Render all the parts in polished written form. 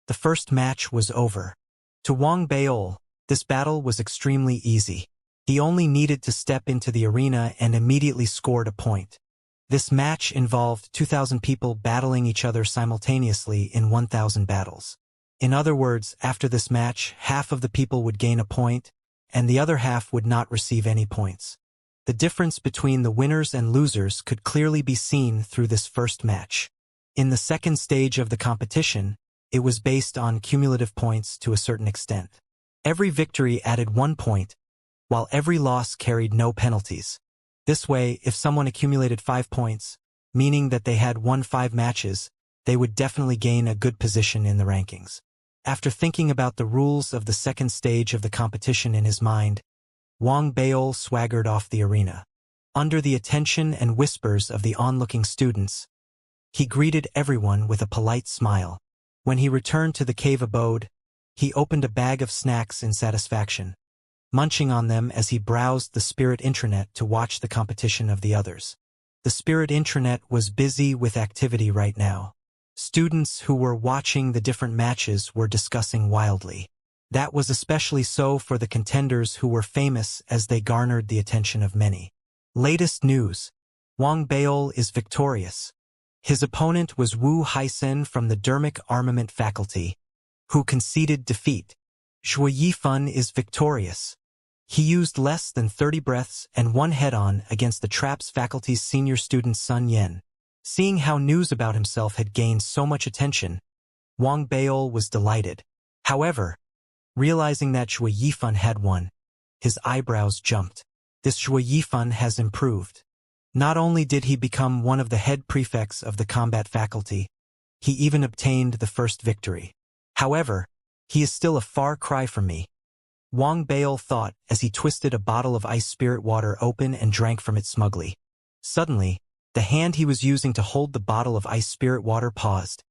The first match was over. To Wang Beol, this battle was extremely easy. He only needed to step into the arena and immediately scored a point. This match involved 2,000 people battling each other simultaneously in 1,000 battles. In other words, after this match, half of the people would gain a point, and the other half would not receive any points. The difference between the winners and losers could clearly be seen through this first match. In the second stage of the competition, it was based on cumulative points to a certain extent. Every victory added 1 point, while every loss carried no penalties. This way, if someone accumulated 5 points, meaning that they had won 5 matches, they would definitely gain a good position in the rankings. After thinking about the rules of the second stage of the competition in his mind, Wang Beol swaggered off the arena. Under the attention and whispers of the onlooking students, he greeted everyone with a polite smile. When he returned to the cave abode, he opened a bag of snacks in satisfaction, munching on them as he browsed the Spirit intranet to watch the competition of the others. The Spirit intranet was busy with activity right now. Students who were watching the different matches were discussing wildly. That was especially so for the contenders who were famous, as they garnered the attention of many. Latest news: Wang Beol is victorious. His opponent was Wu Haisen from the Dermic Armament faculty, who conceded defeat. Zhuo Yifan is victorious. He used less than 30 breaths and 1 head-on against the Traps faculty's senior student Sun Yen. Seeing how news about himself had gained so much attention, Wang Beol was delighted. However, realizing that Zhuo Yifan had won, his eyebrows jumped. This Zhuo Yifan has improved. Not only did he become one of the head prefects of the combat faculty, he even obtained the first victory. However, he is still a far cry from me. Wang Beol thought as he twisted a bottle of ice spirit water open and drank from it smugly. Suddenly, the hand he was using to hold the bottle of ice spirit water paused,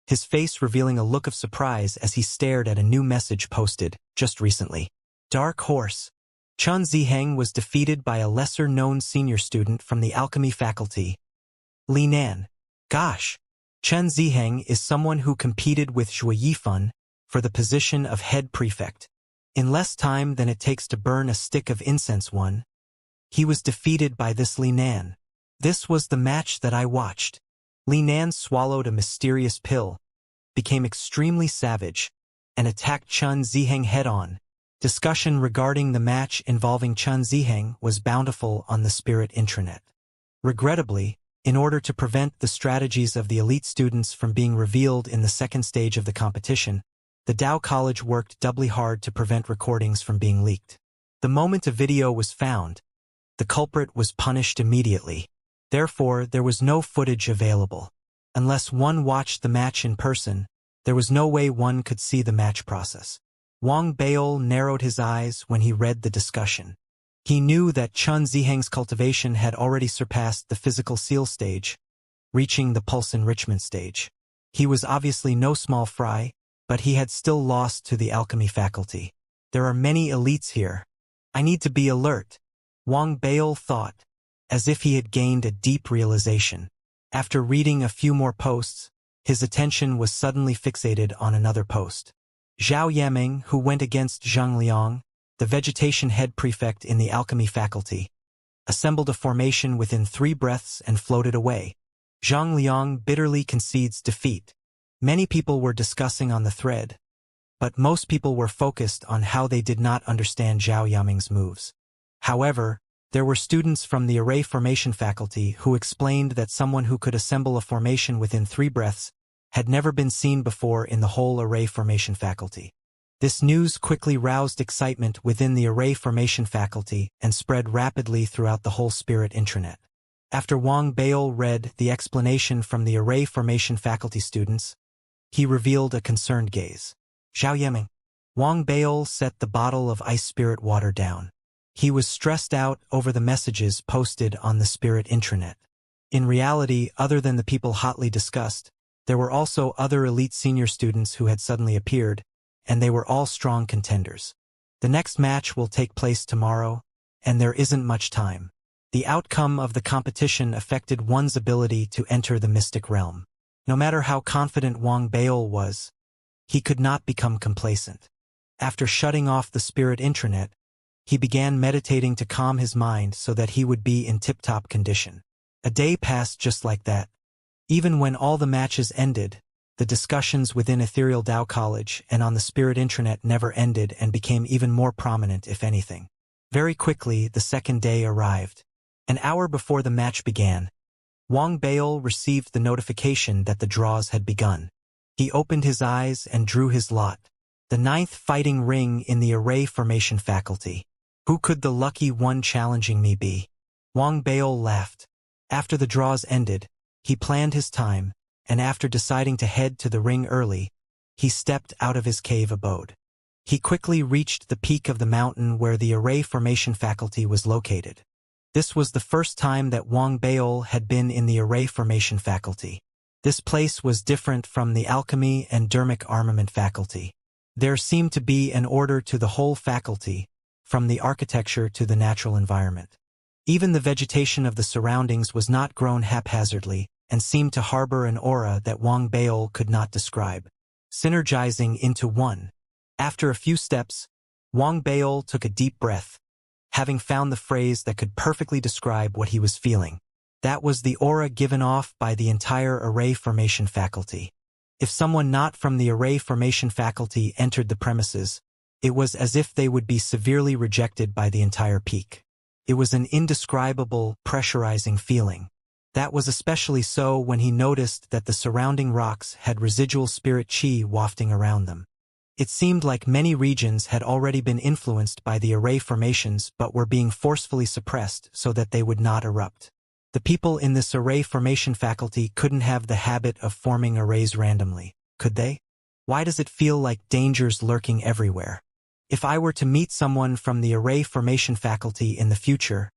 his face revealing a look of surprise as he stared at a new message posted just recently. Dark Horse. Chun Ziheng was defeated by a lesser-known senior student from the alchemy faculty, Li Nan. Gosh, Chun Ziheng is someone who competed with Zhuo Yifan for the position of head prefect. In less time than it takes to burn a stick of incense he was defeated by this Li Nan. This was the match that I watched. Li Nan swallowed a mysterious pill, became extremely savage, and attacked Chun Ziheng head-on. Discussion regarding the match involving Chun Ziheng was bountiful on the Spirit intranet. Regrettably, in order to prevent the strategies of the elite students from being revealed in the second stage of the competition, the Dao College worked doubly hard to prevent recordings from being leaked. The moment a video was found, the culprit was punished immediately. Therefore, there was no footage available. Unless one watched the match in person, there was no way one could see the match process. Wang Beol narrowed his eyes when he read the discussion. He knew that Chun Ziheng's cultivation had already surpassed the physical seal stage, reaching the pulse enrichment stage. He was obviously no small fry, but he had still lost to the alchemy faculty. There are many elites here. I need to be alert, Wang Beol thought, as if he had gained a deep realization. After reading a few more posts, his attention was suddenly fixated on another post. Zhao Yaming, who went against Zhang Liang, the vegetation head prefect in the alchemy faculty, assembled a formation within 3 breaths and floated away. Zhang Liang bitterly concedes defeat. Many people were discussing on the thread, but most people were focused on how they did not understand Zhao Yaming's moves. However, there were students from the array formation faculty who explained that someone who could assemble a formation within 3 breaths had never been seen before in the whole array formation faculty. This news quickly roused excitement within the array formation faculty and spread rapidly throughout the whole Spirit intranet. After Wang Beol read the explanation from the array formation faculty students, he revealed a concerned gaze. Zhao Yaming. Wang Beol set the bottle of ice spirit water down. He was stressed out over the messages posted on the Spirit intranet. In reality, other than the people hotly discussed, there were also other elite senior students who had suddenly appeared, and they were all strong contenders. The next match will take place tomorrow, and there isn't much time. The outcome of the competition affected one's ability to enter the mystic realm. No matter how confident Wang Beol was, He could not become complacent. After shutting off the spirit intranet, he began meditating to calm his mind so that he would be in tip-top condition. A day passed just like that. Even when all the matches ended, the discussions within Ethereal Dao College and on the spirit intranet never ended and became even more prominent, if anything. Very quickly, the second day arrived. An hour before the match began, Wang Baol received the notification that the draws had begun. He opened his eyes and drew his lot. The 9th fighting ring in the array formation faculty. Who could the lucky one challenging me be? Wang Baol laughed. After the draws ended, he planned his time, and after deciding to head to the ring early, he stepped out of his cave abode. He quickly reached the peak of the mountain where the array formation faculty was located. This was the first time that Wang Baol had been in the array formation faculty. This place was different from the alchemy and dermic armament faculty. There seemed to be an order to the whole faculty, from the architecture to the natural environment. Even the vegetation of the surroundings was not grown haphazardly and seemed to harbor an aura that Wang Baol could not describe, synergizing into one. After a few steps, Wang Baol took a deep breath, having found the phrase that could perfectly describe what he was feeling. That was the aura given off by the entire array formation faculty. If someone not from the array formation faculty entered the premises, it was as if they would be severely rejected by the entire peak. It was an indescribable, pressurizing feeling. That was especially so when he noticed that the surrounding rocks had residual spirit chi wafting around them. It seemed like many regions had already been influenced by the array formations but were being forcefully suppressed so that they would not erupt. The people in this array formation faculty couldn't have the habit of forming arrays randomly, could they? Why does it feel like dangers lurking everywhere? If I were to meet someone from the array formation faculty in the future,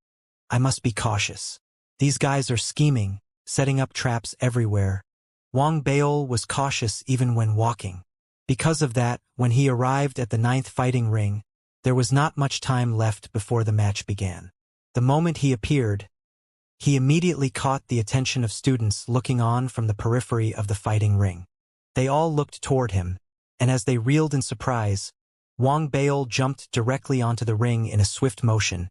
I must be cautious. These guys are scheming, setting up traps everywhere. Wang Baol was cautious even when walking. Because of that, when he arrived at the 9th fighting ring, there was not much time left before the match began. The moment he appeared, he immediately caught the attention of students looking on from the periphery of the fighting ring. They all looked toward him, and as they reeled in surprise, Wang Baol jumped directly onto the ring in a swift motion,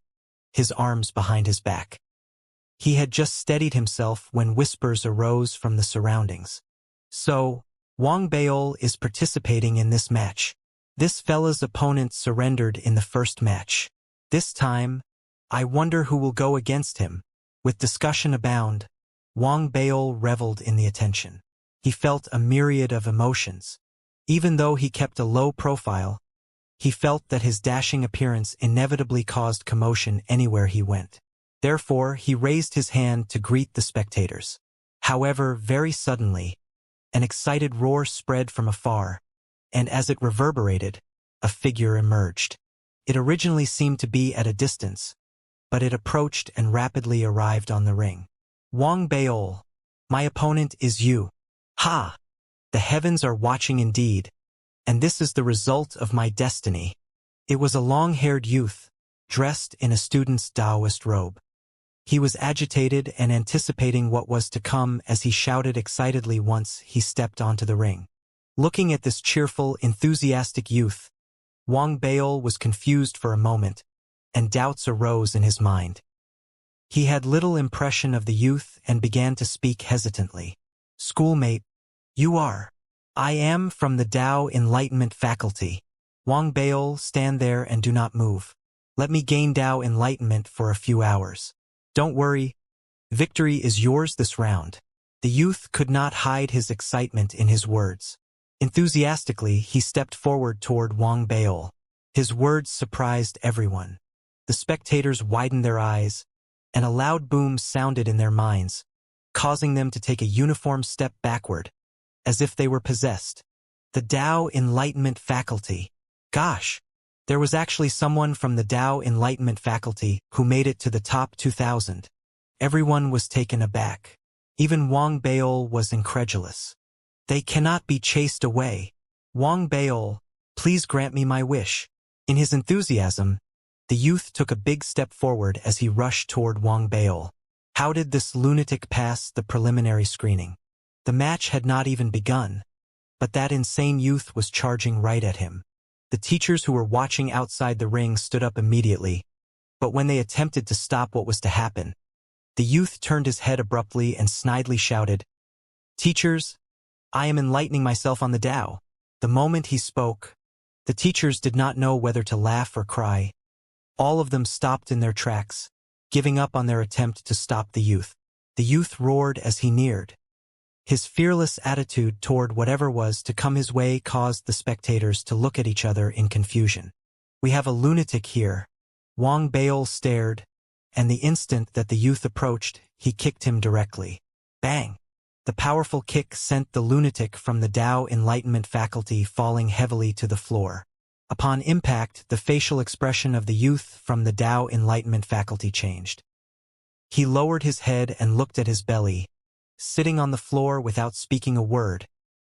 his arms behind his back. He had just steadied himself when whispers arose from the surroundings. So, Wang Baol is participating in this match. This fella's opponent surrendered in the first match. This time, I wonder who will go against him. With discussion abound, Wang Baol reveled in the attention. He felt a myriad of emotions. Even though he kept a low profile, he felt that his dashing appearance inevitably caused commotion anywhere he went. Therefore, he raised his hand to greet the spectators. However, very suddenly, an excited roar spread from afar, and as it reverberated, a figure emerged. It originally seemed to be at a distance, but it approached and rapidly arrived on the ring. Wang Baol, my opponent is you. Ha! The heavens are watching indeed, and this is the result of my destiny. It was a long-haired youth, dressed in a student's Taoist robe. He was agitated and anticipating what was to come as he shouted excitedly once he stepped onto the ring. Looking at this cheerful, enthusiastic youth, Wang Baol was confused for a moment, and doubts arose in his mind. He had little impression of the youth and began to speak hesitantly. Schoolmate, you are. I am from the Tao Enlightenment faculty. Wang Baol, stand there and do not move. Let me gain Tao Enlightenment for a few hours. Don't worry, victory is yours this round. The youth could not hide his excitement in his words. Enthusiastically, he stepped forward toward Wang Baol. His words surprised everyone. The spectators widened their eyes, and a loud boom sounded in their minds, causing them to take a uniform step backward, as if they were possessed. The Tao Enlightenment faculty. Gosh! There was actually someone from the Tao Enlightenment faculty who made it to the top 2,000. Everyone was taken aback. Even Wang Baol was incredulous. They cannot be chased away. Wang Baol, please grant me my wish. In his enthusiasm, the youth took a big step forward as he rushed toward Wang Baol. How did this lunatic pass the preliminary screening? The match had not even begun. but that insane youth was charging right at him. The teachers who were watching outside the ring stood up immediately, but when they attempted to stop what was to happen, the youth turned his head abruptly and snidely shouted, "Teachers, I am enlightening myself on the Tao." The moment he spoke, the teachers did not know whether to laugh or cry. All of them stopped in their tracks, giving up on their attempt to stop the youth. The youth roared as he neared. His fearless attitude toward whatever was to come his way caused the spectators to look at each other in confusion. "We have a lunatic here." Wang Baol stared, and the instant that the youth approached, he kicked him directly. Bang! The powerful kick sent the lunatic from the Tao Enlightenment faculty falling heavily to the floor. Upon impact, the facial expression of the youth from the Tao Enlightenment faculty changed. He lowered his head and looked at his belly, sitting on the floor without speaking a word,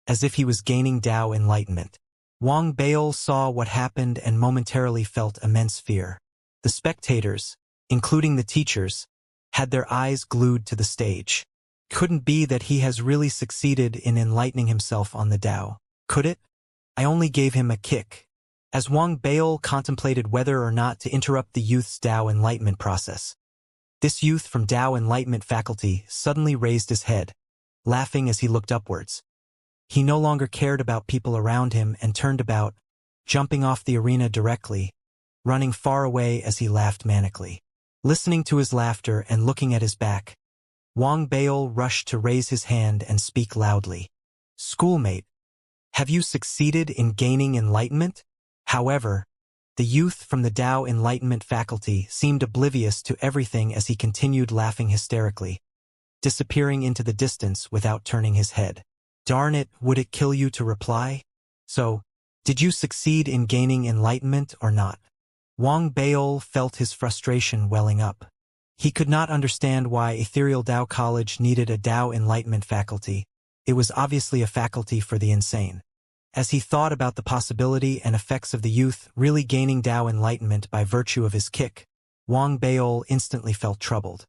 as if he was gaining Tao Enlightenment. Wang Baol saw what happened and momentarily felt immense fear. The spectators, including the teachers, had their eyes glued to the stage. Couldn't be that he has really succeeded in enlightening himself on the Tao, could it? I only gave him a kick. As Wang Baol contemplated whether or not to interrupt the youth's Tao Enlightenment process, this youth from Tao Enlightenment faculty suddenly raised his head, laughing as he looked upwards. He no longer cared about people around him and turned about, jumping off the arena directly, running far away as he laughed manically. Listening to his laughter and looking at his back, Wang Baol rushed to raise his hand and speak loudly. "Schoolmate, have you succeeded in gaining enlightenment?" However, the youth from the Tao Enlightenment faculty seemed oblivious to everything as he continued laughing hysterically, disappearing into the distance without turning his head. "Darn it, would it kill you to reply? So, did you succeed in gaining enlightenment or not?" Wang Baol felt his frustration welling up. He could not understand why Ethereal Tao College needed a Tao Enlightenment faculty. It was obviously a faculty for the insane. As he thought about the possibility and effects of the youth really gaining Tao Enlightenment by virtue of his kick, Wang Baol instantly felt troubled.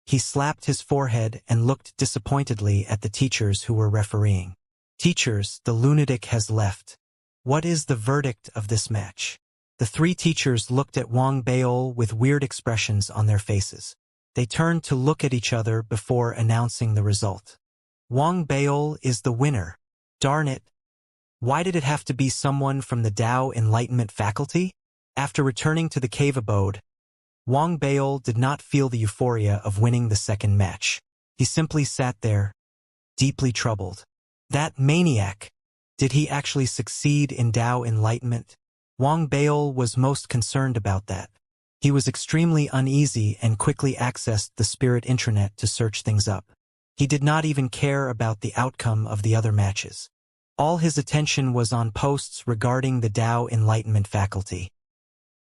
He slapped his forehead and looked disappointedly at the teachers who were refereeing. "Teachers, the lunatic has left. What is the verdict of this match?" The three teachers looked at Wang Baol with weird expressions on their faces. They turned to look at each other before announcing the result. "Wang Baol is the winner. Darn it. Why did it have to be someone from the Tao Enlightenment faculty?" After returning to the cave abode, Wang Baol did not feel the euphoria of winning the second match. He simply sat there, deeply troubled. That maniac! Did he actually succeed in Tao Enlightenment? Wang Baol was most concerned about that. He was extremely uneasy and quickly accessed the spirit intranet to search things up. He did not even care about the outcome of the other matches. All his attention was on posts regarding the Tao Enlightenment faculty.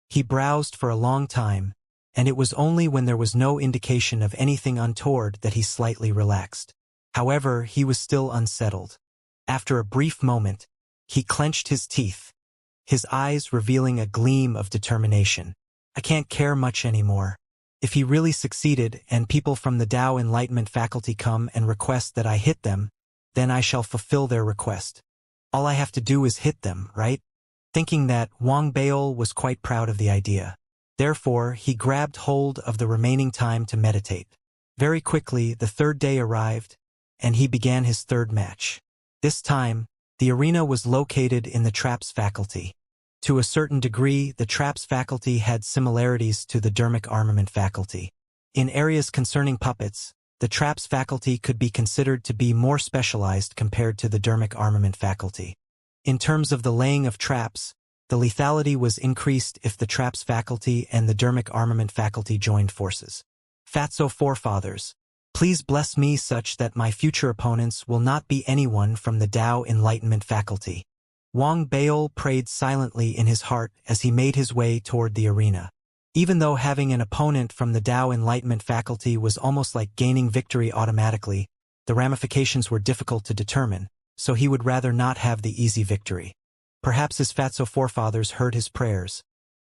He browsed for a long time, and it was only when there was no indication of anything untoward that he slightly relaxed. However, he was still unsettled. After a brief moment, he clenched his teeth, his eyes revealing a gleam of determination. "I can't care much anymore. If he really succeeded and people from the Tao Enlightenment faculty come and request that I hit them, then I shall fulfill their request. All I have to do is hit them, right?" Thinking that, Wang Baol was quite proud of the idea. Therefore, he grabbed hold of the remaining time to meditate. Very quickly, the third day arrived, and he began his third match. This time, the arena was located in the Traps faculty. To a certain degree, the Traps faculty had similarities to the Dermic Armament faculty. In areas concerning puppets, the Traps faculty could be considered to be more specialized compared to the Dermic Armament faculty. In terms of the laying of traps, the lethality was increased if the Traps faculty and the Dermic Armament faculty joined forces. "Fatso forefathers, please bless me such that my future opponents will not be anyone from the Tao Enlightenment faculty." Wang Baol prayed silently in his heart as he made his way toward the arena. Even though having an opponent from the Tao Enlightenment faculty was almost like gaining victory automatically, the ramifications were difficult to determine, so he would rather not have the easy victory. Perhaps his Fatso forefathers heard his prayers,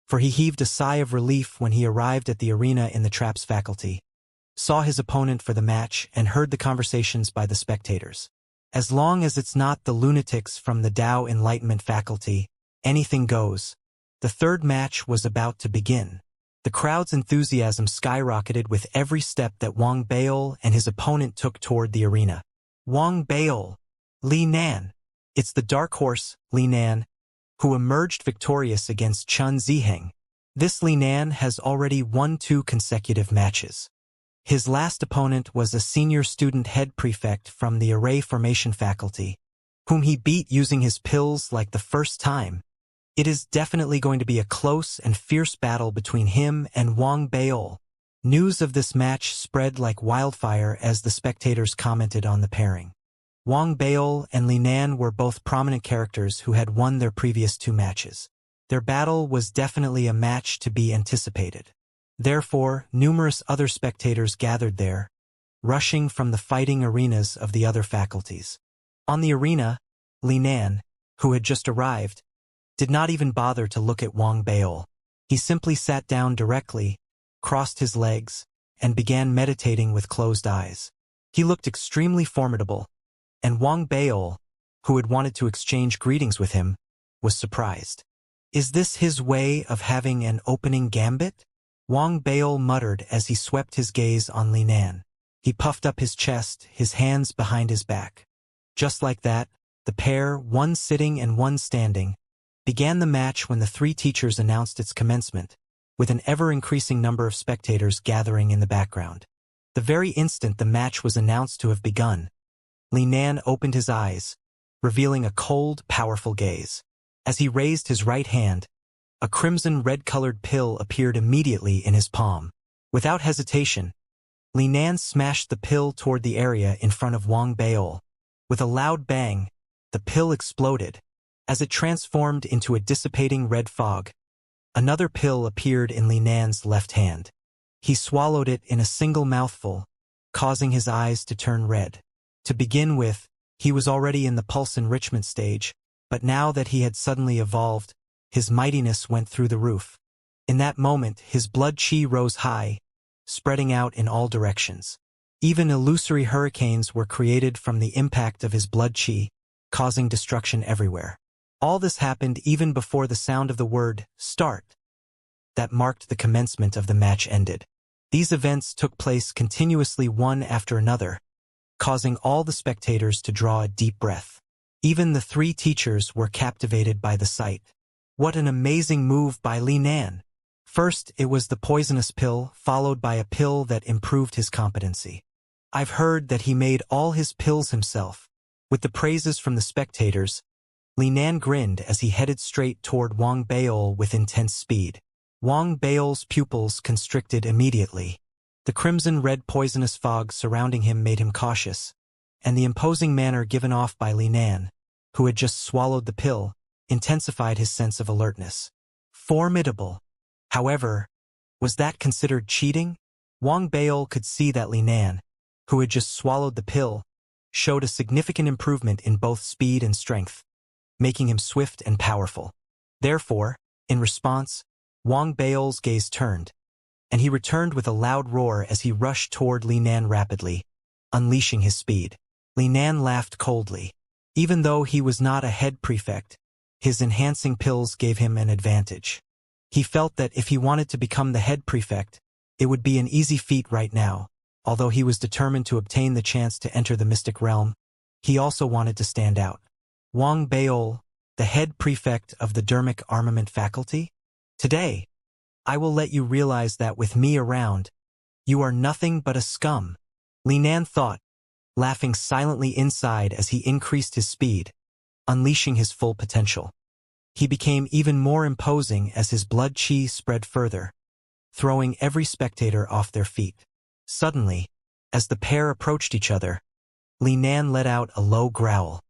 for he heaved a sigh of relief when he arrived at the arena in the Traps faculty, saw his opponent for the match, and heard the conversations by the spectators. As long as it's not the lunatics from the Tao Enlightenment faculty, anything goes. The third match was about to begin. The crowd's enthusiasm skyrocketed with every step that Wang Baol and his opponent took toward the arena. Wang Baol, Li Nan. It's the dark horse, Li Nan, who emerged victorious against Chen Ziheng. This Li Nan has already won 2 consecutive matches. His last opponent was a senior student head prefect from the array formation faculty, whom he beat using his pills like the first time. It is definitely going to be a close and fierce battle between him and Wang Baol. News of this match spread like wildfire as the spectators commented on the pairing. Wang Baol and Li Nan were both prominent characters who had won their previous 2 matches. Their battle was definitely a match to be anticipated. Therefore, numerous other spectators gathered there, rushing from the fighting arenas of the other faculties. On the arena, Li Nan, who had just arrived, did not even bother to look at Wang Baol. He simply sat down directly, crossed his legs, and began meditating with closed eyes. He looked extremely formidable, and Wang Baol, who had wanted to exchange greetings with him, was surprised. Is this his way of having an opening gambit? Wang Baol muttered as he swept his gaze on Li Nan. He puffed up his chest, his hands behind his back. Just like that, the pair, one sitting and one standing, began the match when the 3 teachers announced its commencement, with an ever-increasing number of spectators gathering in the background. The very instant the match was announced to have begun, Li Nan opened his eyes, revealing a cold, powerful gaze. As he raised his right hand, a crimson red-colored pill appeared immediately in his palm. Without hesitation, Li Nan smashed the pill toward the area in front of Wang Baol. With a loud bang, the pill exploded. As it transformed into a dissipating red fog, another pill appeared in Li Nan's left hand. He swallowed it in a single mouthful, causing his eyes to turn red. To begin with, he was already in the pulse enrichment stage, but now that he had suddenly evolved, his mightiness went through the roof. In that moment, his blood chi rose high, spreading out in all directions. Even illusory hurricanes were created from the impact of his blood chi, causing destruction everywhere. All this happened even before the sound of the word, "Start," that marked the commencement of the match ended. These events took place continuously one after another, causing all the spectators to draw a deep breath. Even the 3 teachers were captivated by the sight. What an amazing move by Li Nan! First, it was the poisonous pill, followed by a pill that improved his competency. I've heard that he made all his pills himself. With the praises from the spectators, Li Nan grinned as he headed straight toward Wang Baol with intense speed. Wang Baol's pupils constricted immediately. The crimson-red poisonous fog surrounding him made him cautious, and the imposing manner given off by Li Nan, who had just swallowed the pill, intensified his sense of alertness. Formidable. However, was that considered cheating? Wang Baol could see that Li Nan, who had just swallowed the pill, showed a significant improvement in both speed and strength, making him swift and powerful. Therefore, in response, Wang Baol's gaze turned, and he returned with a loud roar as he rushed toward Li Nan rapidly, unleashing his speed. Li Nan laughed coldly. Even though he was not a head prefect, his enhancing pills gave him an advantage. He felt that if he wanted to become the head prefect, it would be an easy feat right now. Although he was determined to obtain the chance to enter the mystic realm, he also wanted to stand out. Wang Baol, the head prefect of the Dermic Armament faculty? Today, I will let you realize that with me around, you are nothing but a scum. Li Nan thought, laughing silently inside as he increased his speed, unleashing his full potential. He became even more imposing as his blood chi spread further, throwing every spectator off their feet. Suddenly, as the pair approached each other, Li Nan let out a low growl.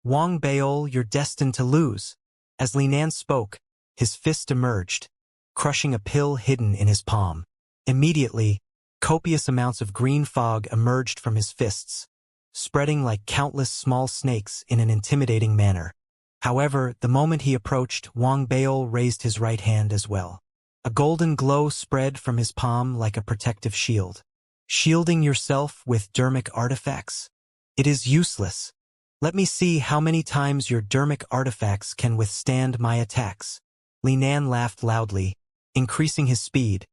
Wang Baol, you're destined to lose. As Li Nan spoke, his fist emerged, crushing a pill hidden in his palm. Immediately, copious amounts of green fog emerged from his fists, spreading like countless small snakes in an intimidating manner. However, the moment he approached, Wang Baol raised his right hand as well. A golden glow spread from his palm like a protective shield. Shielding yourself with dermic artifacts? It is useless. Let me see how many times your dermic artifacts can withstand my attacks. Li Nan laughed loudly, increasing his speed,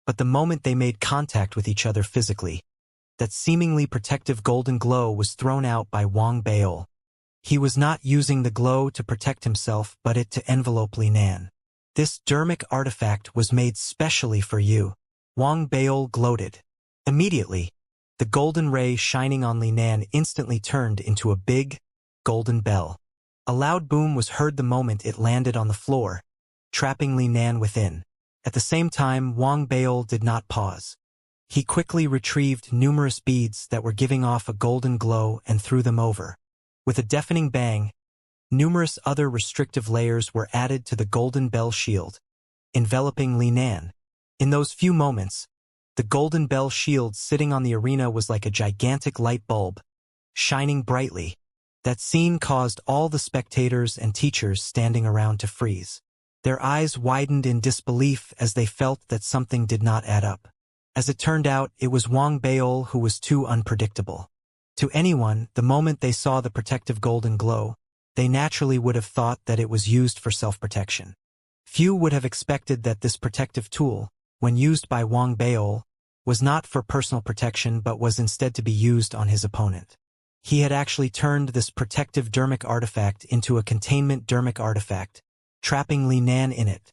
but the moment they made contact with each other physically, that seemingly protective golden glow was thrown out by Wang Beol. He was not using the glow to protect himself but it to envelope Li Nan. This dermic artifact was made specially for you. Wang Beol gloated. Immediately, the golden ray shining on Li Nan instantly turned into a big, golden bell. A loud boom was heard the moment it landed on the floor, trapping Li Nan within. At the same time, Wang Beol did not pause. He quickly retrieved numerous beads that were giving off a golden glow and threw them over. With a deafening bang, numerous other restrictive layers were added to the golden bell shield, enveloping Li Nan. In those few moments, the golden bell shield sitting on the arena was like a gigantic light bulb, shining brightly. That scene caused all the spectators and teachers standing around to freeze. Their eyes widened in disbelief as they felt that something did not add up. As it turned out, it was Wang Beol who was too unpredictable. To anyone, the moment they saw the protective golden glow, they naturally would have thought that it was used for self-protection. Few would have expected that this protective tool, when used by Wang Beol, was not for personal protection but was instead to be used on his opponent. He had actually turned this protective dermic artifact into a containment dermic artifact, trapping Li Nan in it.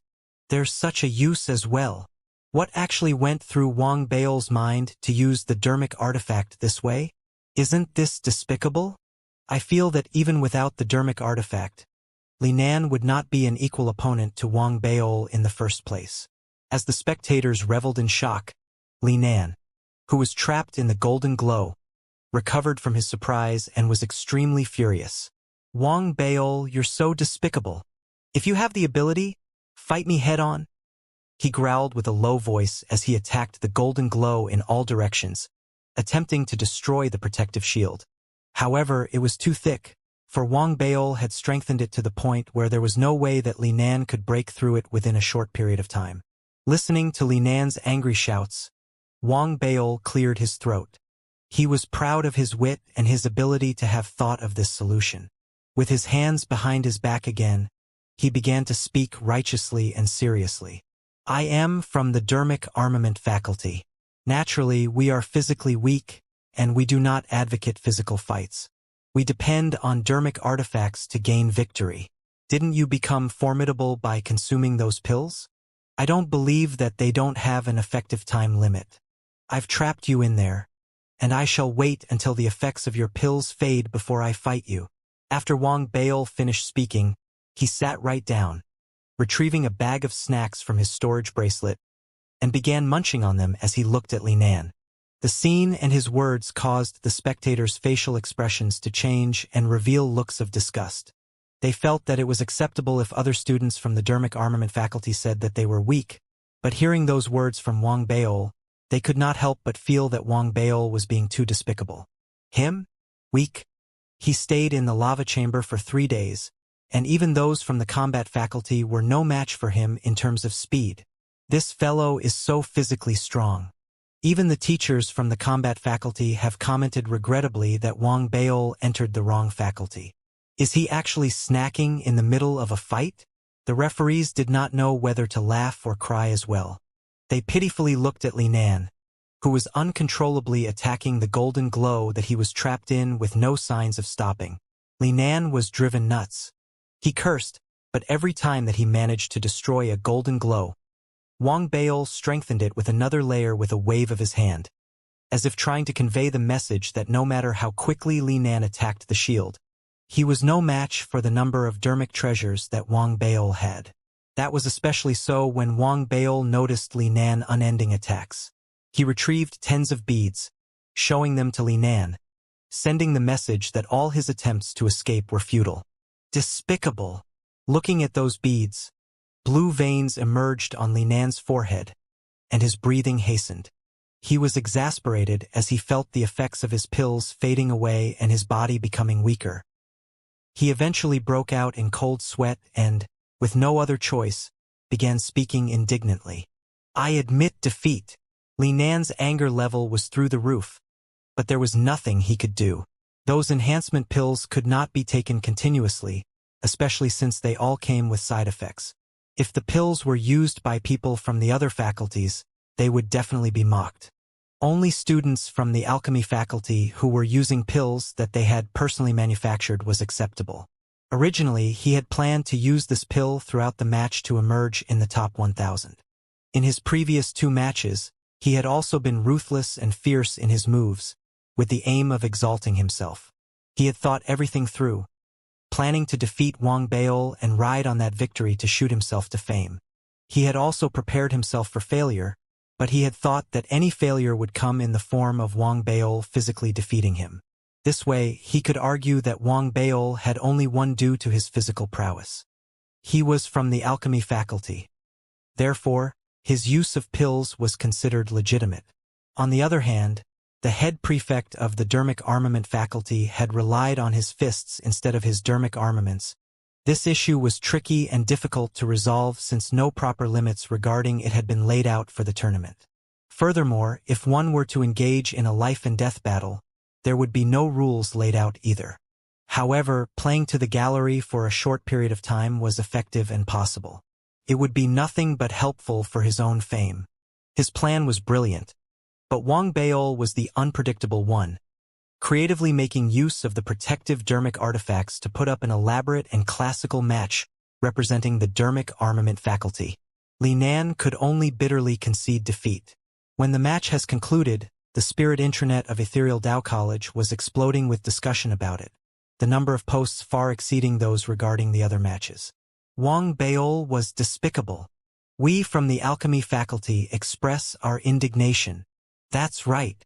There's such a use as well. What actually went through Wang Beol's mind to use the dermic artifact this way? Isn't this despicable? I feel that even without the dermic artifact, Li Nan would not be an equal opponent to Wang Beol in the first place. As the spectators reveled in shock, Li Nan, who was trapped in the golden glow, recovered from his surprise and was extremely furious. Wang Beol, you're so despicable. If you have the ability, fight me head-on. He growled with a low voice as he attacked the golden glow in all directions, attempting to destroy the protective shield. However, it was too thick, for Wang Beol had strengthened it to the point where there was no way that Li Nan could break through it within a short period of time. Listening to Li Nan's angry shouts, Wang Beol cleared his throat. He was proud of his wit and his ability to have thought of this solution. With his hands behind his back again, he began to speak righteously and seriously. I am from the dermic armament faculty. Naturally, we are physically weak, and we do not advocate physical fights. We depend on dermic artifacts to gain victory. Didn't you become formidable by consuming those pills? I don't believe that they don't have an effective time limit. I've trapped you in there, and I shall wait until the effects of your pills fade before I fight you. After Wang Beol finished speaking, he sat right down, retrieving a bag of snacks from his storage bracelet, and began munching on them as he looked at Li Nan. The scene and his words caused the spectators' facial expressions to change and reveal looks of disgust. They felt that it was acceptable if other students from the dermic armament faculty said that they were weak, but hearing those words from Wang Beol, they could not help but feel that Wang Beol was being too despicable. Him? Weak? He stayed in the lava chamber for 3 days, and even those from the combat faculty were no match for him in terms of speed. This fellow is so physically strong. Even the teachers from the combat faculty have commented regrettably that Wang Beol entered the wrong faculty. Is he actually snacking in the middle of a fight? The referees did not know whether to laugh or cry as well. They pitifully looked at Li Nan, who was uncontrollably attacking the golden glow that he was trapped in with no signs of stopping. Li Nan was driven nuts. He cursed, but every time that he managed to destroy a golden glow, Wang Beol strengthened it with another layer with a wave of his hand, as if trying to convey the message that no matter how quickly Li Nan attacked the shield, he was no match for the number of dermic treasures that Wang Beol had. That was especially so when Wang Beol noticed Li Nan unending attacks. He retrieved tens of beads, showing them to Li Nan, sending the message that all his attempts to escape were futile. Despicable! Looking at those beads, blue veins emerged on Li Nan's forehead, and his breathing hastened. He was exasperated as he felt the effects of his pills fading away and his body becoming weaker. He eventually broke out in cold sweat and, with no other choice, began speaking indignantly. I admit defeat. Li Nan's anger level was through the roof, but there was nothing he could do. Those enhancement pills could not be taken continuously, especially since they all came with side effects. If the pills were used by people from the other faculties, they would definitely be mocked. Only students from the alchemy faculty who were using pills that they had personally manufactured was acceptable. Originally, he had planned to use this pill throughout the match to emerge in the top 1,000. In his previous 2 matches, he had also been ruthless and fierce in his moves, with the aim of exalting himself. He had thought everything through, planning to defeat Wang Beol and ride on that victory to shoot himself to fame. He had also prepared himself for failure, but he had thought that any failure would come in the form of Wang Beol physically defeating him. This way, he could argue that Wang Beol had only won due to his physical prowess. He was from the alchemy faculty. Therefore, his use of pills was considered legitimate. On the other hand, the head prefect of the dermic armament faculty had relied on his fists instead of his dermic armaments. This issue was tricky and difficult to resolve since no proper limits regarding it had been laid out for the tournament. Furthermore, if one were to engage in a life-and-death battle, there would be no rules laid out either. However, playing to the gallery for a short period of time was effective and possible. It would be nothing but helpful for his own fame. His plan was brilliant, but Wang Beol was the unpredictable one, creatively making use of the protective dermic artifacts to put up an elaborate and classical match representing the dermic armament faculty. Li Nan could only bitterly concede defeat. When the match has concluded, the spirit intranet of Ethereal Tao College was exploding with discussion about it, the number of posts far exceeding those regarding the other matches. Wang Beol was despicable. We from the alchemy faculty express our indignation. That's right.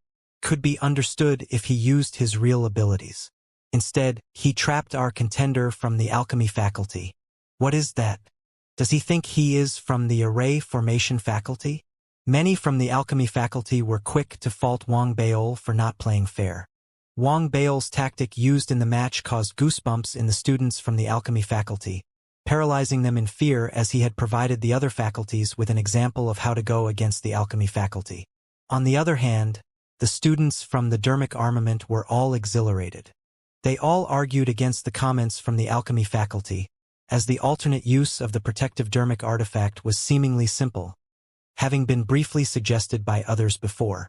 Could be understood if he used his real abilities. Instead, he trapped our contender from the alchemy faculty. What is that? Does he think he is from the array formation faculty? Many from the alchemy faculty were quick to fault Wang Beol for not playing fair. Wang Beol's tactic used in the match caused goosebumps in the students from the alchemy faculty, paralyzing them in fear as he had provided the other faculties with an example of how to go against the alchemy faculty. On the other hand, the students from the dermic armament were all exhilarated. They all argued against the comments from the alchemy faculty, as the alternate use of the protective dermic artifact was seemingly simple, having been briefly suggested by others before.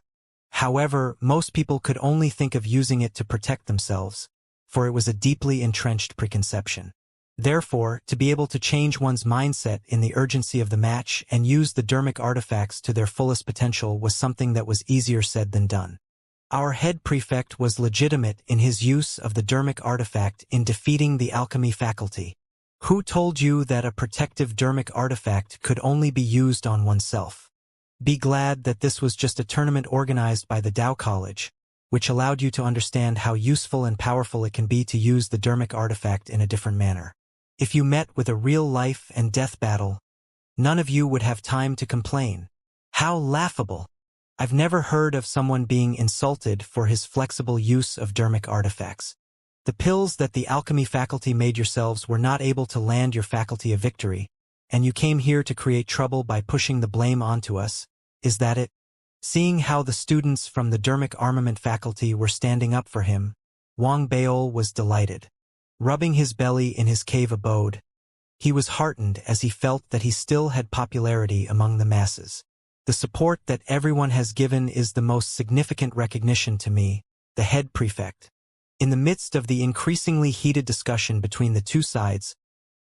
However, most people could only think of using it to protect themselves, for it was a deeply entrenched preconception. Therefore, to be able to change one's mindset in the urgency of the match and use the dermic artifacts to their fullest potential was something that was easier said than done. Our head prefect was legitimate in his use of the dermic artifact in defeating the alchemy faculty. Who told you that a protective dermic artifact could only be used on oneself? Be glad that this was just a tournament organized by the Tao College, which allowed you to understand how useful and powerful it can be to use the dermic artifact in a different manner. If you met with a real life and death battle, none of you would have time to complain. How laughable! I've never heard of someone being insulted for his flexible use of dermic artifacts. The pills that the alchemy faculty made yourselves were not able to land your faculty a victory, and you came here to create trouble by pushing the blame onto us. Is that it? Seeing how the students from the dermic armament faculty were standing up for him, Wang Beol was delighted. Rubbing his belly in his cave abode, he was heartened as he felt that he still had popularity among the masses. The support that everyone has given is the most significant recognition to me, the head prefect. In the midst of the increasingly heated discussion between the two sides,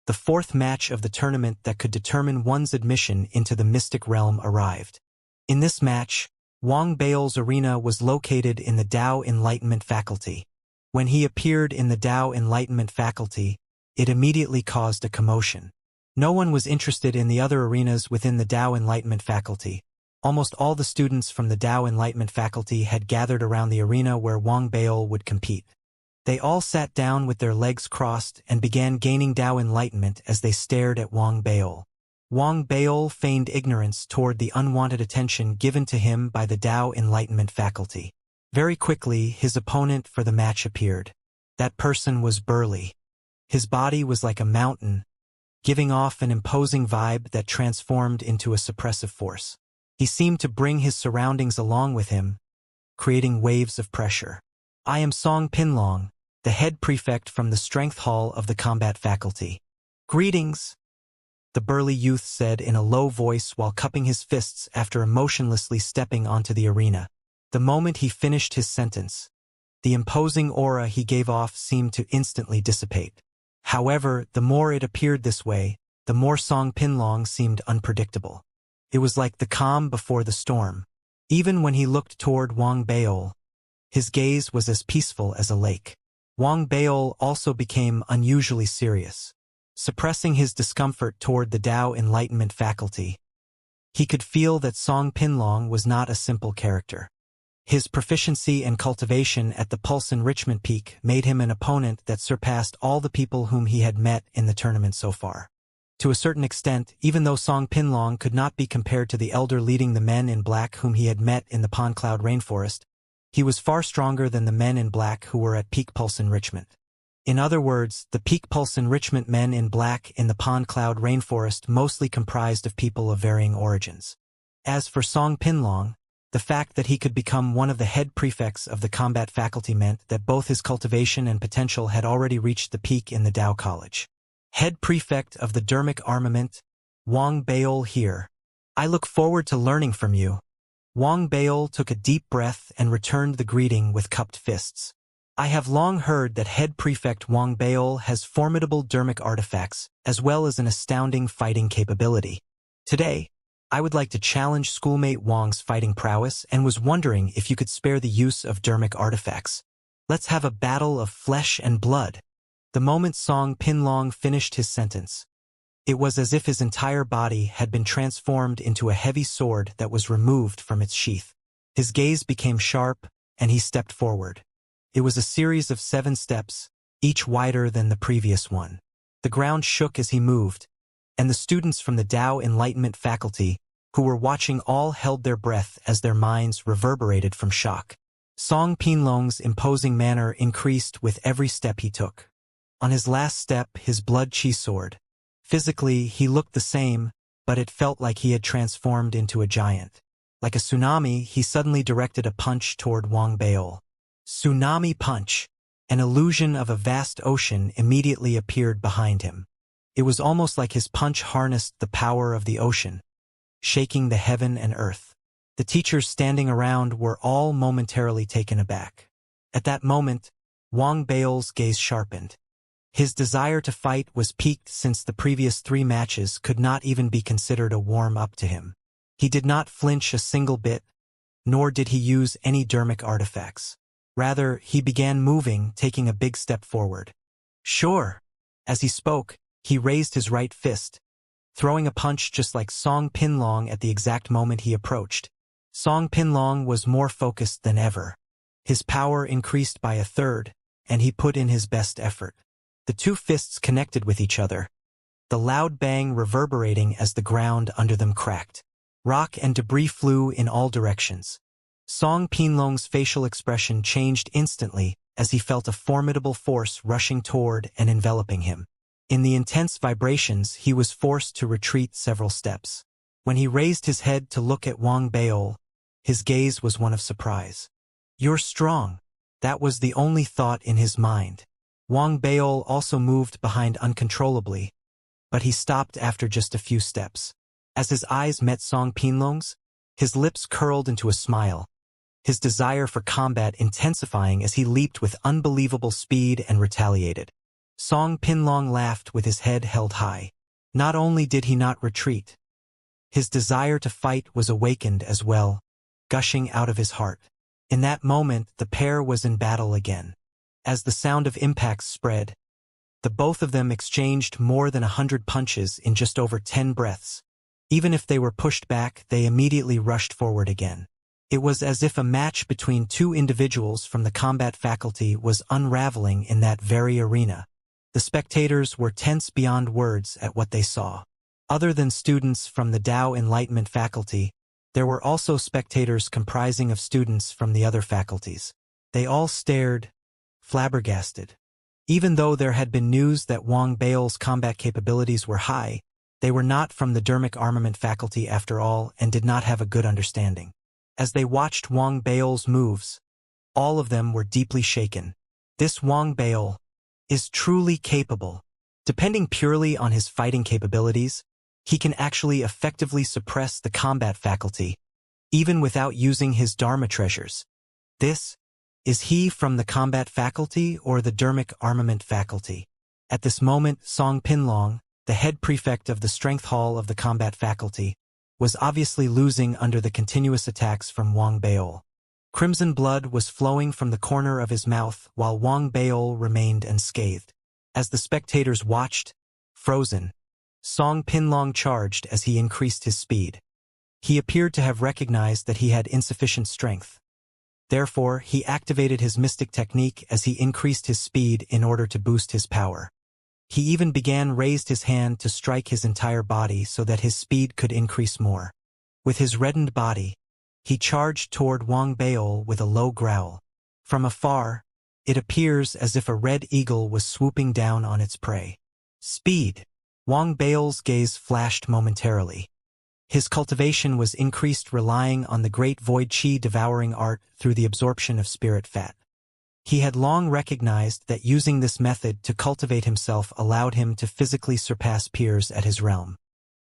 the fourth match of the tournament that could determine one's admission into the mystic realm arrived. In this match, Wang Beol's arena was located in the Tao Enlightenment faculty. When he appeared in the Tao Enlightenment faculty, it immediately caused a commotion. No one was interested in the other arenas within the Tao Enlightenment faculty. Almost all the students from the Tao Enlightenment faculty had gathered around the arena where Wang Beol would compete. They all sat down with their legs crossed and began gaining Tao Enlightenment as they stared at Wang Beol. Wang Beol feigned ignorance toward the unwanted attention given to him by the Tao Enlightenment faculty. Very quickly, his opponent for the match appeared. That person was burly. His body was like a mountain, giving off an imposing vibe that transformed into a suppressive force. He seemed to bring his surroundings along with him, creating waves of pressure. I am Song Pinlong, the head prefect from the Strength Hall of the Combat Faculty. Greetings, the burly youth said in a low voice while cupping his fists after emotionlessly stepping onto the arena. The moment he finished his sentence, the imposing aura he gave off seemed to instantly dissipate. However, the more it appeared this way, the more Song Pinlong seemed unpredictable. It was like the calm before the storm. Even when he looked toward Wang Baol, his gaze was as peaceful as a lake. Wang Baol also became unusually serious, suppressing his discomfort toward the Tao Enlightenment faculty. He could feel that Song Pinlong was not a simple character. His proficiency and cultivation at the Pulse Enrichment Peak made him an opponent that surpassed all the people whom he had met in the tournament so far. To a certain extent, even though Song Pinlong could not be compared to the elder leading the men in black whom he had met in the Pond Cloud Rainforest, he was far stronger than the men in black who were at peak pulse enrichment. In other words, the peak pulse enrichment men in black in the Pond Cloud Rainforest mostly comprised of people of varying origins. As for Song Pinlong, the fact that he could become one of the head prefects of the combat faculty meant that both his cultivation and potential had already reached the peak in the Tao College. Head Prefect of the Dermic Armament, Wang Baol here. I look forward to learning from you. Wang Baol took a deep breath and returned the greeting with cupped fists. I have long heard that Head Prefect Wang Baol has formidable dermic artifacts, as well as an astounding fighting capability. Today, I would like to challenge schoolmate Wang's fighting prowess and was wondering if you could spare the use of dermic artifacts. Let's have a battle of flesh and blood. The moment Song Pinlong finished his sentence, it was as if his entire body had been transformed into a heavy sword that was removed from its sheath. His gaze became sharp, and he stepped forward. It was a series of 7 steps, each wider than the previous one. The ground shook as he moved, and the students from the Tao Enlightenment faculty, who were watching, all held their breath as their minds reverberated from shock. Song Pinlong's imposing manner increased with every step he took. On his last step, his blood chi soared. Physically, he looked the same, but it felt like he had transformed into a giant. Like a tsunami, he suddenly directed a punch toward Wang Baol. Tsunami punch! An illusion of a vast ocean immediately appeared behind him. It was almost like his punch harnessed the power of the ocean, shaking the heaven and earth. The teachers standing around were all momentarily taken aback. At that moment, Wang Baol's gaze sharpened. His desire to fight was piqued since the previous 3 matches could not even be considered a warm-up to him. He did not flinch a single bit, nor did he use any dermic artifacts. Rather, he began moving, taking a big step forward. Sure. As he spoke, he raised his right fist, throwing a punch just like Song Pinlong at the exact moment he approached. Song Pinlong was more focused than ever. His power increased by 1/3, and he put in his best effort. The 2 fists connected with each other, the loud bang reverberating as the ground under them cracked. Rock and debris flew in all directions. Song Pinlong's facial expression changed instantly as he felt a formidable force rushing toward and enveloping him. In the intense vibrations, he was forced to retreat several steps. When he raised his head to look at Wang Baol, his gaze was one of surprise. You're strong. That was the only thought in his mind. Wang Baol also moved behind uncontrollably, but he stopped after just a few steps. As his eyes met Song Pinlong's, his lips curled into a smile, his desire for combat intensifying as he leaped with unbelievable speed and retaliated. Song Pinlong laughed with his head held high. Not only did he not retreat, his desire to fight was awakened as well, gushing out of his heart. In that moment, the pair was in battle again. As the sound of impacts spread, the both of them exchanged more than 100 punches in just over 10 breaths. Even if they were pushed back, they immediately rushed forward again. It was as if a match between 2 individuals from the combat faculty was unraveling in that very arena. The spectators were tense beyond words at what they saw. Other than students from the Tao Enlightenment faculty, there were also spectators comprising of students from the other faculties. They all stared, flabbergasted. Even though there had been news that Wang Baol's combat capabilities were high, they were not from the Dermic Armament faculty after all and did not have a good understanding. As they watched Wang Baol's moves, All of them were deeply shaken. This Wang Beol is truly capable. Depending purely on his fighting capabilities, he can actually effectively suppress the combat faculty, even without using his Dharma treasures. Is he from the combat faculty or the dermic armament faculty? At this moment, Song Pinlong, the head prefect of the strength hall of the combat faculty, was obviously losing under the continuous attacks from Wang Beol. Crimson blood was flowing from the corner of his mouth while Wang Beol remained unscathed. As the spectators watched, frozen, Song Pinlong charged as he increased his speed. He appeared to have recognized that he had insufficient strength. Therefore, he activated his mystic technique as he increased his speed in order to boost his power. He even raised his hand to strike his entire body so that his speed could increase more. With his reddened body, he charged toward Wang Beol with a low growl. From afar, it appears as if a red eagle was swooping down on its prey. Speed! Wang Beol's gaze flashed momentarily. His cultivation was increased, relying on the great void chi devouring art through the absorption of spirit fat. He had long recognized that using this method to cultivate himself allowed him to physically surpass peers at his realm.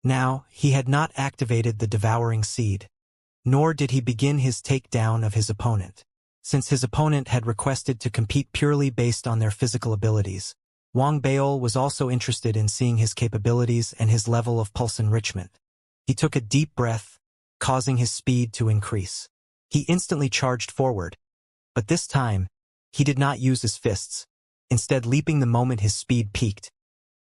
Now, he had not activated the devouring seed, nor did he begin his takedown of his opponent. Since his opponent had requested to compete purely based on their physical abilities, Wang Beol was also interested in seeing his capabilities and his level of pulse enrichment. He took a deep breath, causing his speed to increase. He instantly charged forward, but this time, he did not use his fists, instead leaping the moment his speed peaked,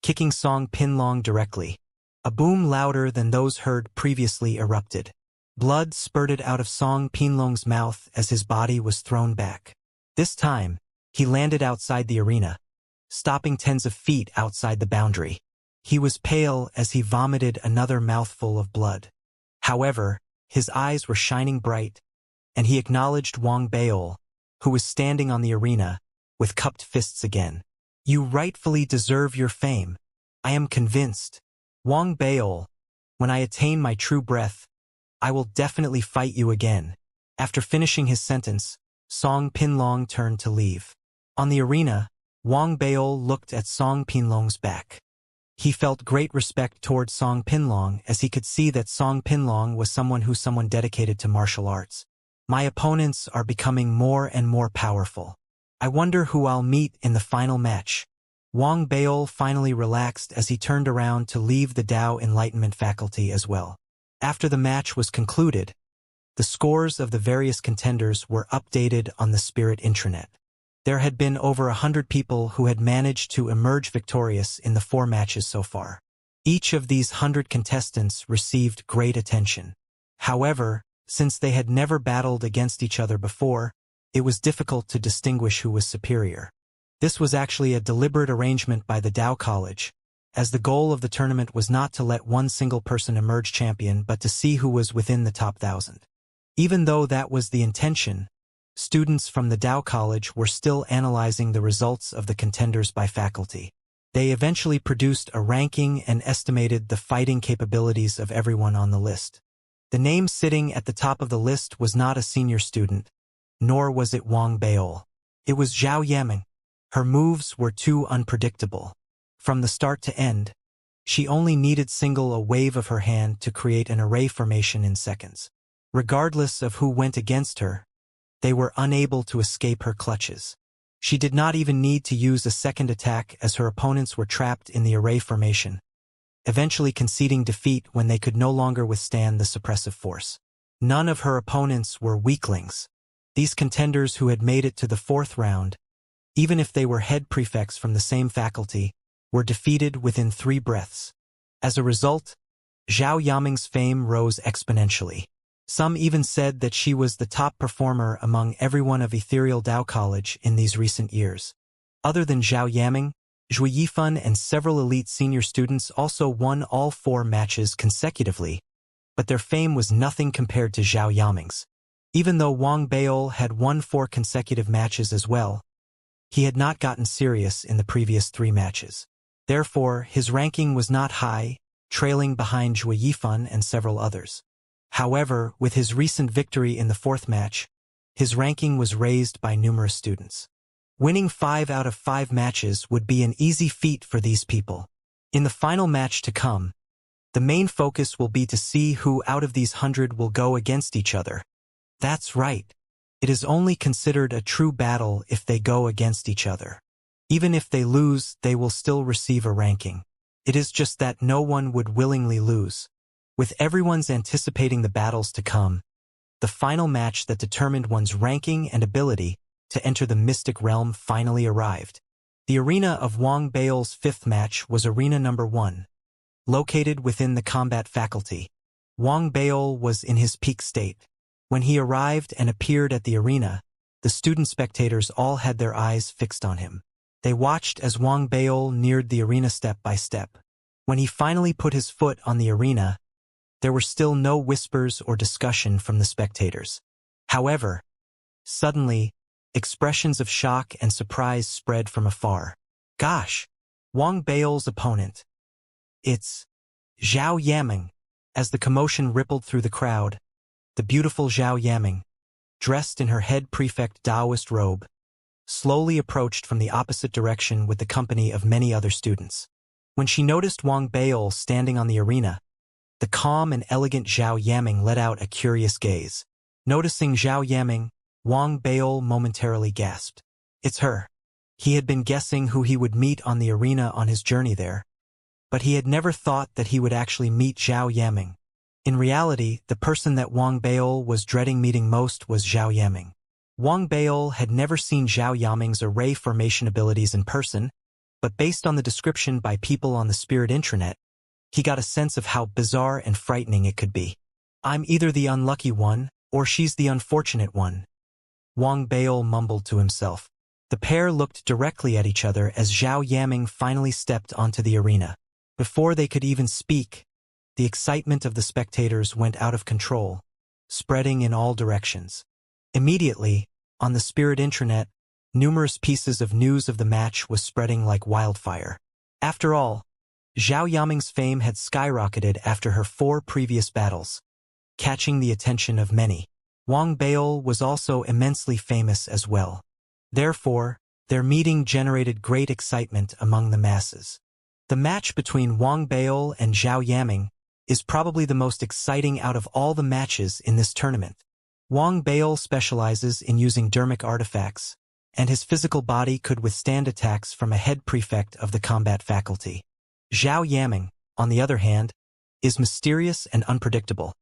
kicking Song Pinlong directly. A boom louder than those heard previously erupted. Blood spurted out of Song Pinlong's mouth as his body was thrown back. This time, he landed outside the arena, stopping tens of feet outside the boundary. He was pale as he vomited another mouthful of blood. However, his eyes were shining bright, and he acknowledged Wang Beol, who was standing on the arena, with cupped fists again. You rightfully deserve your fame. I am convinced. Wang Beol, when I attain my true breath, I will definitely fight you again. After finishing his sentence, Song Pinlong turned to leave. On the arena, Wang Beol looked at Song Pinlong's back. He felt great respect toward Song Pinlong as he could see that Song Pinlong was someone dedicated to martial arts. My opponents are becoming more and more powerful. I wonder who I'll meet in the final match. Wang Beol finally relaxed as he turned around to leave the Tao Enlightenment faculty as well. After the match was concluded, the scores of the various contenders were updated on the Spirit intranet. There had been over 100 people who had managed to emerge victorious in the 4 matches so far. Each of these 100 contestants received great attention. However, since they had never battled against each other before, it was difficult to distinguish who was superior. This was actually a deliberate arrangement by the Tao College, as the goal of the tournament was not to let one single person emerge champion but to see who was within the top 1,000. Even though that was the intention, students from the Tao College were still analyzing the results of the contenders by faculty. They eventually produced a ranking and estimated the fighting capabilities of everyone on the list. The name sitting at the top of the list was not a senior student, nor was it Wang Beol. It was Zhao Yaming. Her moves were too unpredictable. From the start to end, she only needed single a wave of her hand to create an array formation in seconds. Regardless of who went against her, they were unable to escape her clutches. She did not even need to use a second attack as her opponents were trapped in the array formation, eventually conceding defeat when they could no longer withstand the suppressive force. None of her opponents were weaklings. These contenders who had made it to the 4th round, even if they were head prefects from the same faculty, were defeated within 3 breaths. As a result, Zhao Yaming's fame rose exponentially. Some even said that she was the top performer among everyone of Ethereal Tao College in these recent years. Other than Zhao Yaming, Zhui Yifan and several elite senior students also won all 4 matches consecutively, but their fame was nothing compared to Zhao Yaming's. Even though Wang Beol had won 4 consecutive matches as well, he had not gotten serious in the previous 3 matches. Therefore, his ranking was not high, trailing behind Zhui Yifan and several others. However, with his recent victory in the 4th match, his ranking was raised by numerous students. Winning 5 out of 5 matches would be an easy feat for these people. In the final match to come, the main focus will be to see who out of these 100 will go against each other. That's right. It is only considered a true battle if they go against each other. Even if they lose, they will still receive a ranking. It is just that no one would willingly lose. With everyone's anticipating the battles to come, the final match that determined one's ranking and ability to enter the mystic realm finally arrived. The arena of Wang Bao's 5th match was arena number 1. Located within the combat faculty, Wang Bao was in his peak state. When he arrived and appeared at the arena, the student spectators all had their eyes fixed on him. They watched as Wang Bao neared the arena step by step. When he finally put his foot on the arena, there were still no whispers or discussion from the spectators. However, suddenly, expressions of shock and surprise spread from afar. Gosh! Wang Bao's opponent. It's Zhao Yaming. As the commotion rippled through the crowd, the beautiful Zhao Yaming, dressed in her head prefect Taoist robe, slowly approached from the opposite direction with the company of many other students. When she noticed Wang Bao standing on the arena, the calm and elegant Zhao Yaming let out a curious gaze. Noticing Zhao Yaming, Wang Bao momentarily gasped. It's her. He had been guessing who he would meet on the arena on his journey there, but he had never thought that he would actually meet Zhao Yaming. In reality, the person that Wang Bao was dreading meeting most was Zhao Yaming. Wang Bao had never seen Zhao Yaming's array formation abilities in person, but based on the description by people on the Spirit intranet, he got a sense of how bizarre and frightening it could be. I'm either the unlucky one, or she's the unfortunate one, Wang Bao mumbled to himself. The pair looked directly at each other as Zhao Yaming finally stepped onto the arena. Before they could even speak, the excitement of the spectators went out of control, spreading in all directions. Immediately, on the Spirit intranet, numerous pieces of news of the match was spreading like wildfire. After all, Zhao Yaming's fame had skyrocketed after her 4 previous battles, catching the attention of many. Wang Bao was also immensely famous as well. Therefore, their meeting generated great excitement among the masses. The match between Wang Bao and Zhao Yaming is probably the most exciting out of all the matches in this tournament. Wang Bao specializes in using dermic artifacts, and his physical body could withstand attacks from a head prefect of the combat faculty. Zhao Yaming, on the other hand, is mysterious and unpredictable,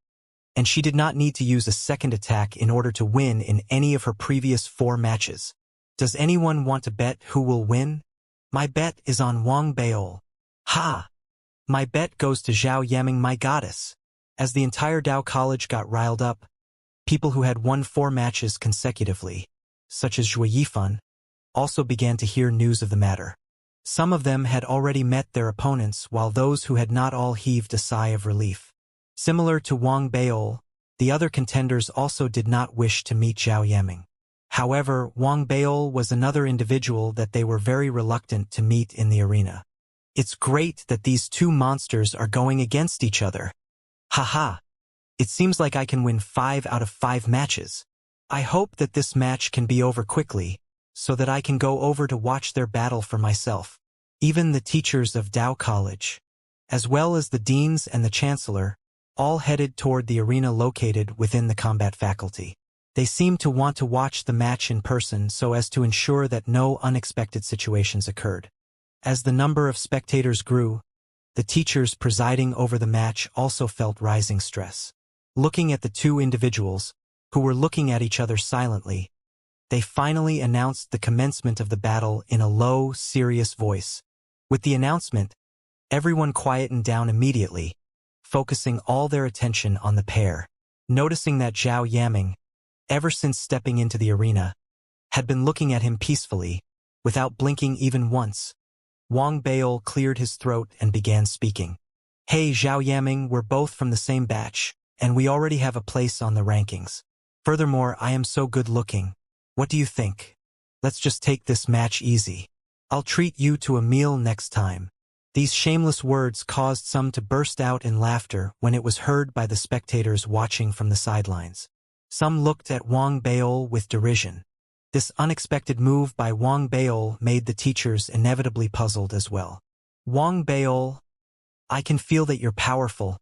and she did not need to use a second attack in order to win in any of her previous 4 matches. Does anyone want to bet who will win? My bet is on Wang Bao. Ha! My bet goes to Zhao Yaming, my goddess. As the entire Dao College got riled up, people who had won 4 matches consecutively, such as Zhui Yifan, also began to hear news of the matter. Some of them had already met their opponents, while those who had not all heaved a sigh of relief. Similar to Wang Bao, the other contenders also did not wish to meet Zhao Yaming. However, Wang Bao was another individual that they were very reluctant to meet in the arena. It's great that these 2 monsters are going against each other. Haha! It seems like I can win 5 out of 5 matches. I hope that this match can be over quickly, so that I can go over to watch their battle for myself. Even the teachers of Dao College, as well as the deans and the chancellor, all headed toward the arena located within the combat faculty. They seemed to want to watch the match in person so as to ensure that no unexpected situations occurred. As the number of spectators grew, the teachers presiding over the match also felt rising stress. Looking at the 2 individuals, who were looking at each other silently, they finally announced the commencement of the battle in a low, serious voice. With the announcement, everyone quietened down immediately, focusing all their attention on the pair. Noticing that Zhao Yaming, ever since stepping into the arena, had been looking at him peacefully, without blinking even once, Wang Bao cleared his throat and began speaking. Hey Zhao Yaming, we're both from the same batch, and we already have a place on the rankings. Furthermore, I am so good looking. What do you think? Let's just take this match easy. I'll treat you to a meal next time. These shameless words caused some to burst out in laughter when it was heard by the spectators watching from the sidelines. Some looked at Wang Baol with derision. This unexpected move by Wang Baol made the teachers inevitably puzzled as well. Wang Baol, I can feel that you're powerful.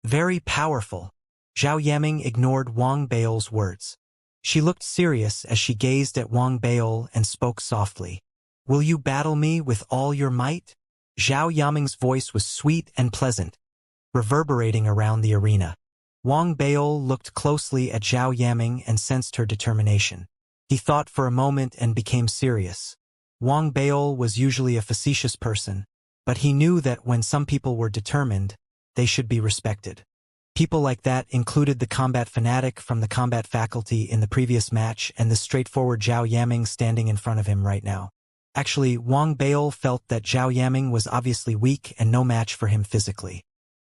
Very powerful. Zhao Yaming ignored Wang Baol's words. She looked serious as she gazed at Wang Baol and spoke softly. Will you battle me with all your might? Zhao Yaming's voice was sweet and pleasant, reverberating around the arena. Wang Baol looked closely at Zhao Yaming and sensed her determination. He thought for a moment and became serious. Wang Baol was usually a facetious person, but he knew that when some people were determined, they should be respected. People like that included the combat fanatic from the combat faculty in the previous match and the straightforward Zhao Yaming standing in front of him right now. Actually, Wang Baol felt that Zhao Yaming was obviously weak and no match for him physically.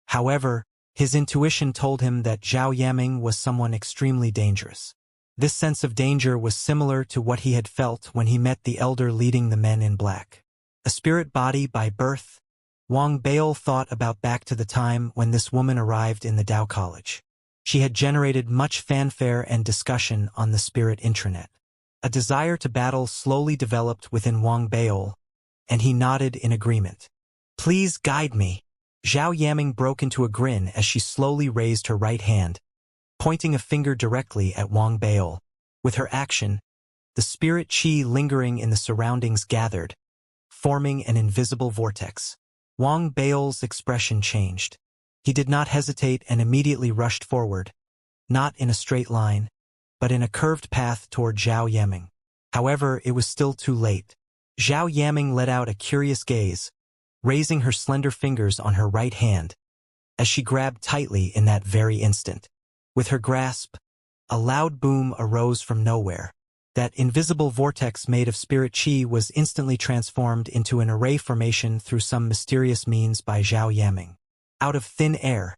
However, his intuition told him that Zhao Yaming was someone extremely dangerous. This sense of danger was similar to what he had felt when he met the elder leading the men in black. A spirit body by birth, Wang Baol thought about back to the time when this woman arrived in the Dao College. She had generated much fanfare and discussion on the spirit intranet. A desire to battle slowly developed within Wang Baol, and he nodded in agreement. Please guide me. Zhao Yaming broke into a grin as she slowly raised her right hand, pointing a finger directly at Wang Baol. With her action, the spirit qi lingering in the surroundings gathered, forming an invisible vortex. Wang Baol's expression changed. He did not hesitate and immediately rushed forward, not in a straight line, but in a curved path toward Zhao Yaming. However, it was still too late. Zhao Yaming let out a curious gaze, raising her slender fingers on her right hand, as she grabbed tightly in that very instant. With her grasp, a loud boom arose from nowhere. That invisible vortex made of spirit qi was instantly transformed into an array formation through some mysterious means by Zhao Yaming. Out of thin air,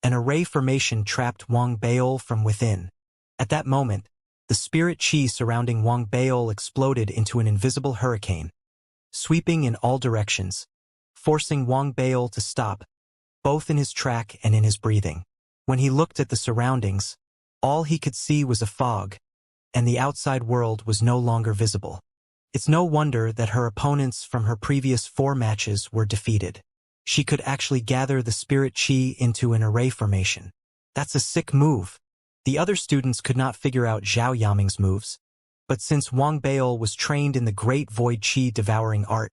an array formation trapped Wang Baol from within. At that moment, the spirit qi surrounding Wang Baol exploded into an invisible hurricane, sweeping in all directions, forcing Wang Baol to stop, both in his track and in his breathing. When he looked at the surroundings, all he could see was a fog, and the outside world was no longer visible. It's no wonder that her opponents from her previous 4 matches were defeated. She could actually gather the spirit qi into an array formation. That's a sick move. The other students could not figure out Zhao Yaming's moves, but since Wang Baol was trained in the great void qi devouring art,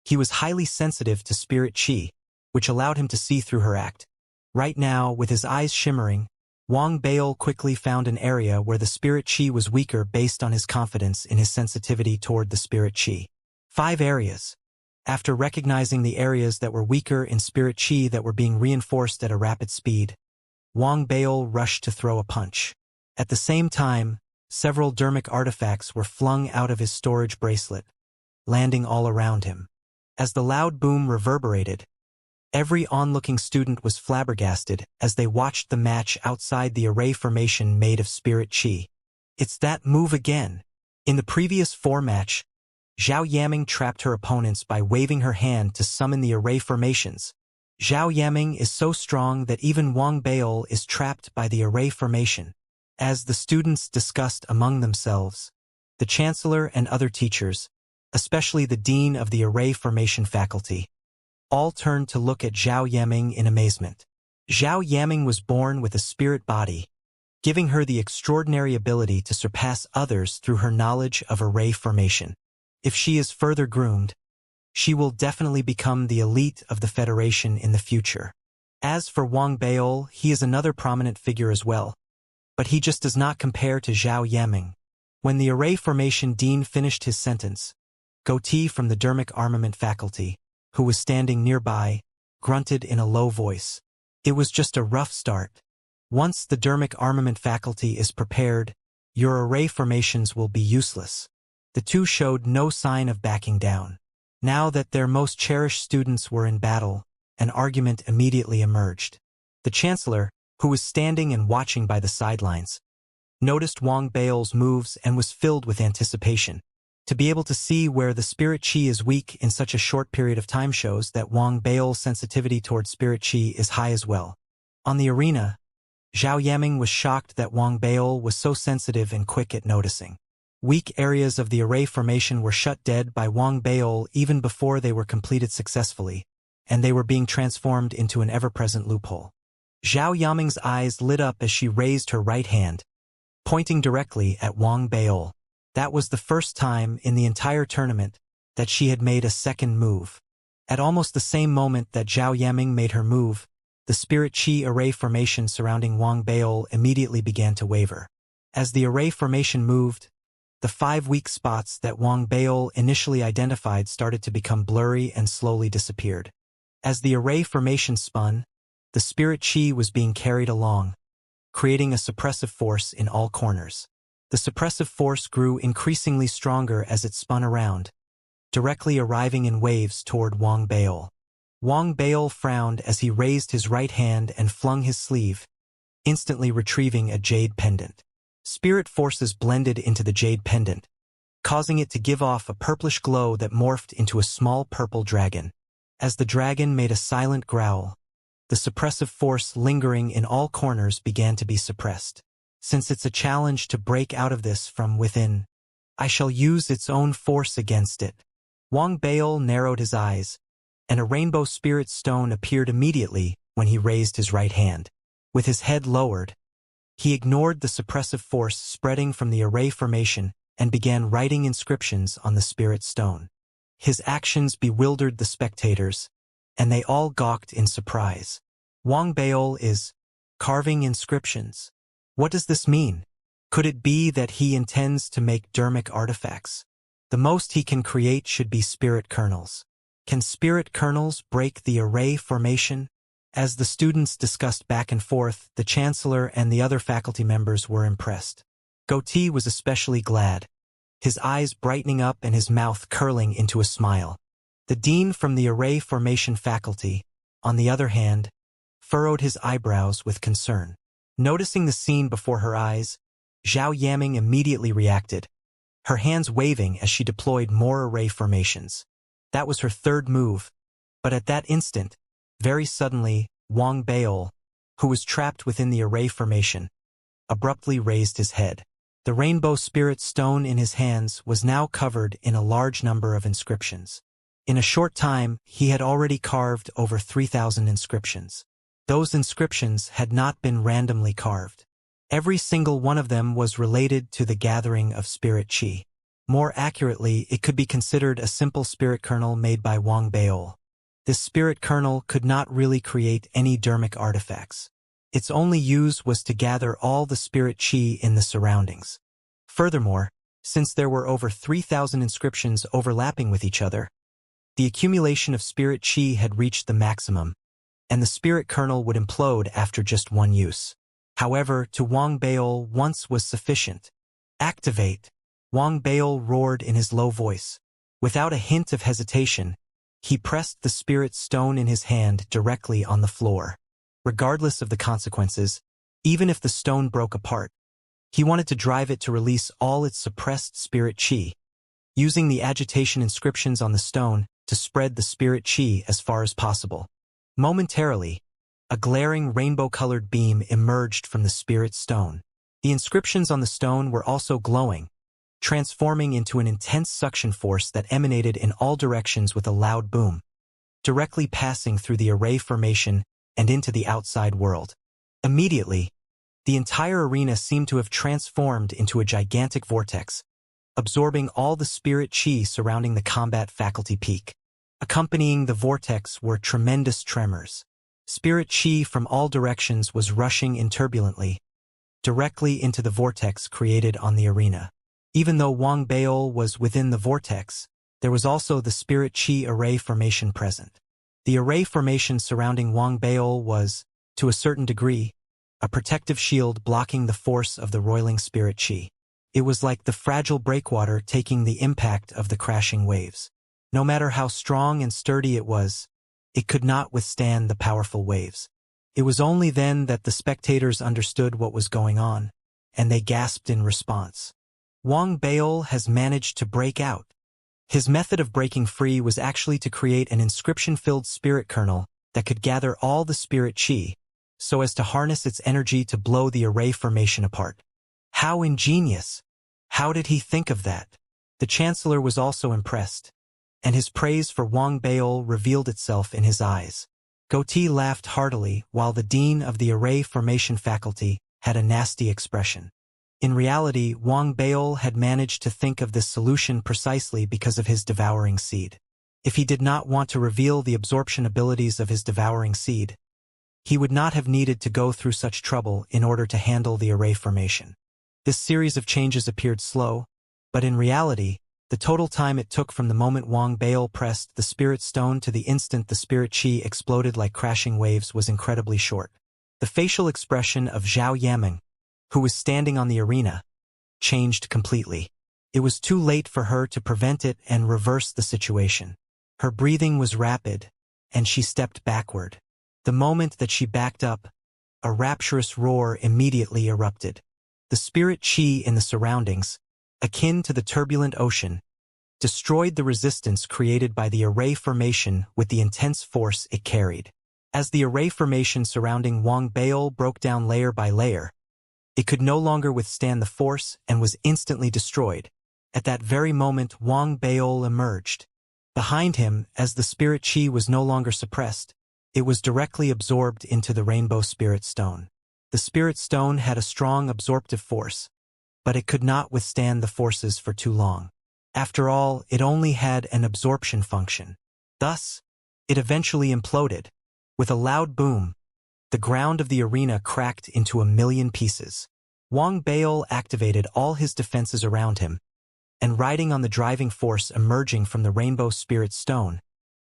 he was highly sensitive to spirit qi, which allowed him to see through her act. Right now, with his eyes shimmering, Wang Baol quickly found an area where the spirit qi was weaker based on his confidence in his sensitivity toward the spirit qi. 5 areas. After recognizing the areas that were weaker in spirit qi that were being reinforced at a rapid speed, Wang Baol rushed to throw a punch. At the same time, several dermic artifacts were flung out of his storage bracelet, landing all around him. As the loud boom reverberated, every onlooking student was flabbergasted as they watched the match outside the array formation made of spirit qi. It's that move again. In the previous 4 match, Zhao Yaming trapped her opponents by waving her hand to summon the array formations. Zhao Yaming is so strong that even Wang Baol is trapped by the array formation. As the students discussed among themselves, the chancellor and other teachers, especially the dean of the array formation faculty, all turned to look at Zhao Yaming in amazement. Zhao Yaming was born with a spirit body, giving her the extraordinary ability to surpass others through her knowledge of array formation. If she is further groomed, she will definitely become the elite of the Federation in the future. As for Wang Baol, he is another prominent figure as well, but he just does not compare to Zhao Yaming. When the array formation dean finished his sentence, Goatee from the dermic armament faculty, who was standing nearby, grunted in a low voice. It was just a rough start. Once the dermic armament faculty is prepared, your array formations will be useless. The two showed no sign of backing down. Now that their most cherished students were in battle, an argument immediately emerged. The chancellor, who was standing and watching by the sidelines, noticed Wang Baol's moves and was filled with anticipation. To be able to see where the spirit qi is weak in such a short period of time shows that Wang Baol's sensitivity toward spirit qi is high as well. On the arena, Zhao Yaming was shocked that Wang Baol was so sensitive and quick at noticing. Weak areas of the array formation were shut dead by Wang Baol even before they were completed successfully, and they were being transformed into an ever-present loophole. Zhao Yaming's eyes lit up as she raised her right hand, pointing directly at Wang Baol. That was the first time in the entire tournament that she had made a second move. At almost the same moment that Zhao Yaming made her move, the spirit chi array formation surrounding Wang Baol immediately began to waver. As the array formation moved, the 5 weak spots that Wang Baol initially identified started to become blurry and slowly disappeared. As the array formation spun, the spirit chi was being carried along, creating a suppressive force in all corners. The suppressive force grew increasingly stronger as it spun around, directly arriving in waves toward Wang Baol. Wang Baol frowned as he raised his right hand and flung his sleeve, instantly retrieving a jade pendant. Spirit forces blended into the jade pendant, causing it to give off a purplish glow that morphed into a small purple dragon. As the dragon made a silent growl, the suppressive force lingering in all corners began to be suppressed. Since it's a challenge to break out of this from within, I shall use its own force against it. Wang Baol narrowed his eyes, and a rainbow spirit stone appeared immediately when he raised his right hand. With his head lowered, he ignored the suppressive force spreading from the array formation and began writing inscriptions on the spirit stone. His actions bewildered the spectators, and they all gawked in surprise. Wang Baol is carving inscriptions. What does this mean? Could it be that he intends to make dermic artifacts? The most he can create should be spirit kernels. Can spirit kernels break the array formation? As the students discussed back and forth, the chancellor and the other faculty members were impressed. Goatee was especially glad, his eyes brightening up and his mouth curling into a smile. The dean from the array formation faculty, on the other hand, furrowed his eyebrows with concern. Noticing the scene before her eyes, Zhao Yaming immediately reacted, her hands waving as she deployed more array formations. That was her third move, but at that instant, very suddenly, Wang Baol, who was trapped within the array formation, abruptly raised his head. The rainbow spirit stone in his hands was now covered in a large number of inscriptions. In a short time, he had already carved over 3,000 inscriptions. Those inscriptions had not been randomly carved. Every single one of them was related to the gathering of spirit chi. More accurately, it could be considered a simple spirit kernel made by Wang Baol. This spirit kernel could not really create any dermic artifacts. Its only use was to gather all the spirit chi in the surroundings. Furthermore, since there were over 3,000 inscriptions overlapping with each other, the accumulation of spirit chi had reached the maximum, and the spirit kernel would implode after just one use. However, to Wang Baol once was sufficient. Activate! Wang Baol roared in his low voice. Without a hint of hesitation, he pressed the spirit stone in his hand directly on the floor. Regardless of the consequences, even if the stone broke apart, he wanted to drive it to release all its suppressed spirit chi, using the agitation inscriptions on the stone to spread the spirit chi as far as possible. Momentarily, a glaring rainbow-colored beam emerged from the spirit stone. The inscriptions on the stone were also glowing, transforming into an intense suction force that emanated in all directions with a loud boom, directly passing through the array formation and into the outside world. Immediately, the entire arena seemed to have transformed into a gigantic vortex, absorbing all the spirit chi surrounding the combat faculty peak. Accompanying the vortex were tremendous tremors. Spirit chi from all directions was rushing in turbulently, directly into the vortex created on the arena. Even though Wang Baol was within the vortex, there was also the spirit chi array formation present. The array formation surrounding Wang Baol was, to a certain degree, a protective shield blocking the force of the roiling spirit chi. It was like the fragile breakwater taking the impact of the crashing waves. No matter how strong and sturdy it was, it could not withstand the powerful waves. It was only then that the spectators understood what was going on, and they gasped in response. Wang Baol has managed to break out. His method of breaking free was actually to create an inscription-filled spirit kernel that could gather all the spirit chi, so as to harness its energy to blow the array formation apart. How ingenious! How did he think of that? The Chancellor was also impressed, and his praise for Wang Baol revealed itself in his eyes. Goti laughed heartily, while the Dean of the Array Formation faculty had a nasty expression. In reality, Wang Baol had managed to think of this solution precisely because of his devouring seed. If he did not want to reveal the absorption abilities of his devouring seed, he would not have needed to go through such trouble in order to handle the array formation. This series of changes appeared slow, but in reality, the total time it took from the moment Wang Baol pressed the spirit stone to the instant the spirit chi exploded like crashing waves was incredibly short. The facial expression of Zhao Yaming, who was standing on the arena, changed completely. It was too late for her to prevent it and reverse the situation. Her breathing was rapid, and she stepped backward. The moment that she backed up, a rapturous roar immediately erupted. The spirit chi in the surroundings, akin to the turbulent ocean, destroyed the resistance created by the array formation with the intense force it carried. As the array formation surrounding Wang Baol broke down layer by layer, it could no longer withstand the force and was instantly destroyed. At that very moment, Wang Baol emerged. Behind him, as the spirit chi was no longer suppressed, it was directly absorbed into the rainbow spirit stone. The spirit stone had a strong absorptive force, but it could not withstand the forces for too long. After all, it only had an absorption function. Thus, it eventually imploded. With a loud boom, the ground of the arena cracked into 1,000,000 pieces. Wang Baol activated all his defenses around him, and riding on the driving force emerging from the rainbow spirit stone,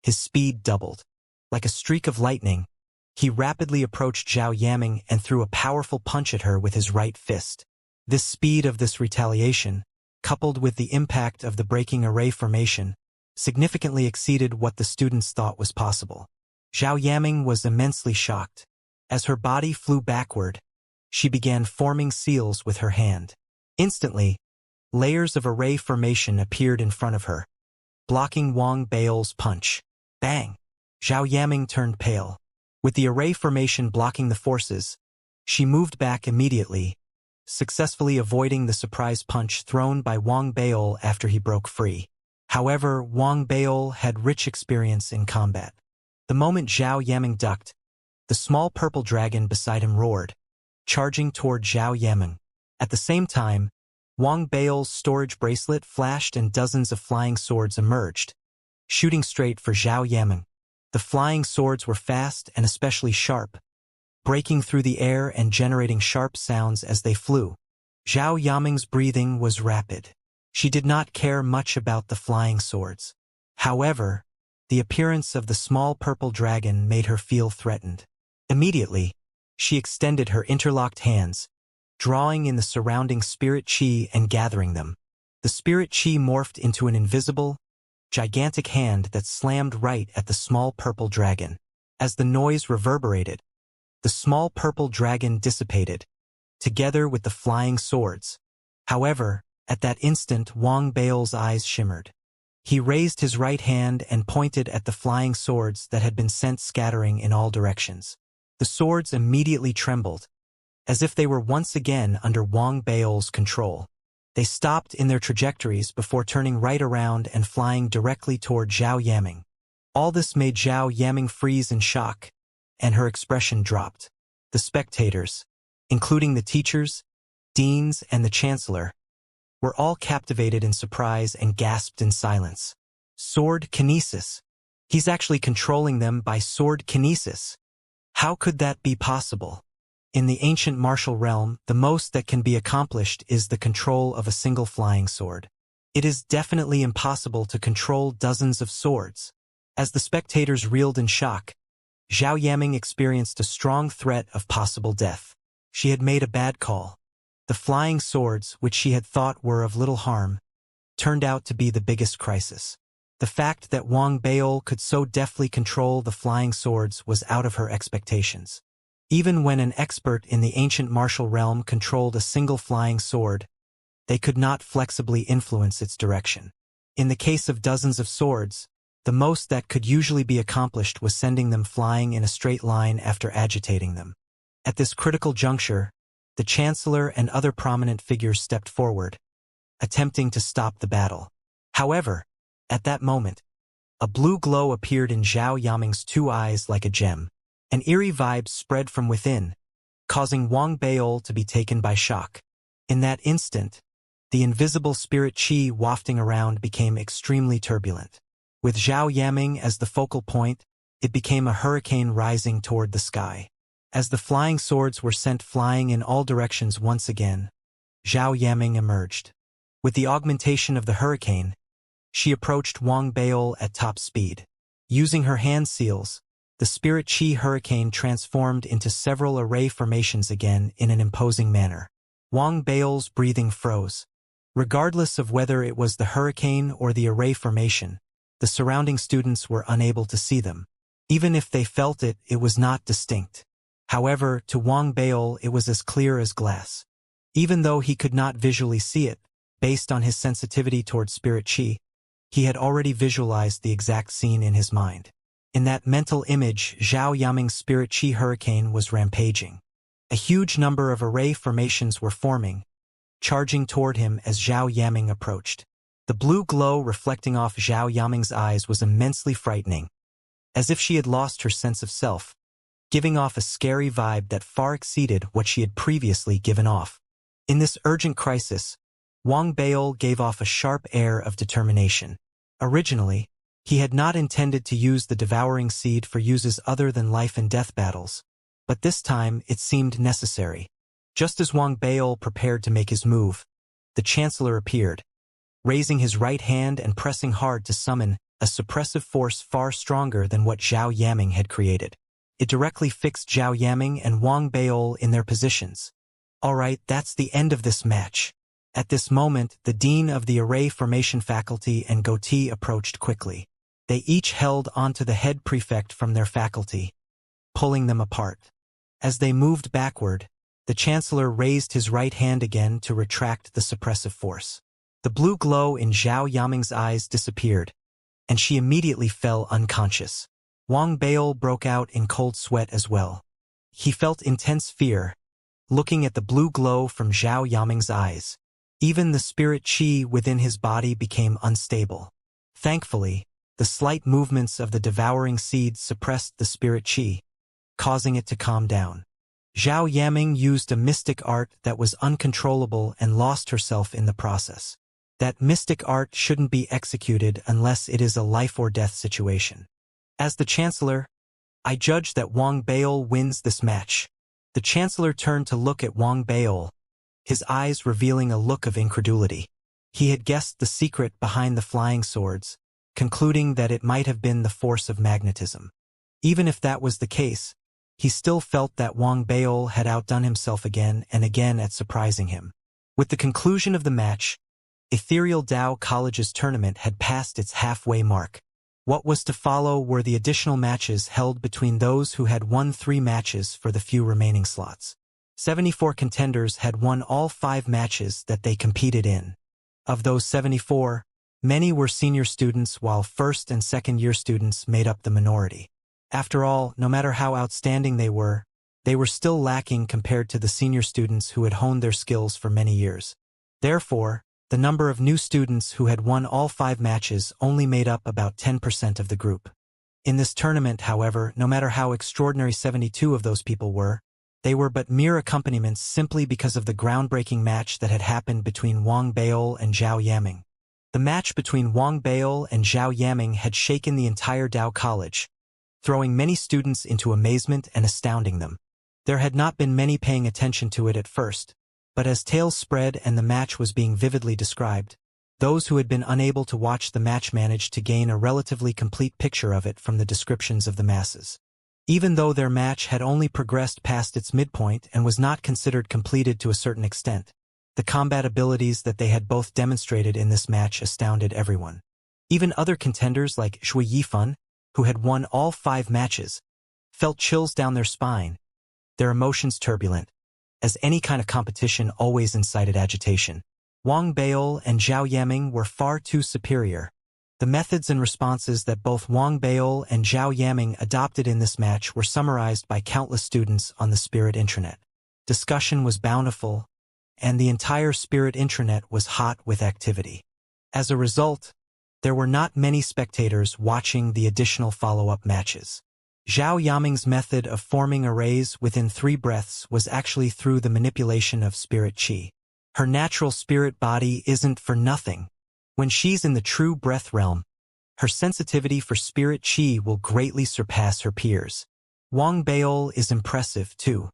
his speed doubled. Like a streak of lightning, he rapidly approached Zhao Yaming and threw a powerful punch at her with his right fist. This speed of this retaliation, coupled with the impact of the breaking array formation, significantly exceeded what the students thought was possible. Zhao Yaming was immensely shocked. As her body flew backward, she began forming seals with her hand. Instantly, layers of array formation appeared in front of her, blocking Wang Baol's punch. Bang! Zhao Yaming turned pale. With the array formation blocking the forces, she moved back immediately, successfully avoiding the surprise punch thrown by Wang Baol after he broke free. However, Wang Baol had rich experience in combat. The moment Zhao Yaming ducked, the small purple dragon beside him roared, charging toward Zhao Yaming. At the same time, Wang Baol's storage bracelet flashed and dozens of flying swords emerged, shooting straight for Zhao Yaming. The flying swords were fast and especially sharp, breaking through the air and generating sharp sounds as they flew. Zhao Yaming's breathing was rapid. She did not care much about the flying swords. However, the appearance of the small purple dragon made her feel threatened. Immediately, she extended her interlocked hands, drawing in the surrounding spirit chi and gathering them. The spirit chi morphed into an invisible, gigantic hand that slammed right at the small purple dragon. As the noise reverberated, the small purple dragon dissipated, together with the flying swords. However, at that instant Wang Baol's eyes shimmered. He raised his right hand and pointed at the flying swords that had been sent scattering in all directions. The swords immediately trembled, as if they were once again under Wang Baol's control. They stopped in their trajectories before turning right around and flying directly toward Zhao Yaming. All this made Zhao Yaming freeze in shock, and her expression dropped. The spectators, including the teachers, deans, and the chancellor, were all captivated in surprise and gasped in silence. Sword kinesis. He's actually controlling them by sword kinesis. How could that be possible? In the ancient martial realm, the most that can be accomplished is the control of a single flying sword. It is definitely impossible to control dozens of swords. As the spectators reeled in shock, Zhao Yaming experienced a strong threat of possible death. She had made a bad call. The flying swords, which she had thought were of little harm, turned out to be the biggest crisis. The fact that Wang Baol could so deftly control the flying swords was out of her expectations. Even when an expert in the ancient martial realm controlled a single flying sword, they could not flexibly influence its direction. In the case of dozens of swords, the most that could usually be accomplished was sending them flying in a straight line after agitating them. At this critical juncture, the Chancellor and other prominent figures stepped forward, attempting to stop the battle. However, at that moment, a blue glow appeared in Zhao Yaming's two eyes like a gem. An eerie vibe spread from within, causing Wang Beil to be taken by shock. In that instant, the invisible spirit qi wafting around became extremely turbulent. With Zhao Yaming as the focal point, it became a hurricane rising toward the sky. As the flying swords were sent flying in all directions once again, Zhao Yaming emerged. With the augmentation of the hurricane, she approached Wang Beil at top speed. Using her hand seals, the spirit qi hurricane transformed into several array formations again in an imposing manner. Wang Beil's breathing froze. Regardless of whether it was the hurricane or the array formation, the surrounding students were unable to see them. Even if they felt it, it was not distinct. However, to Wang Beil it was as clear as glass. Even though he could not visually see it, based on his sensitivity toward spirit qi, he had already visualized the exact scene in his mind. In that mental image, Zhao Yaming's spirit qi hurricane was rampaging. A huge number of array formations were forming, charging toward him as Zhao Yaming approached. The blue glow reflecting off Zhao Yaming's eyes was immensely frightening, as if she had lost her sense of self, giving off a scary vibe that far exceeded what she had previously given off. In this urgent crisis, Wang Beil gave off a sharp air of determination. Originally, he had not intended to use the devouring seed for uses other than life and death battles, but this time it seemed necessary. Just as Wang Beil prepared to make his move, the Chancellor appeared, raising his right hand and pressing hard to summon a suppressive force far stronger than what Zhao Yaming had created. It directly fixed Zhao Yaming and Wang Beil in their positions. Alright, that's the end of this match. At this moment, the Dean of the Array Formation Faculty and Goatee approached quickly. They each held onto the head prefect from their faculty, pulling them apart. As they moved backward, the Chancellor raised his right hand again to retract the suppressive force. The blue glow in Zhao Yaming's eyes disappeared, and she immediately fell unconscious. Wang Beil broke out in cold sweat as well. He felt intense fear, looking at the blue glow from Zhao Yaming's eyes. Even the spirit qi within his body became unstable. Thankfully, the slight movements of the devouring seed suppressed the spirit qi, causing it to calm down. Zhao Yaming used a mystic art that was uncontrollable and lost herself in the process. That mystic art shouldn't be executed unless it is a life-or-death situation. As the Chancellor, I judge that Wang Beil wins this match. The Chancellor turned to look at Wang Beil, his eyes revealing a look of incredulity. He had guessed the secret behind the flying swords, concluding that it might have been the force of magnetism. Even if that was the case, he still felt that Wang Beil had outdone himself again and again at surprising him. With the conclusion of the match, Ethereal Tao College's tournament had passed its halfway mark. What was to follow were the additional matches held between those who had won 3 matches for the few remaining slots. 74 contenders had won all 5 matches that they competed in. Of those 74, many were senior students while first and second year students made up the minority. After all, no matter how outstanding they were still lacking compared to the senior students who had honed their skills for many years. Therefore, the number of new students who had won all 5 matches only made up about 10% of the group. In this tournament, however, no matter how extraordinary 72 of those people were, they were but mere accompaniments simply because of the groundbreaking match that had happened between Wang Beil and Zhao Yaming. The match between Wang Beil and Zhao Yaming had shaken the entire Tao College, throwing many students into amazement and astounding them. There had not been many paying attention to it at first, but as tales spread and the match was being vividly described, those who had been unable to watch the match managed to gain a relatively complete picture of it from the descriptions of the masses. Even though their match had only progressed past its midpoint and was not considered completed to a certain extent, the combat abilities that they had both demonstrated in this match astounded everyone. Even other contenders like Shui Yifan, who had won all 5 matches, felt chills down their spine, their emotions turbulent, as any kind of competition always incited agitation. Wang Beil and Zhao Yaming were far too superior, The methods and responses that both Wang Beil and Zhao Yaming adopted in this match were summarized by countless students on the Spirit intranet. Discussion was bountiful, and the entire Spirit intranet was hot with activity. As a result, there were not many spectators watching the additional follow-up matches. Zhao Yaming's method of forming arrays within 3 breaths was actually through the manipulation of spirit qi. Her natural spirit body isn't for nothing. When she's in the true breath realm, her sensitivity for spirit qi will greatly surpass her peers. Wang Beil is impressive too.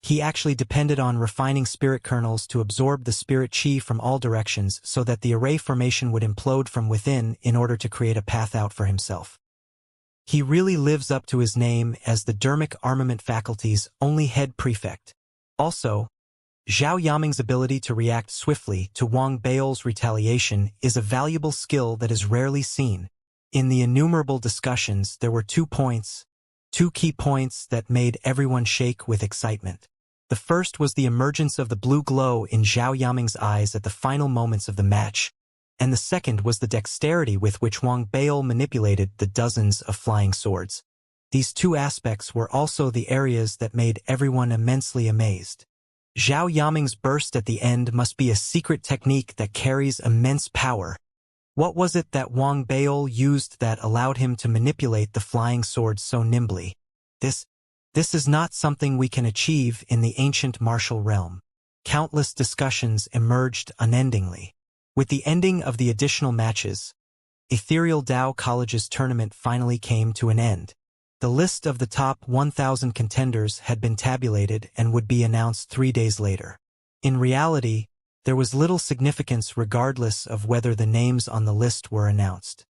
He actually depended on refining spirit kernels to absorb the spirit qi from all directions so that the array formation would implode from within in order to create a path out for himself. He really lives up to his name as the Dermic Armament Faculty's only head prefect. Also, Zhao Yaming's ability to react swiftly to Wang Beil's retaliation is a valuable skill that is rarely seen. In the innumerable discussions, there were 2 key points that made everyone shake with excitement. The first was the emergence of the blue glow in Zhao Yaming's eyes at the final moments of the match, and the second was the dexterity with which Wang Beil manipulated the dozens of flying swords. These 2 aspects were also the areas that made everyone immensely amazed. Zhao Yaming's burst at the end must be a secret technique that carries immense power. What was it that Wang Beil used that allowed him to manipulate the flying swords so nimbly? This is not something we can achieve in the ancient martial realm. Countless discussions emerged unendingly. With the ending of the additional matches, Ethereal Dao College's tournament finally came to an end. The list of the top 1,000 contenders had been tabulated and would be announced 3 days later. In reality, there was little significance regardless of whether the names on the list were announced.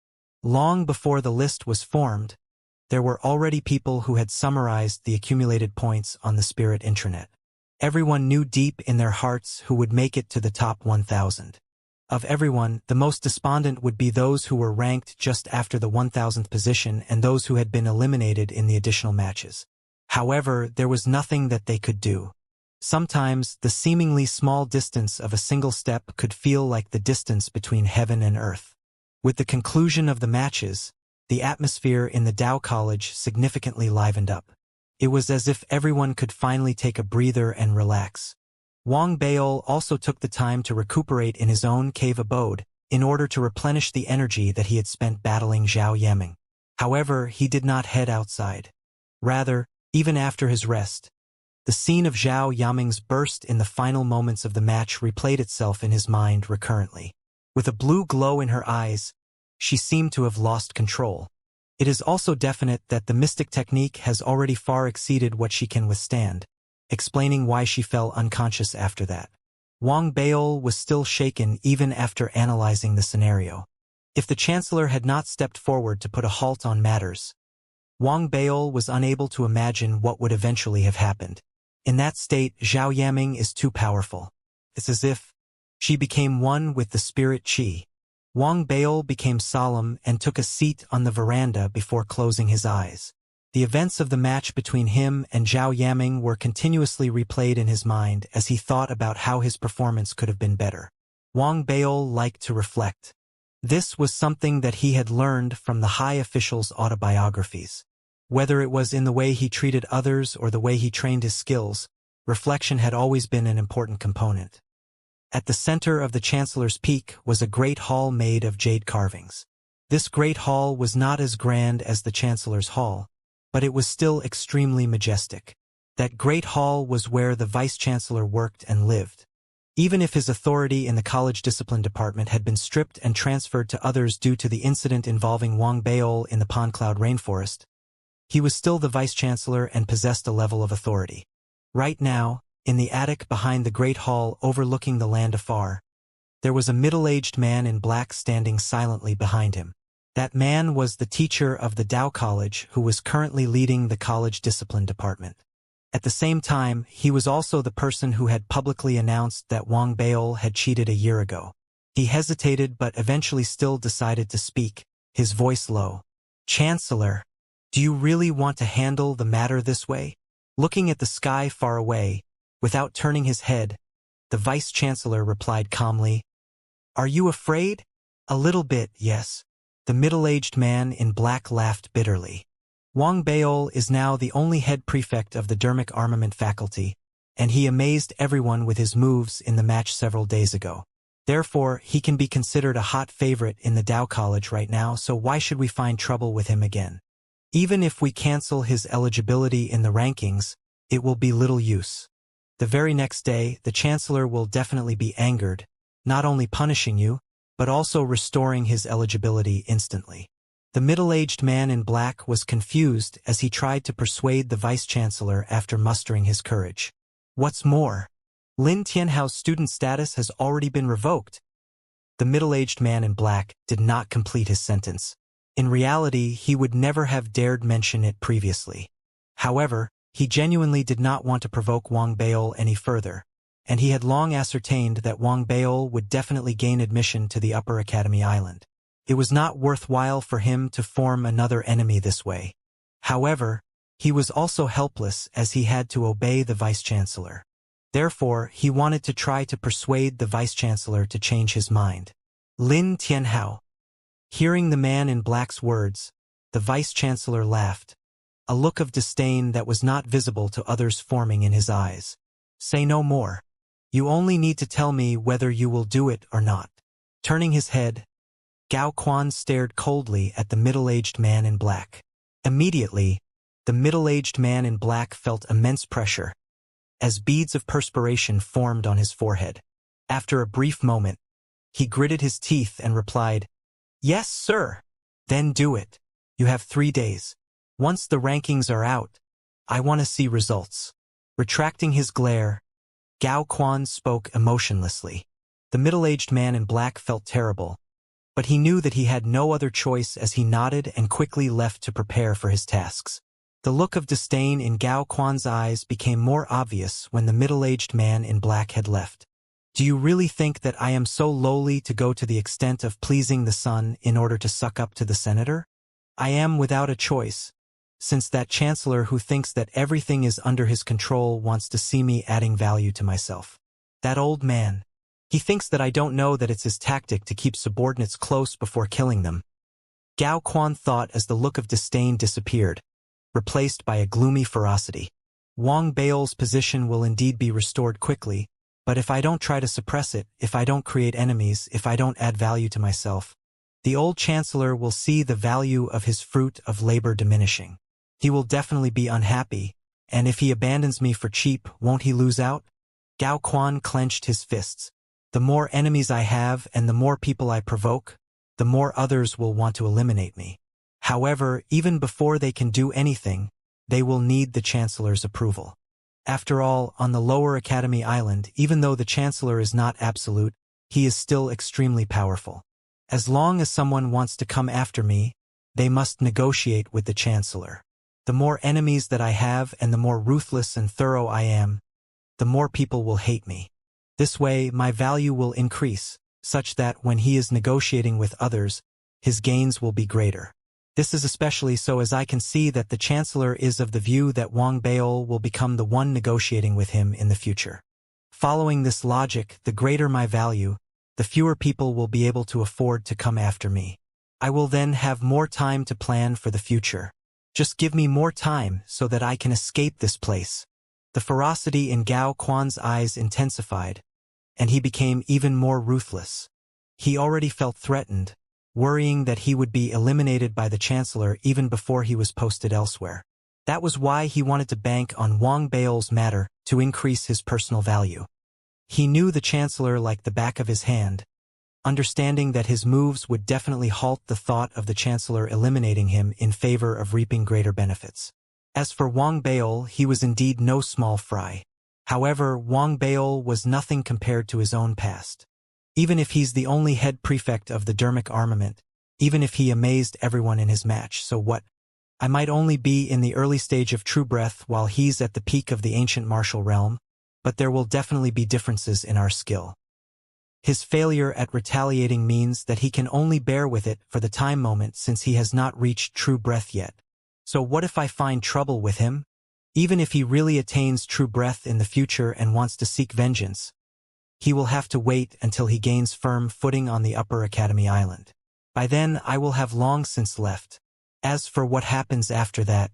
Long before the list was formed, there were already people who had summarized the accumulated points on the Spirit intranet. Everyone knew deep in their hearts who would make it to the top 1,000. Of everyone, the most despondent would be those who were ranked just after the 1,000th position and those who had been eliminated in the additional matches. However, there was nothing that they could do. Sometimes, the seemingly small distance of a single step could feel like the distance between heaven and earth. With the conclusion of the matches, the atmosphere in the Dao College significantly livened up. It was as if everyone could finally take a breather and relax. Wang Beil also took the time to recuperate in his own cave abode, in order to replenish the energy that he had spent battling Zhao Yaming. However, he did not head outside. Rather, even after his rest, the scene of Zhao Yaming's burst in the final moments of the match replayed itself in his mind recurrently. With a blue glow in her eyes, she seemed to have lost control. It is also definite that the mystic technique has already far exceeded what she can withstand, explaining why she fell unconscious after that. Wang Beil was still shaken even after analyzing the scenario. If the Chancellor had not stepped forward to put a halt on matters, Wang Beil was unable to imagine what would eventually have happened. In that state, Zhao Yaming is too powerful. It's as if she became one with the spirit qi. Wang Beil became solemn and took a seat on the veranda before closing his eyes. The events of the match between him and Zhao Yaming were continuously replayed in his mind as he thought about how his performance could have been better. Wang Beil liked to reflect. This was something that he had learned from the high officials' autobiographies. Whether it was in the way he treated others or the way he trained his skills, reflection had always been an important component. At the center of the Chancellor's Peak was a great hall made of jade carvings. This great hall was not as grand as the Chancellor's Hall, but it was still extremely majestic. That great hall was where the Vice-Chancellor worked and lived. Even if his authority in the college discipline department had been stripped and transferred to others due to the incident involving Wang Beil in the Pond-Cloud Rainforest, he was still the Vice-Chancellor and possessed a level of authority. Right now, in the attic behind the great hall overlooking the land afar, there was a middle-aged man in black standing silently behind him. That man was the teacher of the Dao College who was currently leading the college discipline department. At the same time, he was also the person who had publicly announced that Wang Beil had cheated a year ago. He hesitated but eventually still decided to speak, his voice low. "Chancellor, do you really want to handle the matter this way?" Looking at the sky far away, without turning his head, the Vice-Chancellor replied calmly, "Are you afraid?" "A little bit, yes." The middle-aged man in black laughed bitterly. Wang Beol is now the only head prefect of the dermic armament faculty, and he amazed everyone with his moves in the match several days ago. Therefore, he can be considered a hot favorite in the Dao College right now, so why should we find trouble with him again? Even if we cancel his eligibility in the rankings, it will be little use. The very next day, the Chancellor will definitely be angered, not only punishing you, but also restoring his eligibility instantly. The middle-aged man in black was confused as he tried to persuade the Vice-Chancellor after mustering his courage. What's more, Lin Tianhao's student status has already been revoked. The middle-aged man in black did not complete his sentence. In reality, he would never have dared mention it previously. However, he genuinely did not want to provoke Wang Beol any further, and he had long ascertained that Wang Beol would definitely gain admission to the Upper Academy Island. It was not worthwhile for him to form another enemy this way. However, he was also helpless as he had to obey the Vice-Chancellor. Therefore, he wanted to try to persuade the Vice-Chancellor to change his mind. Lin Tianhao. Hearing the man in black's words, the Vice-Chancellor laughed, a look of disdain that was not visible to others forming in his eyes. Say no more. You only need to tell me whether you will do it or not. Turning his head, Gao Quan stared coldly at the middle-aged man in black. Immediately, the middle-aged man in black felt immense pressure, as beads of perspiration formed on his forehead. After a brief moment, he gritted his teeth and replied, "Yes, sir." "Then do it. You have 3 days. Once the rankings are out, I want to see results." Retracting his glare, Gao Quan spoke emotionlessly. The middle-aged man in black felt terrible, but he knew that he had no other choice as he nodded and quickly left to prepare for his tasks. The look of disdain in Gao Quan's eyes became more obvious when the middle-aged man in black had left. "Do you really think that I am so lowly to go to the extent of pleasing the sun in order to suck up to the senator? I am without a choice, since that chancellor who thinks that everything is under his control wants to see me adding value to myself. That old man. He thinks that I don't know that it's his tactic to keep subordinates close before killing them." Gao Quan thought as the look of disdain disappeared, replaced by a gloomy ferocity. Wang Beol's position will indeed be restored quickly, but if I don't try to suppress it, if I don't create enemies, if I don't add value to myself, the old chancellor will see the value of his fruit of labor diminishing. He will definitely be unhappy, and if he abandons me for cheap, won't he lose out? Gao Quan clenched his fists. The more enemies I have and the more people I provoke, the more others will want to eliminate me. However, even before they can do anything, they will need the Chancellor's approval. After all, on the Lower Academy Island, even though the Chancellor is not absolute, he is still extremely powerful. As long as someone wants to come after me, they must negotiate with the Chancellor. The more enemies that I have and the more ruthless and thorough I am, the more people will hate me. This way, my value will increase, such that when he is negotiating with others, his gains will be greater. This is especially so as I can see that the Chancellor is of the view that Wang Beol will become the one negotiating with him in the future. Following this logic, the greater my value, the fewer people will be able to afford to come after me. I will then have more time to plan for the future. Just give me more time so that I can escape this place. The ferocity in Gao Quan's eyes intensified, and he became even more ruthless. He already felt threatened, worrying that he would be eliminated by the Chancellor even before he was posted elsewhere. That was why he wanted to bank on Wang Beol's matter to increase his personal value. He knew the Chancellor like the back of his hand, understanding that his moves would definitely halt the thought of the Chancellor eliminating him in favor of reaping greater benefits. As for Wang Beol, he was indeed no small fry. However, Wang Beol was nothing compared to his own past. Even if he's the only head prefect of the dermic armament, even if he amazed everyone in his match, so what? I might only be in the early stage of true breath while he's at the peak of the ancient martial realm, but there will definitely be differences in our skill. His failure at retaliating means that he can only bear with it for the time moment since he has not reached true breath yet. So what if I find trouble with him? Even if he really attains true breath in the future and wants to seek vengeance, he will have to wait until he gains firm footing on the Upper Academy Island. By then I will have long since left. As for what happens after that,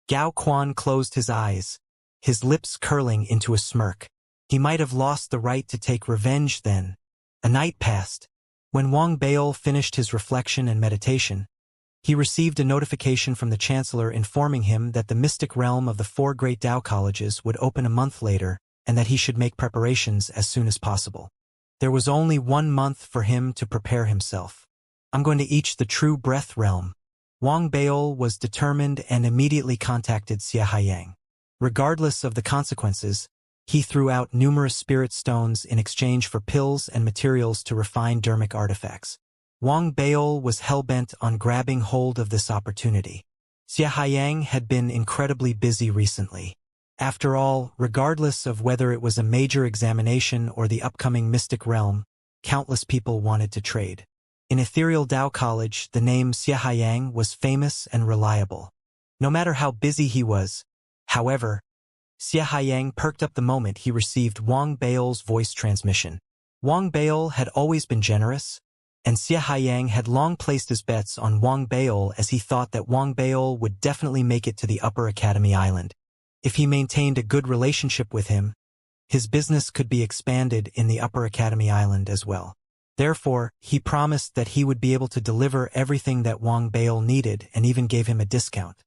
Gao Quan closed his eyes, his lips curling into a smirk. He might have lost the right to take revenge then. A night passed. When Wang Baol finished his reflection and meditation, he received a notification from the Chancellor informing him that the mystic realm of the 4 great Tao colleges would open a month later and that he should make preparations as soon as possible. There was only 1 month for him to prepare himself. I'm going to each the true breath realm. Wang Baol was determined and immediately contacted Xianxia. Regardless of the consequences, he threw out numerous spirit stones in exchange for pills and materials to refine dermic artifacts. Wang Baol was hell-bent on grabbing hold of this opportunity. Xianxia had been incredibly busy recently. After all, regardless of whether it was a major examination or the upcoming mystic realm, countless people wanted to trade. In Ethereal Tao College, the name Xianxia was famous and reliable. No matter how busy he was, however, Xianxia perked up the moment he received Wang Baol's voice transmission. Wang Baol had always been generous, and Xianxia had long placed his bets on Wang Baol as he thought that Wang Baol would definitely make it to the Upper Academy Island. If he maintained a good relationship with him, his business could be expanded in the Upper Academy Island as well. Therefore, he promised that he would be able to deliver everything that Wang Baol needed and even gave him a discount.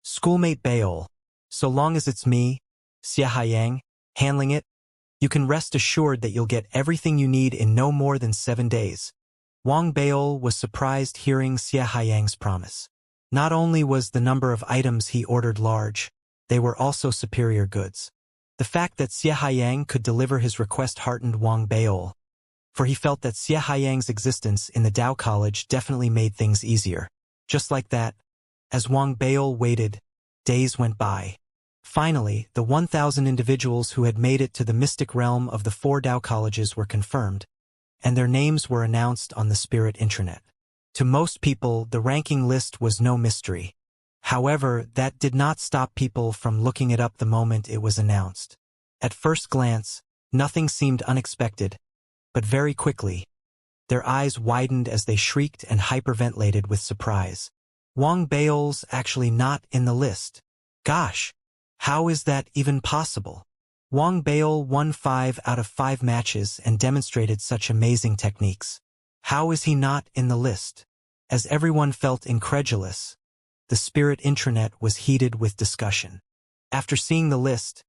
Schoolmate Baol, so long as it's me, Xianxia, handling it, you can rest assured that you'll get everything you need in no more than 7 days. Wang Baol was surprised hearing Xianxia's promise. Not only was the number of items he ordered large, they were also superior goods. The fact that Xianxia could deliver his request heartened Wang Baol, for he felt that Xianxia's existence in the Tao College definitely made things easier. Just like that, as Wang Baol waited, days went by. Finally, the 1,000 individuals who had made it to the mystic realm of the 4 Tao colleges were confirmed, and their names were announced on the Spirit intranet. To most people, the ranking list was no mystery. However, that did not stop people from looking it up the moment it was announced. At first glance, nothing seemed unexpected, but very quickly, their eyes widened as they shrieked and hyperventilated with surprise. Wang Baol's actually not in the list. Gosh, how is that even possible? Wang Baol won 5 out of 5 matches and demonstrated such amazing techniques. How is he not in the list? As everyone felt incredulous, the Spirit intranet was heated with discussion. After seeing the list,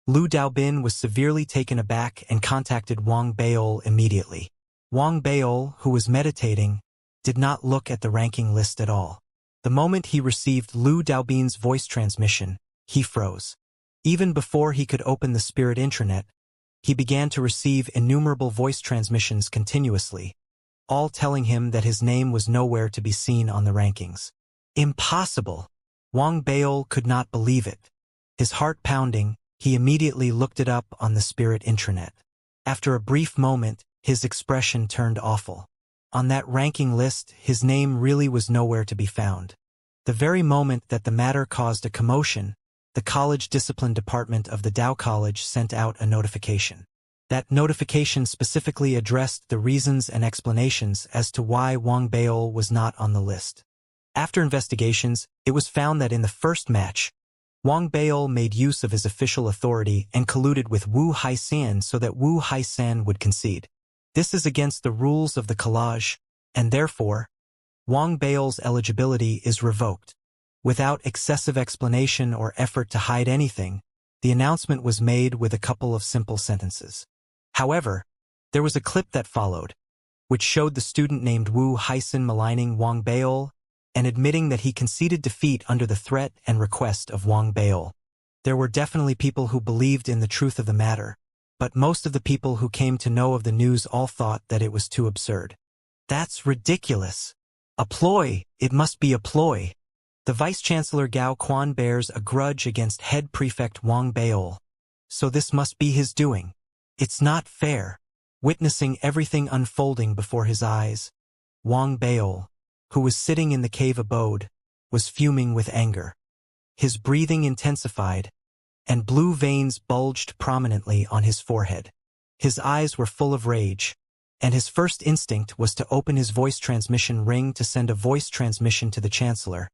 Lu Daobin was severely taken aback and contacted Wang Baol immediately. Wang Baol, who was meditating, did not look at the ranking list at all. The moment he received Lu Daobin's voice transmission, he froze. Even before he could open the Spirit intranet, he began to receive innumerable voice transmissions continuously, all telling him that his name was nowhere to be seen on the rankings. Impossible! Wang Baol could not believe it. His heart pounding, he immediately looked it up on the Spirit intranet. After a brief moment, his expression turned awful. On that ranking list, his name really was nowhere to be found. The very moment that the matter caused a commotion, the college discipline department of the Tao College sent out a notification. That notification specifically addressed the reasons and explanations as to why Wang Baol was not on the list. After investigations, it was found that in the first match, Wang Baol made use of his official authority and colluded with Wu Haisan so that Wu Haisan would concede. This is against the rules of the collage, and therefore, Wang Baol's eligibility is revoked. Without excessive explanation or effort to hide anything, the announcement was made with a couple of simple sentences. However, there was a clip that followed, which showed the student named Wu Haisan maligning Wang Baol and admitting that he conceded defeat under the threat and request of Wang Baol. There were definitely people who believed in the truth of the matter, but most of the people who came to know of the news all thought that it was too absurd. That's ridiculous. A ploy, it must be a ploy. The Vice-Chancellor Gao Quan bears a grudge against Head Prefect Wang Baol, so this must be his doing. It's not fair. Witnessing everything unfolding before his eyes, Wang Baol, who was sitting in the cave abode, was fuming with anger. His breathing intensified, and blue veins bulged prominently on his forehead. His eyes were full of rage, and his first instinct was to open his voice transmission ring to send a voice transmission to the Chancellor,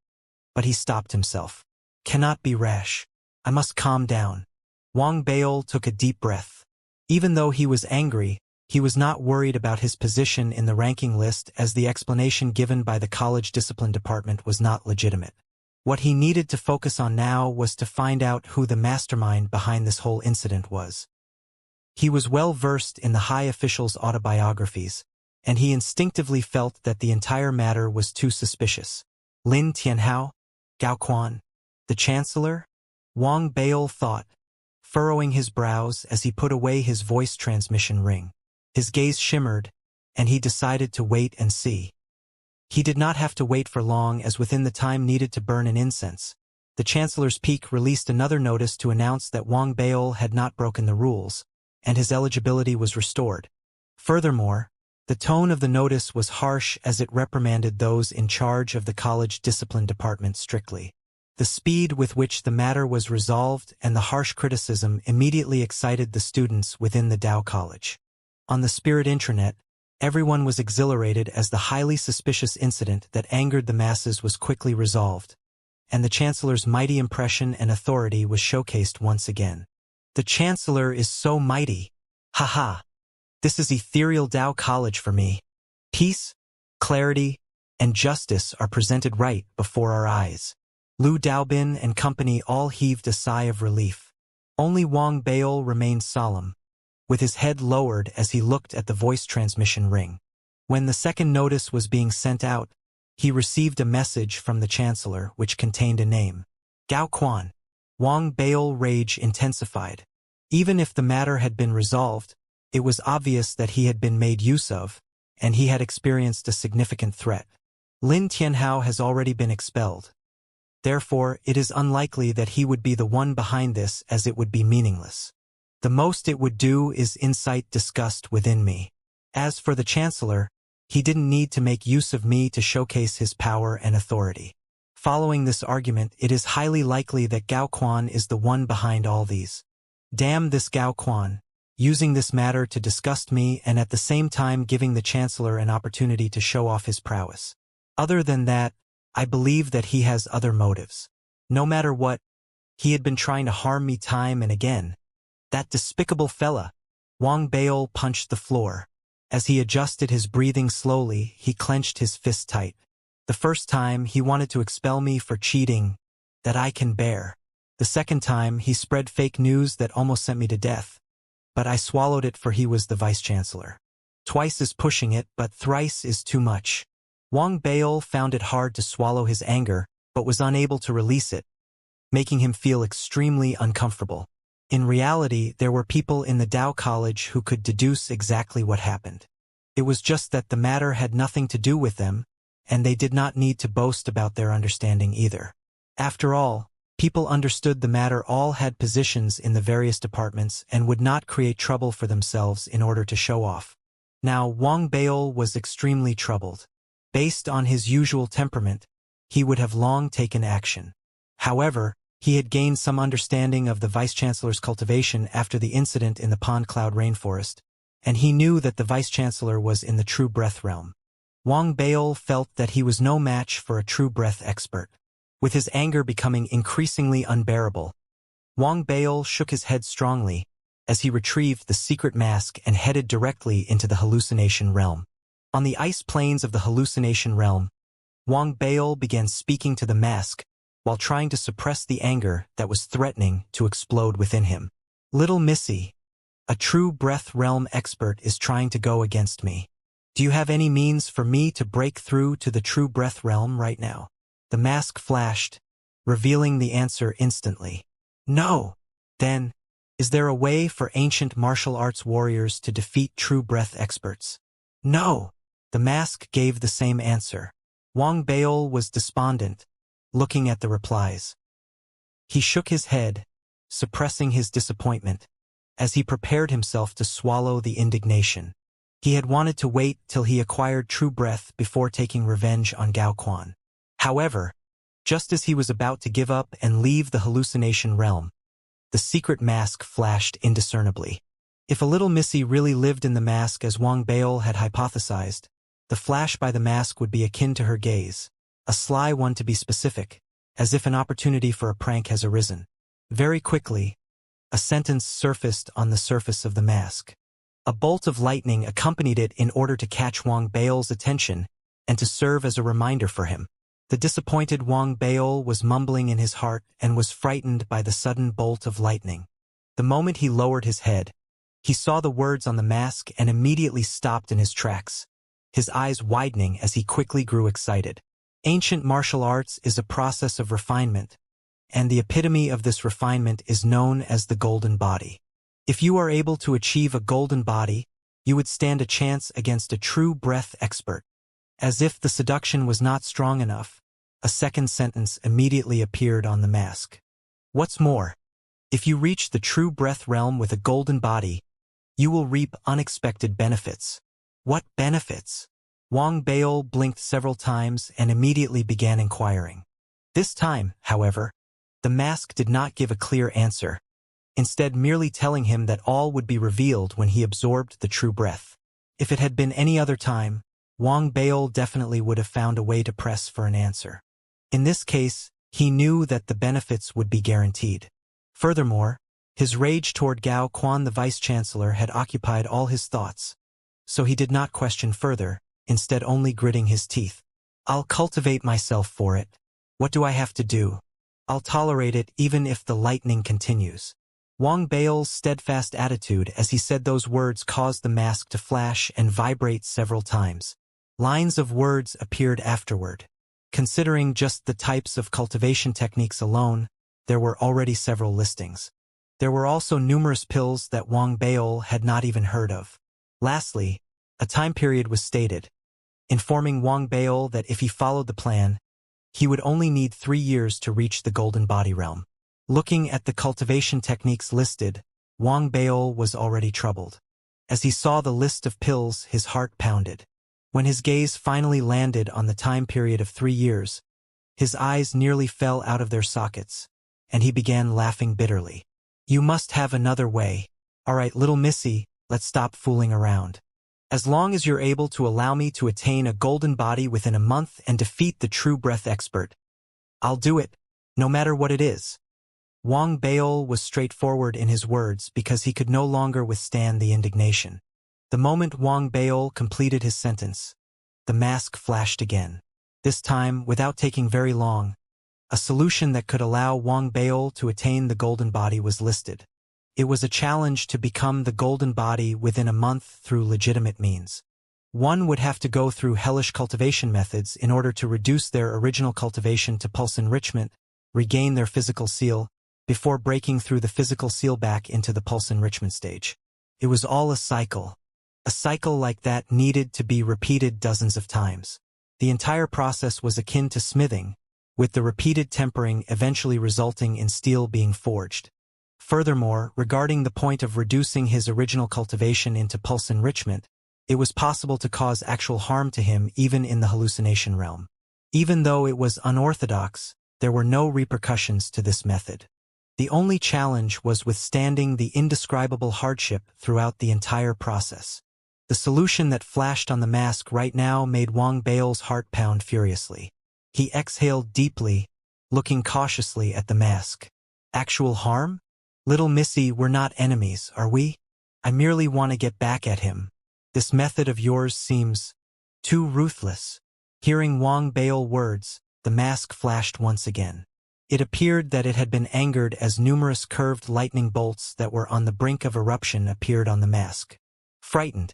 but he stopped himself. Cannot be rash. I must calm down. Wang Beol took a deep breath. Even though he was angry, he was not worried about his position in the ranking list, as the explanation given by the college discipline department was not legitimate. What he needed to focus on now was to find out who the mastermind behind this whole incident was. He was well versed in the high officials' autobiographies, and he instinctively felt that the entire matter was too suspicious. Lin Tianhao? Gao Quan? The Chancellor? Wang Beol thought, furrowing his brows as he put away his voice transmission ring. His gaze shimmered, and he decided to wait and see. He did not have to wait for long, as within the time needed to burn an incense, the Chancellor's Peak released another notice to announce that Wang Beol had not broken the rules, and his eligibility was restored. Furthermore, the tone of the notice was harsh, as it reprimanded those in charge of the college discipline department strictly. The speed with which the matter was resolved and the harsh criticism immediately excited the students within the Dao College. On the Spirit intranet, everyone was exhilarated as the highly suspicious incident that angered the masses was quickly resolved, and the Chancellor's mighty impression and authority was showcased once again. The Chancellor is so mighty. Haha. This is ethereal Dao College for me. Peace, clarity, and justice are presented right before our eyes. Lu Daobin and company all heaved a sigh of relief. Only Wang Beol remained solemn, with his head lowered as he looked at the voice transmission ring. When the second notice was being sent out, he received a message from the Chancellor which contained a name. Gao Quan. Wang Beol rage intensified. Even if the matter had been resolved, it was obvious that he had been made use of, and he had experienced a significant threat. Lin Tianhao has already been expelled. Therefore, it is unlikely that he would be the one behind this, as it would be meaningless. The most it would do is incite disgust within me. As for the Chancellor, he didn't need to make use of me to showcase his power and authority. Following this argument, it is highly likely that Gao Quan is the one behind all these. Damn this Gao Quan, using this matter to disgust me and at the same time giving the Chancellor an opportunity to show off his prowess. Other than that, I believe that he has other motives. No matter what, he had been trying to harm me time and again. That despicable fella. Wang Beol punched the floor. As he adjusted his breathing slowly, he clenched his fist tight. The first time, he wanted to expel me for cheating, that I can bear. The second time, he spread fake news that almost sent me to death. But I swallowed it, for he was the Vice-Chancellor. Twice is pushing it, but thrice is too much. Wang Beol found it hard to swallow his anger, but was unable to release it, making him feel extremely uncomfortable. In reality, there were people in the Dao College who could deduce exactly what happened. It was just that the matter had nothing to do with them, and they did not need to boast about their understanding either. After all, people understood the matter, all had positions in the various departments and would not create trouble for themselves in order to show off. Now, Wang Beol was extremely troubled. Based on his usual temperament, he would have long taken action. However, he had gained some understanding of the Vice-Chancellor's cultivation after the incident in the Pond Cloud Rainforest, and he knew that the Vice-Chancellor was in the True Breath realm. Wang Beol felt that he was no match for a True Breath expert. With his anger becoming increasingly unbearable, Wang Beol shook his head strongly as he retrieved the secret mask and headed directly into the hallucination realm. On the ice plains of the hallucination realm, Wang Beol began speaking to the mask while trying to suppress the anger that was threatening to explode within him. Little Missy, a True Breath realm expert is trying to go against me. Do you have any means for me to break through to the True Breath realm right now? The mask flashed, revealing the answer instantly. No. Then, is there a way for ancient martial arts warriors to defeat True Breath experts? No. The mask gave the same answer. Wang Beol was despondent, looking at the replies. He shook his head, suppressing his disappointment, as he prepared himself to swallow the indignation. He had wanted to wait till he acquired True Breath before taking revenge on Gao Quan. However, just as he was about to give up and leave the hallucination realm, the secret mask flashed indiscernibly. If a little Missy really lived in the mask as Wang Baol had hypothesized, the flash by the mask would be akin to her gaze, a sly one to be specific, as if an opportunity for a prank has arisen. Very quickly, a sentence surfaced on the surface of the mask. A bolt of lightning accompanied it in order to catch Wang Baol's attention and to serve as a reminder for him. The disappointed Wang Baol was mumbling in his heart and was frightened by the sudden bolt of lightning. The moment he lowered his head, he saw the words on the mask and immediately stopped in his tracks, his eyes widening as he quickly grew excited. Ancient martial arts is a process of refinement, and the epitome of this refinement is known as the golden body. If you are able to achieve a golden body, you would stand a chance against a true breath expert. As if the seduction was not strong enough, a second sentence immediately appeared on the mask. What's more, if you reach the true breath realm with a golden body, you will reap unexpected benefits. What benefits? Wang Baol blinked several times and immediately began inquiring. This time, however, the mask did not give a clear answer, instead merely telling him that all would be revealed when he absorbed the true breath. If it had been any other time, Wang Baol definitely would have found a way to press for an answer. In this case, he knew that the benefits would be guaranteed. Furthermore, his rage toward Gao Quan, the vice-chancellor, had occupied all his thoughts, so he did not question further, instead only gritting his teeth. I'll cultivate myself for it. What do I have to do? I'll tolerate it even if the lightning continues. Wang Baol's steadfast attitude as he said those words caused the mask to flash and vibrate several times. Lines of words appeared afterward. Considering just the types of cultivation techniques alone, there were already several listings. There were also numerous pills that Wang Baol had not even heard of. Lastly, a time period was stated, informing Wang Baol that if he followed the plan, he would only need 3 years to reach the golden body realm. Looking at the cultivation techniques listed, Wang Baol was already troubled. As he saw the list of pills, his heart pounded. When his gaze finally landed on the time period of 3 years, his eyes nearly fell out of their sockets, and he began laughing bitterly. You must have another way. All right, little Missy, let's stop fooling around. As long as you're able to allow me to attain a golden body within a month and defeat the true breath expert, I'll do it, no matter what it is. Wang Baol was straightforward in his words because he could no longer withstand the indignation. The moment Wang Baol completed his sentence, the mask flashed again. This time, without taking very long, a solution that could allow Wang Baol to attain the golden body was listed. It was a challenge to become the golden body within a month through legitimate means. One would have to go through hellish cultivation methods in order to reduce their original cultivation to pulse enrichment, regain their physical seal, before breaking through the physical seal back into the pulse enrichment stage. It was all a cycle. A cycle like that needed to be repeated dozens of times. The entire process was akin to smithing, with the repeated tempering eventually resulting in steel being forged. Furthermore, regarding the point of reducing his original cultivation into pulse enrichment, it was possible to cause actual harm to him even in the hallucination realm. Even though it was unorthodox, there were no repercussions to this method. The only challenge was withstanding the indescribable hardship throughout the entire process. The solution that flashed on the mask right now made Wang Baol's heart pound furiously. He exhaled deeply, looking cautiously at the mask. Actual harm? Little Missy, we're not enemies, are we? I merely want to get back at him. This method of yours seems too ruthless. Hearing Wang Baol words, the mask flashed once again. It appeared that it had been angered as numerous curved lightning bolts that were on the brink of eruption appeared on the mask. Frightened,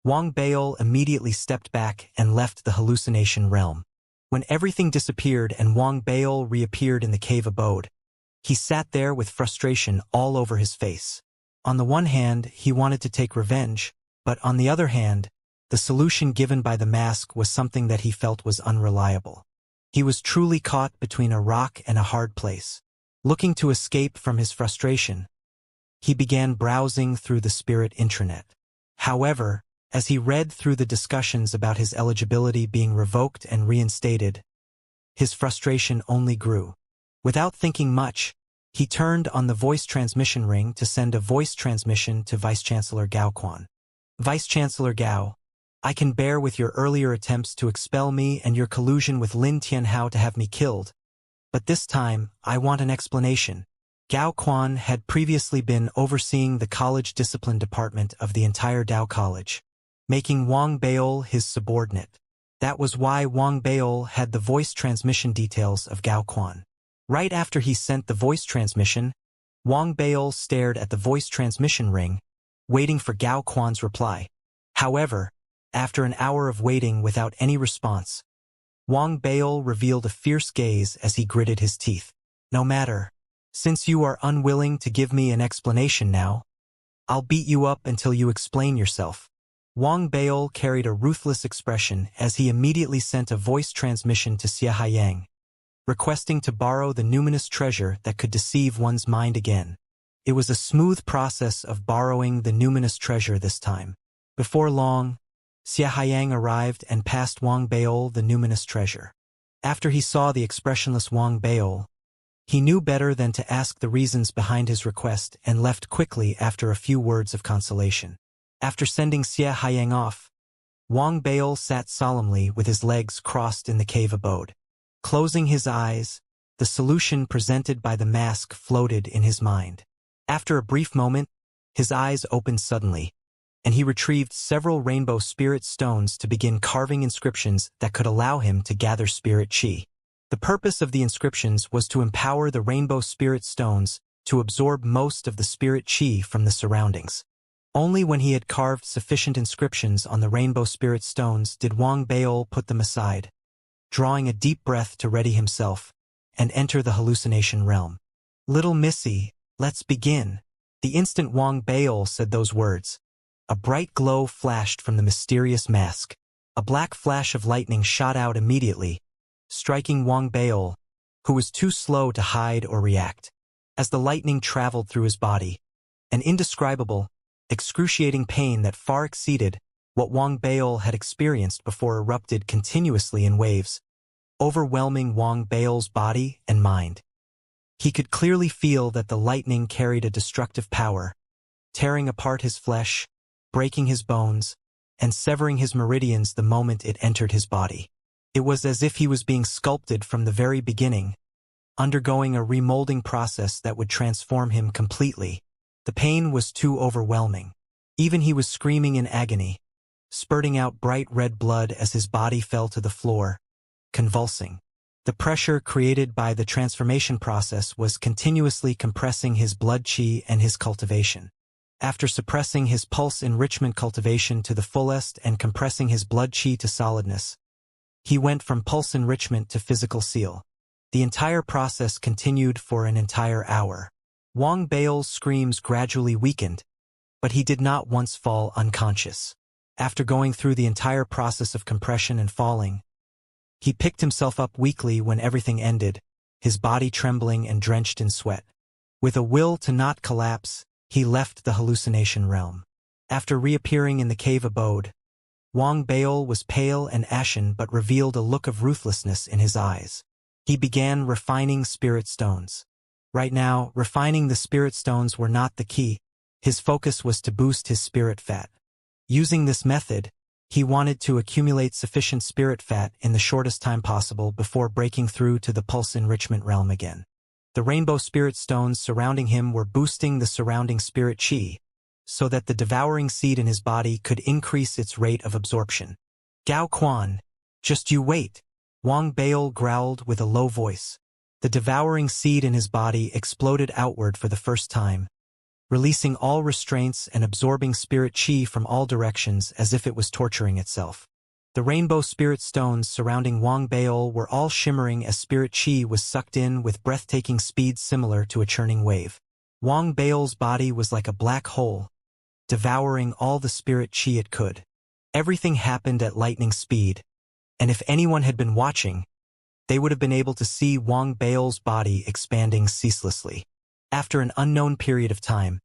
Wang Baol immediately stepped back and left the hallucination realm. When everything disappeared and Wang Baol reappeared in the cave abode, he sat there with frustration all over his face. On the one hand, he wanted to take revenge, but on the other hand, the solution given by the mask was something that he felt was unreliable. He was truly caught between a rock and a hard place. Looking to escape from his frustration, he began browsing through the spirit intranet. However, as he read through the discussions about his eligibility being revoked and reinstated, his frustration only grew. Without thinking much, He turned on the voice transmission ring to send a voice transmission to Vice-Chancellor Gao Quan. Vice-Chancellor Gao, I can bear with your earlier attempts to expel me and your collusion with Lin Tianhao to have me killed. But this time, I want an explanation. Gao Quan had previously been overseeing the college discipline department of the entire Dao College, making Wang Beol his subordinate. That was why Wang Beol had the voice transmission details of Gao Quan. Right after he sent the voice transmission, Wang Beol stared at the voice transmission ring, waiting for Gao Quan's reply. However, after an hour of waiting without any response, Wang Beol revealed a fierce gaze as he gritted his teeth. No matter. Since you are unwilling to give me an explanation now, I'll beat you up until you explain yourself. Wang Beol carried a ruthless expression as he immediately sent a voice transmission to Xianxia, requesting to borrow the numinous treasure that could deceive one's mind again. It was a smooth process of borrowing the numinous treasure this time. Before long, Xianxia arrived and passed Wang Beol the numinous treasure. After he saw the expressionless Wang Beol, he knew better than to ask the reasons behind his request and left quickly after a few words of consolation. After sending Xianxia off, Wang Beol sat solemnly with his legs crossed in the cave abode. Closing his eyes, the solution presented by the mask floated in his mind. After a brief moment, his eyes opened suddenly, and he retrieved several rainbow spirit stones to begin carving inscriptions that could allow him to gather spirit chi. The purpose of the inscriptions was to empower the rainbow spirit stones to absorb most of the spirit chi from the surroundings. Only when he had carved sufficient inscriptions on the rainbow spirit stones did Wang Beol put them aside, drawing a deep breath to ready himself and enter the hallucination realm. Little Missy, let's begin. The instant Wang Beol said those words, a bright glow flashed from the mysterious mask. A black flash of lightning shot out immediately, striking Wang Beol, who was too slow to hide or react. As the lightning traveled through his body, an indescribable, excruciating pain that far exceeded what Wang Beol had experienced before erupted continuously in waves, overwhelming Wang Beol's body and mind. He could clearly feel that the lightning carried a destructive power, tearing apart his flesh, breaking his bones, and severing his meridians the moment it entered his body. It was as if he was being sculpted from the very beginning, undergoing a remolding process that would transform him completely. The pain was too overwhelming. Even he was screaming in agony, spurting out bright red blood as his body fell to the floor, convulsing. The pressure created by the transformation process was continuously compressing his blood chi and his cultivation. After suppressing his pulse enrichment cultivation to the fullest and compressing his blood chi to solidness, he went from pulse enrichment to physical seal. The entire process continued for an entire hour. Wang Beol's screams gradually weakened, but he did not once fall unconscious. After going through the entire process of compression and falling, he picked himself up weakly when everything ended, his body trembling and drenched in sweat. With a will to not collapse, he left the hallucination realm. After reappearing in the cave abode, Wang Beol was pale and ashen but revealed a look of ruthlessness in his eyes. He began refining spirit stones. Right now, refining the spirit stones were not the key. His focus was to boost his spirit fat. Using this method, he wanted to accumulate sufficient spirit fat in the shortest time possible before breaking through to the pulse enrichment realm again. The rainbow spirit stones surrounding him were boosting the surrounding spirit chi, so that the devouring seed in his body could increase its rate of absorption. Gao Quan, just you wait, Wang Beol growled with a low voice. The devouring seed in his body exploded outward for the first time, releasing all restraints and absorbing spirit chi from all directions as if it was torturing itself. The rainbow spirit stones surrounding Wang Beol were all shimmering as spirit chi was sucked in with breathtaking speed similar to a churning wave. Wang Beol's body was like a black hole, devouring all the spirit chi it could. Everything happened at lightning speed, and if anyone had been watching, they would have been able to see Wang Beol's body expanding ceaselessly. After an unknown period of time,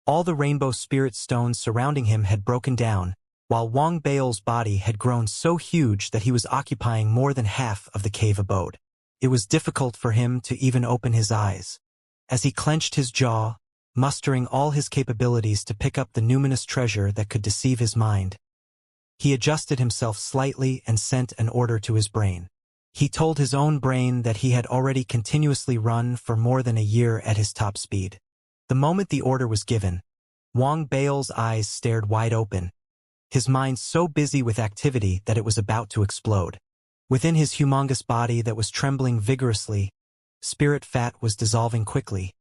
all the rainbow spirit stones surrounding him had broken down, while Wang Beol's body had grown so huge that he was occupying more than half of the cave abode. It was difficult for him to even open his eyes. As he clenched his jaw, mustering all his capabilities to pick up the numinous treasure that could deceive his mind, he adjusted himself slightly and sent an order to his brain. He told his own brain that he had already continuously run for more than a year at his top speed. The moment the order was given, Wang Bao's eyes stared wide open, his mind so busy with activity that it was about to explode. Within his humongous body that was trembling vigorously, spirit fat was dissolving quickly,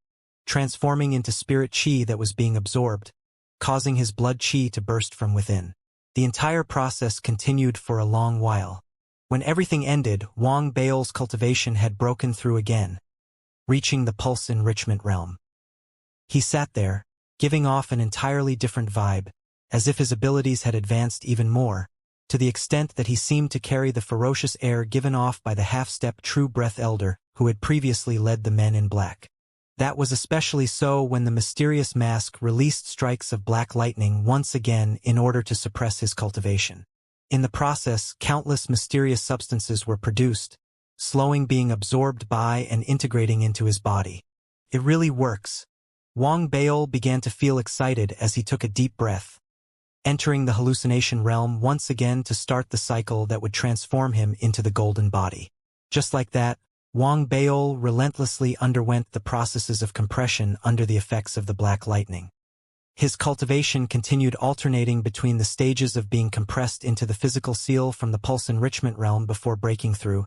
transforming into spirit qi that was being absorbed, causing his blood qi to burst from within. The entire process continued for a long while. When everything ended, Wang Bao's cultivation had broken through again, reaching the pulse enrichment realm. He sat there, giving off an entirely different vibe, as if his abilities had advanced even more, to the extent that he seemed to carry the ferocious air given off by the half-step true breath elder who had previously led the men in black. That was especially so when the mysterious mask released strikes of black lightning once again in order to suppress his cultivation. In the process, countless mysterious substances were produced, slowing being absorbed by and integrating into his body. It really works. Wang Bao began to feel excited as he took a deep breath, entering the hallucination realm once again to start the cycle that would transform him into the golden body. Just like that, Wang Bao relentlessly underwent the processes of compression under the effects of the black lightning. His cultivation continued alternating between the stages of being compressed into the physical seal from the pulse enrichment realm before breaking through,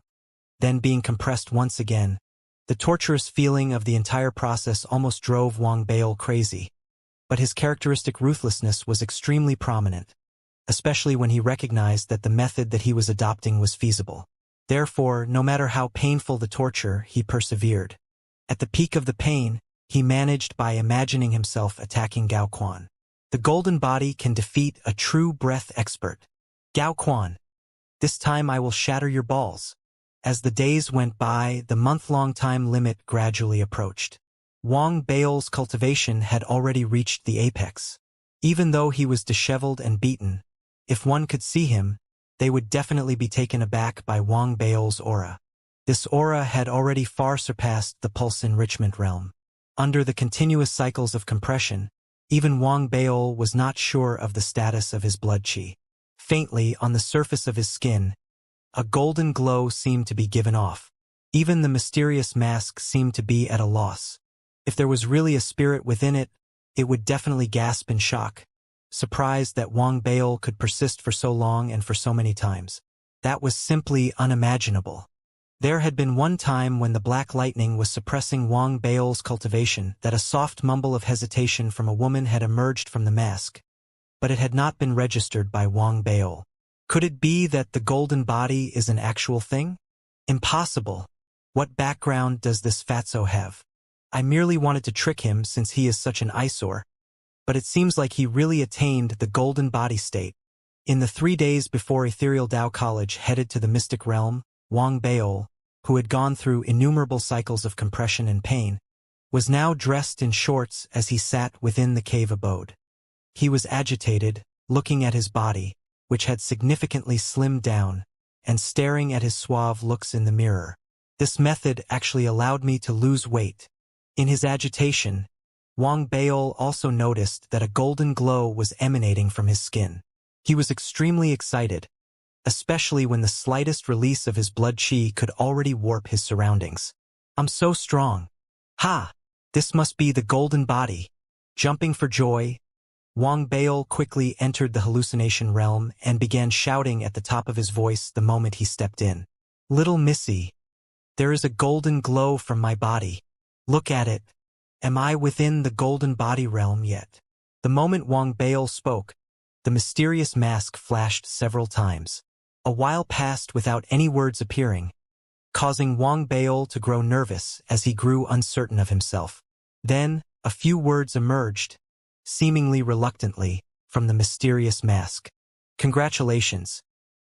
then being compressed once again. The torturous feeling of the entire process almost drove Wang Bao crazy, but his characteristic ruthlessness was extremely prominent, especially when he recognized that the method that he was adopting was feasible. Therefore, no matter how painful the torture, he persevered. At the peak of the pain, he managed by imagining himself attacking Gao Quan. The golden body can defeat a true breath expert. Gao Quan, this time I will shatter your balls. As the days went by, the month-long time limit gradually approached. Wang Bao's cultivation had already reached the apex. Even though he was disheveled and beaten, if one could see him, they would definitely be taken aback by Wang Bao's aura. This aura had already far surpassed the pulse enrichment realm. Under the continuous cycles of compression, even Wang Bao was not sure of the status of his blood qi. Faintly, on the surface of his skin, a golden glow seemed to be given off. Even the mysterious mask seemed to be at a loss. If there was really a spirit within it, it would definitely gasp in shock, surprised that Wang Bao could persist for so long and for so many times. That was simply unimaginable. There had been one time when the black lightning was suppressing Wang Bao's cultivation that a soft mumble of hesitation from a woman had emerged from the mask, but it had not been registered by Wang Bao. Could it be that the golden body is an actual thing? Impossible. What background does this fatso have? I merely wanted to trick him since he is such an eyesore, but it seems like he really attained the golden body state. In the 3 days before Ethereal Tao College headed to the mystic realm, Wang Bao, who had gone through innumerable cycles of compression and pain, was now dressed in shorts as he sat within the cave abode. He was agitated, looking at his body, which had significantly slimmed down, and staring at his suave looks in the mirror. This method actually allowed me to lose weight. In his agitation, Wang Bao also noticed that a golden glow was emanating from his skin. He was extremely excited, especially when the slightest release of his blood qi could already warp his surroundings. I'm so strong. Ha! This must be the golden body. Jumping for joy, Wang Bao quickly entered the hallucination realm and began shouting at the top of his voice the moment he stepped in. Little Missy, there is a golden glow from my body. Look at it. Am I within the golden body realm yet? The moment Wang Bao spoke, the mysterious mask flashed several times. A while passed without any words appearing, causing Wang Bao to grow nervous as he grew uncertain of himself. Then, a few words emerged, seemingly reluctantly, from the mysterious mask. Congratulations.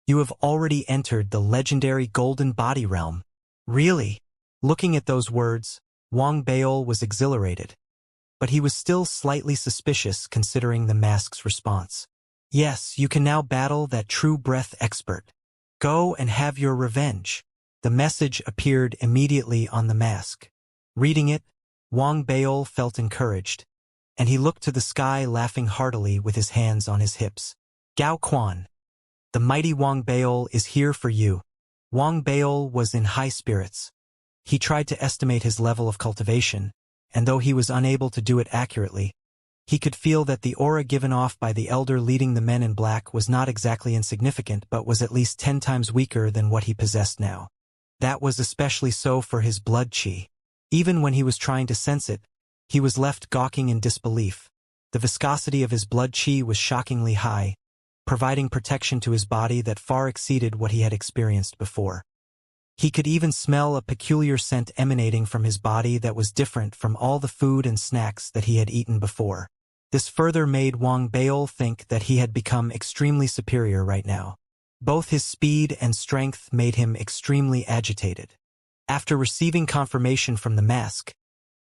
You have already entered the legendary golden body realm. Really? Looking at those words, Wang Bao was exhilarated, but he was still slightly suspicious considering the mask's response. Yes, you can now battle that true breath expert. Go and have your revenge. The message appeared immediately on the mask. Reading it, Wang Baol felt encouraged, and he looked to the sky laughing heartily with his hands on his hips. Gao Quan, the mighty Wang Baol is here for you. Wang Baol was in high spirits. He tried to estimate his level of cultivation, and though he was unable to do it accurately, he could feel that the aura given off by the elder leading the men in black was not exactly insignificant but was at least 10 times weaker than what he possessed now. That was especially so for his blood chi. Even when he was trying to sense it, he was left gawking in disbelief. The viscosity of his blood chi was shockingly high, providing protection to his body that far exceeded what he had experienced before. He could even smell a peculiar scent emanating from his body that was different from all the food and snacks that he had eaten before. This further made Wang Baol think that he had become extremely superior right now. Both his speed and strength made him extremely agitated. After receiving confirmation from the mask,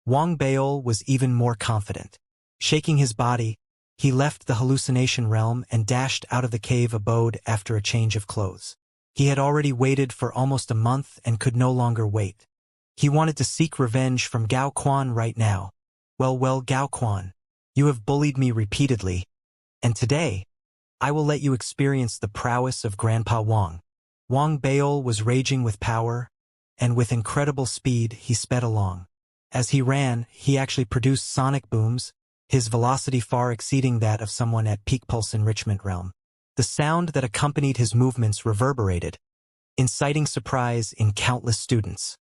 Wang Baol was even more confident. Shaking his body, he left the hallucination realm and dashed out of the cave abode after a change of clothes. He had already waited for almost a month and could no longer wait. He wanted to seek revenge from Gao Quan right now. Well, Gao Quan, you have bullied me repeatedly, and today, I will let you experience the prowess of Grandpa Wang. Wang Baol was raging with power, and with incredible speed he sped along. As he ran, he actually produced sonic booms, his velocity far exceeding that of someone at peak pulse enrichment realm. The sound that accompanied his movements reverberated, inciting surprise in countless students.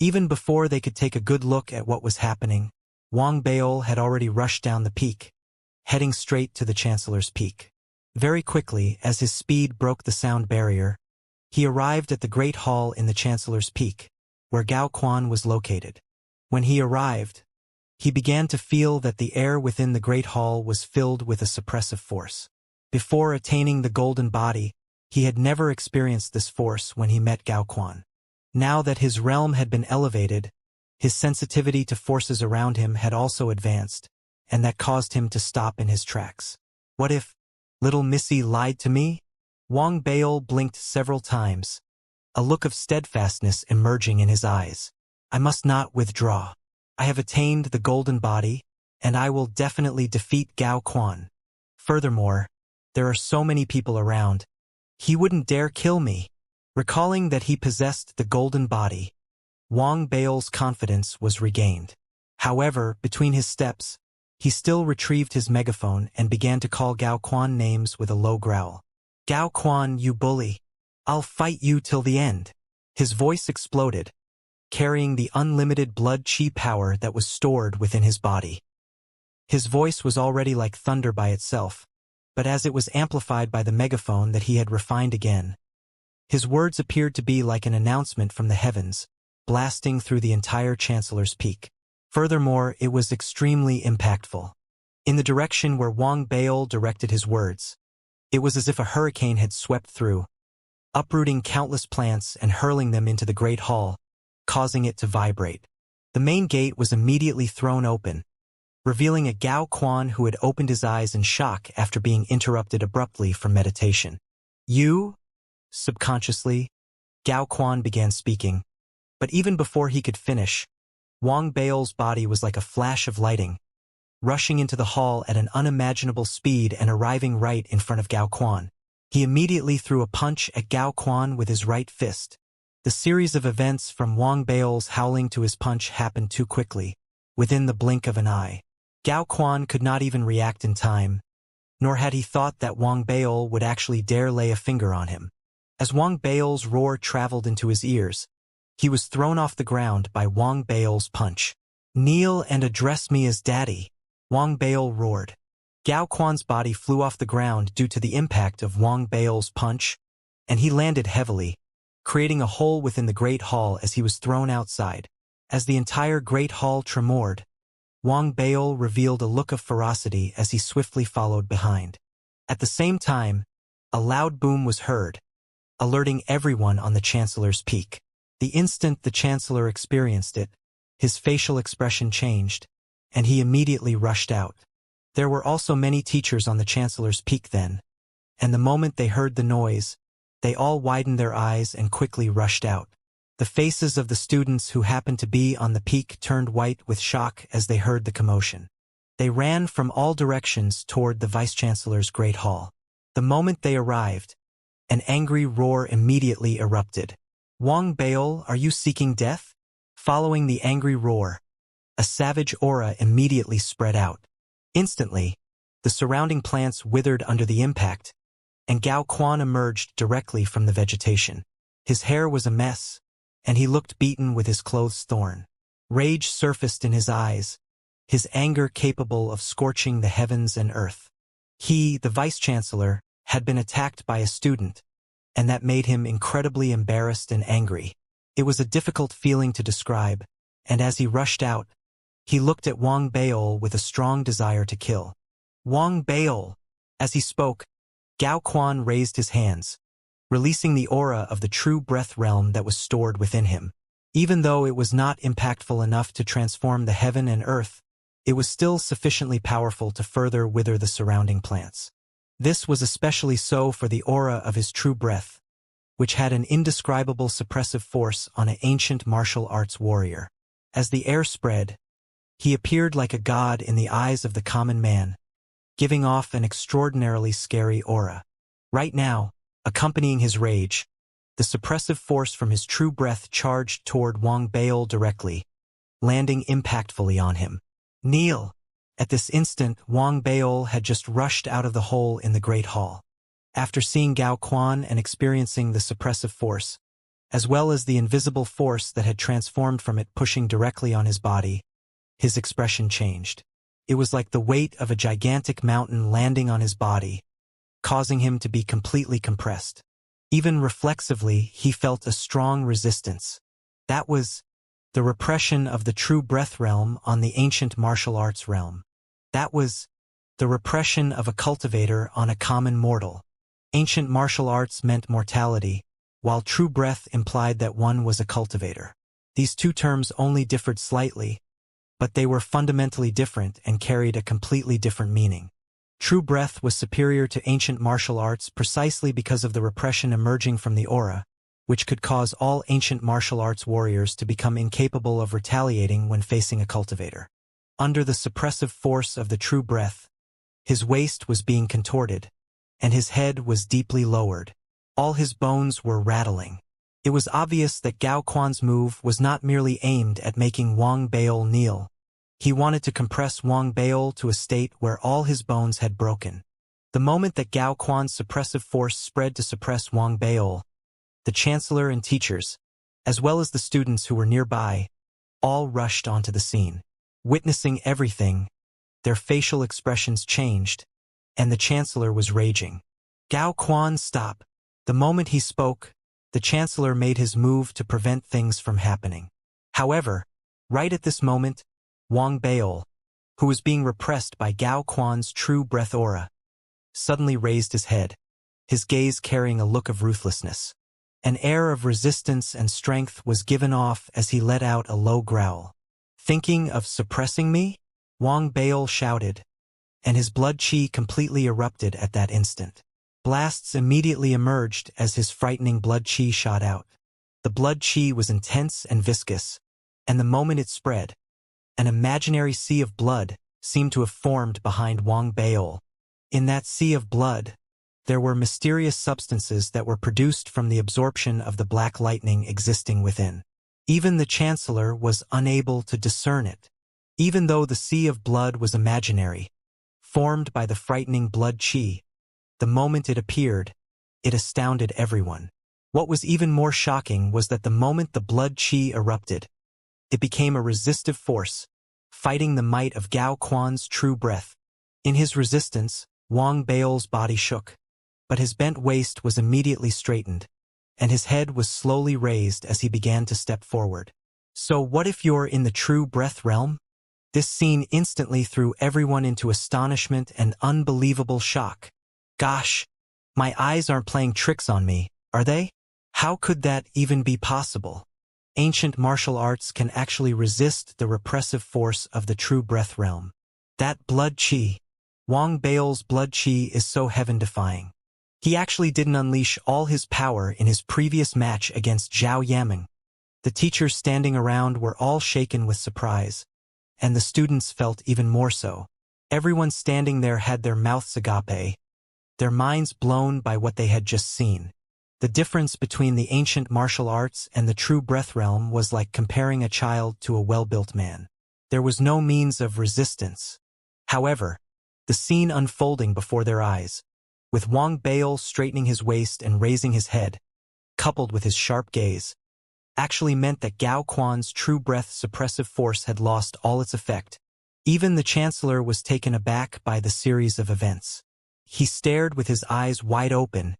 Even before they could take a good look at what was happening, Wang Baol had already rushed down the peak, heading straight to the Chancellor's peak. Very quickly, as his speed broke the sound barrier, he arrived at the Great Hall in the Chancellor's peak, where Gao Quan was located. When he arrived, he began to feel that the air within the Great Hall was filled with a suppressive force. Before attaining the golden body, he had never experienced this force when he met Gao Quan. Now that his realm had been elevated, his sensitivity to forces around him had also advanced, and that caused him to stop in his tracks. What if little Missy lied to me? Wang Baol blinked several times, a look of steadfastness emerging in his eyes. I must not withdraw. I have attained the golden body, and I will definitely defeat Gao Quan. Furthermore, there are so many people around. He wouldn't dare kill me. Recalling that he possessed the golden body, Wang Baol's confidence was regained. However, between his steps, he still retrieved his megaphone and began to call Gao Quan names with a low growl. Gao Quan, you bully. I'll fight you till the end. His voice exploded, carrying the unlimited blood chi power that was stored within his body. His voice was already like thunder by itself, but as it was amplified by the megaphone that he had refined again, his words appeared to be like an announcement from the heavens, blasting through the entire Chancellor's peak. Furthermore, it was extremely impactful. In the direction where Wang Baol directed his words, it was as if a hurricane had swept through, uprooting countless plants and hurling them into the Great Hall, causing it to vibrate. The main gate was immediately thrown open, revealing a Gao Quan who had opened his eyes in shock after being interrupted abruptly from meditation. You? Subconsciously, Gao Quan began speaking, but even before he could finish, Wang Baol's body was like a flash of lightning, rushing into the hall at an unimaginable speed and arriving right in front of Gao Quan. He immediately threw a punch at Gao Quan with his right fist. The series of events from Wang Baol's howling to his punch happened too quickly, within the blink of an eye. Gao Quan could not even react in time, nor had he thought that Wang Baol would actually dare lay a finger on him. As Wang Baol's roar traveled into his ears, he was thrown off the ground by Wang Baol's punch. Kneel and address me as daddy, Wang Baol roared. Gao Quan's body flew off the ground due to the impact of Wang Baol's punch, and he landed heavily, creating a hole within the Great Hall as he was thrown outside. As the entire Great Hall tremored, Wang Baol revealed a look of ferocity as he swiftly followed behind. At the same time, a loud boom was heard, alerting everyone on the Chancellor's peak. The instant the Chancellor experienced it, his facial expression changed, and he immediately rushed out. There were also many teachers on the Chancellor's peak then, and the moment they heard the noise, they all widened their eyes and quickly rushed out. The faces of the students who happened to be on the peak turned white with shock as they heard the commotion. They ran from all directions toward the Vice-Chancellor's Great Hall. The moment they arrived, an angry roar immediately erupted. "Wang Beol, are you seeking death?" Following the angry roar, a savage aura immediately spread out. Instantly, the surrounding plants withered under the impact, and Gao Quan emerged directly from the vegetation. His hair was a mess, and he looked beaten with his clothes torn. Rage surfaced in his eyes, his anger capable of scorching the heavens and earth. He, the Vice-Chancellor, had been attacked by a student, and that made him incredibly embarrassed and angry. It was a difficult feeling to describe, and as he rushed out, he looked at Wang Beol with a strong desire to kill. "Wang Beol!" As he spoke, Gao Quan raised his hands, releasing the aura of the true breath realm that was stored within him. Even though it was not impactful enough to transform the heaven and earth, it was still sufficiently powerful to further wither the surrounding plants. This was especially so for the aura of his true breath, which had an indescribable suppressive force on an ancient martial arts warrior. As the air spread, he appeared like a god in the eyes of the common man, giving off an extraordinarily scary aura. Right now, accompanying his rage, the suppressive force from his true breath charged toward Wang Beol directly, landing impactfully on him. "Kneel!" At this instant, Wang Beol had just rushed out of the hole in the Great Hall. After seeing Gao Quan and experiencing the suppressive force, as well as the invisible force that had transformed from it pushing directly on his body, his expression changed. It was like the weight of a gigantic mountain landing on his body, causing him to be completely compressed. Even reflexively, he felt a strong resistance. That was the repression of the true breath realm on the ancient martial arts realm. That was the repression of a cultivator on a common mortal. Ancient martial arts meant mortality, while true breath implied that one was a cultivator. These two terms only differed slightly, but they were fundamentally different and carried a completely different meaning. True breath was superior to ancient martial arts precisely because of the repression emerging from the aura, which could cause all ancient martial arts warriors to become incapable of retaliating when facing a cultivator. Under the suppressive force of the true breath, his waist was being contorted, and his head was deeply lowered. All his bones were rattling. It was obvious that Gao Quan's move was not merely aimed at making Wang Beol kneel. He wanted to compress Wang Beol to a state where all his bones had broken. The moment that Gao Quan's suppressive force spread to suppress Wang Beol, the chancellor and teachers, as well as the students who were nearby, all rushed onto the scene. Witnessing everything, their facial expressions changed, and the chancellor was raging. "Gao Quan, stop!" The moment he spoke, the chancellor made his move to prevent things from happening. However, right at this moment, Wang Beol, who was being repressed by Gao Quan's true breath aura, suddenly raised his head, his gaze carrying a look of ruthlessness. An air of resistance and strength was given off as he let out a low growl. "Thinking of suppressing me?" Wang Beol shouted, and his blood chi completely erupted at that instant. Blasts immediately emerged as his frightening blood chi shot out. The blood chi was intense and viscous, and the moment it spread, an imaginary sea of blood seemed to have formed behind Wang Beol. In that sea of blood, there were mysterious substances that were produced from the absorption of the black lightning existing within. Even the chancellor was unable to discern it. Even though the sea of blood was imaginary, formed by the frightening blood chi, the moment it appeared, it astounded everyone. What was even more shocking was that the moment the blood chi erupted, it became a resistive force, fighting the might of Gao Quan's true breath. In his resistance, Wang Beol's body shook, but his bent waist was immediately straightened, and his head was slowly raised as he began to step forward. "So what if you're in the true breath realm?" This scene instantly threw everyone into astonishment and unbelievable shock. "Gosh, my eyes aren't playing tricks on me, are they? How could that even be possible?" Ancient martial arts can actually resist the repressive force of the true breath realm. That blood chi, Wang Beol's blood chi, is so heaven-defying. He actually didn't unleash all his power in his previous match against Zhao Yaming, The teachers standing around were all shaken with surprise, and the students felt even more so. Everyone standing there had their mouths agape, their minds blown by what they had just seen. The difference between the ancient martial arts and the true breath realm was like comparing a child to a well-built man. There was no means of resistance. However, the scene unfolding before their eyes, with Wang Bail straightening his waist and raising his head, coupled with his sharp gaze, actually meant that Gao Quan's true breath suppressive force had lost all its effect. Even the Chancellor was taken aback by the series of events. He stared with his eyes wide open,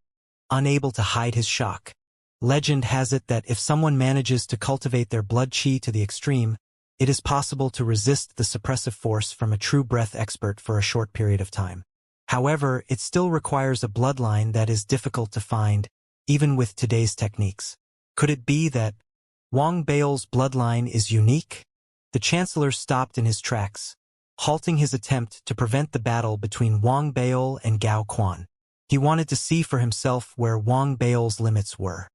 unable to hide his shock. Legend has it that if someone manages to cultivate their blood qi to the extreme, it is possible to resist the suppressive force from a true breath expert for a short period of time. However, it still requires a bloodline that is difficult to find, even with today's techniques. Could it be that Wang Bail's bloodline is unique? The Chancellor stopped in his tracks, halting his attempt to prevent the battle between Wang Bail and Gao Quan. He wanted to see for himself where Wang Bail's limits were.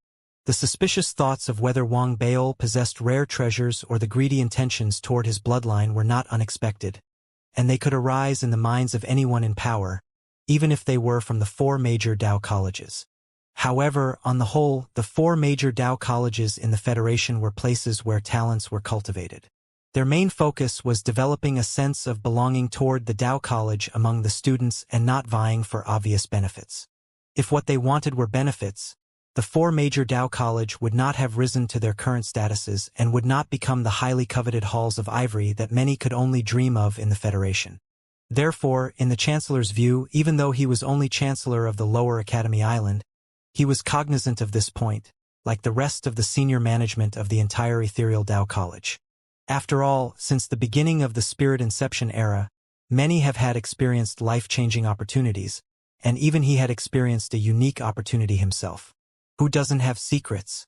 The suspicious thoughts of whether Wang Bail possessed rare treasures or the greedy intentions toward his bloodline were not unexpected, and they could arise in the minds of anyone in power, even if they were from the 4 major Dao colleges. However, on the whole, the 4 major Dao colleges in the Federation were places where talents were cultivated. Their main focus was developing a sense of belonging toward the Dao College among the students and not vying for obvious benefits. If what they wanted were benefits, the 4 major Dao College would not have risen to their current statuses and would not become the highly coveted halls of ivory that many could only dream of in the Federation. Therefore, in the Chancellor's view, even though he was only Chancellor of the Lower Academy Island, he was cognizant of this point, like the rest of the senior management of the entire Ethereal Dao College. After all, since the beginning of the Spirit Inception era, many have had experienced life-changing opportunities, and even he had experienced a unique opportunity himself. Who doesn't have secrets?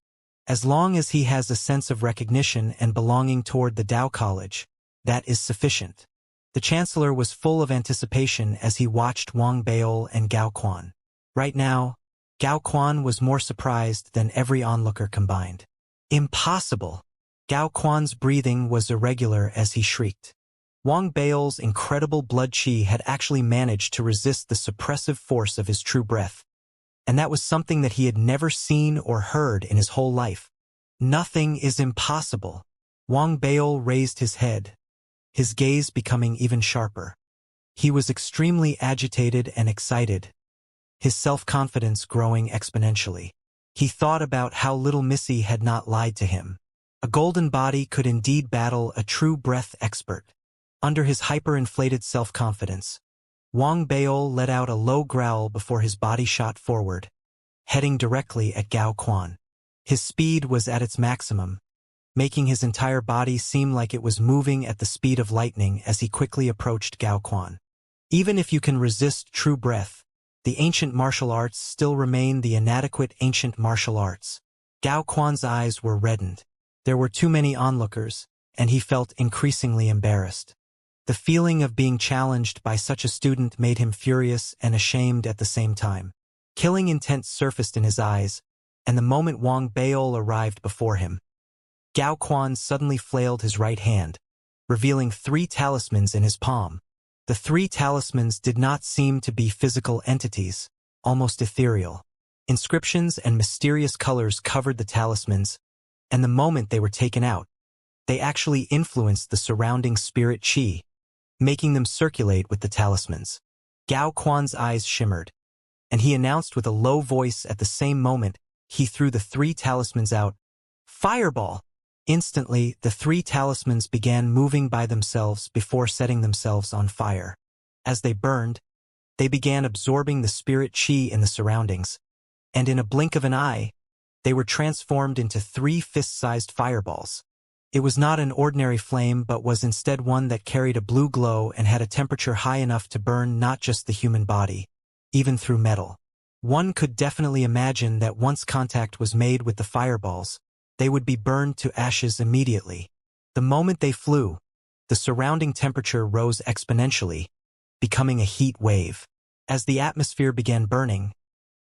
As long as he has a sense of recognition and belonging toward the Dao College, that is sufficient. The Chancellor was full of anticipation as he watched Wang Bail and Gao Quan. Right now, Gao Quan was more surprised than every onlooker combined. Impossible! Gao Quan's breathing was irregular as he shrieked. Wang Bail's incredible blood qi had actually managed to resist the suppressive force of his true breath, and that was something that he had never seen or heard in his whole life. Nothing is impossible. Wang Bail raised his head, his gaze becoming even sharper. He was extremely agitated and excited, his self-confidence growing exponentially. He thought about how little Missy had not lied to him. A golden body could indeed battle a true breath expert. Under his hyper-inflated self-confidence, Wang Bail let out a low growl before his body shot forward, heading directly at Gao Quan. His speed was at its maximum, making his entire body seem like it was moving at the speed of lightning as he quickly approached Gao Quan. Even if you can resist true breath, the ancient martial arts still remain the inadequate ancient martial arts. Gao Quan's eyes were reddened. There were too many onlookers, and he felt increasingly embarrassed. The feeling of being challenged by such a student made him furious and ashamed at the same time. Killing intent surfaced in his eyes, and the moment Wang Bail arrived before him, Gao Quan suddenly flailed his right hand, revealing 3 talismans in his palm. The 3 talismans did not seem to be physical entities, almost ethereal. Inscriptions and mysterious colors covered the talismans, and the moment they were taken out, they actually influenced the surrounding spirit qi, making them circulate with the talismans. Gao Quan's eyes shimmered, and he announced with a low voice at the same moment he threw the 3 talismans out. Fireball! Instantly, the 3 talismans began moving by themselves before setting themselves on fire. As they burned, they began absorbing the spirit qi in the surroundings, and in a blink of an eye, they were transformed into 3 fist-sized fireballs. It was not an ordinary flame but was instead one that carried a blue glow and had a temperature high enough to burn not just the human body, even through metal. One could definitely imagine that once contact was made with the fireballs, they would be burned to ashes immediately. The moment they flew, the surrounding temperature rose exponentially, becoming a heat wave. As the atmosphere began burning,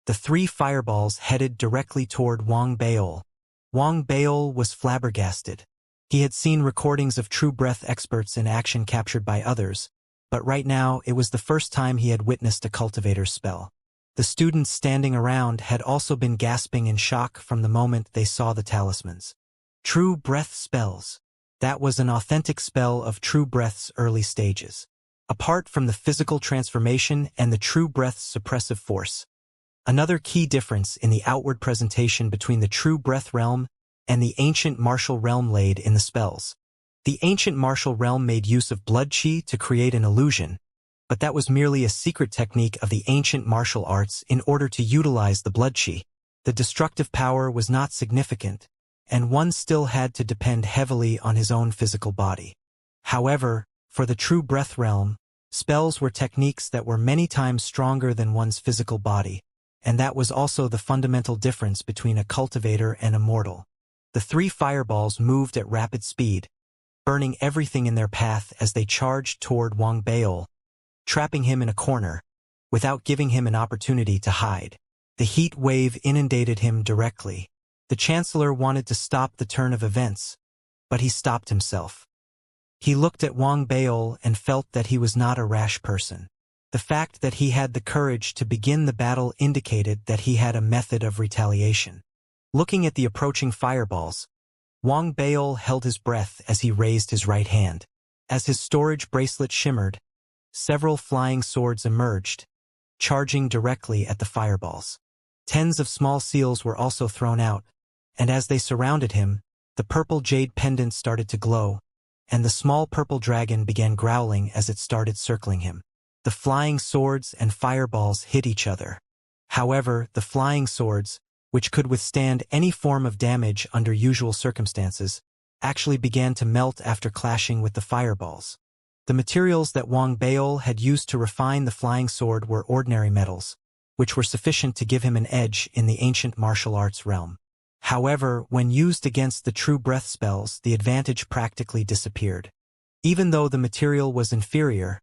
the 3 fireballs headed directly toward Wang Bail. Wang Baol was flabbergasted. He had seen recordings of true breath experts in action captured by others, but right now it was the first time he had witnessed a cultivator's spell. The students standing around had also been gasping in shock from the moment they saw the talismans. True breath spells. That was an authentic spell of true breath's early stages. Apart from the physical transformation and the true breath's suppressive force. Another key difference in the outward presentation between the true breath realm and the ancient martial realm laid in the spells. The ancient martial realm made use of blood chi to create an illusion, but that was merely a secret technique of the ancient martial arts in order to utilize the blood chi. The destructive power was not significant, and one still had to depend heavily on his own physical body. However, for the true breath realm, spells were techniques that were many times stronger than one's physical body, and that was also the fundamental difference between a cultivator and a mortal. The three fireballs moved at rapid speed, burning everything in their path as they charged toward Wang Baol, trapping him in a corner, without giving him an opportunity to hide. The heat wave inundated him directly. The Chancellor wanted to stop the turn of events, but he stopped himself. He looked at Wang Baol and felt that he was not a rash person. The fact that he had the courage to begin the battle indicated that he had a method of retaliation. Looking at the approaching fireballs, Wang Baol held his breath as he raised his right hand. As his storage bracelet shimmered, several flying swords emerged, charging directly at the fireballs. Tens of small seals were also thrown out, and as they surrounded him, the purple jade pendant started to glow, and the small purple dragon began growling as it started circling him. The flying swords and fireballs hit each other. However, the flying swords, which could withstand any form of damage under usual circumstances, actually began to melt after clashing with the fireballs. The materials that Wang Baol had used to refine the flying sword were ordinary metals, which were sufficient to give him an edge in the ancient martial arts realm. However, when used against the true breath spells, the advantage practically disappeared. Even though the material was inferior,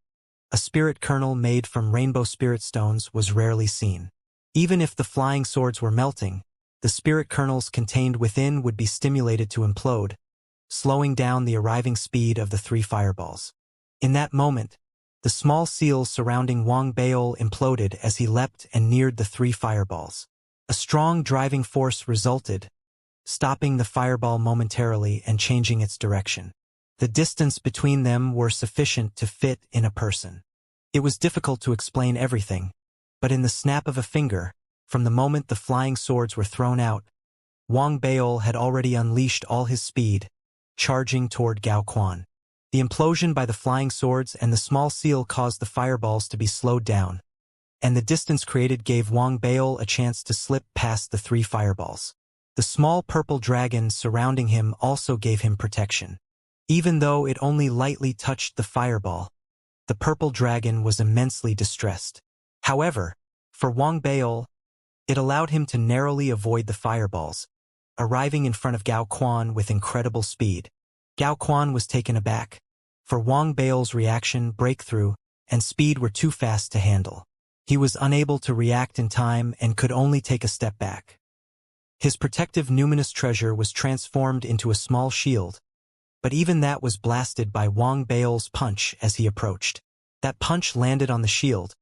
a spirit kernel made from rainbow spirit stones was rarely seen. Even if the flying swords were melting, the spirit kernels contained within would be stimulated to implode, slowing down the arriving speed of the three fireballs. In that moment, the small seals surrounding Wang Baol imploded as he leapt and neared the three fireballs. A strong driving force resulted, stopping the fireball momentarily and changing its direction. The distance between them were sufficient to fit in a person. It was difficult to explain everything, but in the snap of a finger, from the moment the flying swords were thrown out, Wang Baol had already unleashed all his speed, charging toward Gao Quan. The implosion by the flying swords and the small seal caused the fireballs to be slowed down, and the distance created gave Wang Baol a chance to slip past the three fireballs. The small purple dragon surrounding him also gave him protection. Even though it only lightly touched the fireball, the purple dragon was immensely distressed. However, for Wang Baol, it allowed him to narrowly avoid the fireballs, arriving in front of Gao Quan with incredible speed. Gao Quan was taken aback, for Wang Baol's reaction, breakthrough, and speed were too fast to handle. He was unable to react in time and could only take a step back. His protective numinous treasure was transformed into a small shield, but even that was blasted by Wang Baol's punch as he approached. That punch landed on the shield,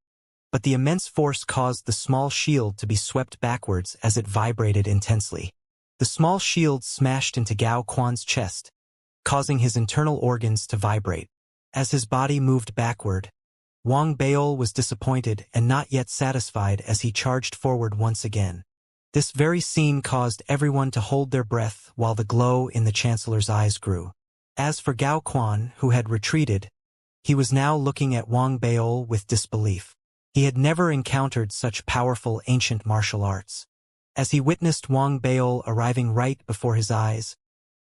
but the immense force caused the small shield to be swept backwards as it vibrated intensely. The small shield smashed into Gao Quan's chest, causing his internal organs to vibrate. As his body moved backward, Wang Baol was disappointed and not yet satisfied as he charged forward once again. This very scene caused everyone to hold their breath while the glow in the Chancellor's eyes grew. As for Gao Quan, who had retreated, he was now looking at Wang Baol with disbelief. He had never encountered such powerful ancient martial arts. As he witnessed Wang Baol arriving right before his eyes,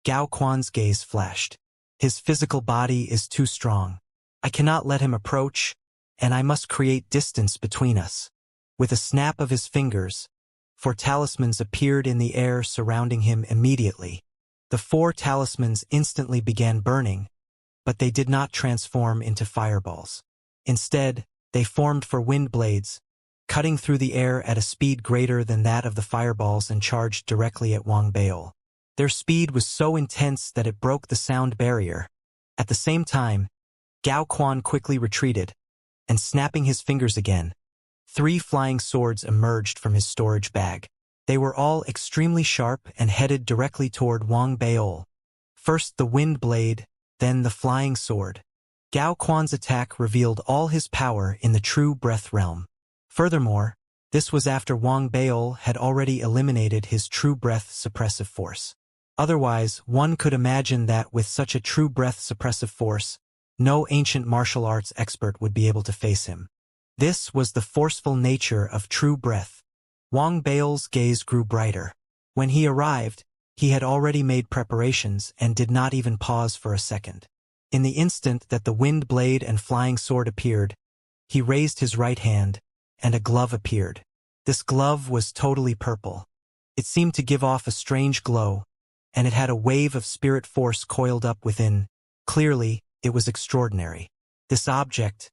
Gao Quan's gaze flashed. His physical body is too strong. I cannot let him approach, and I must create distance between us. With a snap of his fingers, 4 talismans appeared in the air surrounding him immediately. The 4 talismans instantly began burning, but they did not transform into fireballs. Instead, they formed for wind blades, cutting through the air at a speed greater than that of the fireballs and charged directly at Wang Baol. Their speed was so intense that it broke the sound barrier. At the same time, Gao Quan quickly retreated, and snapping his fingers again, 3 flying swords emerged from his storage bag. They were all extremely sharp and headed directly toward Wang Baol. First the wind blade, then the flying sword. Gao Quan's attack revealed all his power in the true breath realm. Furthermore, this was after Wang Baol had already eliminated his true breath suppressive force. Otherwise, one could imagine that with such a true breath suppressive force, no ancient martial arts expert would be able to face him. This was the forceful nature of true breath. Wang Baol's gaze grew brighter. When he arrived, he had already made preparations and did not even pause for a second. In the instant that the wind blade and flying sword appeared, he raised his right hand, and a glove appeared. This glove was totally purple. It seemed to give off a strange glow, and it had a wave of spirit force coiled up within. Clearly, it was extraordinary. This object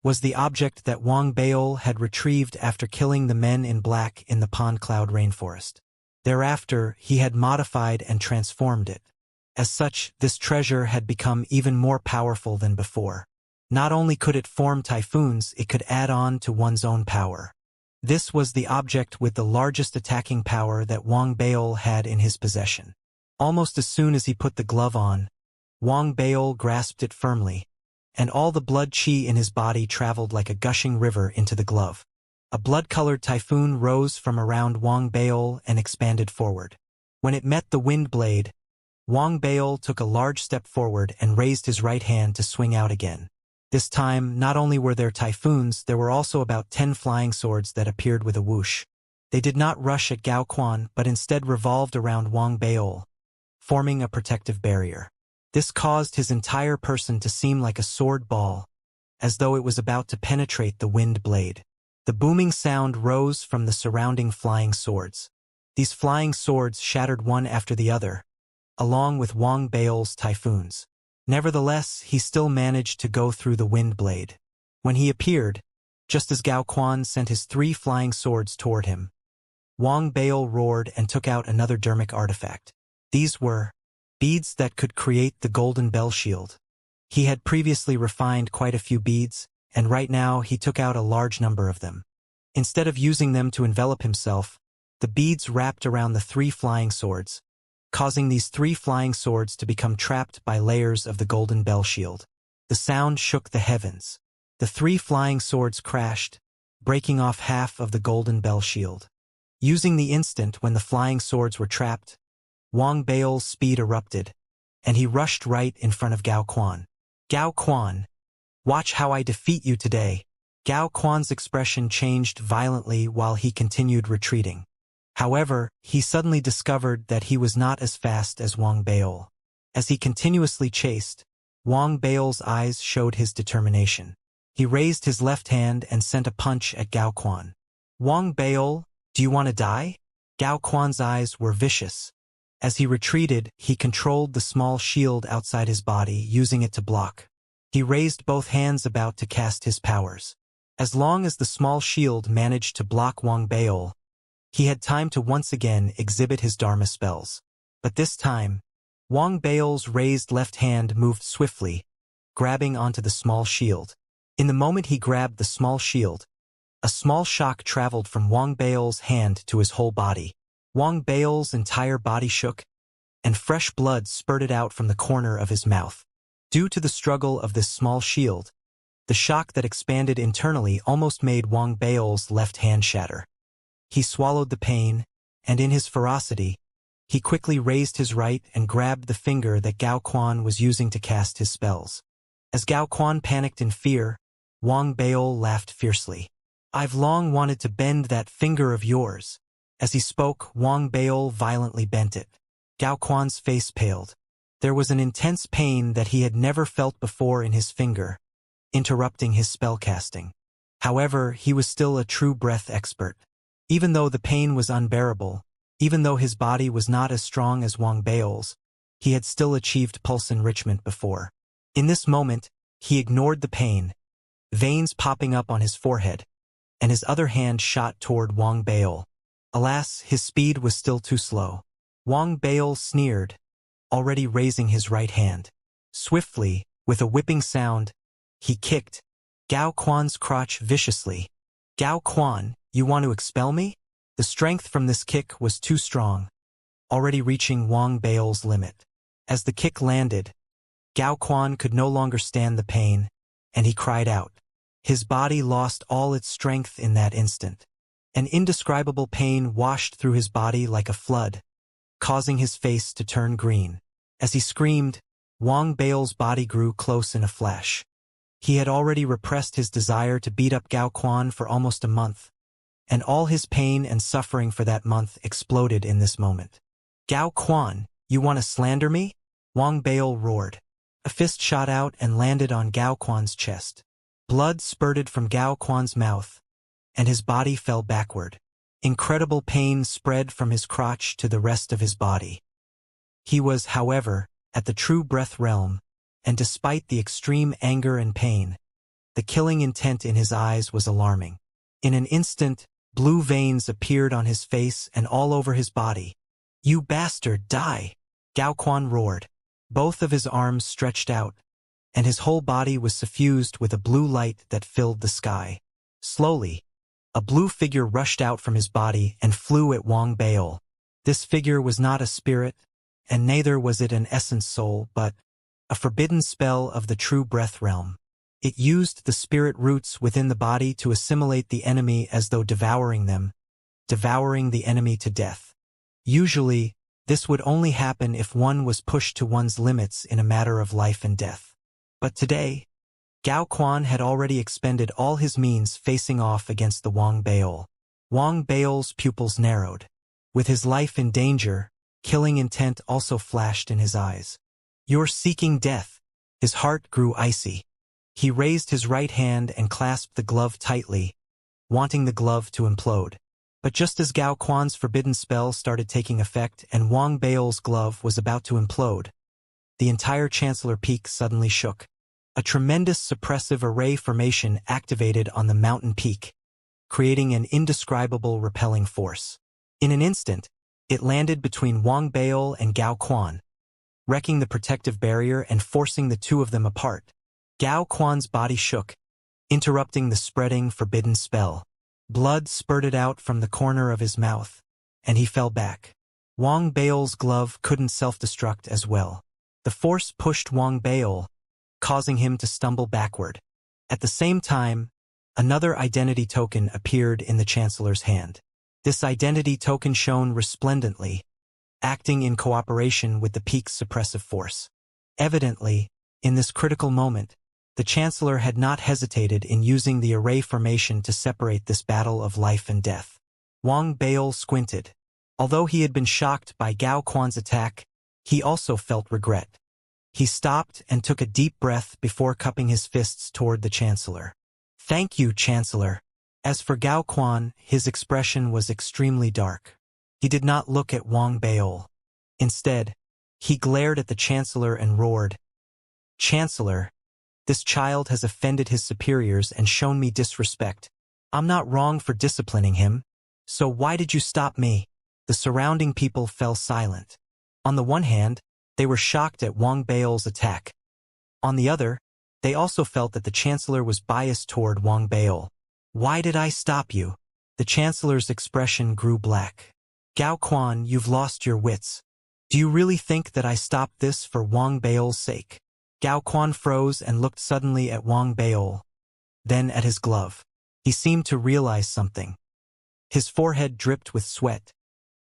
was the object that Wang Baol had retrieved after killing the men in black in the Pond Cloud rainforest. Thereafter, he had modified and transformed it. As such, this treasure had become even more powerful than before. Not only could it form typhoons, it could add on to one's own power. This was the object with the largest attacking power that Wang Baol had in his possession. Almost as soon as he put the glove on, Wang Baol grasped it firmly, and all the blood qi in his body traveled like a gushing river into the glove. A blood-colored typhoon rose from around Wang Baol and expanded forward. When it met the wind blade, Wang Baol took a large step forward and raised his right hand to swing out again. This time, not only were there typhoons, there were also about 10 flying swords that appeared with a whoosh. They did not rush at Gao Quan, but instead revolved around Wang Baol, forming a protective barrier. This caused his entire person to seem like a sword ball, as though it was about to penetrate the wind blade. The booming sound rose from the surrounding flying swords. These flying swords shattered one after the other, along with Wang Baol's typhoons. Nevertheless, he still managed to go through the wind blade. When he appeared, just as Gao Quan sent his 3 flying swords toward him, Wang Baol roared and took out another dermic artifact. These were beads that could create the golden bell shield. He had previously refined quite a few beads, and right now he took out a large number of them. Instead of using them to envelop himself, the beads wrapped around the 3 flying swords, causing these 3 flying swords to become trapped by layers of the golden bell shield. The sound shook the heavens. The 3 flying swords crashed, breaking off half of the golden bell shield. Using the instant when the flying swords were trapped, Wang Baol's speed erupted, and he rushed right in front of Gao Quan. Gao Quan, watch how I defeat you today. Gao Quan's expression changed violently while he continued retreating. However, he suddenly discovered that he was not as fast as Wang Baol. As he continuously chased, Wang Baol's eyes showed his determination. He raised his left hand and sent a punch at Gao Quan. Wang Baol, do you want to die? Gao Quan's eyes were vicious. As he retreated, he controlled the small shield outside his body, using it to block. He raised both hands about to cast his powers. As long as the small shield managed to block Wang Baol, he had time to once again exhibit his Dharma spells. But this time, Wang Baol's raised left hand moved swiftly, grabbing onto the small shield. In the moment he grabbed the small shield, a small shock traveled from Wang Baol's hand to his whole body. Wang Baol's entire body shook, and fresh blood spurted out from the corner of his mouth. Due to the struggle of this small shield, the shock that expanded internally almost made Wang Baol's left hand shatter. He swallowed the pain, and in his ferocity, he quickly raised his right and grabbed the finger that Gao Quan was using to cast his spells. As Gao Quan panicked in fear, Wang Baol laughed fiercely. I've long wanted to bend that finger of yours. As he spoke, Wang Baol violently bent it. Gao Quan's face paled. There was an intense pain that he had never felt before in his finger, interrupting his spellcasting. However, he was still a true breath expert. Even though the pain was unbearable, even though his body was not as strong as Wang Baol's, he had still achieved pulse enrichment before. In this moment, he ignored the pain, veins popping up on his forehead, and his other hand shot toward Wang Baol. Alas, his speed was still too slow. Wang Bail sneered, already raising his right hand. Swiftly, with a whipping sound, he kicked Gao Quan's crotch viciously. Gao Quan, you want to expel me? The strength from this kick was too strong, already reaching Wang Bail's limit. As the kick landed, Gao Quan could no longer stand the pain, and he cried out. His body lost all its strength in that instant. An indescribable pain washed through his body like a flood, causing his face to turn green. As he screamed, Wang Bail's body grew close in a flash. He had already repressed his desire to beat up Gao Quan for almost a month, and all his pain and suffering for that month exploded in this moment. Gao Quan, you want to slander me? Wang Bail roared. A fist shot out and landed on Gao Quan's chest. Blood spurted from Gao Quan's mouth, and his body fell backward. Incredible pain spread from his crotch to the rest of his body. He was, however, at the true breath realm, and despite the extreme anger and pain, the killing intent in his eyes was alarming. In an instant, blue veins appeared on his face and all over his body. You bastard, die! Gao Quan roared. Both of his arms stretched out, and his whole body was suffused with a blue light that filled the sky. Slowly, a blue figure rushed out from his body and flew at Wang Bail. This figure was not a spirit, and neither was it an essence soul, but a forbidden spell of the true breath realm. It used the spirit roots within the body to assimilate the enemy as though devouring them, devouring the enemy to death. Usually, this would only happen if one was pushed to one's limits in a matter of life and death. But today, Gao Quan had already expended all his means facing off against the Wang Bail. Wang Bail's pupils narrowed. With his life in danger, killing intent also flashed in his eyes. You're seeking death. His heart grew icy. He raised his right hand and clasped the glove tightly, wanting the glove to implode. But just as Gao Quan's forbidden spell started taking effect and Wang Bail's glove was about to implode, the entire Chancellor Peak suddenly shook. A tremendous suppressive array formation activated on the mountain peak, creating an indescribable repelling force. In an instant, it landed between Wang Bail and Gao Quan, wrecking the protective barrier and forcing the two of them apart. Gao Quan's body shook, interrupting the spreading forbidden spell. Blood spurted out from the corner of his mouth, and he fell back. Wang Bail's glove couldn't self-destruct as well. The force pushed Wang Bail, causing him to stumble backward. At the same time, another identity token appeared in the Chancellor's hand. This identity token shone resplendently, acting in cooperation with the peak's suppressive force. Evidently, in this critical moment, the Chancellor had not hesitated in using the array formation to separate this battle of life and death. Wang Bail squinted. Although he had been shocked by Gao Quan's attack, he also felt regret. He stopped and took a deep breath before cupping his fists toward the Chancellor. Thank you, Chancellor. As for Gao Quan, his expression was extremely dark. He did not look at Wang Bail. Instead, he glared at the Chancellor and roared, Chancellor, this child has offended his superiors and shown me disrespect. I'm not wrong for disciplining him. So why did you stop me? The surrounding people fell silent. On the one hand, they were shocked at Wang Bail's attack. On the other, they also felt that the Chancellor was biased toward Wang Bail. Why did I stop you? The Chancellor's expression grew black. Gao Quan, you've lost your wits. Do you really think that I stopped this for Wang Bail's sake? Gao Quan froze and looked suddenly at Wang Bail, then at his glove. He seemed to realize something. His forehead dripped with sweat,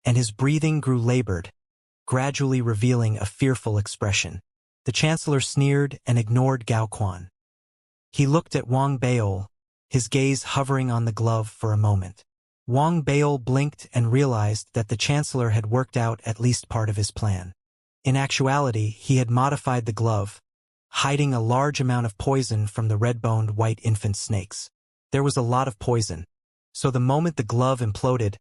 and his breathing grew labored, gradually revealing a fearful expression. The Chancellor sneered and ignored Gao Quan. He looked at Wang Bail, his gaze hovering on the glove for a moment. Wang Bail blinked and realized that the Chancellor had worked out at least part of his plan. In actuality, he had modified the glove, hiding a large amount of poison from the red-boned white infant snakes. There was a lot of poison, so the moment the glove imploded,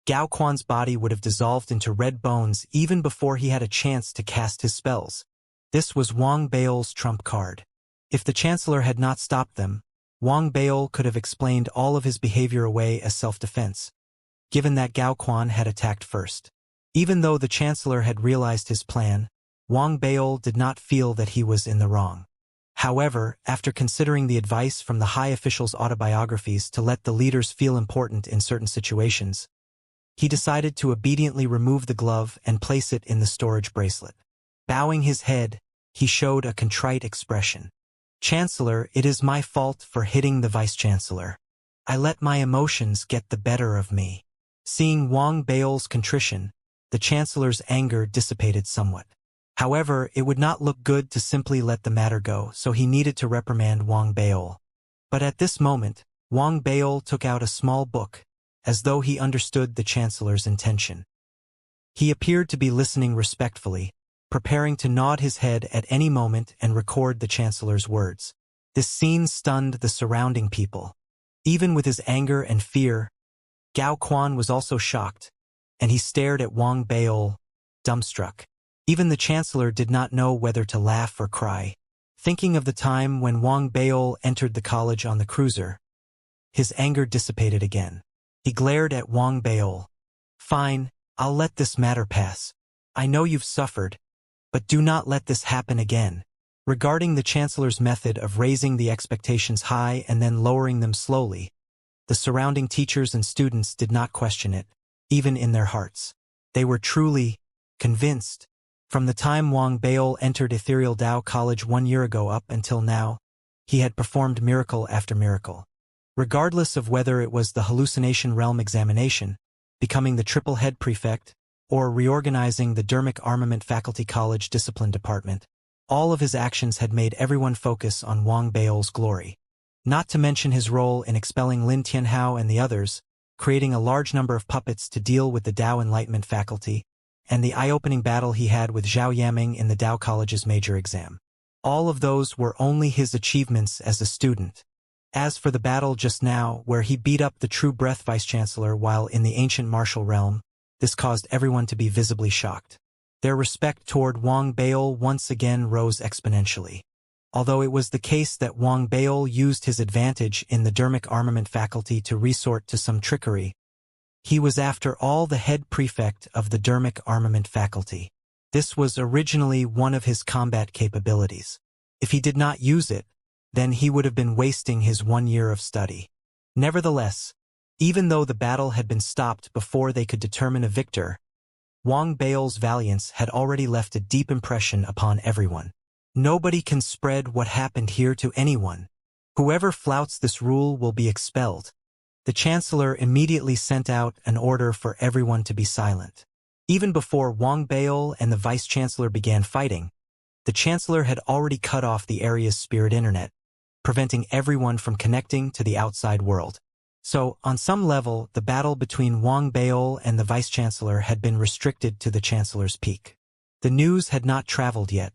Gao Quan's body would have dissolved into red bones even before he had a chance to cast his spells. This was Wang Bail's trump card. If the Chancellor had not stopped them, Wang Bail could have explained all of his behavior away as self-defense, given that Gao Quan had attacked first. Even though the Chancellor had realized his plan, Wang Beol did not feel that he was in the wrong. However, after considering the advice from the high officials' autobiographies to let the leaders feel important in certain situations, he decided to obediently remove the glove and place it in the storage bracelet. Bowing his head, he showed a contrite expression. "Chancellor, it is my fault for hitting the Vice-Chancellor. I let my emotions get the better of me." Seeing Wang Beol's contrition, the Chancellor's anger dissipated somewhat. However, it would not look good to simply let the matter go, so he needed to reprimand Wang Beol. But at this moment, Wang Beol took out a small book, as though he understood the Chancellor's intention. He appeared to be listening respectfully, preparing to nod his head at any moment and record the Chancellor's words. This scene stunned the surrounding people. Even with his anger and fear, Gao Quan was also shocked, and he stared at Wang Beol, dumbstruck. Even the Chancellor did not know whether to laugh or cry. Thinking of the time when Wang Beol entered the college on the cruiser, his anger dissipated again. He glared at Wang Beol. "Fine, I'll let this matter pass. I know you've suffered, but do not let this happen again." Regarding the Chancellor's method of raising the expectations high and then lowering them slowly, the surrounding teachers and students did not question it, even in their hearts. They were truly convinced. From the time Wang Beol entered Ethereal Dao College 1 year ago up until now, he had performed miracle after miracle. Regardless of whether it was the hallucination realm examination, becoming the triple head prefect, or reorganizing the Dermic Armament Faculty College Discipline Department, all of his actions had made everyone focus on Wang Beol's glory. Not to mention his role in expelling Lin Tianhao and the others, creating a large number of puppets to deal with the Dao Enlightenment faculty, and the eye-opening battle he had with Zhao Yaming in the Dao College's major exam. All of those were only his achievements as a student. As for the battle just now, where he beat up the True Breath Vice-Chancellor while in the ancient martial realm, this caused everyone to be visibly shocked. Their respect toward Wang Beol once again rose exponentially. Although it was the case that Wang Beol used his advantage in the Dermic Armament faculty to resort to some trickery, he was after all the head prefect of the Dermic Armament faculty. This was originally one of his combat capabilities. If he did not use it, then he would have been wasting his 1 year of study. Nevertheless, even though the battle had been stopped before they could determine a victor, Wang Beol's valiance had already left a deep impression upon everyone. Nobody can spread what happened here to anyone. Whoever flouts this rule will be expelled. The Chancellor immediately sent out an order for everyone to be silent. Even before Wang Beol and the Vice-Chancellor began fighting, the Chancellor had already cut off the area's spirit internet, preventing everyone from connecting to the outside world. So, on some level, the battle between Wang Beol and the Vice-Chancellor had been restricted to the Chancellor's peak. The news had not traveled yet,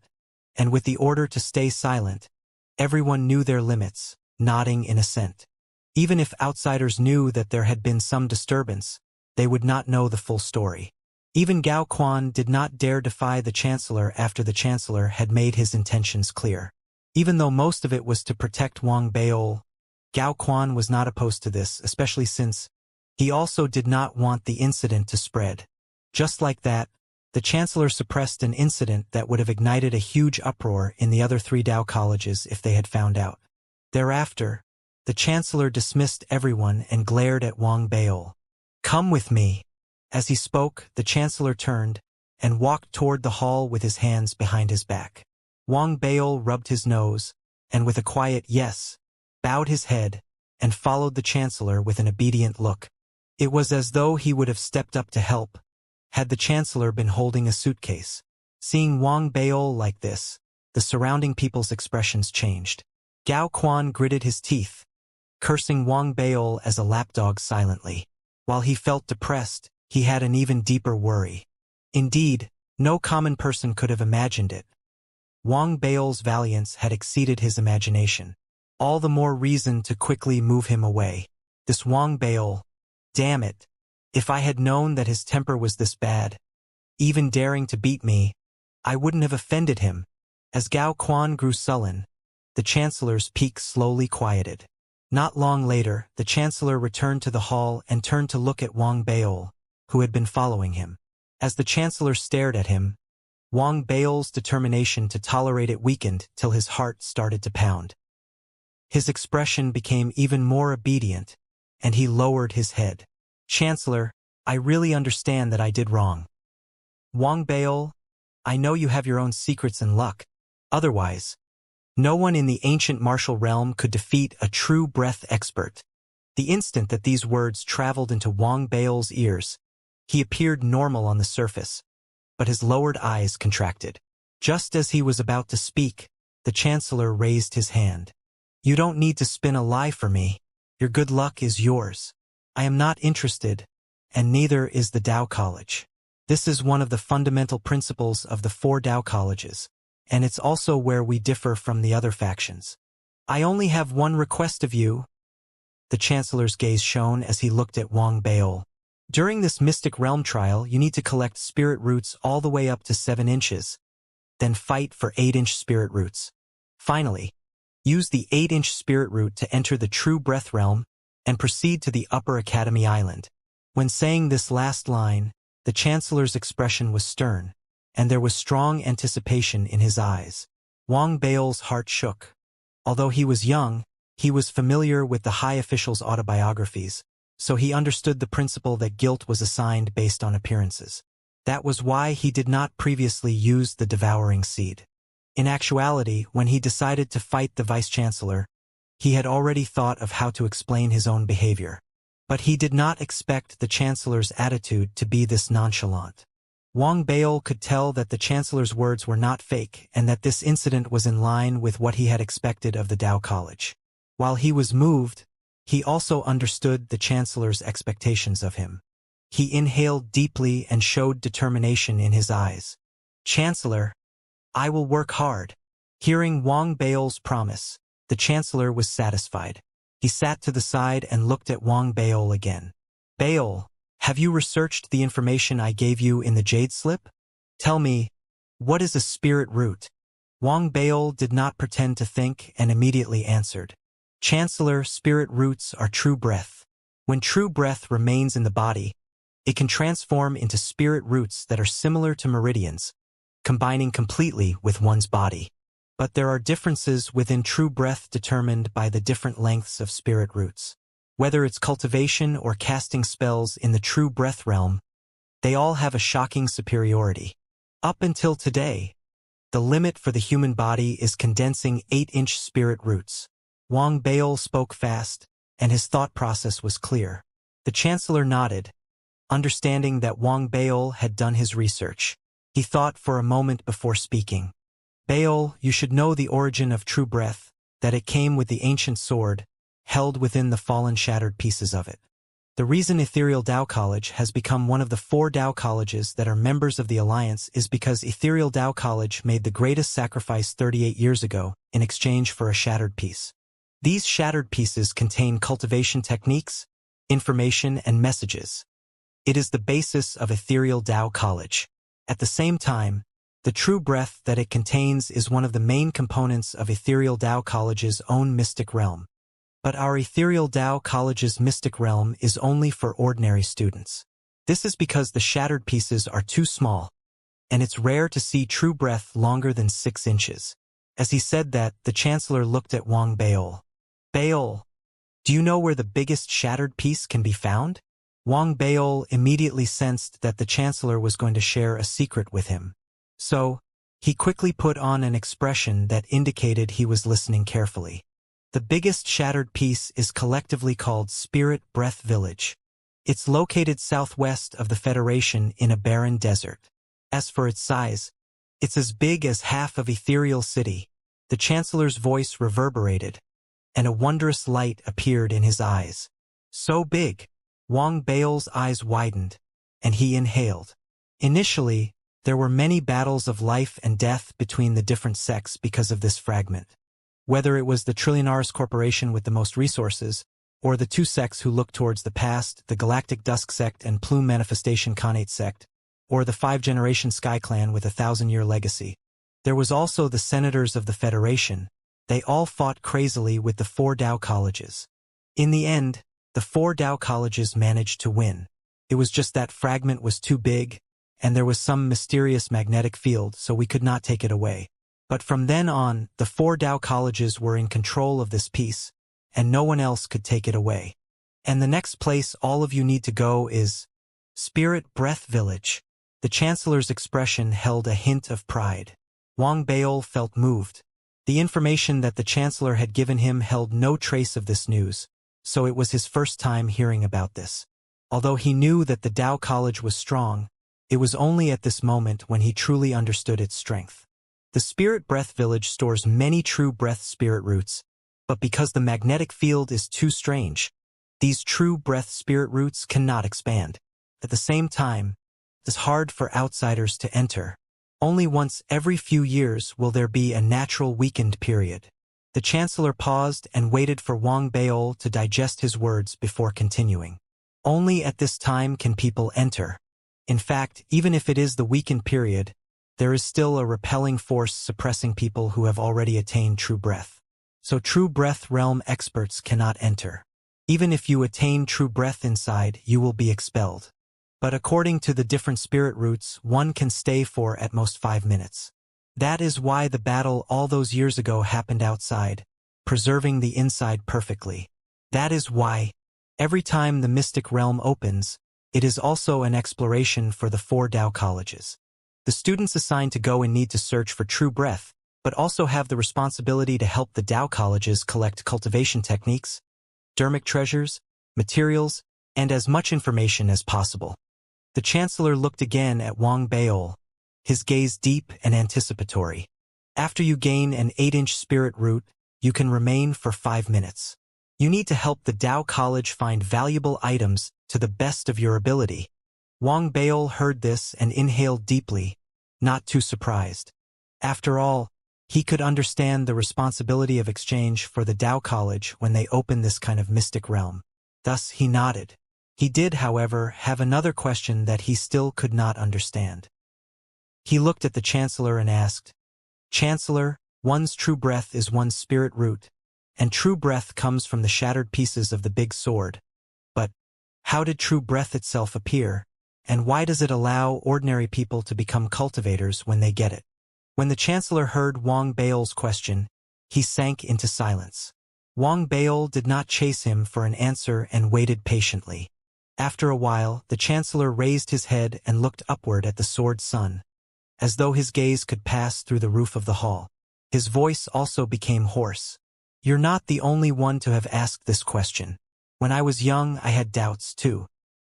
and with the order to stay silent, everyone knew their limits, nodding in assent. Even if outsiders knew that there had been some disturbance, they would not know the full story. Even Gao Quan did not dare defy the Chancellor after the Chancellor had made his intentions clear. Even though most of it was to protect Wang Beol, Gao Quan was not opposed to this, especially since he also did not want the incident to spread. Just like that, the Chancellor suppressed an incident that would have ignited a huge uproar in the other 3 Dao colleges if they had found out. Thereafter, the Chancellor dismissed everyone and glared at Wang Beol. "Come with me." As he spoke, the Chancellor turned and walked toward the hall with his hands behind his back. Wang Beol rubbed his nose, and with a quiet yes, bowed his head, and followed the Chancellor with an obedient look. It was as though he would have stepped up to help, had the Chancellor been holding a suitcase. Seeing Wang Beol like this, the surrounding people's expressions changed. Gao Quan gritted his teeth, cursing Wang Beol as a lapdog silently. While he felt depressed, he had an even deeper worry. Indeed, no common person could have imagined it. Wang Beol's valiance had exceeded his imagination. All the more reason to quickly move him away. This Wang Beol, damn it, if I had known that his temper was this bad, even daring to beat me, I wouldn't have offended him. As Gao Quan grew sullen, the Chancellor's pique slowly quieted. Not long later, the Chancellor returned to the hall and turned to look at Wang Beol, who had been following him. As the Chancellor stared at him, Wang Bao's determination to tolerate it weakened till his heart started to pound. His expression became even more obedient, and he lowered his head. Chancellor, I really understand that I did wrong. Wang Bao, I know you have your own secrets and luck. Otherwise, no one in the ancient martial realm could defeat a true breath expert. The instant that these words traveled into Wang Bao's ears, he appeared normal on the surface, but his lowered eyes contracted. Just as he was about to speak, the Chancellor raised his hand. You don't need to spin a lie for me. Your good luck is yours. I am not interested, and neither is the Tao College. This is one of the fundamental principles of the 4 Tao colleges, and it's also where we differ from the other factions. I only have one request of you. The Chancellor's gaze shone as he looked at Wang Bao. During this Mystic Realm trial, you need to collect spirit roots all the way up to 7 inches, then fight for 8-inch spirit roots. Finally, use the 8-inch spirit root to enter the true breath realm and proceed to the Upper Academy Island. When saying this last line, the Chancellor's expression was stern, and there was strong anticipation in his eyes. Wang Bao's heart shook. Although he was young, he was familiar with the high officials' autobiographies, so he understood the principle that guilt was assigned based on appearances. That was why he did not previously use the devouring seed. In actuality, when he decided to fight the Vice-Chancellor, he had already thought of how to explain his own behavior. But he did not expect the Chancellor's attitude to be this nonchalant. Wang Bao could tell that the Chancellor's words were not fake and that this incident was in line with what he had expected of the Tao College. While he was moved, he also understood the Chancellor's expectations of him. He inhaled deeply and showed determination in his eyes. Chancellor, I will work hard. Hearing Wang Bao's promise, the Chancellor was satisfied. He sat to the side and looked at Wang Bao again. Bao, have you researched the information I gave you in the Jade Slip? Tell me, what is a spirit root? Wang Bao did not pretend to think and immediately answered. Chancellor, spirit roots are true breath. When true breath remains in the body, it can transform into spirit roots that are similar to meridians, combining completely with one's body. But there are differences within true breath determined by the different lengths of spirit roots. Whether it's cultivation or casting spells in the true breath realm, they all have a shocking superiority. Up until today, the limit for the human body is condensing 8-inch spirit roots. Wang Bao spoke fast, and his thought process was clear. The Chancellor nodded, understanding that Wang Bao had done his research. He thought for a moment before speaking. Bao, you should know the origin of true breath, that it came with the ancient sword, held within the fallen shattered pieces of it. The reason Ethereal Tao College has become one of the 4 Tao colleges that are members of the Alliance is because Ethereal Tao College made the greatest sacrifice 38 years ago in exchange for a shattered piece. These shattered pieces contain cultivation techniques, information, and messages. It is the basis of Ethereal Tao College. At the same time, the true breath that it contains is one of the main components of Ethereal Tao College's own mystic realm. But our Ethereal Tao College's mystic realm is only for ordinary students. This is because the shattered pieces are too small, and it's rare to see true breath longer than 6 inches. As he said that, the Chancellor looked at Wang Bao. Bao, do you know where the biggest shattered piece can be found? Wang Bao immediately sensed that the Chancellor was going to share a secret with him. So, he quickly put on an expression that indicated he was listening carefully. The biggest shattered piece is collectively called Spirit Breath Village. It's located southwest of the Federation in a barren desert. As for its size, it's as big as half of Ethereal City. The Chancellor's voice reverberated, and a wondrous light appeared in his eyes. So big, Wang Bao's eyes widened, and he inhaled. Initially, there were many battles of life and death between the different sects because of this fragment. Whether it was the Trillionaires Corporation with the most resources, or the 2 sects who looked towards the past, the Galactic Dusk Sect and Plume Manifestation Khanate Sect, or the 5-generation Sky Clan with a 1,000-year legacy. There was also the Senators of the Federation. They all fought crazily with the 4 Tao colleges. In the end, the 4 Tao colleges managed to win. It was just that fragment was too big, and there was some mysterious magnetic field, so we could not take it away. But from then on, the 4 Dao colleges were in control of this piece, and no one else could take it away. And the next place all of you need to go is Spirit Breath Village. The Chancellor's expression held a hint of pride. Wang Beol felt moved. The information that the Chancellor had given him held no trace of this news, so it was his first time hearing about this. Although he knew that the Dao College was strong, it was only at this moment when he truly understood its strength. The Spirit Breath Village stores many true breath spirit roots, but because the magnetic field is too strange, these true breath spirit roots cannot expand. At the same time, it is hard for outsiders to enter. Only once every few years will there be a natural weakened period. The Chancellor paused and waited for Wang Beol to digest his words before continuing. Only at this time can people enter. In fact, even if it is the weakened period, there is still a repelling force suppressing people who have already attained true breath. So true breath realm experts cannot enter. Even if you attain true breath inside, you will be expelled. But according to the different spirit roots, one can stay for at most 5 minutes. That is why the battle all those years ago happened outside, preserving the inside perfectly. That is why, every time the mystic realm opens, it is also an exploration for the 4 Dao colleges. The students assigned to go and need to search for true breath, but also have the responsibility to help the Dao colleges collect cultivation techniques, dermic treasures, materials, and as much information as possible. The Chancellor looked again at Wang Beol, his gaze deep and anticipatory. After you gain an 8-inch spirit root, you can remain for 5 minutes. You need to help the Dao College find valuable items to the best of your ability. Wang Beol heard this and inhaled deeply, not too surprised. After all, he could understand the responsibility of exchange for the Dao College when they open this kind of mystic realm. Thus he nodded. He did, however, have another question that he still could not understand. He looked at the Chancellor and asked, "Chancellor, one's true breath is one's spirit root, and true breath comes from the shattered pieces of the big sword. But how did true breath itself appear, and why does it allow ordinary people to become cultivators when they get it?" When the Chancellor heard Wang Beol's question, he sank into silence. Wang Beol did not chase him for an answer and waited patiently. After a while, the Chancellor raised his head and looked upward at the sword sun, as though his gaze could pass through the roof of the hall. His voice also became hoarse. "You're not the only one to have asked this question. When I was young, I had doubts too.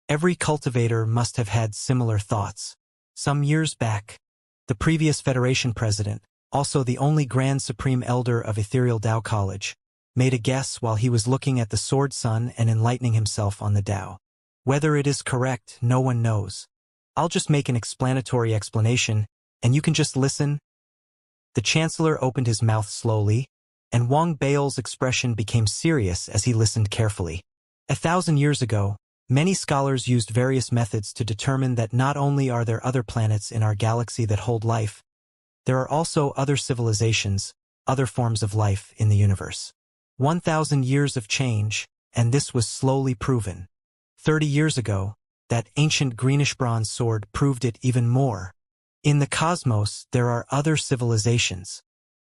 Every cultivator must have had similar thoughts. Some years back, the previous Federation president, also the only Grand Supreme Elder of Ethereal Dao College, made a guess while he was looking at the sword sun and enlightening himself on the Dao. Whether it is correct, no one knows. I'll just make an explanatory explanation, and you can just listen." The Chancellor opened his mouth slowly, and Wang Beol's expression became serious as he listened carefully. 1,000 years ago, many scholars used various methods to determine that not only are there other planets in our galaxy that hold life, there are also other civilizations, other forms of life in the universe. 1,000 years of change, and this was slowly proven. 30 years ago, that ancient greenish bronze sword proved it even more. In the cosmos, there are other civilizations.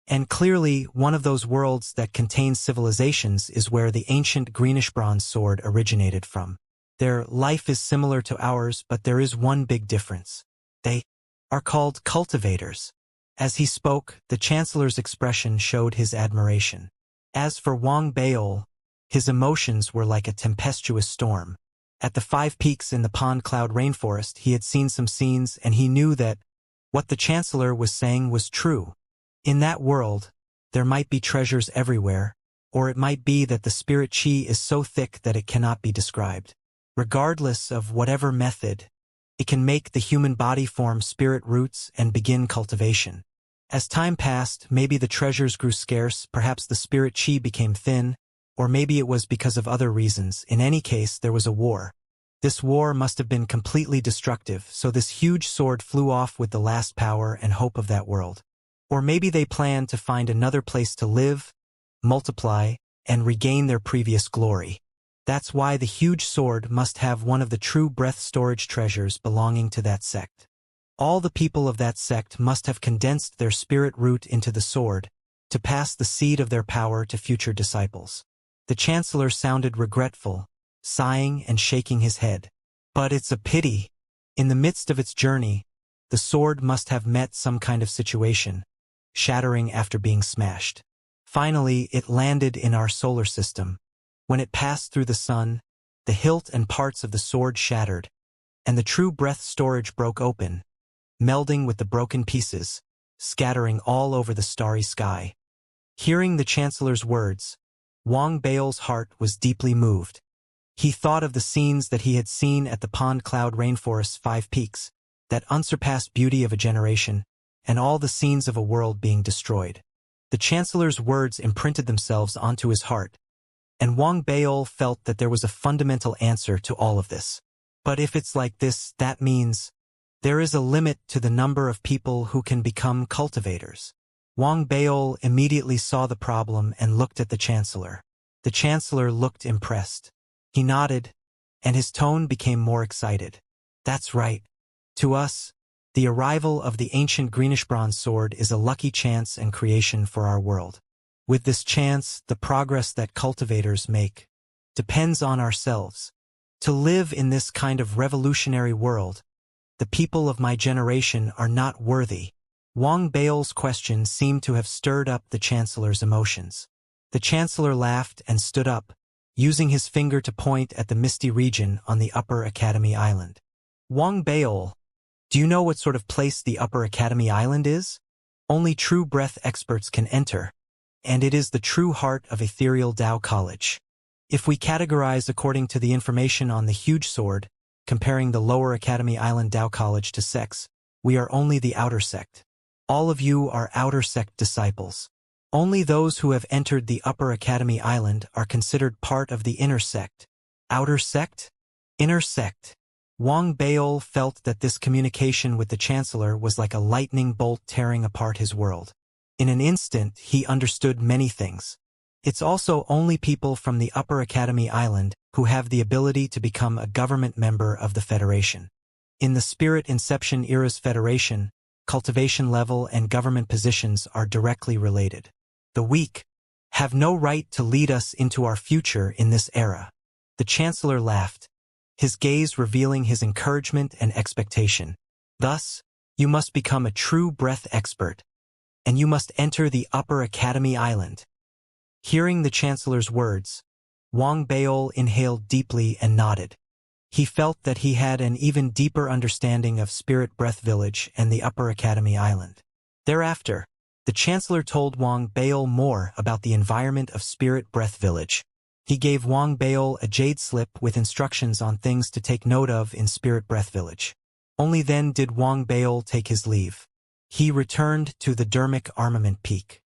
And clearly, one of those worlds that contains civilizations is where the ancient greenish bronze sword originated from. Their life is similar to ours, but there is one big difference. They are called cultivators. As he spoke, the Chancellor's expression showed his admiration. As for Wang Beol, his emotions were like a tempestuous storm. At the 5 peaks in the Pond Cloud rainforest, he had seen some scenes, and he knew that what the Chancellor was saying was true. In that world, there might be treasures everywhere, or it might be that the spirit chi is so thick that it cannot be described. Regardless of whatever method, it can make the human body form spirit roots and begin cultivation. As time passed, maybe the treasures grew scarce, perhaps the spirit chi became thin, or maybe it was because of other reasons. In any case, there was a war. This war must have been completely destructive, so this huge sword flew off with the last power and hope of that world. Or maybe they planned to find another place to live, multiply, and regain their previous glory. That's why the huge sword must have one of the true breath storage treasures belonging to that sect. All the people of that sect must have condensed their spirit root into the sword, to pass the seed of their power to future disciples. The Chancellor sounded regretful, sighing and shaking his head. But it's a pity. In the midst of its journey, the sword must have met some kind of situation, shattering after being smashed. Finally, it landed in our solar system. When it passed through the sun, the hilt and parts of the sword shattered, and the true breath storage broke open, melding with the broken pieces, scattering all over the starry sky. Hearing the Chancellor's words, Wang Bao's heart was deeply moved. He thought of the scenes that he had seen at the Pond Cloud Rainforest's 5 peaks, that unsurpassed beauty of a generation, and all the scenes of a world being destroyed. The Chancellor's words imprinted themselves onto his heart, and Wang Bao felt that there was a fundamental answer to all of this. But if it's like this, that means there is a limit to the number of people who can become cultivators. Wang Bao immediately saw the problem and looked at the Chancellor. The Chancellor looked impressed. He nodded, and his tone became more excited. That's right. To us, the arrival of the ancient greenish-bronze sword is a lucky chance and creation for our world. With this chance, the progress that cultivators make depends on ourselves. To live in this kind of revolutionary world, the people of my generation are not worthy. Wang Bao's question seemed to have stirred up the Chancellor's emotions. The Chancellor laughed and stood up, using his finger to point at the misty region on the Upper Academy Island. Wang Bao, do you know what sort of place the Upper Academy Island is? Only true breath experts can enter, and it is the true heart of Ethereal Tao College. If we categorize according to the information on the huge sword, comparing the Lower Academy Island Tao College to sects, we are only the outer sect. All of you are outer sect disciples. Only those who have entered the Upper Academy Island are considered part of the inner sect. Outer sect? Inner sect. Wang Bao felt that this communication with the Chancellor was like a lightning bolt tearing apart his world. In an instant, he understood many things. It's also only people from the Upper Academy Island who have the ability to become a government member of the Federation. In the Spirit Inception era's Federation, cultivation level and government positions are directly related. The weak have no right to lead us into our future in this era. The Chancellor laughed, his gaze revealing his encouragement and expectation. Thus, you must become a true breath expert, and you must enter the Upper Academy Island. Hearing the Chancellor's words, Wang Bao inhaled deeply and nodded. He felt that he had an even deeper understanding of Spirit Breath Village and the Upper Academy Island. Thereafter, the Chancellor told Wang Bao more about the environment of Spirit Breath Village. He gave Wang Bao a jade slip with instructions on things to take note of in Spirit Breath Village. Only then did Wang Bao take his leave. He returned to the Dermic Armament Peak.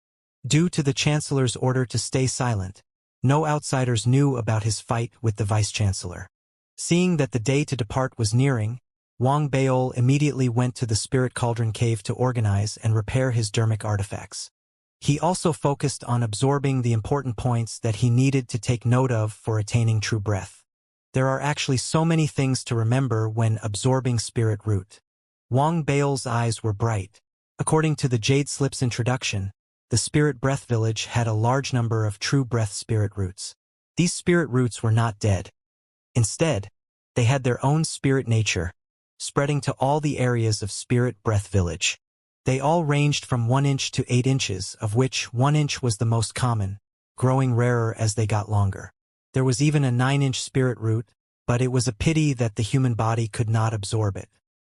Due to the Chancellor's order to stay silent, no outsiders knew about his fight with the Vice-Chancellor. Seeing that the day to depart was nearing, Wang Bao immediately went to the Spirit Cauldron Cave to organize and repair his dermic artifacts. He also focused on absorbing the important points that he needed to take note of for attaining true breath. There are actually so many things to remember when absorbing spirit root. Wang Bao's eyes were bright. According to the Jade Slip's introduction, the Spirit Breath Village had a large number of true breath spirit roots. These spirit roots were not dead. Instead, they had their own spirit nature, spreading to all the areas of Spirit Breath Village. They all ranged from 1 inch to 8 inches, of which 1 inch was the most common, growing rarer as they got longer. There was even a 9-inch spirit root, but it was a pity that the human body could not absorb it.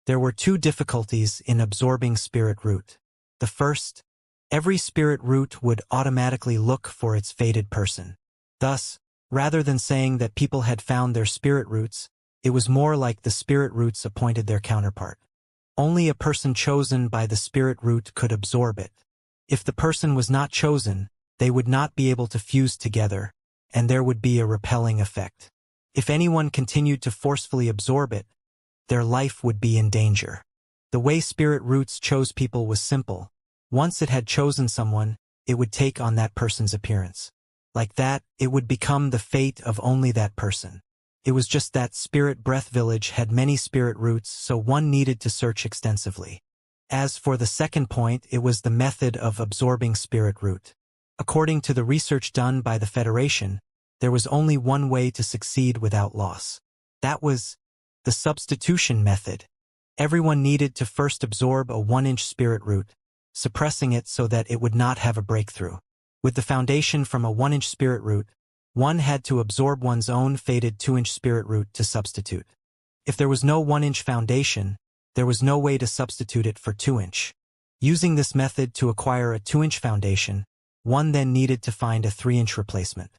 There were 2 difficulties in absorbing spirit root. The first, every spirit root would automatically look for its fated person. Thus, rather than saying that people had found their spirit roots, it was more like the spirit roots appointed their counterpart. Only a person chosen by the spirit root could absorb it. If the person was not chosen, they would not be able to fuse together, and there would be a repelling effect. If anyone continued to forcefully absorb it, their life would be in danger. The way spirit roots chose people was simple. Once it had chosen someone, it would take on that person's appearance. Like that, it would become the fate of only that person. It was just that Spirit Breath Village had many spirit roots, so one needed to search extensively. As for the second point, it was the method of absorbing spirit root. According to the research done by the Federation, there was only one way to succeed without loss. That was the substitution method. Everyone needed to first absorb a 1-inch spirit root, suppressing it so that it would not have a breakthrough. With the foundation from a 1-inch spirit root, one had to absorb one's own faded 2-inch spirit root to substitute. If there was no 1-inch foundation, there was no way to substitute it for 2-inch. Using this method to acquire a 2-inch foundation, one then needed to find a 3-inch replacement.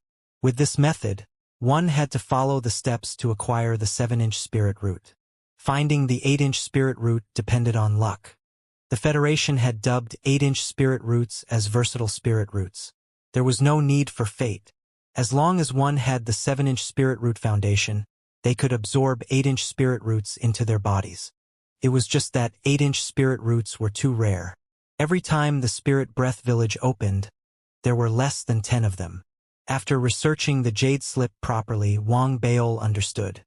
With this method, one had to follow the steps to acquire the 7-inch spirit root. Finding the 8-inch spirit root depended on luck. The Federation had dubbed 8-inch spirit roots as versatile spirit roots. There was no need for fate. As long as one had the 7-inch spirit root foundation, they could absorb 8-inch spirit roots into their bodies. It was just that 8-inch spirit roots were too rare. Every time the Spirit Breath Village opened, there were less than 10 of them. After researching the jade slip properly, Wang Baol understood.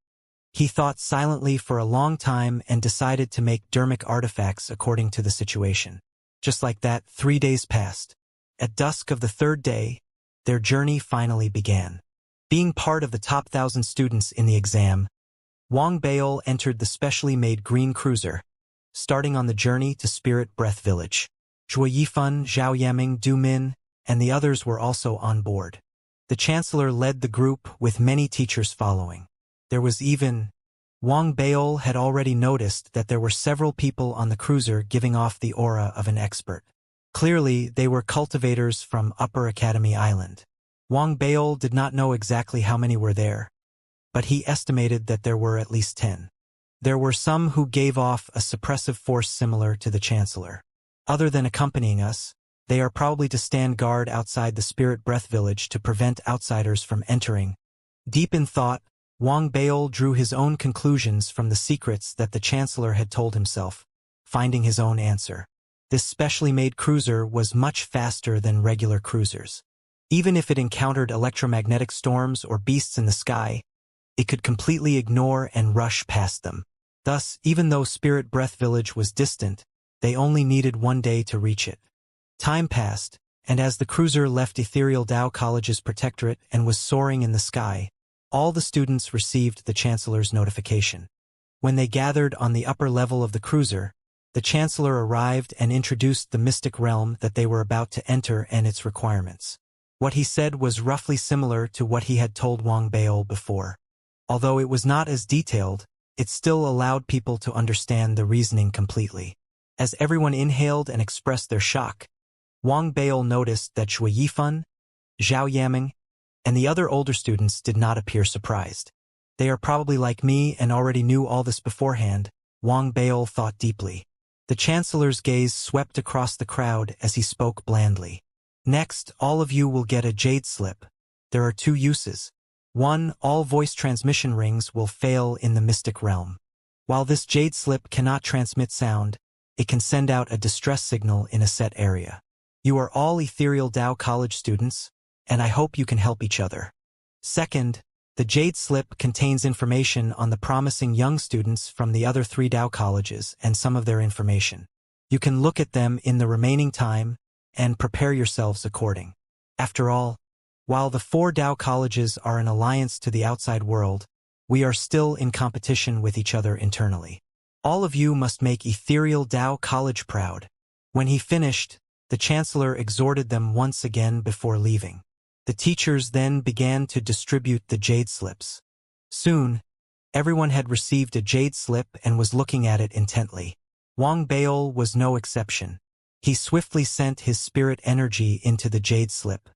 He thought silently for a long time and decided to make dermic artifacts according to the situation. Just like that, 3 days passed. At dusk of the 3rd day, their journey finally began. Being part of the top 1,000 students in the exam, Wang Baol entered the specially made green cruiser, starting on the journey to Spirit Breath Village. Zhuo Yifan, Zhao Yaming, Du Min, and the others were also on board. The Chancellor led the group with many teachers following. There was even... Wang Baol had already noticed that there were several people on the cruiser giving off the aura of an expert. Clearly, they were cultivators from Upper Academy Island. Wang Baol did not know exactly how many were there, but he estimated that there were at least 10. There were some who gave off a suppressive force similar to the Chancellor. Other than accompanying us, they are probably to stand guard outside the Spirit Breath Village to prevent outsiders from entering. Deep in thought, Wang Baol drew his own conclusions from the secrets that the Chancellor had told himself, finding his own answer. This specially made cruiser was much faster than regular cruisers. Even if it encountered electromagnetic storms or beasts in the sky, it could completely ignore and rush past them. Thus, even though Spirit Breath Village was distant, they only needed 1 day to reach it. Time passed, and as the cruiser left Ethereal Dao College's protectorate and was soaring in the sky, all the students received the Chancellor's notification. When they gathered on the upper level of the cruiser, the Chancellor arrived and introduced the mystic realm that they were about to enter and its requirements. What he said was roughly similar to what he had told Wang Baol before. Although it was not as detailed, it still allowed people to understand the reasoning completely. As everyone inhaled and expressed their shock, Wang Baol noticed that Zhuo Yifan, Zhao Yaming, and the other older students did not appear surprised. They are probably like me and already knew all this beforehand, Wang Baol thought deeply. The Chancellor's gaze swept across the crowd as he spoke blandly. Next, all of you will get a jade slip. There are 2 uses. 1, all voice transmission rings will fail in the mystic realm. While this jade slip cannot transmit sound, it can send out a distress signal in a set area. You are all Ethereal Dao College students, and I hope you can help each other. Second, the jade slip contains information on the promising young students from the other 3 Dao colleges and some of their information. You can look at them in the remaining time and prepare yourselves according. After all, while the 4 Dao colleges are an alliance to the outside world, we are still in competition with each other internally. All of you must make Ethereal Dao College proud. When he finished, the Chancellor exhorted them once again before leaving. The teachers then began to distribute the jade slips. Soon, everyone had received a jade slip and was looking at it intently. Wang Baol was no exception. He swiftly sent his spirit energy into the jade slip.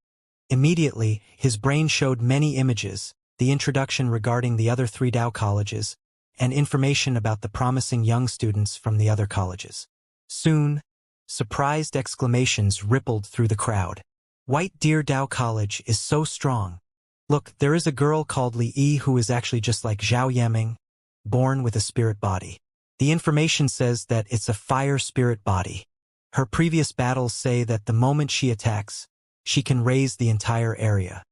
Immediately, his brain showed many images, the introduction regarding the other 3 Dao colleges, and information about the promising young students from the other colleges. Soon, surprised exclamations rippled through the crowd. White Deer Dao College is so strong. Look, there is a girl called Li Yi who is actually just like Zhao Yaming, born with a spirit body. The information says that it's a fire spirit body. Her previous battles say that the moment she attacks, she can raise the entire area.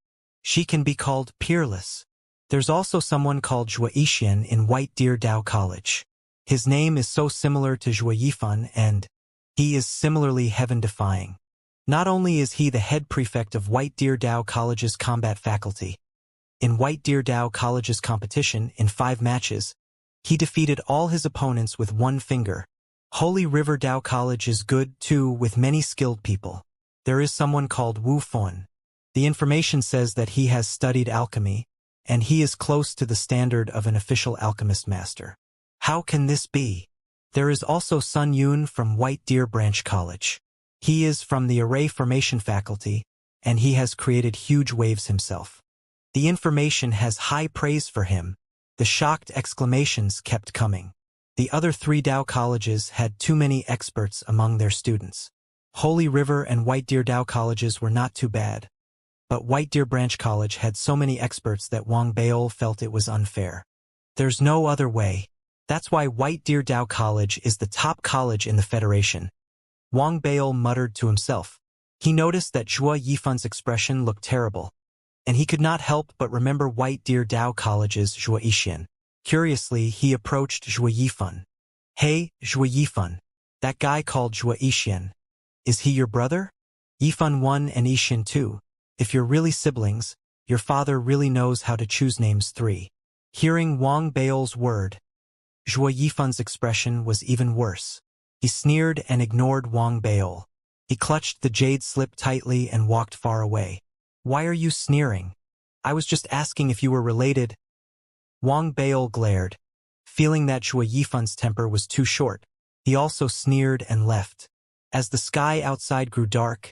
She can be called peerless. There's also someone called Xianxia in White Deer Dao College. His name is so similar to Zhuo Yifan and he is similarly heaven-defying. Not only is he the head prefect of White Deer Dao College's combat faculty, in White Deer Dao College's competition in 5 matches, he defeated all his opponents with one finger. Holy River Dao College is good too with many skilled people. There is someone called Wu Fun. The information says that he has studied alchemy, and he is close to the standard of an official alchemist master. How can this be? There is also Sun Yun from White Deer Branch College. He is from the array formation faculty, and he has created huge waves himself. The information has high praise for him. The shocked exclamations kept coming. The other 3 Dao colleges had too many experts among their students. Holy River and White Deer Dao colleges were not too bad. But White Deer Branch College had so many experts that Wang Beol felt it was unfair. There's no other way. That's why White Deer Dao College is the top college in the Federation. Wang Beol muttered to himself. He noticed that Zhuo Yifan's expression looked terrible, and he could not help but remember White Deer Dao College's Zhuo Yixin. Curiously, he approached Zhuo Yifan. Hey, Zhuo Yifan. That guy called Zhuo Yixin. Is he your brother? Yifan 1 and Yixin 2. If you're really siblings, your father really knows how to choose names 3. Hearing Wang Beol's word, Zhuo Yifan's expression was even worse. He sneered and ignored Wang Beol. He clutched the jade slip tightly and walked far away. Why are you sneering? I was just asking if you were related. Wang Beol glared. Feeling that Zhuo Yifan's temper was too short, he also sneered and left. As the sky outside grew dark,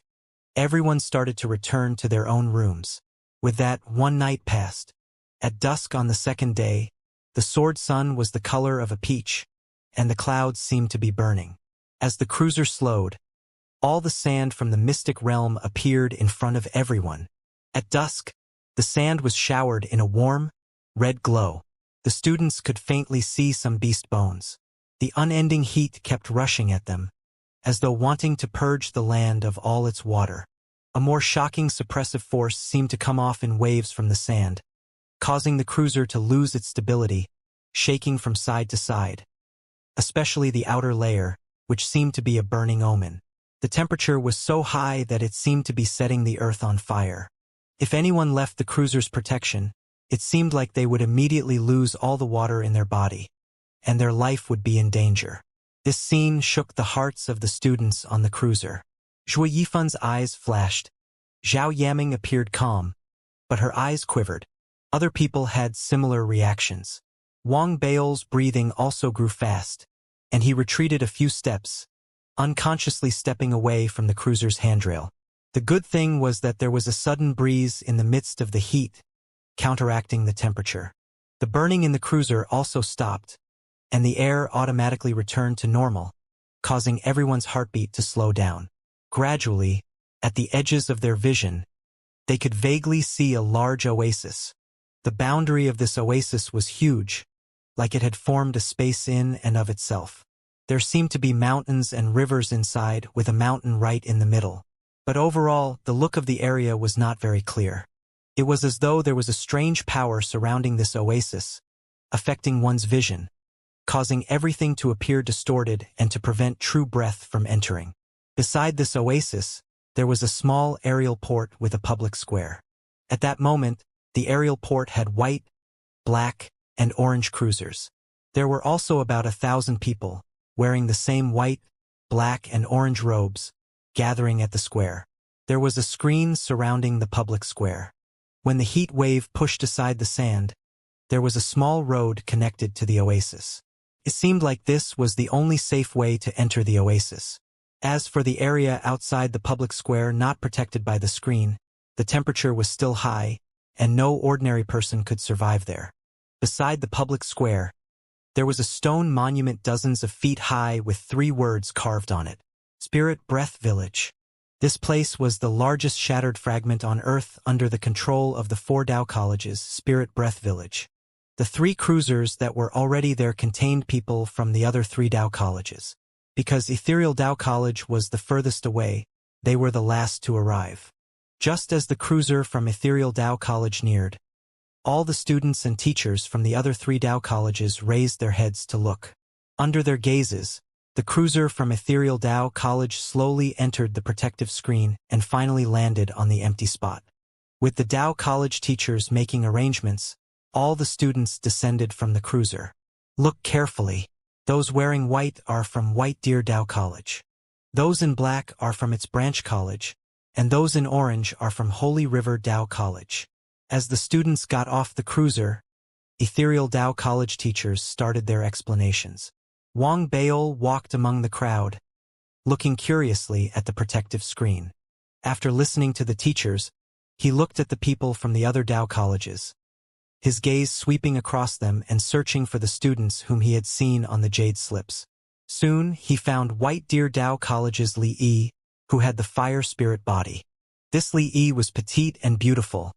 everyone started to return to their own rooms. With that, one night passed. At dusk on the 2nd day, the sword sun was the color of a peach, and the clouds seemed to be burning. As the cruiser slowed, all the sand from the mystic realm appeared in front of everyone. At dusk, the sand was showered in a warm, red glow. The students could faintly see some beast bones. The unending heat kept rushing at them, as though wanting to purge the land of all its water. A more shocking suppressive force seemed to come off in waves from the sand, causing the cruiser to lose its stability, shaking from side to side. Especially the outer layer, which seemed to be a burning omen. The temperature was so high that it seemed to be setting the earth on fire. If anyone left the cruiser's protection, it seemed like they would immediately lose all the water in their body, and their life would be in danger. This scene shook the hearts of the students on the cruiser. Zhuo Yifan's eyes flashed. Zhao Yaming appeared calm, but her eyes quivered. Other people had similar reactions. Wang Beol's breathing also grew fast, and he retreated a few steps, unconsciously stepping away from the cruiser's handrail. The good thing was that there was a sudden breeze in the midst of the heat, counteracting the temperature. The burning in the cruiser also stopped, and the air automatically returned to normal, causing everyone's heartbeat to slow down. Gradually, at the edges of their vision, they could vaguely see a large oasis. The boundary of this oasis was huge, like it had formed a space in and of itself. There seemed to be mountains and rivers inside, with a mountain right in the middle. But overall, the look of the area was not very clear. It was as though there was a strange power surrounding this oasis, affecting one's vision, causing everything to appear distorted and to prevent true breath from entering. Beside this oasis, there was a small aerial port with a public square. At that moment, the aerial port had white, black, and orange cruisers. There were also about 1,000 people, wearing the same white, black, and orange robes, gathering at the square. There was a screen surrounding the public square. When the heat wave pushed aside the sand, there was a small road connected to the oasis. It seemed like this was the only safe way to enter the oasis. As for the area outside the public square not protected by the screen, the temperature was still high, and no ordinary person could survive there. Beside the public square, there was a stone monument dozens of feet high with 3 words carved on it. Spirit Breath Village. This place was the largest shattered fragment on Earth under the control of the 4 Dao colleges, Spirit Breath Village. The 3 cruisers that were already there contained people from the other 3 Dao colleges. Because Ethereal Dao College was the furthest away, they were the last to arrive. Just as the cruiser from Ethereal Dao College neared, All the students and teachers from the other 3 Dao colleges raised their heads to look. Under their gazes, the cruiser from Ethereal Dao College slowly entered the protective screen and finally landed on the empty spot. With the Dao College teachers making arrangements, all the students descended from the cruiser. Look carefully. Those wearing white are from White Deer Dao College. Those in black are from its branch college, and those in orange are from Holy River Dao College. As the students got off the cruiser, Ethereal Dao College teachers started their explanations. Wang Baol walked among the crowd, looking curiously at the protective screen. After listening to the teachers, he looked at the people from the other Dao colleges, his gaze sweeping across them and searching for the students whom he had seen on the jade slips. Soon, he found White Deer Dao College's Li Yi, who had the fire spirit body. This Li Yi was petite and beautiful,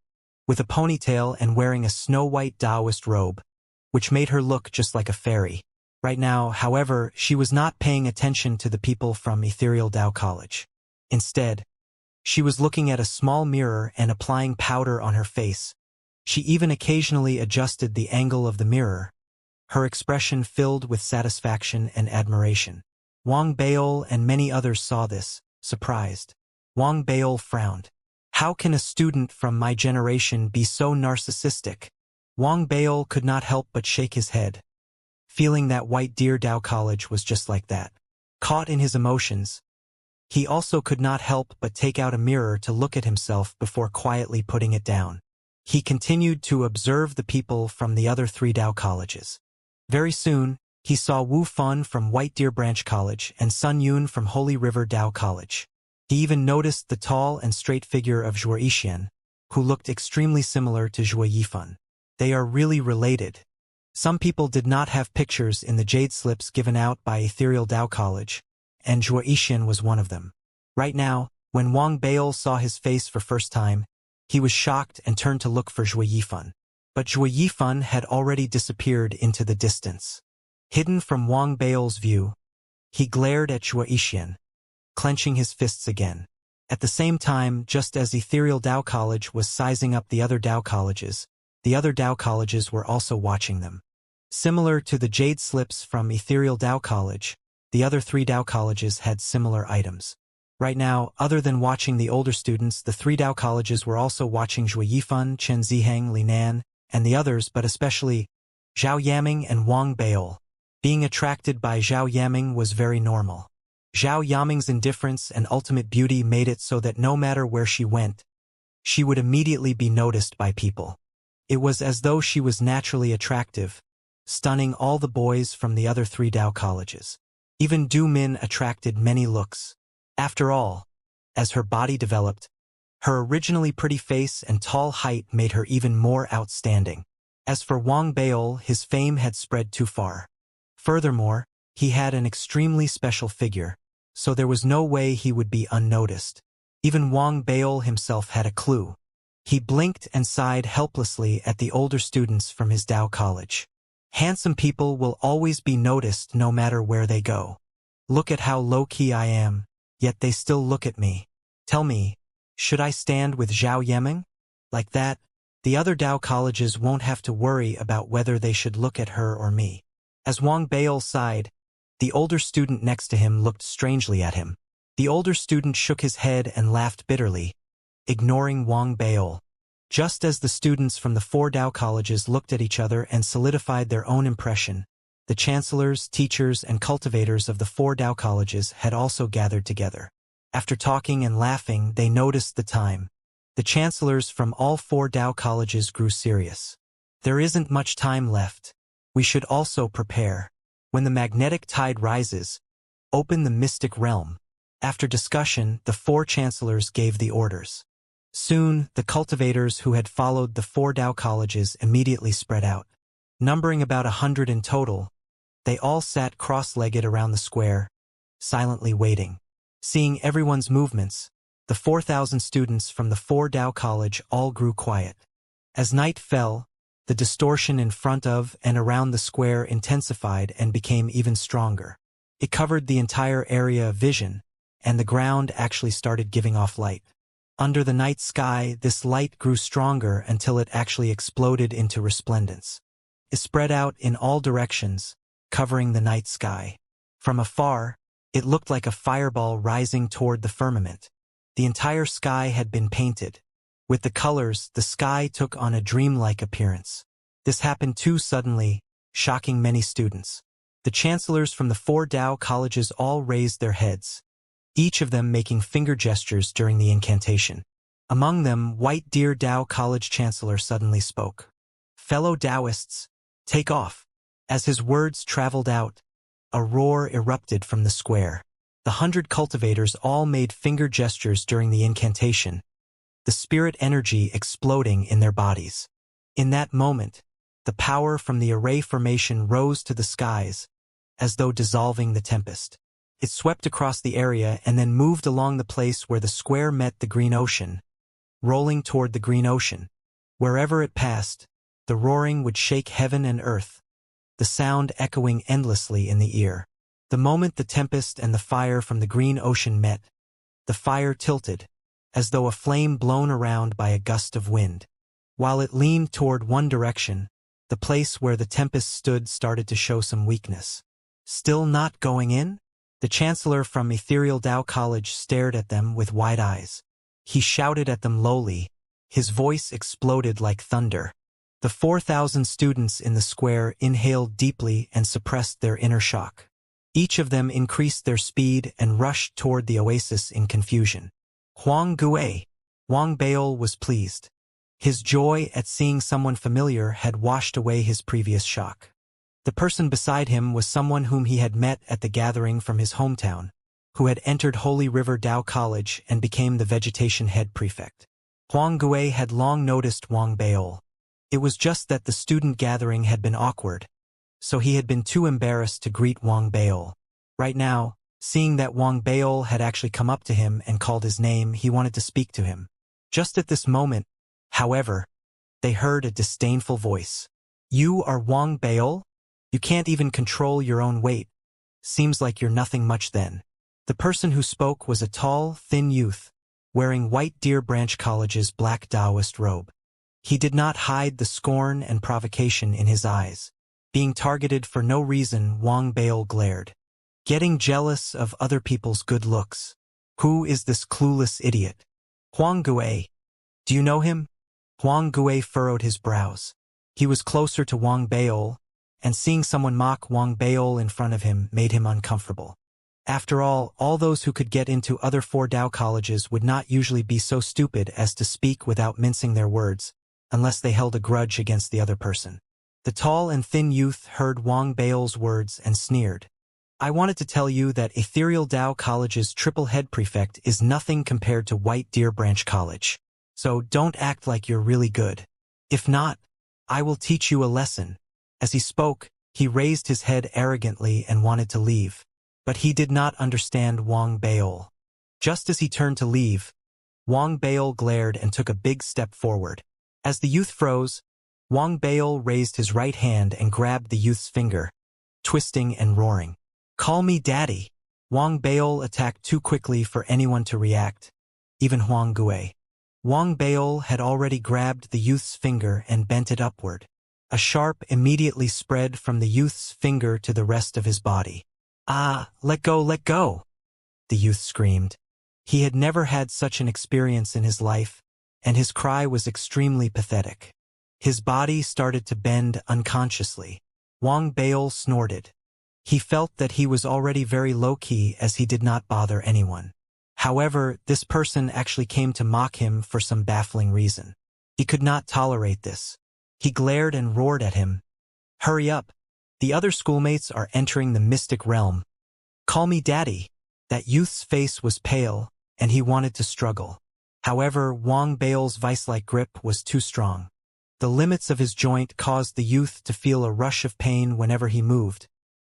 with a ponytail and wearing a snow-white Taoist robe, which made her look just like a fairy. Right now, however, she was not paying attention to the people from Ethereal Dao College. Instead, she was looking at a small mirror and applying powder on her face. She even occasionally adjusted the angle of the mirror, her expression filled with satisfaction and admiration. Wang Baol and many others saw this, surprised. Wang Baol frowned. How can a student from my generation be so narcissistic? Wang Baol could not help but shake his head, feeling that White Deer Dao College was just like that. Caught in his emotions, he also could not help but take out a mirror to look at himself before quietly putting it down. He continued to observe the people from the other 3 Dao colleges. Very soon, he saw Wu Fun from White Deer Branch College and Sun Yun from Holy River Dao College. He even noticed the tall and straight figure of Zhuo Yixian, who looked extremely similar to Zhuo Yifan. They are really related. Some people did not have pictures in the jade slips given out by Ethereal Dao College, and Zhuo Yixian was one of them. Right now, when Wang Baol saw his face for first time, he was shocked and turned to look for Zhuo Yifan. But Zhuo Yifan had already disappeared into the distance. Hidden from Wang Baol's view, he glared at Zhuo Yixian, clenching his fists again. At the same time, just as Ethereal Dao College was sizing up the other Dao colleges, the other Dao colleges were also watching them. Similar to the jade slips from Ethereal Dao College, the other 3 Dao colleges had similar items. Right now, other than watching the older students, the 3 Dao colleges were also watching Zhuo Yifan, Chen Ziheng, Li Nan, and the others, but especially Zhao Yaming and Wang Baol. Being attracted by Zhao Yaming was very normal. Zhao Yaming's indifference and ultimate beauty made it so that no matter where she went, she would immediately be noticed by people. It was as though she was naturally attractive, stunning all the boys from the other 3 Dao colleges. Even Du Min attracted many looks. After all, as her body developed, her originally pretty face and tall height made her even more outstanding. As for Wang Baol, his fame had spread too far. Furthermore, he had an extremely special figure, so there was no way he would be unnoticed. Even Wang Baol himself had a clue. He blinked and sighed helplessly at the older students from his Dao college. Handsome people will always be noticed no matter where they go. Look at how low-key I am, yet they still look at me. Tell me, should I stand with Zhao Yaming? Like that, the other Dao colleges won't have to worry about whether they should look at her or me. As Wang Baol sighed, the older student next to him looked strangely at him. The older student shook his head and laughed bitterly, ignoring Wang Baol. Just as the students from the 4 Dao colleges looked at each other and solidified their own impression, the chancellors, teachers, and cultivators of the 4 Dao colleges had also gathered together. After talking and laughing, they noticed the time. The chancellors from all 4 Dao colleges grew serious. There isn't much time left. We should also prepare. When the magnetic tide rises, open the mystic realm. After discussion, the 4 chancellors gave the orders. Soon, the cultivators who had followed the 4 Dao colleges immediately spread out. Numbering about 100 in total, they all sat cross-legged around the square, silently waiting. Seeing everyone's movements, the 4,000 students from the 4 Dao college all grew quiet. As night fell, the distortion in front of and around the square intensified and became even stronger. It covered the entire area of vision, and the ground actually started giving off light. Under the night sky, this light grew stronger until it actually exploded into resplendence. It spread out in all directions, covering the night sky. From afar, it looked like a fireball rising toward the firmament. The entire sky had been painted. With the colors, the sky took on a dreamlike appearance. This happened too suddenly, shocking many students. The chancellors from the 4 Dao colleges all raised their heads, each of them making finger gestures during the incantation. Among them, White Deer Dao College Chancellor suddenly spoke. "Fellow Taoists, take off." As his words traveled out, a roar erupted from the square. The 100 cultivators all made finger gestures during the incantation, the spirit energy exploding in their bodies. In that moment, the power from the array formation rose to the skies, as though dissolving the tempest. It swept across the area and then moved along the place where the square met the green ocean, rolling toward the green ocean. Wherever it passed, the roaring would shake heaven and earth, the sound echoing endlessly in the ear. The moment the tempest and the fire from the green ocean met, the fire tilted, as though a flame blown around by a gust of wind. While it leaned toward one direction, the place where the tempest stood started to show some weakness. "Still not going in?" The chancellor from Ethereal Dao College stared at them with wide eyes. He shouted at them lowly. His voice exploded like thunder. The 4,000 students in the square inhaled deeply and suppressed their inner shock. Each of them increased their speed and rushed toward the oasis in confusion. Huang Gue. Wang Baol was pleased. His joy at seeing someone familiar had washed away his previous shock. The person beside him was someone whom he had met at the gathering from his hometown, who had entered Holy River Dao College and became the vegetation head prefect. Huang Gue had long noticed Wang Baol. It was just that the student gathering had been awkward, so he had been too embarrassed to greet Wang Baol. Right now, seeing that Wang Baol had actually come up to him and called his name, he wanted to speak to him. Just at this moment, however, they heard a disdainful voice. "You are Wang Baol? You can't even control your own weight. Seems like you're nothing much then." The person who spoke was a tall, thin youth, wearing White Deer Branch College's black Taoist robe. He did not hide the scorn and provocation in his eyes. Being targeted for no reason, Wang Baol glared. Getting jealous of other people's good looks. Who is this clueless idiot? Huang Gue. Do you know him? Huang Gue furrowed his brows. He was closer to Wang Baol, and seeing someone mock Wang Baol in front of him made him uncomfortable. After all those who could get into other 4 Dao colleges would not usually be so stupid as to speak without mincing their words, unless they held a grudge against the other person. The tall and thin youth heard Wang Baol's words and sneered. "I wanted to tell you that Ethereal Dao College's triple head prefect is nothing compared to White Deer Branch College. So don't act like you're really good. If not, I will teach you a lesson." As he spoke, he raised his head arrogantly and wanted to leave. But he did not understand Wang Baol. Just as he turned to leave, Wang Baol glared and took a big step forward. As the youth froze, Wang Baol raised his right hand and grabbed the youth's finger, twisting and roaring. "Call me daddy." Wang Baol attacked too quickly for anyone to react, even Huang Gue. Wang Baol had already grabbed the youth's finger and bent it upward. A sharp immediately spread from the youth's finger to the rest of his body. "Ah, let go," the youth screamed. He had never had such an experience in his life, and his cry was extremely pathetic. His body started to bend unconsciously. Wang Baol snorted. He felt that he was already very low-key as he did not bother anyone. However, this person actually came to mock him for some baffling reason. He could not tolerate this. He glared and roared at him. "Hurry up. The other schoolmates are entering the mystic realm. Call me daddy." That youth's face was pale, and he wanted to struggle. However, Wang Baol's vice-like grip was too strong. The limits of his joint caused the youth to feel a rush of pain whenever he moved,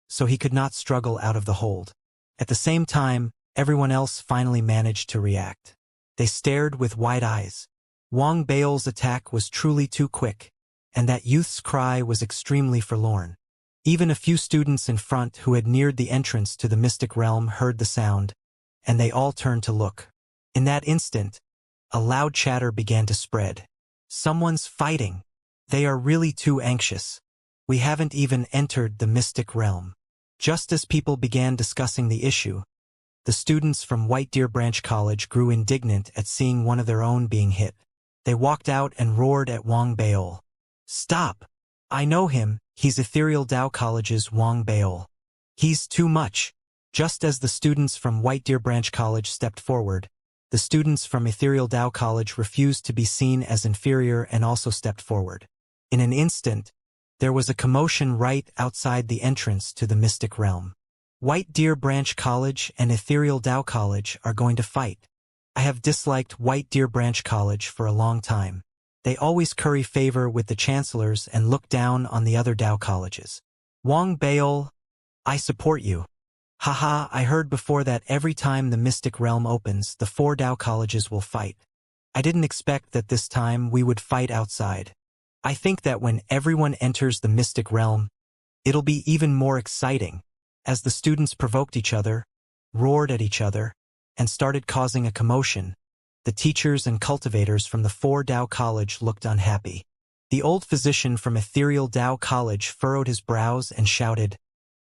so he could not struggle out of the hold. At the same time, everyone else finally managed to react. They stared with wide eyes. Wang Baol's attack was truly too quick, and that youth's cry was extremely forlorn. Even a few students in front who had neared the entrance to the mystic realm heard the sound, and they all turned to look. In that instant, a loud chatter began to spread. Someone's fighting. They are really too anxious. We haven't even entered the mystic realm. Just as people began discussing the issue, the students from White Deer Branch College grew indignant at seeing one of their own being hit. They walked out and roared at Wang Baol. Stop! I know him, he's Ethereal Dao College's Wang Baol. He's too much. Just as the students from White Deer Branch College stepped forward, the students from Ethereal Dao College refused to be seen as inferior and also stepped forward. In an instant, there was a commotion right outside the entrance to the mystic realm. White Deer Branch College and Ethereal Dao College are going to fight. I have disliked White Deer Branch College for a long time. They always curry favor with the chancellors and look down on the other Dao colleges. Wang Baol, I support you. Haha, I heard before that every time the mystic realm opens, the 4 Dao colleges will fight. I didn't expect that this time we would fight outside. I think that when everyone enters the mystic realm, it'll be even more exciting. As the students provoked each other, roared at each other, and started causing a commotion, the teachers and cultivators from the 4 Dao College looked unhappy. The old physician from Ethereal Dao College furrowed his brows and shouted,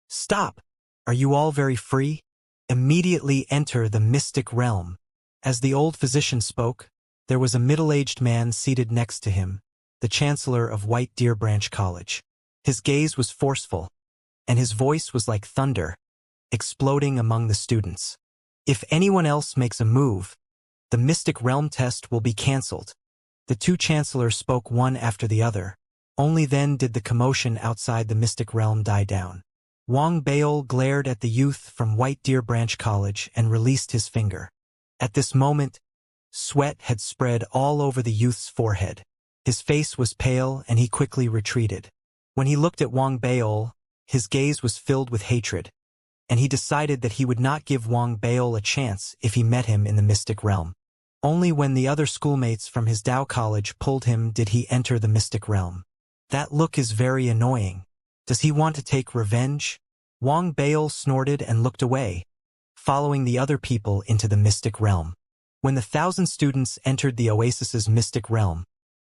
Stop! Are you all very free? Immediately enter the mystic realm. As the old physician spoke, there was a middle-aged man seated next to him, the chancellor of White Deer Branch College. His gaze was forceful, and his voice was like thunder, exploding among the students. If anyone else makes a move, the mystic realm test will be cancelled. The 2 chancellors spoke one after the other. Only then did the commotion outside the mystic realm die down. Wang Baol glared at the youth from White Deer Branch College and released his finger. At this moment, sweat had spread all over the youth's forehead. His face was pale and he quickly retreated. When he looked at Wang Baol, his gaze was filled with hatred, and he decided that he would not give Wang Baol a chance if he met him in the mystic realm. Only when the other schoolmates from his Dao College pulled him did he enter the mystic realm. That look is very annoying. Does he want to take revenge? Wang Baol snorted and looked away, following the other people into the mystic realm. When the 1,000 students entered the oasis's mystic realm,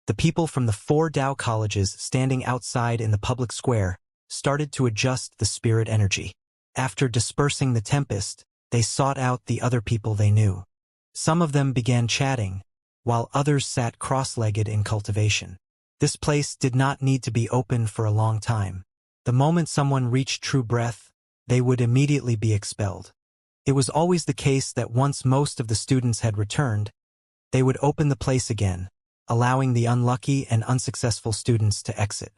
the people from the 4 Dao colleges standing outside in the public square started to adjust the spirit energy. After dispersing the tempest, they sought out the other people they knew. Some of them began chatting, while others sat cross-legged in cultivation. This place did not need to be open for a long time. The moment someone reached true breath, they would immediately be expelled. It was always the case that once most of the students had returned, they would open the place again, allowing the unlucky and unsuccessful students to exit.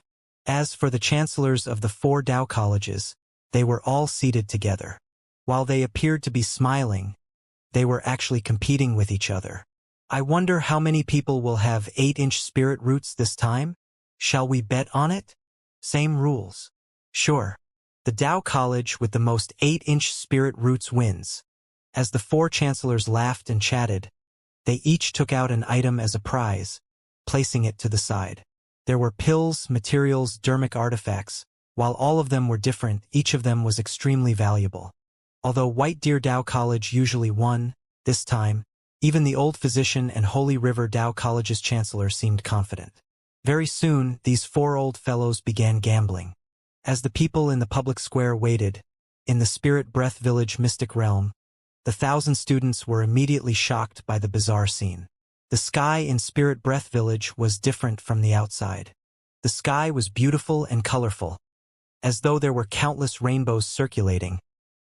As for the chancellors of the 4 Dao colleges, they were all seated together. While they appeared to be smiling, they were actually competing with each other. I wonder how many people will have 8-inch spirit roots this time? Shall we bet on it? Same rules. Sure. The Dao College with the most 8-inch spirit roots wins. As the 4 chancellors laughed and chatted, they each took out an item as a prize, placing it to the side. There were pills, materials, dermic artifacts. While all of them were different, each of them was extremely valuable. Although White Deer Dao College usually won, this time, even the old physician and Holy River Dao College's chancellor seemed confident. Very soon, these 4 old fellows began gambling. As the people in the public square waited, in the Spirit Breath Village mystic realm, the 1,000 students were immediately shocked by the bizarre scene. The sky in Spirit Breath Village was different from the outside. The sky was beautiful and colorful, as though there were countless rainbows circulating,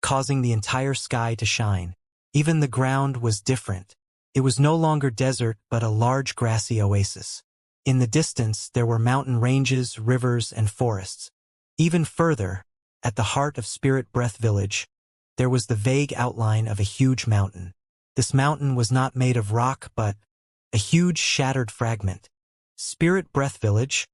causing the entire sky to shine. Even the ground was different. It was no longer desert but a large grassy oasis. In the distance there were mountain ranges, rivers, and forests. Even further, at the heart of Spirit Breath Village, there was the vague outline of a huge mountain. This mountain was not made of rock but a huge shattered fragment. Spirit Breath Village?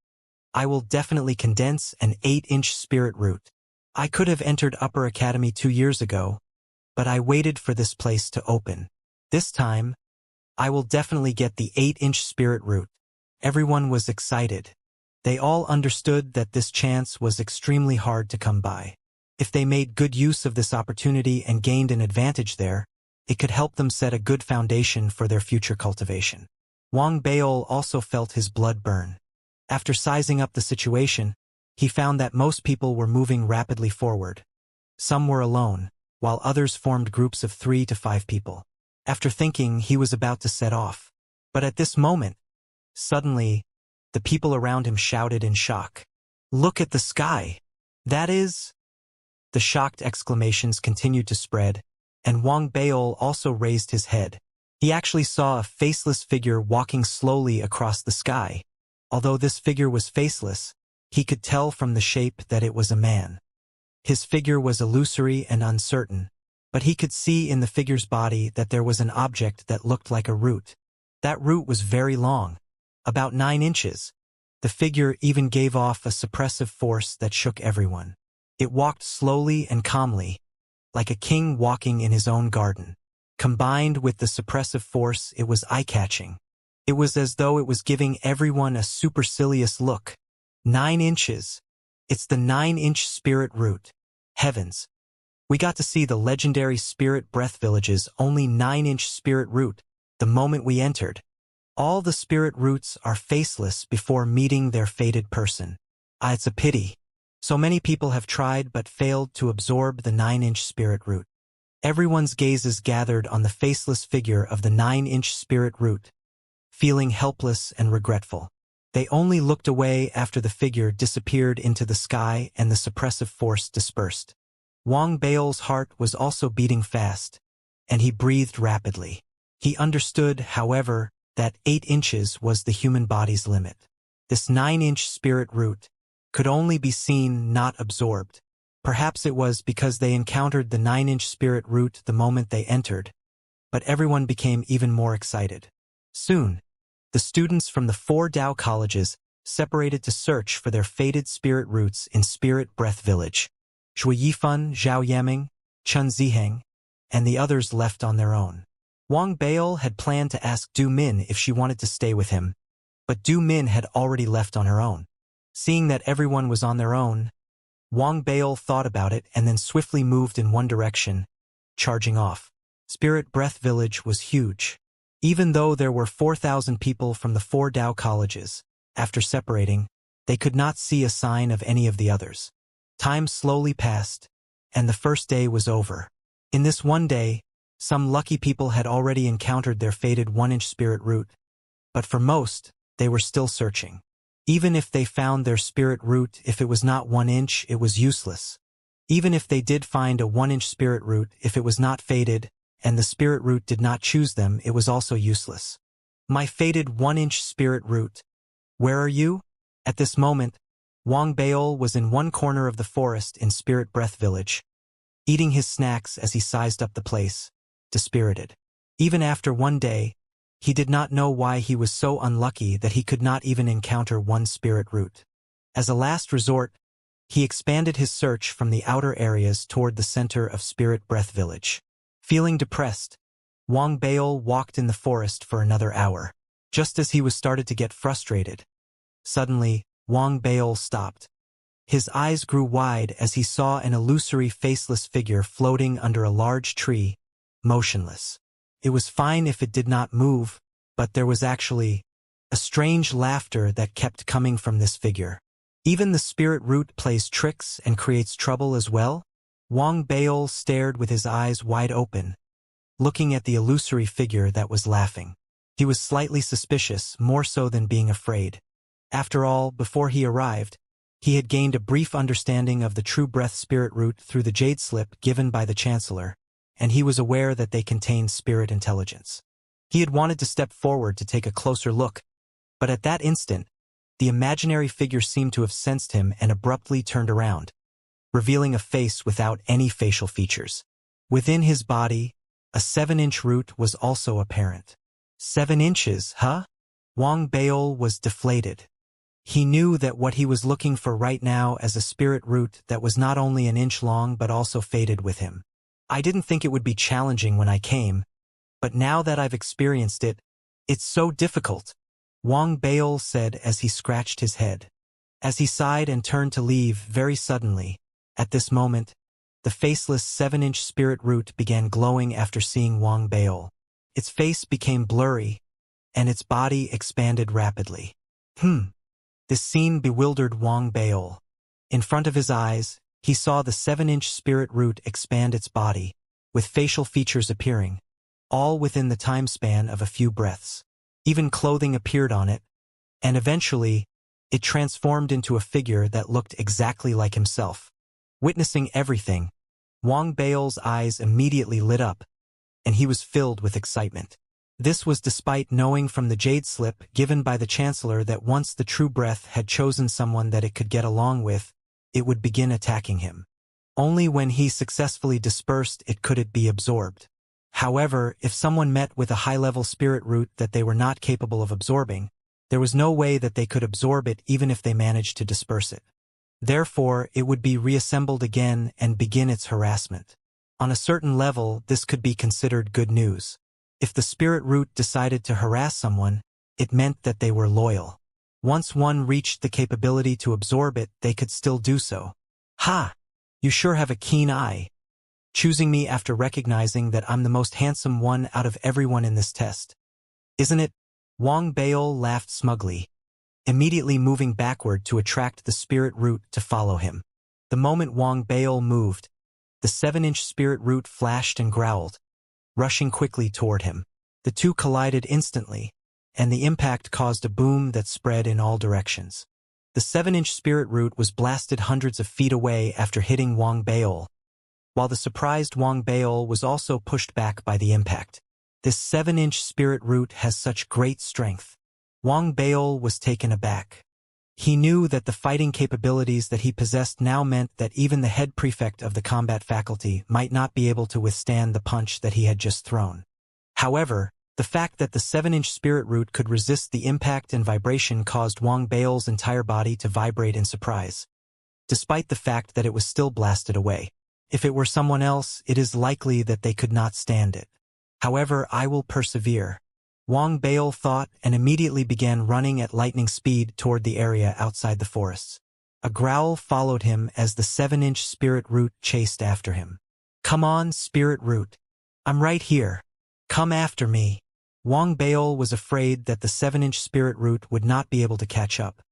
I will definitely condense an 8-inch spirit root. I could have entered Upper Academy 2 years ago, but I waited for this place to open. This time, I will definitely get the 8-inch spirit root. Everyone was excited. They all understood that this chance was extremely hard to come by. If they made good use of this opportunity and gained an advantage there, it could help them set a good foundation for their future cultivation. Wang Baol also felt his blood burn. After sizing up the situation, he found that most people were moving rapidly forward. Some were alone, while others formed groups of 3 to 5 people. After thinking, he was about to set off. But at this moment, suddenly, the people around him shouted in shock. "Look at the sky! That is—" The shocked exclamations continued to spread, and Wang Baol also raised his head. He actually saw a faceless figure walking slowly across the sky. Although this figure was faceless, he could tell from the shape that it was a man. His figure was illusory and uncertain, but he could see in the figure's body that there was an object that looked like a root. That root was very long, about 9 inches. The figure even gave off a suppressive force that shook everyone. It walked slowly and calmly, like a king walking in his own garden. Combined with the suppressive force, it was eye-catching. It was as though it was giving everyone a supercilious look. 9 inches. It's the 9-inch spirit root. Heavens. We got to see the legendary spirit breath village's only 9-inch spirit root the moment we entered. All the spirit roots are faceless before meeting their fated person. It's a pity. So many people have tried but failed to absorb the 9-inch spirit root. Everyone's gazes gathered on the faceless figure of the 9-inch spirit root, feeling helpless and regretful. They only looked away after the figure disappeared into the sky and the suppressive force dispersed. Wang Baol's heart was also beating fast, and he breathed rapidly. He understood, however, that 8 inches was the human body's limit. This 9-inch spirit root could only be seen, not absorbed. Perhaps it was because they encountered the 9-inch spirit root the moment they entered, but everyone became even more excited. Soon, the students from the 4 Dao colleges separated to search for their fated spirit roots in Spirit Breath Village. Zhui Yifan, Zhao Yaming, Chun Ziheng, and the others left on their own. Wang Baol had planned to ask Du Min if she wanted to stay with him, but Du Min had already left on her own. Seeing that everyone was on their own, Wang Baol thought about it and then swiftly moved in one direction, charging off. Spirit Breath Village was huge. Even though there were 4,000 people from the 4 Dao colleges, after separating, they could not see a sign of any of the others. Time slowly passed, and the first day was over. In this one day, some lucky people had already encountered their fated 1-inch spirit root, but for most, they were still searching. Even if they found their spirit root, if it was not 1 inch, it was useless. Even if they did find a 1-inch spirit root, if it was not fated, and the spirit root did not choose them, it was also useless. My fated 1-inch spirit root, where are you? At this moment, Wang Baol was in one corner of the forest in Spirit Breath Village, eating his snacks as he sized up the place, dispirited. Even after one day, he did not know why he was so unlucky that he could not even encounter one spirit root. As a last resort, he expanded his search from the outer areas toward the center of Spirit Breath Village. Feeling depressed, Wang Baol walked in the forest for another hour. Just as he was started to get frustrated, suddenly, Wang Baol stopped. His eyes grew wide as he saw an illusory faceless figure floating under a large tree, motionless. It was fine if it did not move, but there was actually a strange laughter that kept coming from this figure. Even the spirit root plays tricks and creates trouble as well? Wang Baol stared with his eyes wide open, looking at the illusory figure that was laughing. He was slightly suspicious, more so than being afraid. After all, before he arrived, he had gained a brief understanding of the true breath spirit root through the jade slip given by the Chancellor, and he was aware that they contained spirit intelligence. He had wanted to step forward to take a closer look, but at that instant, the imaginary figure seemed to have sensed him and abruptly turned around, revealing a face without any facial features. Within his body, a 7-inch root was also apparent. 7 inches, huh? Wang Baol was deflated. He knew that what he was looking for right now as a spirit root that was not only an inch long but also faded with him. I didn't think it would be challenging when I came, but now that I've experienced it, it's so difficult, Wang Baol said as he scratched his head. As he sighed and turned to leave very suddenly, at this moment, The faceless 7-inch spirit root began glowing after seeing Wang Baol. Its face became blurry, and its body expanded rapidly. This scene bewildered Wang Baol. In front of his eyes, he saw the 7-inch spirit root expand its body, with facial features appearing, all within the time span of a few breaths. Even clothing appeared on it, and eventually, it transformed into a figure that looked exactly like himself. Witnessing everything, Wang Baol's eyes immediately lit up, and he was filled with excitement. This was despite knowing from the jade slip given by the Chancellor that once the True Breath had chosen someone that it could get along with, it would begin attacking him. Only when he successfully dispersed it could it be absorbed. However, if someone met with a high-level spirit root that they were not capable of absorbing, there was no way that they could absorb it even if they managed to disperse it. Therefore, it would be reassembled again and begin its harassment. On a certain level, this could be considered good news. If the spirit root decided to harass someone, it meant that they were loyal. Once one reached the capability to absorb it, they could still do so. Ha! You sure have a keen eye. Choosing me after recognizing that I'm the most handsome one out of everyone in this test. Isn't it? Wang Baol laughed smugly, immediately moving backward to attract the spirit root to follow him. The moment Wang Baol moved, the 7-inch spirit root flashed and growled, rushing quickly toward him. The two collided instantly, and the impact caused a boom that spread in all directions. The 7-inch spirit root was blasted hundreds of feet away after hitting Wang Baol, while the surprised Wang Baol was also pushed back by the impact. This 7-inch spirit root has such great strength. Wang Baol was taken aback. He knew that the fighting capabilities that he possessed now meant that even the head prefect of the combat faculty might not be able to withstand the punch that he had just thrown. However, the fact that the 7-inch spirit root could resist the impact and vibration caused Wang Baol's entire body to vibrate in surprise, despite the fact that it was still blasted away. If it were someone else, it is likely that they could not stand it. However, I will persevere. Wang Baol thought and immediately began running at lightning speed toward the area outside the forests. A growl followed him as the 7-inch spirit root chased after him. Come on, spirit root. I'm right here. Come after me. Wang Baol was afraid that the 7-inch spirit root would not be able to catch up,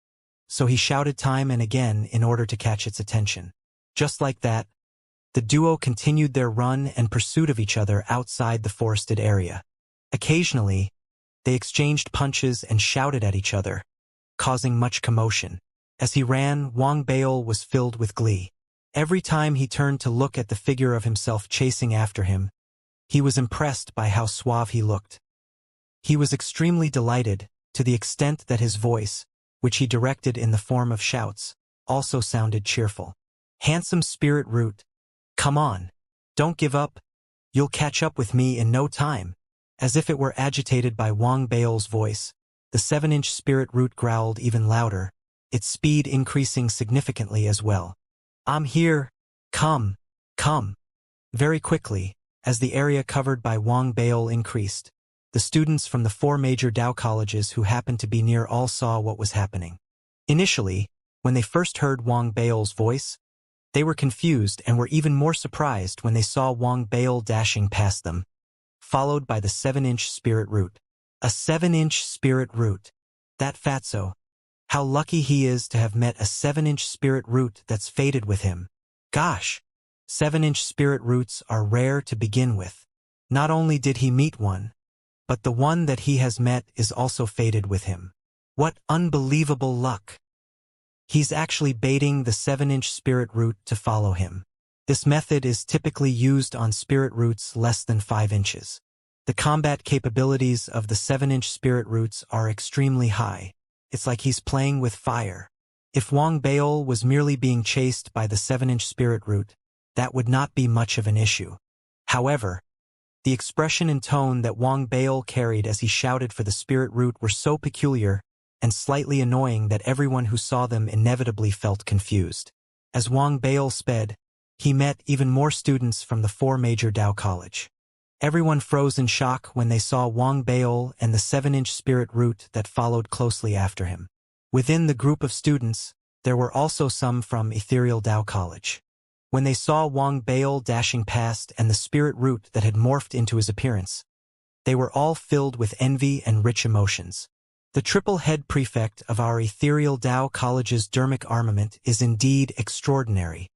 so he shouted time and again in order to catch its attention. Just like that, the duo continued their run and pursuit of each other outside the forested area. Occasionally, they exchanged punches and shouted at each other, causing much commotion. As he ran, Wang Baol was filled with glee. Every time he turned to look at the figure of himself chasing after him, he was impressed by how suave he looked. He was extremely delighted, to the extent that his voice, which he directed in the form of shouts, also sounded cheerful. Handsome spirit root. Come on. Don't give up. You'll catch up with me in no time. As if it were agitated by Wang Baol's voice, the 7-inch spirit root growled even louder, its speed increasing significantly as well. I'm here. Come. Come. Very quickly, as the area covered by Wang Baol increased, the students from the 4 major Dao colleges who happened to be near all saw what was happening. Initially, when they first heard Wang Baol's voice, they were confused and were even more surprised when they saw Wang Baol dashing past them, followed by the 7-inch spirit root. A 7-inch spirit root. That fatso. How lucky he is to have met a 7-inch spirit root that's fated with him. Gosh, 7-inch spirit roots are rare to begin with. Not only did he meet one, but the one that he has met is also fated with him. What unbelievable luck. He's actually baiting the 7-inch spirit root to follow him. This method is typically used on spirit roots less than 5 inches. The combat capabilities of the 7-inch spirit roots are extremely high. It's like he's playing with fire. If Wang Baol was merely being chased by the 7-inch spirit root, that would not be much of an issue. However, the expression and tone that Wang Baol carried as he shouted for the spirit root were so peculiar and slightly annoying that everyone who saw them inevitably felt confused. As Wang Baol sped, he met even more students from the 4 major Dao College. Everyone froze in shock when they saw Wang Baol and the 7-inch spirit root that followed closely after him. Within the group of students, there were also some from Ethereal Dao College. When they saw Wang Bail dashing past and the spirit root that had morphed into his appearance, they were all filled with envy and rich emotions. The triple-head prefect of our ethereal Tao College's dermic armament is indeed extraordinary.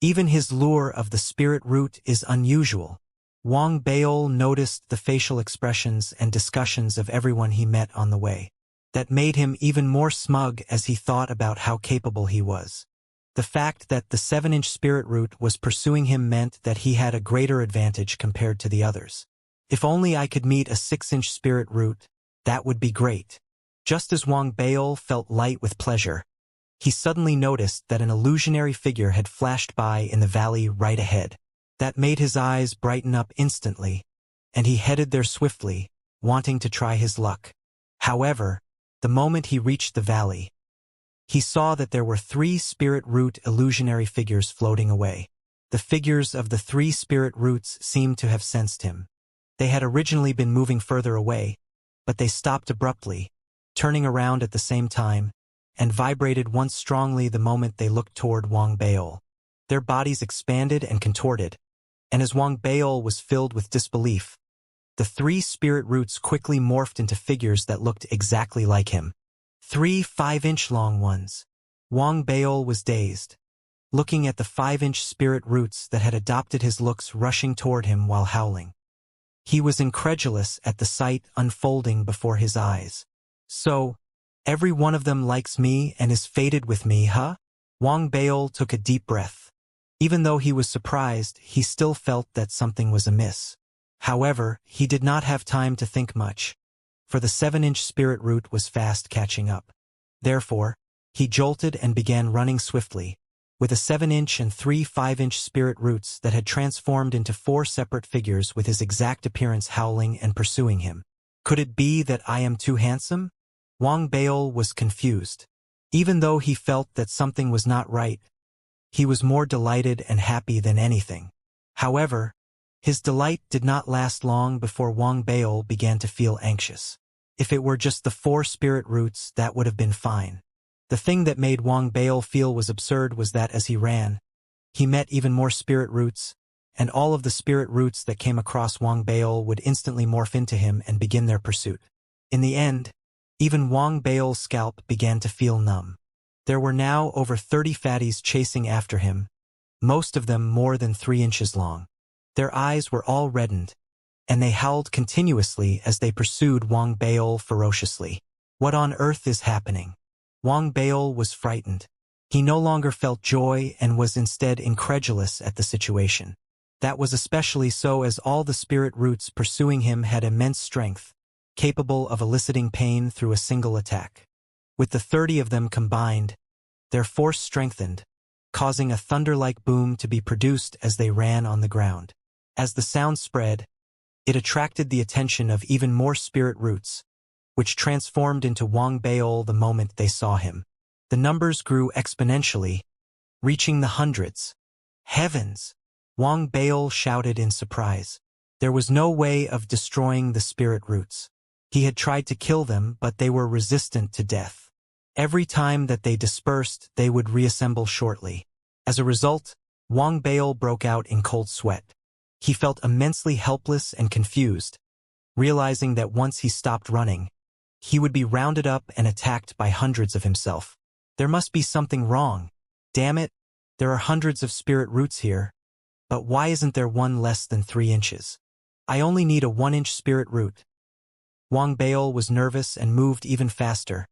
Even his lure of the spirit root is unusual. Wang Bail noticed the facial expressions and discussions of everyone he met on the way. That made him even more smug as he thought about how capable he was. The fact that the 7-inch spirit root was pursuing him meant that he had a greater advantage compared to the others. If only I could meet a 6-inch spirit root, that would be great. Just as Wang Bail felt light with pleasure, he suddenly noticed that an illusionary figure had flashed by in the valley right ahead. That made his eyes brighten up instantly, and he headed there swiftly, wanting to try his luck. However, the moment he reached the valley, he saw that there were 3 spirit root illusionary figures floating away. The figures of the 3 spirit roots seemed to have sensed him. They had originally been moving further away, but they stopped abruptly, turning around at the same time, and vibrated once strongly the moment they looked toward Wang Bail. Their bodies expanded and contorted, and as Wang Bail was filled with disbelief, the 3 spirit roots quickly morphed into figures that looked exactly like him. 3 5-inch long ones. Wang Bail was dazed, looking at the 5-inch spirit roots that had adopted his looks rushing toward him while howling. He was incredulous at the sight unfolding before his eyes. So, every one of them likes me and is fated with me, huh? Wang Bail took a deep breath. Even though he was surprised, he still felt that something was amiss. However, he did not have time to think much, for the 7-inch spirit root was fast catching up. Therefore, he jolted and began running swiftly, with a 7-inch and 3 5-inch spirit roots that had transformed into 4 separate figures with his exact appearance howling and pursuing him. Could it be that I am too handsome? Wang Bail was confused. Even though he felt that something was not right, he was more delighted and happy than anything. However, his delight did not last long before Wang Bail began to feel anxious. If it were just the 4 spirit roots, that would have been fine. The thing that made Wang Bail feel was absurd was that as he ran, he met even more spirit roots, and all of the spirit roots that came across Wang Bail would instantly morph into him and begin their pursuit. In the end, even Wang Bail's scalp began to feel numb. There were now over 30 fatties chasing after him, most of them more than 3 inches long. Their eyes were all reddened, and they howled continuously as they pursued Wang Bail ferociously. What on earth is happening? Wang Bail was frightened. He no longer felt joy and was instead incredulous at the situation. That was especially so as all the spirit roots pursuing him had immense strength, capable of eliciting pain through a single attack. With the 30 of them combined, their force strengthened, causing a thunder-like boom to be produced as they ran on the ground. As the sound spread, it attracted the attention of even more spirit roots, which transformed into Wang Bail the moment they saw him. The numbers grew exponentially, reaching the hundreds. Heavens! Wang Bail shouted in surprise. There was no way of destroying the spirit roots. He had tried to kill them, but they were resistant to death. Every time that they dispersed, they would reassemble shortly. As a result, Wang Bail broke out in cold sweat. He felt immensely helpless and confused, realizing that once he stopped running, he would be rounded up and attacked by hundreds of himself. There must be something wrong. Damn it, there are hundreds of spirit roots here, but why isn't there one less than 3 inches? I only need a 1-inch spirit root. Wang Bail was nervous and moved even faster,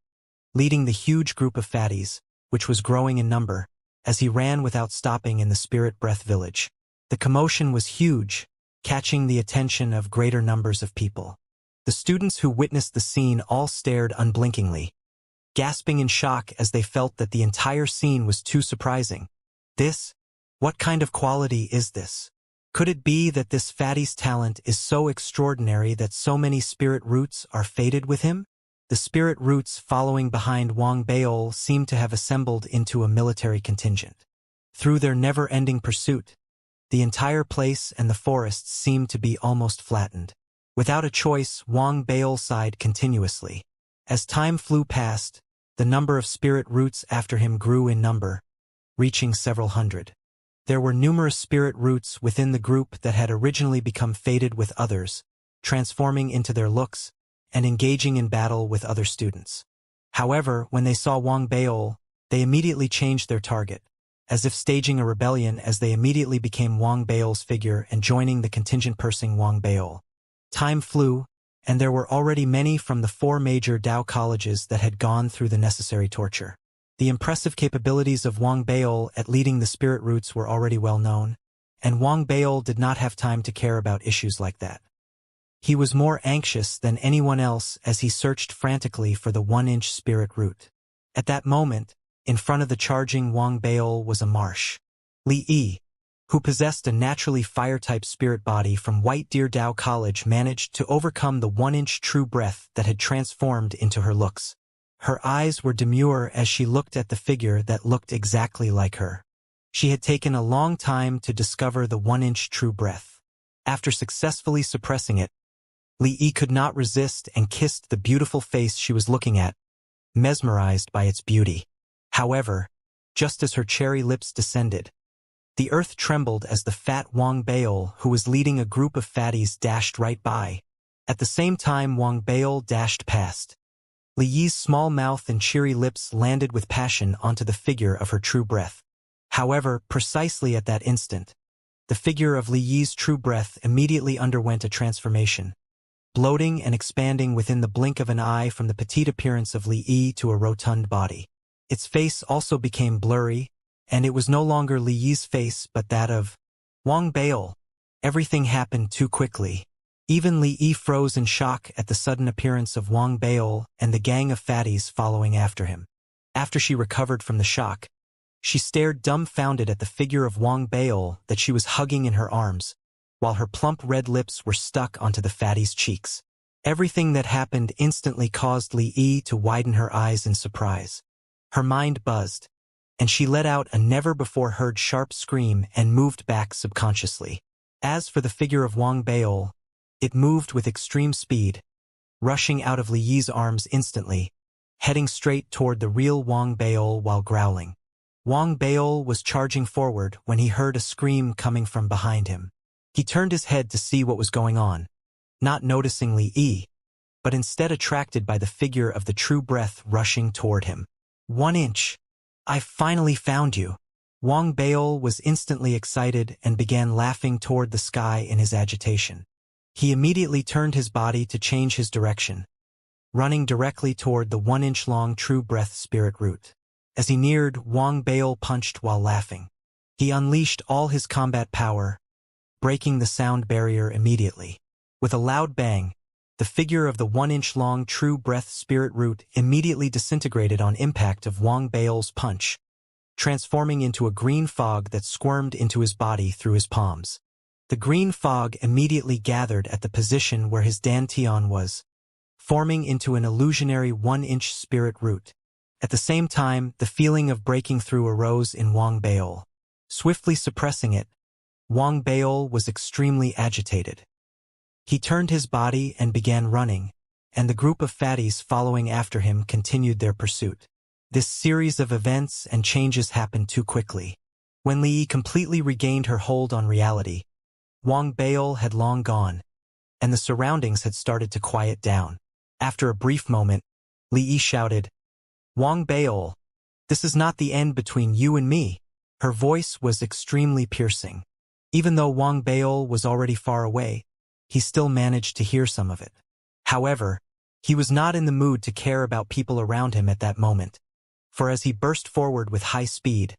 leading the huge group of fatties, which was growing in number, as he ran without stopping in the Spirit Breath village. The commotion was huge, catching the attention of greater numbers of people. The students who witnessed the scene all stared unblinkingly, gasping in shock as they felt that the entire scene was too surprising. What kind of quality is this? Could it be that this fatty's talent is so extraordinary that so many spirit roots are fated with him? The spirit roots following behind Wang Bail seemed to have assembled into a military contingent. Through their never-ending pursuit, the entire place and the forests seemed to be almost flattened. Without a choice, Wang Bail sighed continuously. As time flew past, the number of spirit roots after him grew in number, reaching several hundred. There were numerous spirit roots within the group that had originally become faded with others, transforming into their looks and engaging in battle with other students. However, when they saw Wang Beol, they immediately changed their target, as if staging a rebellion as they immediately became Wang Beol's figure and joining the contingent pursuing Wang Beol. Time flew, and there were already many from the 4 major Dao colleges that had gone through the necessary torture. The impressive capabilities of Wang Beol at leading the spirit roots were already well known, and Wang Beol did not have time to care about issues like that. He was more anxious than anyone else as he searched frantically for the 1-inch spirit root. At that moment, in front of the charging Wang Beol was a marsh. Li Yi, who possessed a naturally fire-type spirit body from White Deer Dao College, managed to overcome the 1-inch true breath that had transformed into her looks. Her eyes were demure as she looked at the figure that looked exactly like her. She had taken a long time to discover the 1-inch true breath. After successfully suppressing it, Li Yi could not resist and kissed the beautiful face she was looking at, mesmerized by its beauty. However, just as her cherry lips descended, the earth trembled as the fat Wang Beol, who was leading a group of fatties, dashed right by. At the same time Wang Beol dashed past, Li Yi's small mouth and cheery lips landed with passion onto the figure of her true breath. However, precisely at that instant, the figure of Li Yi's true breath immediately underwent a transformation, bloating and expanding within the blink of an eye from the petite appearance of Li Yi to a rotund body. Its face also became blurry, and it was no longer Li Yi's face but that of Wang Beol. Everything happened too quickly. Even Li Yi froze in shock at the sudden appearance of Wang Beol and the gang of fatties following after him. After she recovered from the shock, she stared dumbfounded at the figure of Wang Beol that she was hugging in her arms, while her plump red lips were stuck onto the fatty's cheeks. Everything that happened instantly caused Li Yi to widen her eyes in surprise. Her mind buzzed, and she let out a never-before-heard sharp scream and moved back subconsciously. As for the figure of Wang Beol, it moved with extreme speed, rushing out of Li Yi's arms instantly, heading straight toward the real Wang Beol while growling. Wang Beol was charging forward when he heard a scream coming from behind him. He turned his head to see what was going on, not noticing Li Yi, but instead attracted by the figure of the true breath rushing toward him. 1 inch! I finally found you! Wang Beol was instantly excited and began laughing toward the sky in his agitation. He immediately turned his body to change his direction, running directly toward the 1-inch long true breath spirit root. As he neared, Wang Beol punched while laughing. He unleashed all his combat power, breaking the sound barrier immediately. With a loud bang, the figure of the 1-inch long true breath spirit root immediately disintegrated on impact of Wang Beol's punch, transforming into a green fog that squirmed into his body through his palms. The green fog immediately gathered at the position where his dantian was, forming into an illusionary 1-inch spirit root. At the same time, the feeling of breaking through arose in Wang Beol. Swiftly suppressing it, Wang Beol was extremely agitated. He turned his body and began running, and the group of fatties following after him continued their pursuit. This series of events and changes happened too quickly. When Li Yi completely regained her hold on reality, Wang Beol had long gone, and the surroundings had started to quiet down. After a brief moment, Li Yi shouted, "Wang Beol, this is not the end between you and me." Her voice was extremely piercing. Even though Wang Beol was already far away, he still managed to hear some of it. However, he was not in the mood to care about people around him at that moment, for as he burst forward with high speed,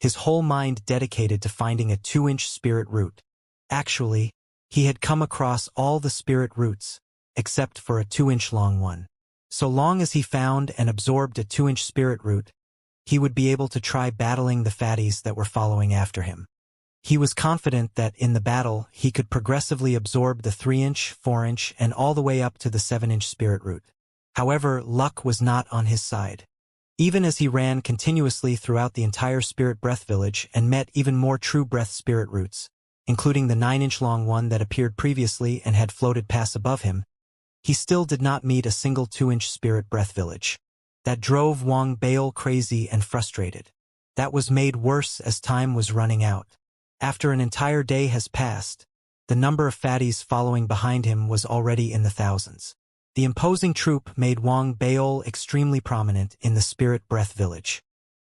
his whole mind dedicated to finding a 2-inch spirit root. Actually, he had come across all the spirit roots, except for a 2-inch long one. So long as he found and absorbed a 2-inch spirit root, he would be able to try battling the fatties that were following after him. He was confident that in the battle he could progressively absorb the 3-inch, 4-inch, and all the way up to the 7-inch spirit root. However, luck was not on his side. Even as he ran continuously throughout the entire spirit breath village and met even more true breath spirit roots, including the 9-inch long one that appeared previously and had floated past above him, he still did not meet a single 2-inch spirit breath village. That drove Wang Beol crazy and frustrated. That was made worse as time was running out. After an entire day has passed, the number of fatties following behind him was already in the thousands. The imposing troop made Wang Baol extremely prominent in the Spirit Breath village.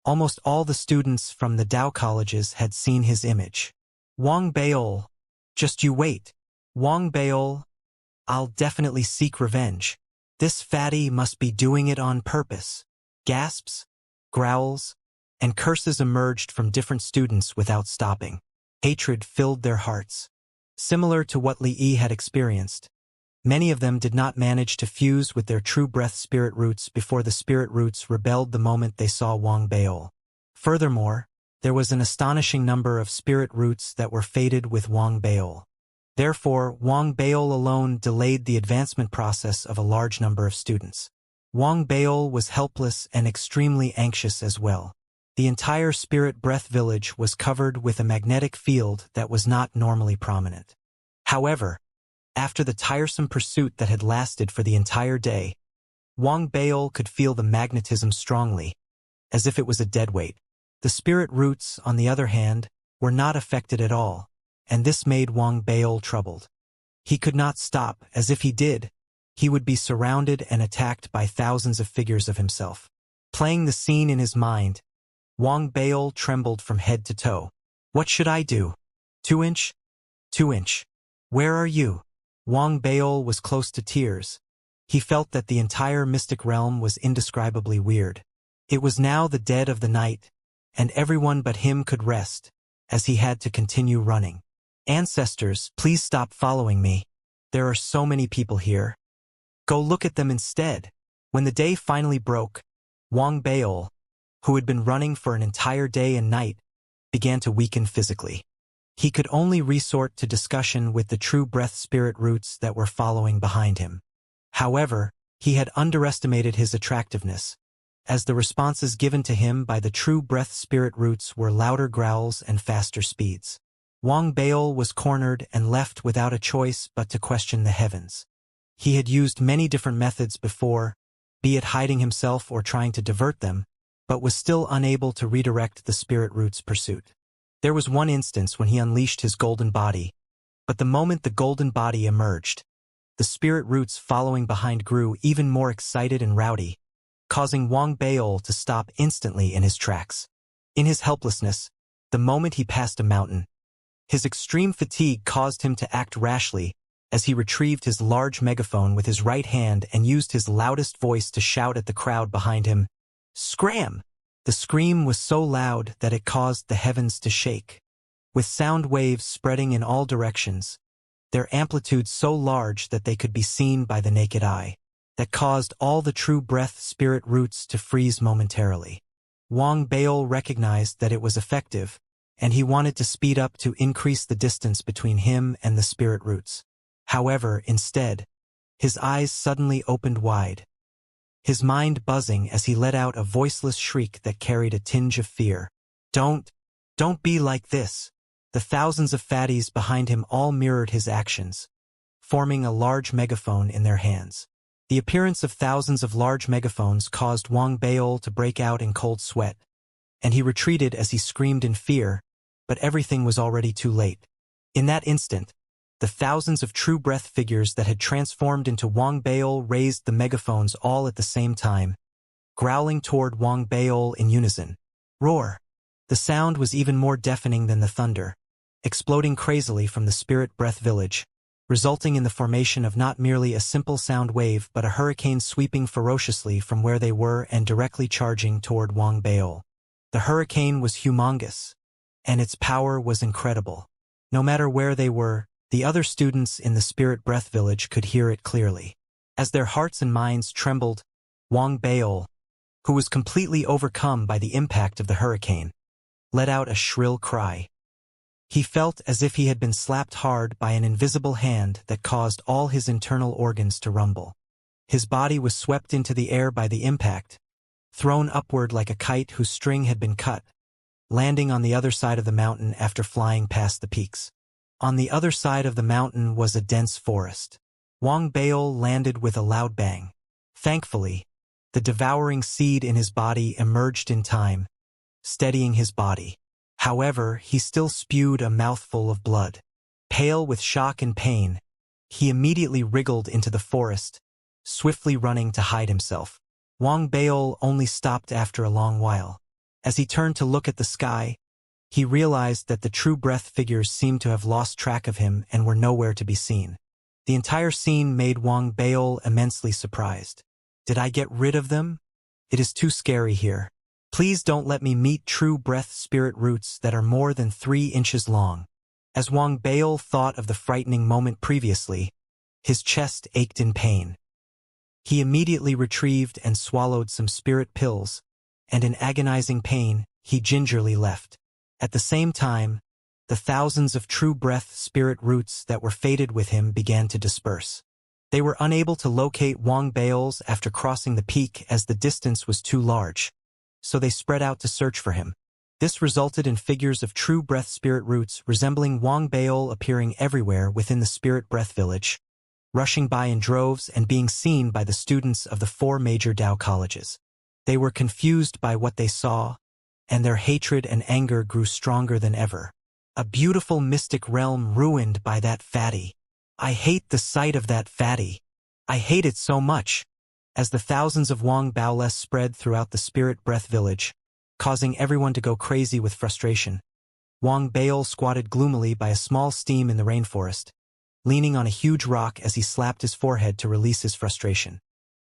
Almost all the students from the Dao colleges had seen his image. Wang Baol, just you wait. Wang Baol, I'll definitely seek revenge. This fatty must be doing it on purpose. Gasps, growls, and curses emerged from different students without stopping. Hatred filled their hearts. Similar to what Li Yi had experienced, many of them did not manage to fuse with their true breath spirit roots before the spirit roots rebelled the moment they saw Wang Baol. Furthermore, there was an astonishing number of spirit roots that were fated with Wang Baol. Therefore, Wang Baol alone delayed the advancement process of a large number of students. Wang Baol was helpless and extremely anxious as well. The entire Spirit Breath village was covered with a magnetic field that was not normally prominent. However, after the tiresome pursuit that had lasted for the entire day, Wang Baol could feel the magnetism strongly, as if it was a deadweight. The spirit roots, on the other hand, were not affected at all, and this made Wang Baol troubled. He could not stop, as if he did, he would be surrounded and attacked by thousands of figures of himself. Playing the scene in his mind, Wang Baol trembled from head to toe. What should I do? 2-inch? 2-inch. Where are you? Wang Baol was close to tears. He felt that the entire mystic realm was indescribably weird. It was now the dead of the night, and everyone but him could rest, as he had to continue running. Ancestors, please stop following me. There are so many people here. Go look at them instead. When the day finally broke, Wang Baol, who had been running for an entire day and night, began to weaken physically. He could only resort to discussion with the true breath spirit roots that were following behind him. However, he had underestimated his attractiveness, as the responses given to him by the true breath spirit roots were louder growls and faster speeds. Wang Baol was cornered and left without a choice but to question the heavens. He had used many different methods before, be it hiding himself or trying to divert them, but was still unable to redirect the spirit root's pursuit. There was one instance when he unleashed his golden body, but the moment the golden body emerged, the spirit roots following behind grew even more excited and rowdy, causing Wang Baol to stop instantly in his tracks. In his helplessness, the moment he passed a mountain, his extreme fatigue caused him to act rashly as he retrieved his large megaphone with his right hand and used his loudest voice to shout at the crowd behind him, "Scram!" The scream was so loud that it caused the heavens to shake. With sound waves spreading in all directions, their amplitude so large that they could be seen by the naked eye, that caused all the true breath spirit roots to freeze momentarily. Wang Baol recognized that it was effective, and he wanted to speed up to increase the distance between him and the spirit roots. However, instead, his eyes suddenly opened wide, his mind buzzing as he let out a voiceless shriek that carried a tinge of fear. Don't be like this." The thousands of fatties behind him all mirrored his actions, forming a large megaphone in their hands. The appearance of thousands of large megaphones caused Wang Baol to break out in cold sweat, and he retreated as he screamed in fear, but everything was already too late. In that instant, the thousands of true breath figures that had transformed into Wang Baol raised the megaphones all at the same time, growling toward Wang Baol in unison. Roar! The sound was even more deafening than the thunder, exploding crazily from the Spirit Breath village, resulting in the formation of not merely a simple sound wave but a hurricane sweeping ferociously from where they were and directly charging toward Wang Baol. The hurricane was humongous, and its power was incredible. No matter where they were, the other students in the Spirit Breath village could hear it clearly. As their hearts and minds trembled, Wang Baol, who was completely overcome by the impact of the hurricane, let out a shrill cry. He felt as if he had been slapped hard by an invisible hand that caused all his internal organs to rumble. His body was swept into the air by the impact, thrown upward like a kite whose string had been cut, landing on the other side of the mountain after flying past the peaks. On the other side of the mountain was a dense forest. Wang Baol landed with a loud bang. Thankfully, the devouring seed in his body emerged in time, steadying his body. However, he still spewed a mouthful of blood. Pale with shock and pain, he immediately wriggled into the forest, swiftly running to hide himself. Wang Baol only stopped after a long while. As he turned to look at the sky, he realized that the true breath figures seemed to have lost track of him and were nowhere to be seen. The entire scene made Wang Baol immensely surprised. Did I get rid of them? It is too scary here. Please don't let me meet true breath spirit roots that are more than 3 inches long. As Wang Baol thought of the frightening moment previously, his chest ached in pain. He immediately retrieved and swallowed some spirit pills, and in agonizing pain, he gingerly left. At the same time, the thousands of true breath spirit roots that were fated with him began to disperse. They were unable to locate Wang Baol's after crossing the peak as the distance was too large, so they spread out to search for him. This resulted in figures of true breath spirit roots resembling Wang Baol appearing everywhere within the spirit breath village, rushing by in droves and being seen by the students of the 4 major Dao colleges. They were confused by what they saw, and their hatred and anger grew stronger than ever. A beautiful mystic realm ruined by that fatty. I hate the sight of that fatty. I hate it so much. As the thousands of Wang Baoles spread throughout the spirit breath village, causing everyone to go crazy with frustration, Wang Baol squatted gloomily by a small stream in the rainforest, leaning on a huge rock as he slapped his forehead to release his frustration.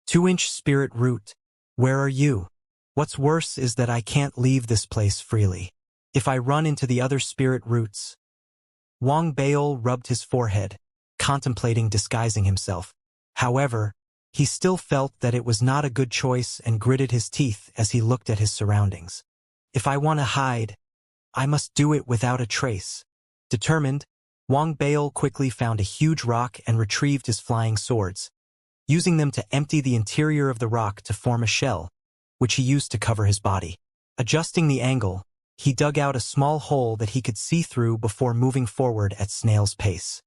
2-inch spirit root, where are you? What's worse is that I can't leave this place freely. If I run into the other spirit roots. Wang Baol rubbed his forehead, contemplating disguising himself. However, he still felt that it was not a good choice and gritted his teeth as he looked at his surroundings. If I want to hide, I must do it without a trace. Determined, Wang Baol quickly found a huge rock and retrieved his flying swords, using them to empty the interior of the rock to form a shell, which he used to cover his body. Adjusting the angle, he dug out a small hole that he could see through before moving forward at snail's pace.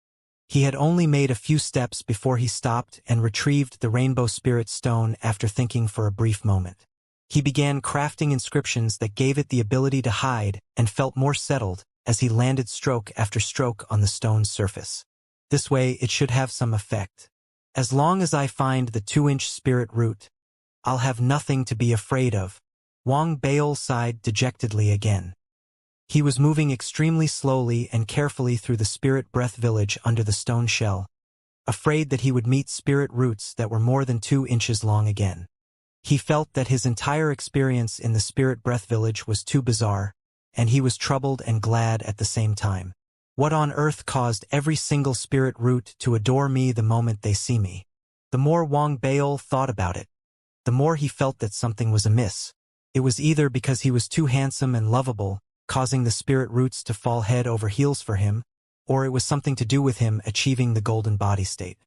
He had only made a few steps before he stopped and retrieved the rainbow spirit stone after thinking for a brief moment. He began crafting inscriptions that gave it the ability to hide and felt more settled as he landed stroke after stroke on the stone's surface. This way it should have some effect. As long as I find the 2-inch spirit root, I'll have nothing to be afraid of. Wang Baol sighed dejectedly again. He was moving extremely slowly and carefully through the spirit breath village under the stone shell, afraid that he would meet spirit roots that were more than 2 inches long again. He felt that his entire experience in the spirit breath village was too bizarre, and he was troubled and glad at the same time. What on earth caused every single spirit root to adore me the moment they see me? The more Wang Baol thought about it, the more he felt that something was amiss. It was either because he was too handsome and lovable, causing the spirit roots to fall head over heels for him, or it was something to do with him achieving the golden body state.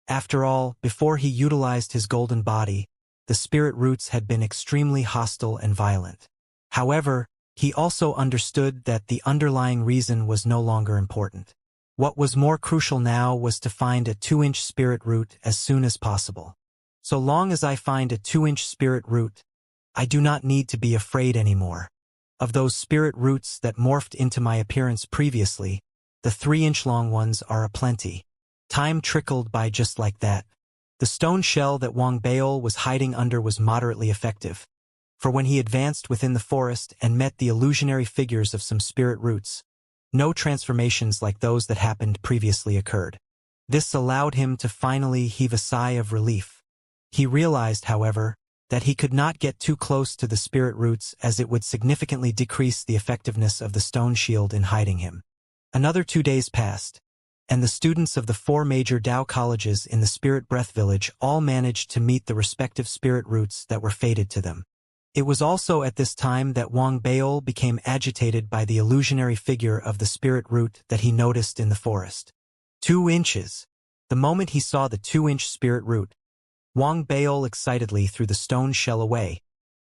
After all, before he utilized his golden body, the spirit roots had been extremely hostile and violent. However, he also understood that the underlying reason was no longer important. What was more crucial now was to find a 2-inch spirit root as soon as possible. So long as I find a 2-inch spirit root, I do not need to be afraid anymore. Of those spirit roots that morphed into my appearance previously, the 3-inch long ones are aplenty. Time trickled by just like that. The stone shell that Wang Baol was hiding under was moderately effective, for when he advanced within the forest and met the illusionary figures of some spirit roots, no transformations like those that happened previously occurred. This allowed him to finally heave a sigh of relief. He realized, however, that he could not get too close to the spirit roots as it would significantly decrease the effectiveness of the stone shield in hiding him. Another 2 days passed, and the students of the 4 major Dao colleges in the Spirit Breath Village all managed to meet the respective spirit roots that were fated to them. It was also at this time that Wang Baol became agitated by the illusionary figure of the spirit root that he noticed in the forest. 2 inches. The moment he saw the 2-inch spirit root, Wang Baol excitedly threw the stone shell away,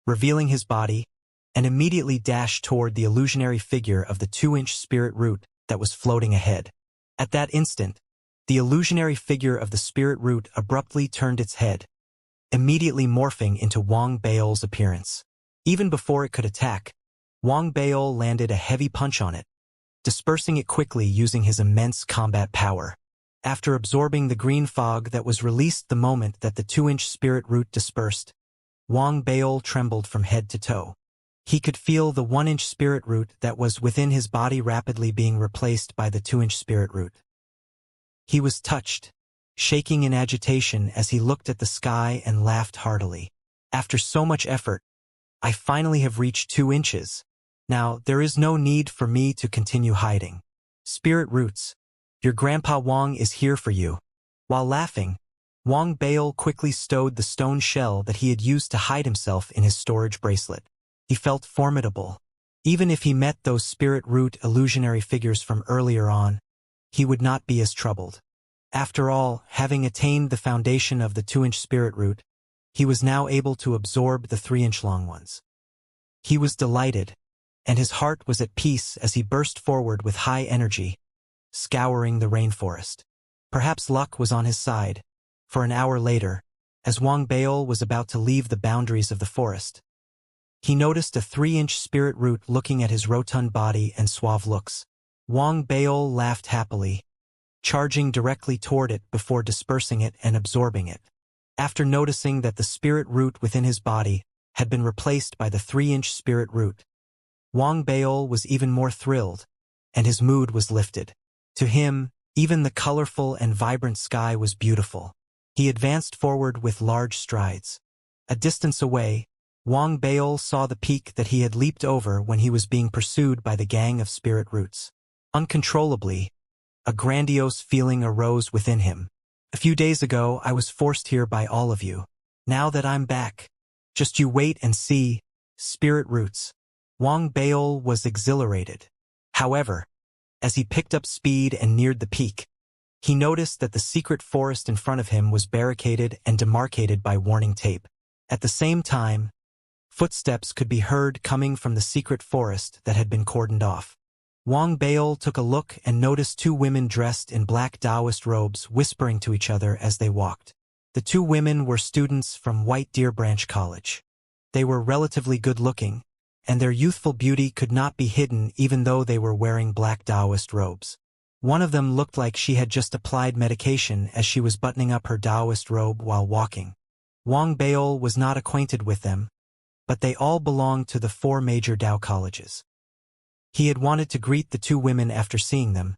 revealing his body, and immediately dashed toward the illusionary figure of the 2-inch spirit root that was floating ahead. At that instant, the illusionary figure of the spirit root abruptly turned its head, immediately morphing into Wang Baol's appearance. Even before it could attack, Wang Baol landed a heavy punch on it, dispersing it quickly using his immense combat power. After absorbing the green fog that was released the moment that the 2-inch spirit root dispersed, Wang Baol trembled from head to toe. He could feel the 1-inch spirit root that was within his body rapidly being replaced by the 2-inch spirit root. He was touched, shaking in agitation as he looked at the sky and laughed heartily. After so much effort, I finally have reached 2 inches. Now, there is no need for me to continue hiding. Spirit roots, your grandpa Wang is here for you. While laughing, Wang Baol quickly stowed the stone shell that he had used to hide himself in his storage bracelet. He felt formidable. Even if he met those spirit root illusionary figures from earlier on, he would not be as troubled. After all, having attained the foundation of the 2-inch spirit root, he was now able to absorb the 3-inch long ones. He was delighted, and his heart was at peace as he burst forward with high energy, scouring the rainforest. Perhaps luck was on his side, for an hour later, as Wang Baol was about to leave the boundaries of the forest, he noticed a 3-inch spirit root looking at his rotund body and suave looks. Wang Baol laughed happily, charging directly toward it before dispersing it and absorbing it. After noticing that the spirit root within his body had been replaced by the 3-inch spirit root, Wang Baol was even more thrilled, and his mood was lifted. To him, even the colorful and vibrant sky was beautiful. He advanced forward with large strides. A distance away, Wang Baol saw the peak that he had leaped over when he was being pursued by the gang of spirit roots. Uncontrollably, a grandiose feeling arose within him. A few days ago, I was forced here by all of you. Now that I'm back, just you wait and see, spirit roots. Wang Baol was exhilarated. However, as he picked up speed and neared the peak, he noticed that the secret forest in front of him was barricaded and demarcated by warning tape. At the same time, footsteps could be heard coming from the secret forest that had been cordoned off. Wang Baol took a look and noticed 2 women dressed in black Taoist robes whispering to each other as they walked. The 2 women were students from White Deer Branch College. They were relatively good-looking, and their youthful beauty could not be hidden even though they were wearing black Taoist robes. One of them looked like she had just applied medication as she was buttoning up her Taoist robe while walking. Wang Baol was not acquainted with them, but they all belonged to the 4 major Tao colleges. He had wanted to greet the 2 women after seeing them,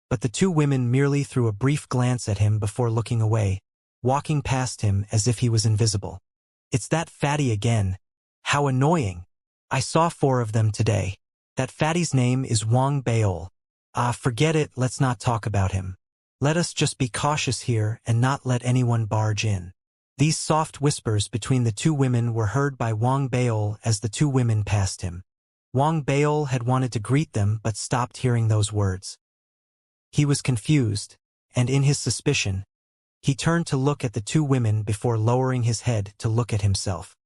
but the 2 women merely threw a brief glance at him before looking away, walking past him as if he was invisible. It's that fatty again. How annoying. I saw 4 of them today. That fatty's name is Wang Baol. Forget it, let's not talk about him. Let us just be cautious here and not let anyone barge in. These soft whispers between the 2 women were heard by Wang Baol as the 2 women passed him. Wang Baol had wanted to greet them but stopped hearing those words. He was confused, and in his suspicion, he turned to look at the 2 women before lowering his head to look at himself.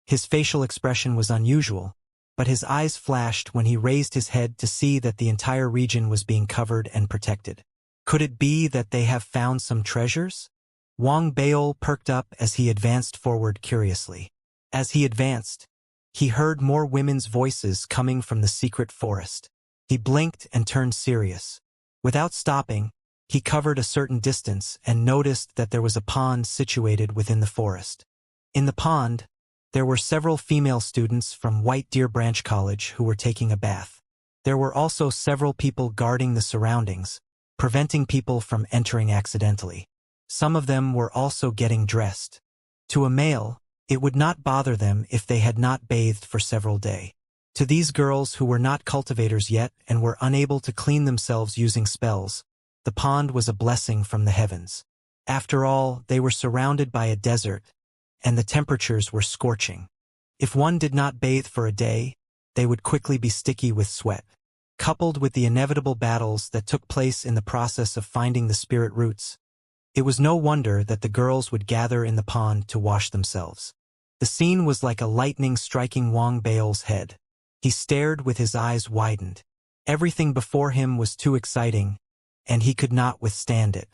His facial expression was unusual, but his eyes flashed when he raised his head to see that the entire region was being covered and protected. Could it be that they have found some treasures? Wang Baol perked up as he advanced forward curiously. As he advanced, he heard more women's voices coming from the secret forest. He blinked and turned serious. Without stopping, he covered a certain distance and noticed that there was a pond situated within the forest. In the pond, there were several female students from White Deer Branch College who were taking a bath. There were also several people guarding the surroundings, preventing people from entering accidentally. Some of them were also getting dressed. To a male, it would not bother them if they had not bathed for several days. To these girls who were not cultivators yet and were unable to clean themselves using spells, the pond was a blessing from the heavens. After all, they were surrounded by a desert, and the temperatures were scorching. If one did not bathe for a day, they would quickly be sticky with sweat. Coupled with the inevitable battles that took place in the process of finding the spirit roots, it was no wonder that the girls would gather in the pond to wash themselves. The scene was like a lightning striking Wang Baol's head. He stared with his eyes widened. Everything before him was too exciting, and he could not withstand it.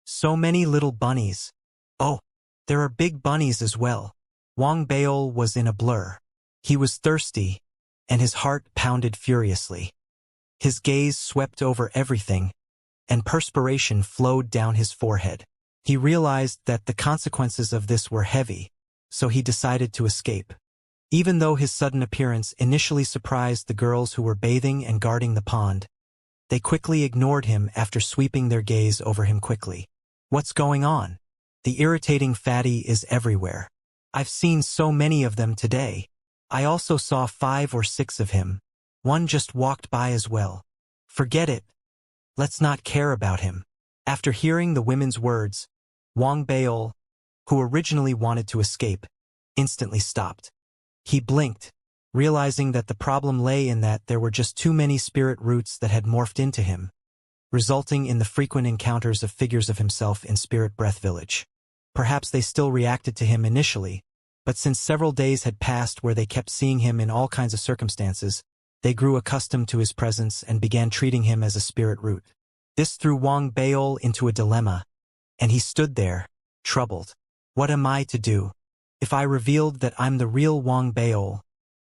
So many little bunnies. Oh, there are big bunnies as well. Wang Baol was in a blur. He was thirsty, and his heart pounded furiously. His gaze swept over everything, and perspiration flowed down his forehead. He realized that the consequences of this were heavy, so he decided to escape. Even though his sudden appearance initially surprised the girls who were bathing and guarding the pond, they quickly ignored him after sweeping their gaze over him quickly. What's going on? The irritating fatty is everywhere. I've seen so many of them today. I also saw 5 or 6 of him. One just walked by as well. Forget it. Let's not care about him. After hearing the women's words, Wang Baol, who originally wanted to escape, instantly stopped. He blinked, realizing that the problem lay in that there were just too many spirit roots that had morphed into him, resulting in the frequent encounters of figures of himself in Spirit Breath Village. Perhaps they still reacted to him initially, but since several days had passed where they kept seeing him in all kinds of circumstances, they grew accustomed to his presence and began treating him as a spirit root. This threw Wang Baol into a dilemma, and he stood there, troubled. What am I to do? If I revealed that I'm the real Wang Baol,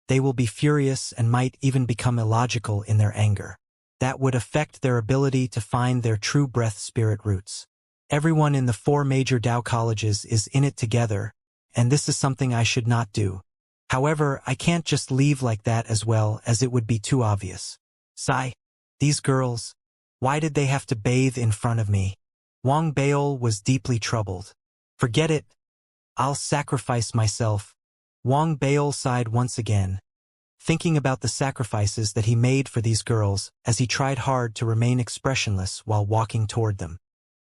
they will be furious and might even become illogical in their anger. That would affect their ability to find their true breath spirit roots. Everyone in the 4 major Tao colleges is in it together, and this is something I should not do. However, I can't just leave like that as well, as it would be too obvious. These girls, why did they have to bathe in front of me? Wang Baol was deeply troubled. Forget it. I'll sacrifice myself. Wang Baol sighed once again, thinking about the sacrifices that he made for these girls as he tried hard to remain expressionless while walking toward them.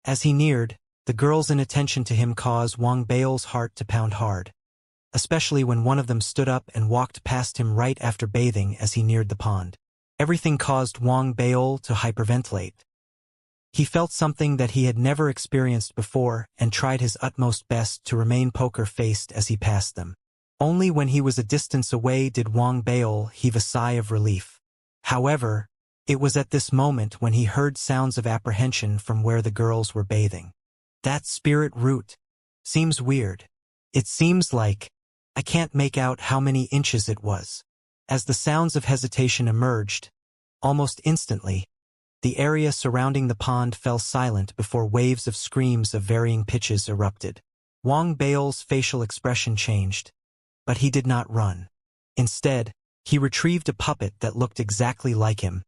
As he neared, the girls' inattention to him caused Wang Baol's heart to pound hard, especially when one of them stood up and walked past him right after bathing as he neared the pond. Everything caused Wang Baol to hyperventilate. He felt something that he had never experienced before and tried his utmost best to remain poker-faced as he passed them. Only when he was a distance away did Wang Baol heave a sigh of relief. However, it was at this moment when he heard sounds of apprehension from where the girls were bathing. That spirit root. Seems weird. It seems like I can't make out how many inches it was. As the sounds of hesitation emerged, almost instantly, the area surrounding the pond fell silent before waves of screams of varying pitches erupted. Wang Baol's facial expression changed, but he did not run. Instead, he retrieved a puppet that looked exactly like him,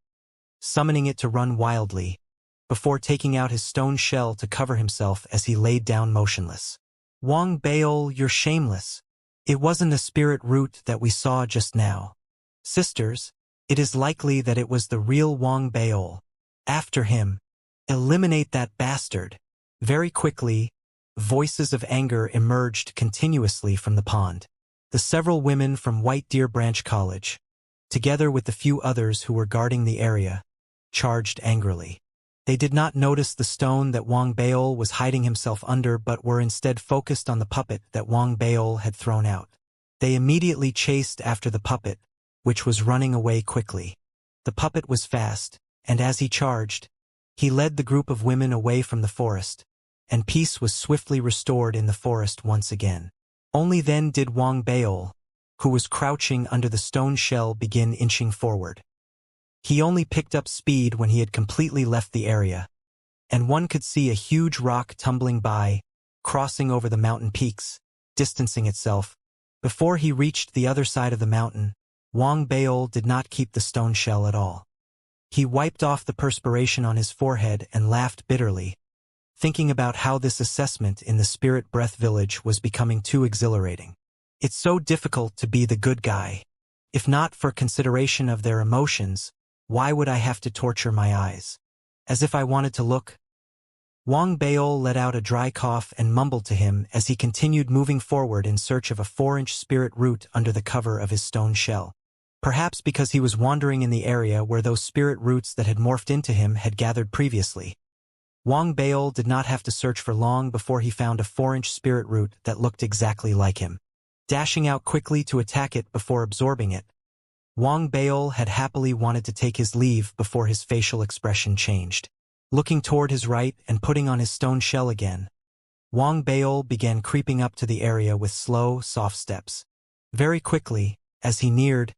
summoning it to run wildly, before taking out his stone shell to cover himself as he laid down motionless. Wang Baol, you're shameless. It wasn't a spirit root that we saw just now. Sisters, it is likely that it was the real Wang Baol. After him. Eliminate that bastard. Very quickly, voices of anger emerged continuously from the pond. The several women from White Deer Branch College, together with the few others who were guarding the area, charged angrily. They did not notice the stone that Wang Baol was hiding himself under but were instead focused on the puppet that Wang Baol had thrown out. They immediately chased after the puppet, which was running away quickly. The puppet was fast, and as he charged, he led the group of women away from the forest, and peace was swiftly restored in the forest once again. Only then did Wang Baol, who was crouching under the stone shell, begin inching forward. He only picked up speed when he had completely left the area, and one could see a huge rock tumbling by, crossing over the mountain peaks, distancing itself. Before he reached the other side of the mountain, Wang Baol did not keep the stone shell at all. He wiped off the perspiration on his forehead and laughed bitterly, thinking about how this assessment in the Spirit Breath Village was becoming too exhilarating. It's so difficult to be the good guy. If not for consideration of their emotions, why would I have to torture my eyes? As if I wanted to look. Wang Baol let out a dry cough and mumbled to him as he continued moving forward in search of a 4-inch spirit root under the cover of his stone shell. Perhaps because he was wandering in the area where those spirit roots that had morphed into him had gathered previously. Wang Baol did not have to search for long before he found a 4-inch spirit root that looked exactly like him. Dashing out quickly to attack it before absorbing it, Wang Baol had happily wanted to take his leave before his facial expression changed. Looking toward his right and putting on his stone shell again, Wang Baol began creeping up to the area with slow, soft steps. Very quickly, as he neared,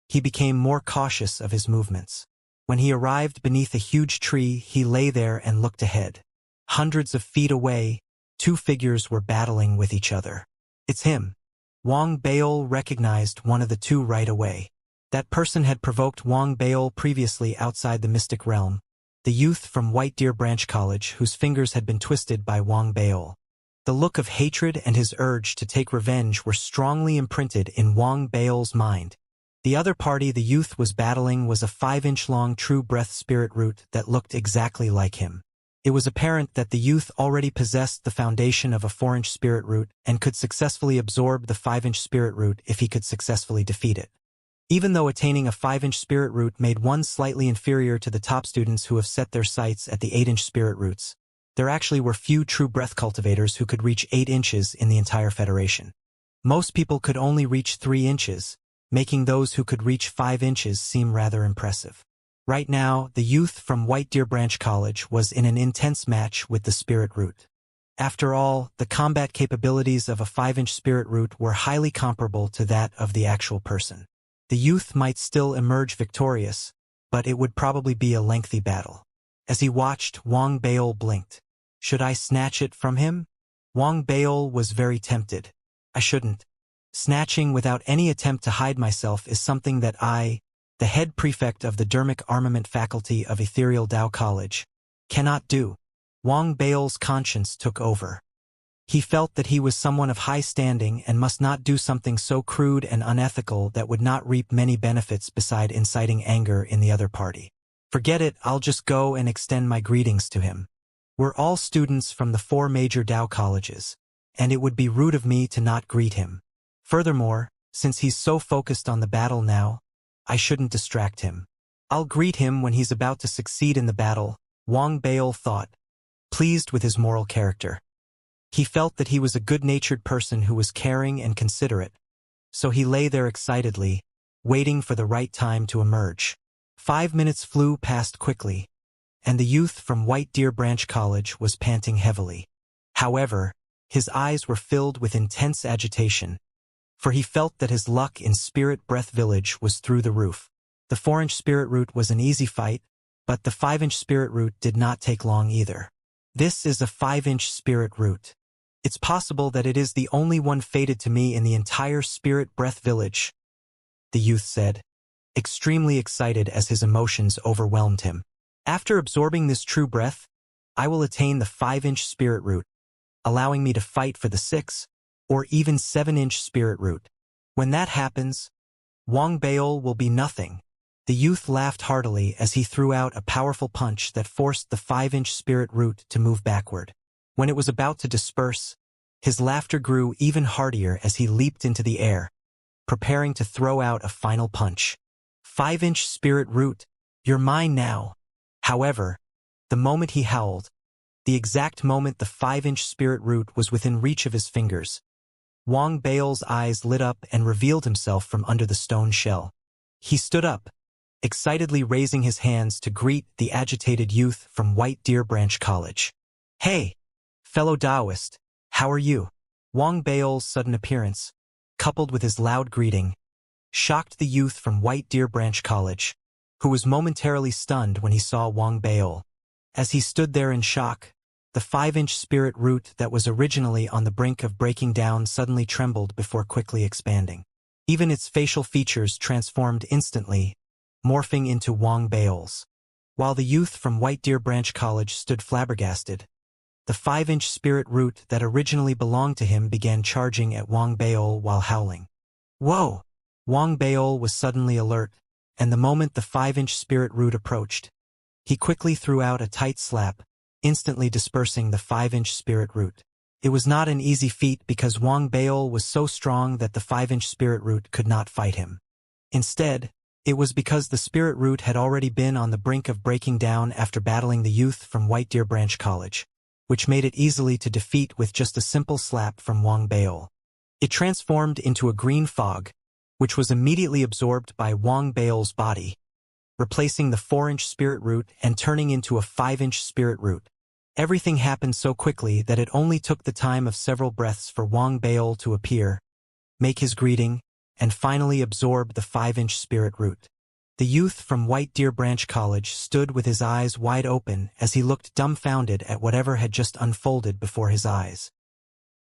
he became more cautious of his movements. When he arrived beneath a huge tree, he lay there and looked ahead. Hundreds of feet away, two figures were battling with each other. It's him. Wang Baol recognized one of the two right away. That person had provoked Wang Baol previously outside the mystic realm, the youth from White Deer Branch College whose fingers had been twisted by Wang Baol. The look of hatred and his urge to take revenge were strongly imprinted in Wang Baol's mind. The other party the youth was battling was a 5-inch-long true breath spirit root that looked exactly like him. It was apparent that the youth already possessed the foundation of a 4-inch spirit root and could successfully absorb the 5-inch spirit root if he could successfully defeat it. Even though attaining a 5-inch spirit root made one slightly inferior to the top students who have set their sights at the 8-inch spirit roots, there actually were few true breath cultivators who could reach 8 inches in the entire Federation. Most people could only reach 3 inches, making those who could reach 5 inches seem rather impressive. Right now, the youth from White Deer Branch College was in an intense match with the spirit root. After all, the combat capabilities of a 5-inch spirit root were highly comparable to that of the actual person. The youth might still emerge victorious, but it would probably be a lengthy battle. As he watched, Wang Baol blinked. Should I snatch it from him? Wang Baol was very tempted. I shouldn't. Snatching without any attempt to hide myself is something that I, the head prefect of the Dermic Armament Faculty of Ethereal Dao College, cannot do. Wang Baol's conscience took over. He felt that he was someone of high standing and must not do something so crude and unethical that would not reap many benefits beside inciting anger in the other party. Forget it, I'll just go and extend my greetings to him. We're all students from the 4 major Dao colleges, and it would be rude of me to not greet him. Furthermore, since he's so focused on the battle now, I shouldn't distract him. I'll greet him when he's about to succeed in the battle, Wang Baol thought, pleased with his moral character. He felt that he was a good-natured person who was caring and considerate, so he lay there excitedly, waiting for the right time to emerge. 5 minutes flew past quickly, and the youth from White Deer Branch College was panting heavily. However, his eyes were filled with intense agitation, for he felt that his luck in Spirit Breath Village was through the roof. The 4-inch spirit root was an easy fight, but the 5-inch spirit root did not take long either. This is a 5-inch spirit root. It's possible that it is the only one fated to me in the entire Spirit Breath Village, the youth said, extremely excited as his emotions overwhelmed him. After absorbing this true breath, I will attain the 5-inch spirit root, allowing me to fight for the 6 or even 7-inch spirit root. When that happens, Wang Baol will be nothing. The youth laughed heartily as he threw out a powerful punch that forced the 5-inch spirit root to move backward. When it was about to disperse, his laughter grew even heartier as he leaped into the air, preparing to throw out a final punch. 5-inch spirit root, you're mine now. However, the moment he howled, the exact moment the 5-inch spirit root was within reach of his fingers, Wang Baol's eyes lit up and revealed himself from under the stone shell. He stood up, excitedly raising his hands to greet the agitated youth from White Deer Branch College. Hey, fellow Taoist, how are you? Wang Baol's sudden appearance, coupled with his loud greeting, shocked the youth from White Deer Branch College, who was momentarily stunned when he saw Wang Baol. As he stood there in shock, the 5-inch spirit root that was originally on the brink of breaking down suddenly trembled before quickly expanding. Even its facial features transformed instantly, morphing into Wang Baol's. While the youth from White Deer Branch College stood flabbergasted, the 5-inch spirit root that originally belonged to him began charging at Wang Baol while howling. Whoa! Wang Baol was suddenly alert, and the moment the 5-inch spirit root approached, he quickly threw out a tight slap, instantly dispersing the 5-inch spirit root. It was not an easy feat because Wang Baol was so strong that the 5-inch spirit root could not fight him. Instead, it was because the spirit root had already been on the brink of breaking down after battling the youth from White Deer Branch College, which made it easily to defeat with just a simple slap from Wang Baol. It transformed into a green fog, which was immediately absorbed by Wang Baol's body, replacing the 4-inch spirit root and turning into a 5-inch spirit root. Everything happened so quickly that it only took the time of several breaths for Wang Baol to appear, make his greeting, and finally absorb the 5-inch spirit root. The youth from White Deer Branch College stood with his eyes wide open as he looked dumbfounded at whatever had just unfolded before his eyes.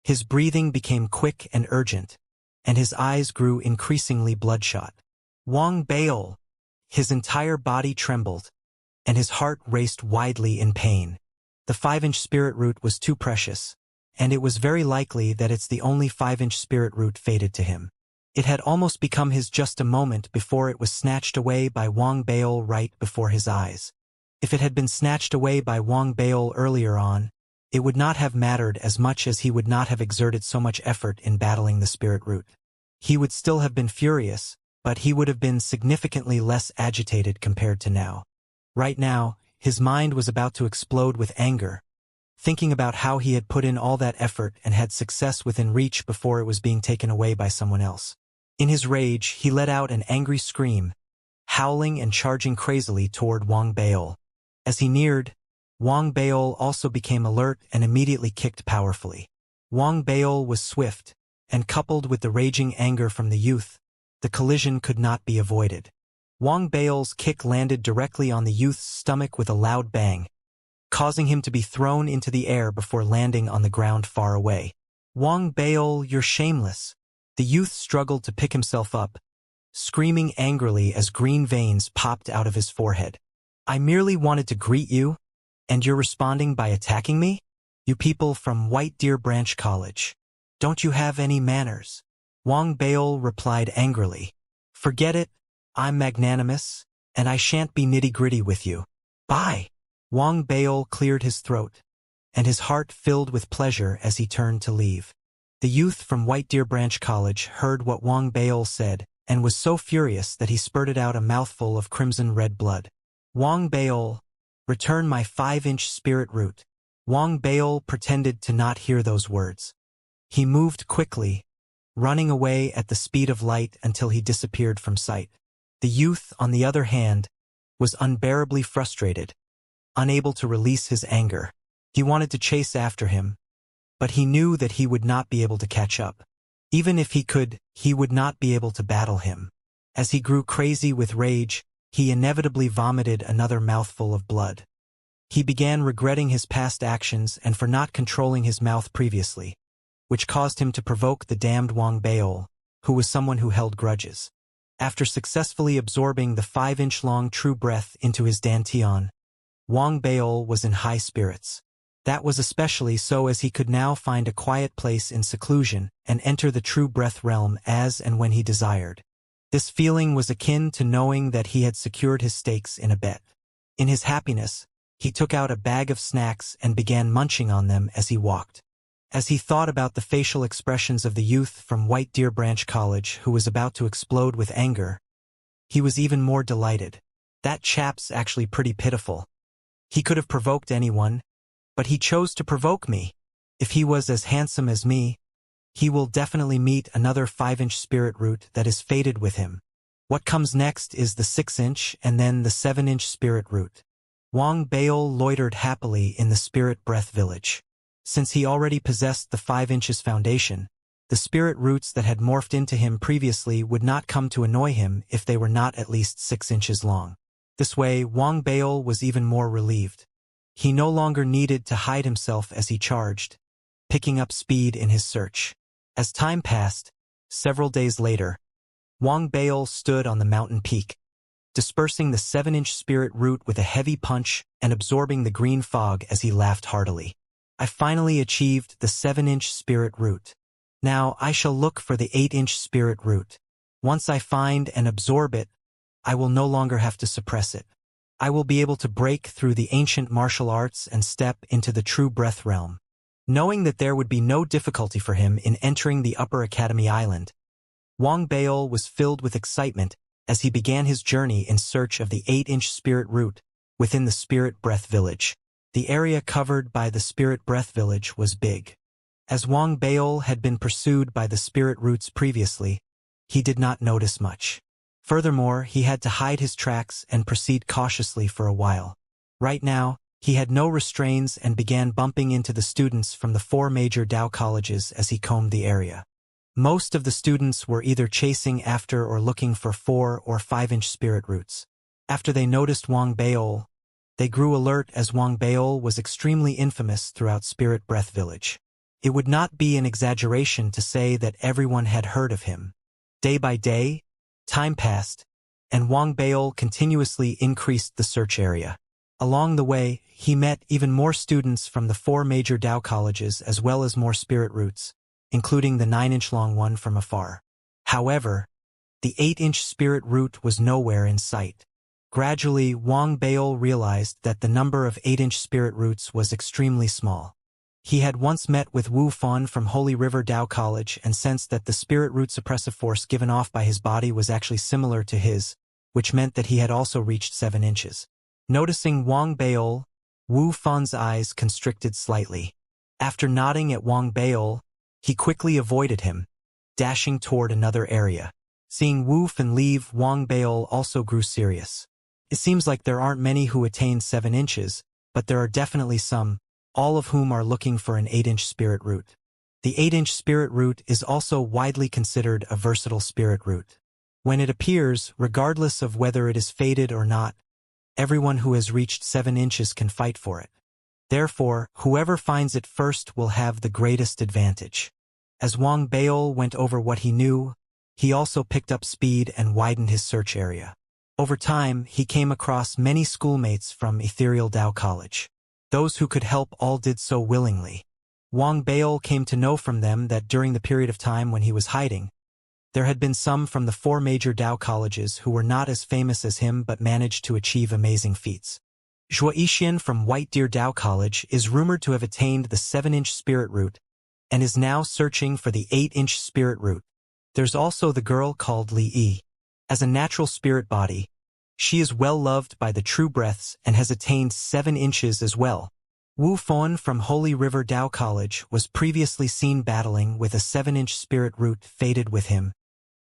His breathing became quick and urgent, and his eyes grew increasingly bloodshot. Wang Baol! His entire body trembled, and his heart raced wildly in pain. The 5-inch spirit root was too precious, and it was very likely that it's the only 5-inch spirit root fated to him. It had almost become his just a moment before it was snatched away by Wang Baol right before his eyes. If it had been snatched away by Wang Baol earlier on, it would not have mattered as much as he would not have exerted so much effort in battling the spirit root. He would still have been furious, but he would have been significantly less agitated compared to now. Right now, his mind was about to explode with anger, thinking about how he had put in all that effort and had success within reach before it was being taken away by someone else. In his rage, he let out an angry scream, howling and charging crazily toward Wang Baol. As he neared, Wang Baol also became alert and immediately kicked powerfully. Wang Baol was swift, and coupled with the raging anger from the youth, the collision could not be avoided. Wang Baol's kick landed directly on the youth's stomach with a loud bang, causing him to be thrown into the air before landing on the ground far away. Wang Baol, you're shameless! The youth struggled to pick himself up, screaming angrily as green veins popped out of his forehead. I merely wanted to greet you, and you're responding by attacking me? You people from White Deer Branch College. Don't you have any manners? Wang Baol replied angrily. Forget it, I'm magnanimous, and I shan't be nitty-gritty with you. Bye! Wang Baol cleared his throat, and his heart filled with pleasure as he turned to leave. The youth from White Deer Branch College heard what Wang Baol said and was so furious that he spurted out a mouthful of crimson-red blood. Wang Baol, return my 5-inch spirit root. Wang Baol pretended to not hear those words. He moved quickly, running away at the speed of light until he disappeared from sight. The youth, on the other hand, was unbearably frustrated, unable to release his anger. He wanted to chase after him, but he knew that he would not be able to catch up. Even if he could, he would not be able to battle him. As he grew crazy with rage, he inevitably vomited another mouthful of blood. He began regretting his past actions and for not controlling his mouth previously, which caused him to provoke the damned Wang Baol, who was someone who held grudges. After successfully absorbing the 5-inch-long true breath into his dantian, Wang Baol was in high spirits. That was especially so as he could now find a quiet place in seclusion and enter the true breath realm as and when he desired. This feeling was akin to knowing that he had secured his stakes in a bet. In his happiness, he took out a bag of snacks and began munching on them as he walked. As he thought about the facial expressions of the youth from White Deer Branch College who was about to explode with anger, he was even more delighted. That chap's actually pretty pitiful. He could have provoked anyone, but he chose to provoke me. If he was as handsome as me, he will definitely meet another 5-inch spirit root that is fated with him. What comes next is the 6-inch and then the 7-inch spirit root. Wang Baol loitered happily in the spirit breath village. Since he already possessed the 5 inches foundation, the spirit roots that had morphed into him previously would not come to annoy him if they were not at least 6 inches long. This way, Wang Baol was even more relieved. He no longer needed to hide himself as he charged, picking up speed in his search. As time passed, several days later, Wang Baol stood on the mountain peak, dispersing the 7-inch spirit root with a heavy punch and absorbing the green fog as he laughed heartily. I finally achieved the 7-inch spirit root. Now I shall look for the 8-inch spirit root. Once I find and absorb it, I will no longer have to suppress it. I will be able to break through the ancient martial arts and step into the true breath realm. Knowing that there would be no difficulty for him in entering the Upper Academy Island, Wang Baol was filled with excitement as he began his journey in search of the 8-inch spirit root within the Spirit Breath Village. The area covered by the Spirit Breath Village was big. As Wang Baol had been pursued by the spirit roots previously, he did not notice much. Furthermore, he had to hide his tracks and proceed cautiously for a while. Right now, he had no restraints and began bumping into the students from the 4 major Dao colleges as he combed the area. Most of the students were either chasing after or looking for 4 or 5-inch spirit roots. After they noticed Wang Baol, they grew alert as Wang Baol was extremely infamous throughout Spirit Breath Village. It would not be an exaggeration to say that everyone had heard of him. Day by day, time passed, and Wang Baol continuously increased the search area. Along the way, he met even more students from the 4 major Dao colleges as well as more spirit roots, including the 9-inch long one from afar. However, the 8-inch spirit root was nowhere in sight. Gradually, Wang Baol realized that the number of 8-inch spirit roots was extremely small. He had once met with Wu Fan from Holy River Dao College and sensed that the spirit root suppressive force given off by his body was actually similar to his, which meant that he had also reached 7 inches. Noticing Wang Baol, Wu Fan's eyes constricted slightly. After nodding at Wang Baol, he quickly avoided him, dashing toward another area. Seeing Wu Fan leave, Wang Baol also grew serious. It seems like there aren't many who attain 7 inches, but there are definitely some, all of whom are looking for an 8-inch spirit root. The 8-inch spirit root is also widely considered a versatile spirit root. When it appears, regardless of whether it is fated or not, everyone who has reached 7 inches can fight for it. Therefore, whoever finds it first will have the greatest advantage. As Wang Baol went over what he knew, he also picked up speed and widened his search area. Over time, he came across many schoolmates from Ethereal Dao College. Those who could help all did so willingly. Wang Baol came to know from them that during the period of time when he was hiding, there had been some from the 4 major Dao colleges who were not as famous as him but managed to achieve amazing feats. Xianxia from White Deer Dao College is rumored to have attained the 7-inch spirit root and is now searching for the 8-inch spirit root. There's also the girl called Li Yi. As a natural spirit body, she is well loved by the true breaths and has attained 7 inches as well. Wu Fan from Holy River Dao College was previously seen battling with a 7-inch spirit root fated with him,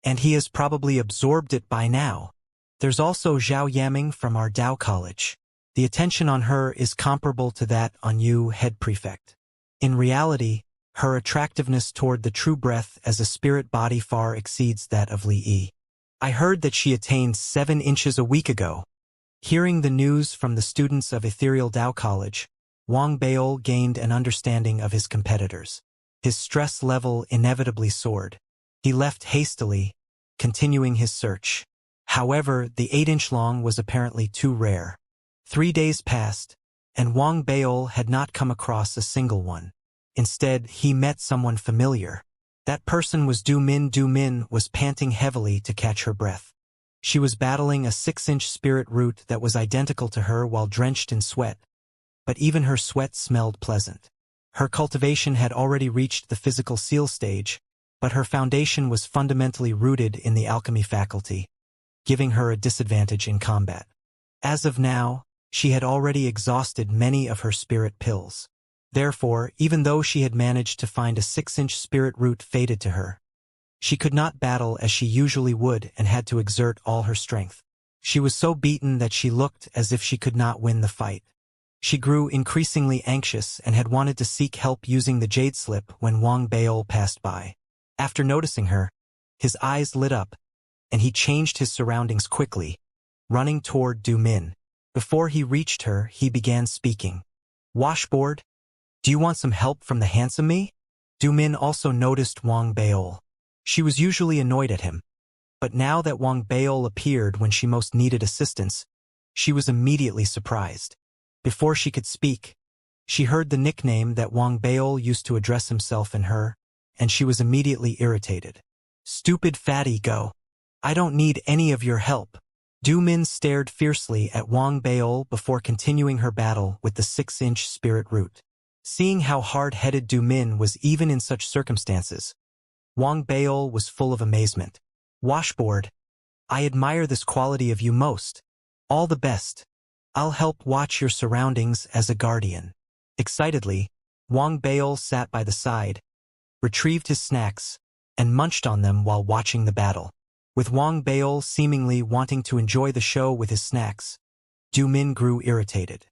and he has probably absorbed it by now. There's also Zhao Yaming from our Dao College. The attention on her is comparable to that on you, head prefect. In reality, her attractiveness toward the true breath as a spirit body far exceeds that of Li Yi. I heard that she attained 7 inches a week ago. Hearing the news from the students of Ethereal Dao College, Wang Baol gained an understanding of his competitors. His stress level inevitably soared. He left hastily, continuing his search. However, the 8-inch long was apparently too rare. 3 days passed, and Wang Baol had not come across a single one. Instead, he met someone familiar. That person was Du Min. Du Min was panting heavily to catch her breath. She was battling a 6-inch spirit root that was identical to her while drenched in sweat, but even her sweat smelled pleasant. Her cultivation had already reached the physical seal stage, but her foundation was fundamentally rooted in the alchemy faculty, giving her a disadvantage in combat. As of now, she had already exhausted many of her spirit pills. Therefore, even though she had managed to find a 6-inch spirit root fated to her, she could not battle as she usually would and had to exert all her strength. She was so beaten that she looked as if she could not win the fight. She grew increasingly anxious and had wanted to seek help using the jade slip when Wang Baol passed by. After noticing her, his eyes lit up, and he changed his surroundings quickly, running toward Du Min. Before he reached her, he began speaking. "Washboard? Do you want some help from the handsome me?" Du Min also noticed Wang Baol. She was usually annoyed at him, but now that Wang Baol appeared when she most needed assistance, she was immediately surprised. Before she could speak, she heard the nickname that Wang Baol used to address himself and her, and she was immediately irritated. "Stupid fatty, go. I don't need any of your help." Du Min stared fiercely at Wang Baol before continuing her battle with the 6-inch spirit root. Seeing how hard-headed Du Min was even in such circumstances, Wang Baol was full of amazement. "Washboard, I admire this quality of you most. All the best. I'll help watch your surroundings as a guardian." Excitedly, Wang Baol sat by the side, retrieved his snacks, and munched on them while watching the battle. With Wang Baol seemingly wanting to enjoy the show with his snacks, Du Min grew irritated.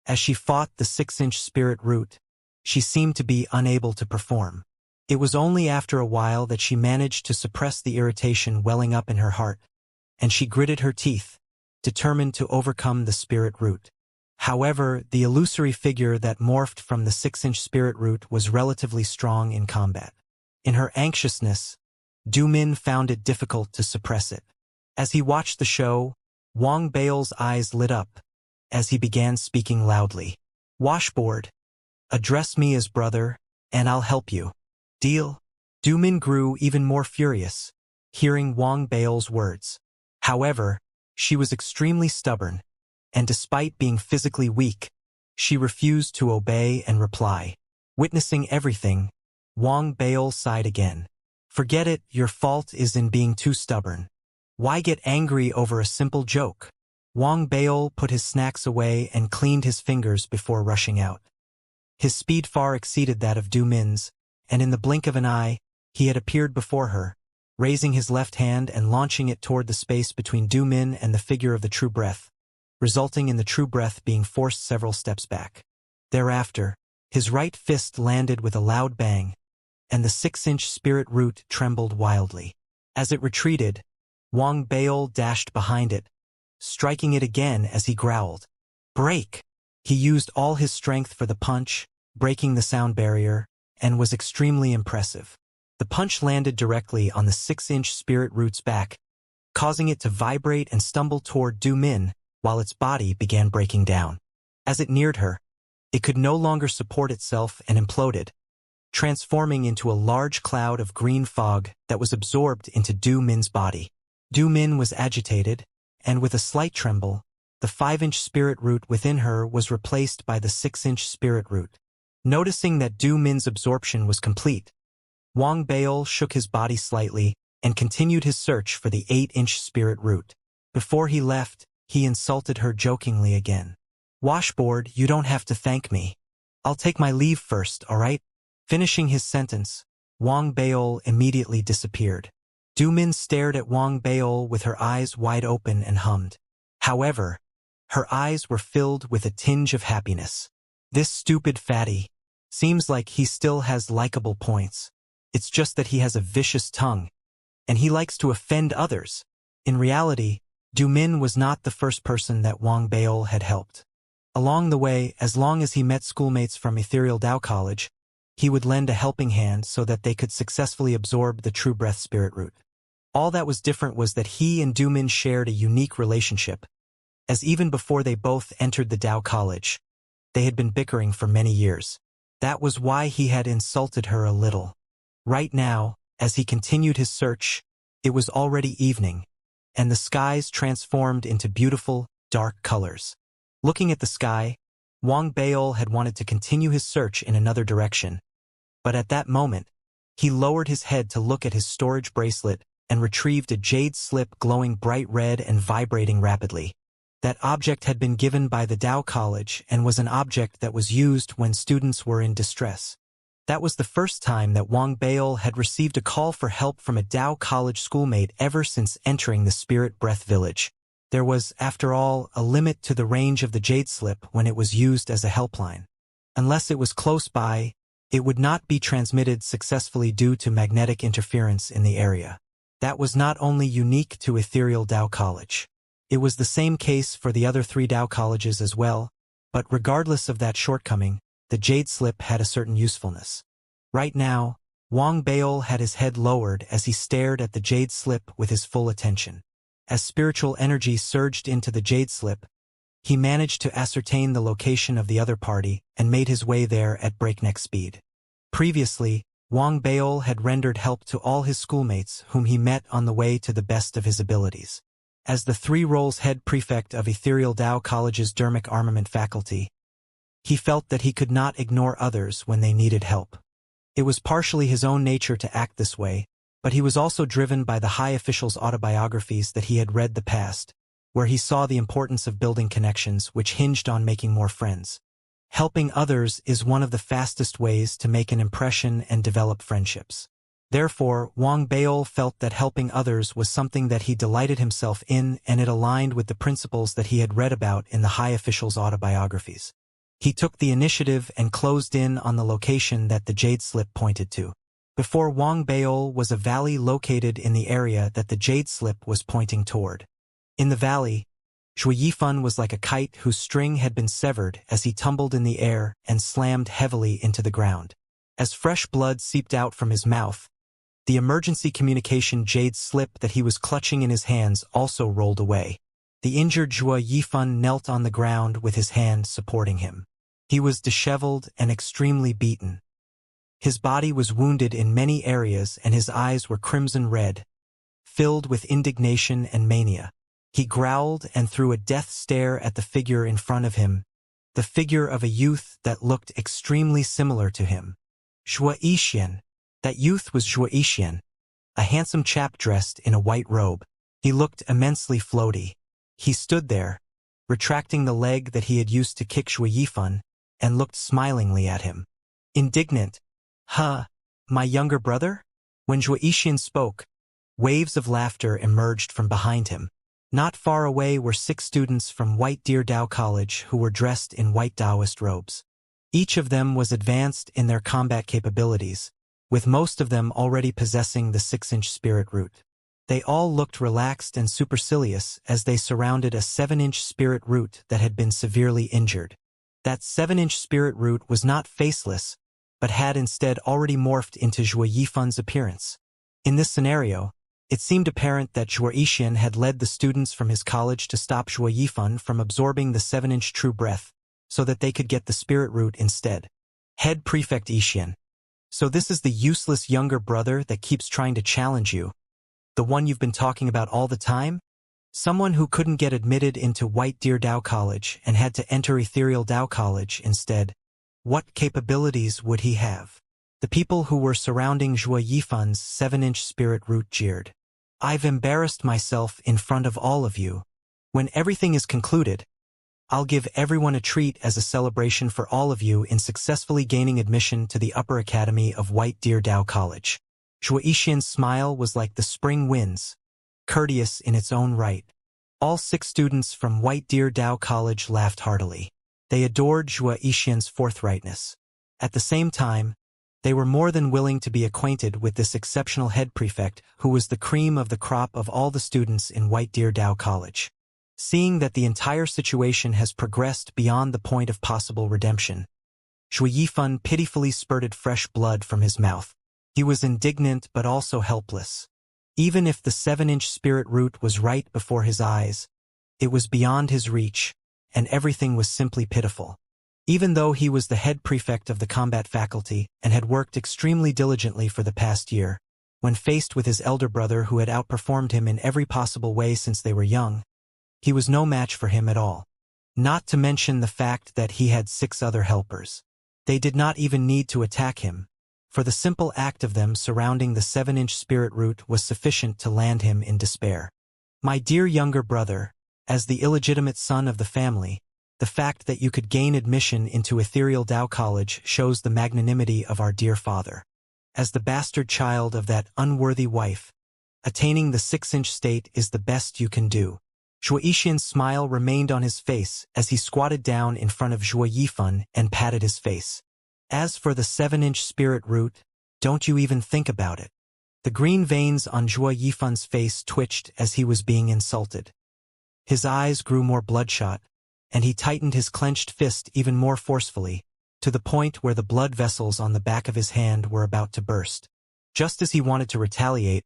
As she fought the 6-inch spirit root, she seemed to be unable to perform. It was only after a while that she managed to suppress the irritation welling up in her heart, and she gritted her teeth, determined to overcome the spirit root. However, the illusory figure that morphed from the 6-inch spirit root was relatively strong in combat. In her anxiousness, Du-min found it difficult to suppress it. As he watched the show, Wang Bao's eyes lit up, as he began speaking loudly. Washboard, address me as brother, and I'll help you. Deal? Du-min grew even more furious, hearing Wang Bao's words. However, she was extremely stubborn, and despite being physically weak, she refused to obey and reply. Witnessing everything, Wang Bao sighed again. Forget it, your fault is in being too stubborn. Why get angry over a simple joke? Wang Bao put his snacks away and cleaned his fingers before rushing out. His speed far exceeded that of Du-min's, and in the blink of an eye, he had appeared before her, raising his left hand and launching it toward the space between Du-min and the figure of the true breath, resulting in the true breath being forced several steps back. Thereafter, his right fist landed with a loud bang, and the 6-inch spirit root trembled wildly. As it retreated, Wang Bao dashed behind it, striking it again as he growled. Break! He used all his strength for the punch, breaking the sound barrier, and was extremely impressive. The punch landed directly on the 6-inch spirit root's back, causing it to vibrate and stumble toward Du-min, while its body began breaking down. As it neared her, it could no longer support itself and imploded, transforming into a large cloud of green fog that was absorbed into Du-min's body. Du-min was agitated, and with a slight tremble, the 5-inch spirit root within her was replaced by the 6-inch spirit root. Noticing that Du-min's absorption was complete, Wang Bao shook his body slightly and continued his search for the 8-inch spirit root. Before he left, he insulted her jokingly again. Washboard, you don't have to thank me. I'll take my leave first, all right? Finishing his sentence, Wang Bao immediately disappeared. Du-min stared at Wang Bao with her eyes wide open and hummed. However, her eyes were filled with a tinge of happiness. This stupid fatty. Seems like he still has likable points. It's just that he has a vicious tongue, and he likes to offend others. In reality, Du-min was not the first person that Wang Bao had helped. Along the way, as long as he met schoolmates from Ethereal Tao College, he would lend a helping hand so that they could successfully absorb the true breath spirit root. All that was different was that he and Du-min shared a unique relationship, as even before they both entered the Tao College, they had been bickering for many years. That was why he had insulted her a little. Right now, as he continued his search, it was already evening, and the skies transformed into beautiful, dark colors. Looking at the sky, Wang Bao had wanted to continue his search in another direction, but at that moment, he lowered his head to look at his storage bracelet and retrieved a jade slip glowing bright red and vibrating rapidly. That object had been given by the Tao College and was an object that was used when students were in distress. That was the first time that Wang Bao had received a call for help from a Tao College schoolmate ever since entering the Spirit Breath Village. There was, after all, a limit to the range of the jade slip when it was used as a helpline. Unless it was close by, it would not be transmitted successfully due to magnetic interference in the area. That was not only unique to Ethereal Tao College. It was the same case for the other 3 Tao colleges as well, but regardless of that shortcoming, the jade slip had a certain usefulness. Right now, Wang Bao had his head lowered as he stared at the jade slip with his full attention. As spiritual energy surged into the jade slip, he managed to ascertain the location of the other party and made his way there at breakneck speed. Previously, Wang Bao had rendered help to all his schoolmates whom he met on the way to the best of his abilities. As the 3 roles head prefect of Ethereal Tao College's Dermic Armament faculty, he felt that he could not ignore others when they needed help. It was partially his own nature to act this way, but he was also driven by the high officials' autobiographies that he had read the past, where he saw the importance of building connections which hinged on making more friends. Helping others is one of the fastest ways to make an impression and develop friendships. Therefore, Wang Bao felt that helping others was something that he delighted himself in, and it aligned with the principles that he had read about in the high officials' autobiographies. He took the initiative and closed in on the location that the jade slip pointed to. Before Wang Baol was a valley located in the area that the jade slip was pointing toward. In the valley, Zhuo Yifan was like a kite whose string had been severed as he tumbled in the air and slammed heavily into the ground. As fresh blood seeped out from his mouth, the emergency communication jade slip that he was clutching in his hands also rolled away. The injured Zhuo Yifan knelt on the ground with his hand supporting him. He was disheveled and extremely beaten. His body was wounded in many areas and his eyes were crimson red, filled with indignation and mania. He growled and threw a death stare at the figure in front of him, the figure of a youth that looked extremely similar to him. Zhuo Yixian. That youth was Zhuo Yixian, a handsome chap dressed in a white robe. He looked immensely floaty. He stood there, retracting the leg that he had used to kick Zhuo Yifan, and looked smilingly at him. Indignant. Huh, my younger brother? When Zhuo Yixian spoke, waves of laughter emerged from behind him. Not far away were 6 students from White Deer Dao College who were dressed in white Taoist robes. Each of them was advanced in their combat capabilities, with most of them already possessing the 6-inch spirit root. They all looked relaxed and supercilious as they surrounded a 7-inch spirit root that had been severely injured. That 7-inch spirit root was not faceless, but had instead already morphed into Zhuo Yifan's appearance. In this scenario, it seemed apparent that Zhuo Yixian had led the students from his college to stop Zhuo Yifan from absorbing the 7-inch true breath, so that they could get the spirit root instead. Head Prefect Yixian. So this is the useless younger brother that keeps trying to challenge you? The one you've been talking about all the time? Someone who couldn't get admitted into White Deer Dao College and had to enter Ethereal Dao College instead. What capabilities would he have? The people who were surrounding Zhuo Yifan's 7-inch spirit root jeered. I've embarrassed myself in front of all of you. When everything is concluded, I'll give everyone a treat as a celebration for all of you in successfully gaining admission to the Upper Academy of White Deer Dao College. Zhuo Yixian's smile was like the spring winds, courteous in its own right. All 6 students from White Deer Dao College laughed heartily. They adored Zhuo Yixian's forthrightness. At the same time, they were more than willing to be acquainted with this exceptional head prefect who was the cream of the crop of all the students in White Deer Dao College. Seeing that the entire situation has progressed beyond the point of possible redemption, Zhuo Yifan pitifully spurted fresh blood from his mouth. He was indignant but also helpless. Even if the 7-inch spirit root was right before his eyes, it was beyond his reach, and everything was simply pitiful. Even though he was the head prefect of the combat faculty and had worked extremely diligently for the past year, when faced with his elder brother who had outperformed him in every possible way since they were young, he was no match for him at all. Not to mention the fact that he had 6 other helpers. They did not even need to attack him, for the simple act of them surrounding the 7-inch spirit root was sufficient to land him in despair. My dear younger brother, as the illegitimate son of the family, the fact that you could gain admission into Ethereal Dao College shows the magnanimity of our dear father. As the bastard child of that unworthy wife, attaining the 6-inch state is the best you can do. Zhuo Yixian's smile remained on his face as he squatted down in front of Zhuo Yifan and patted his face. As for the 7-inch spirit root, don't you even think about it. The green veins on Zhuo Yifan's face twitched as he was being insulted. His eyes grew more bloodshot, and he tightened his clenched fist even more forcefully, to the point where the blood vessels on the back of his hand were about to burst. Just as he wanted to retaliate,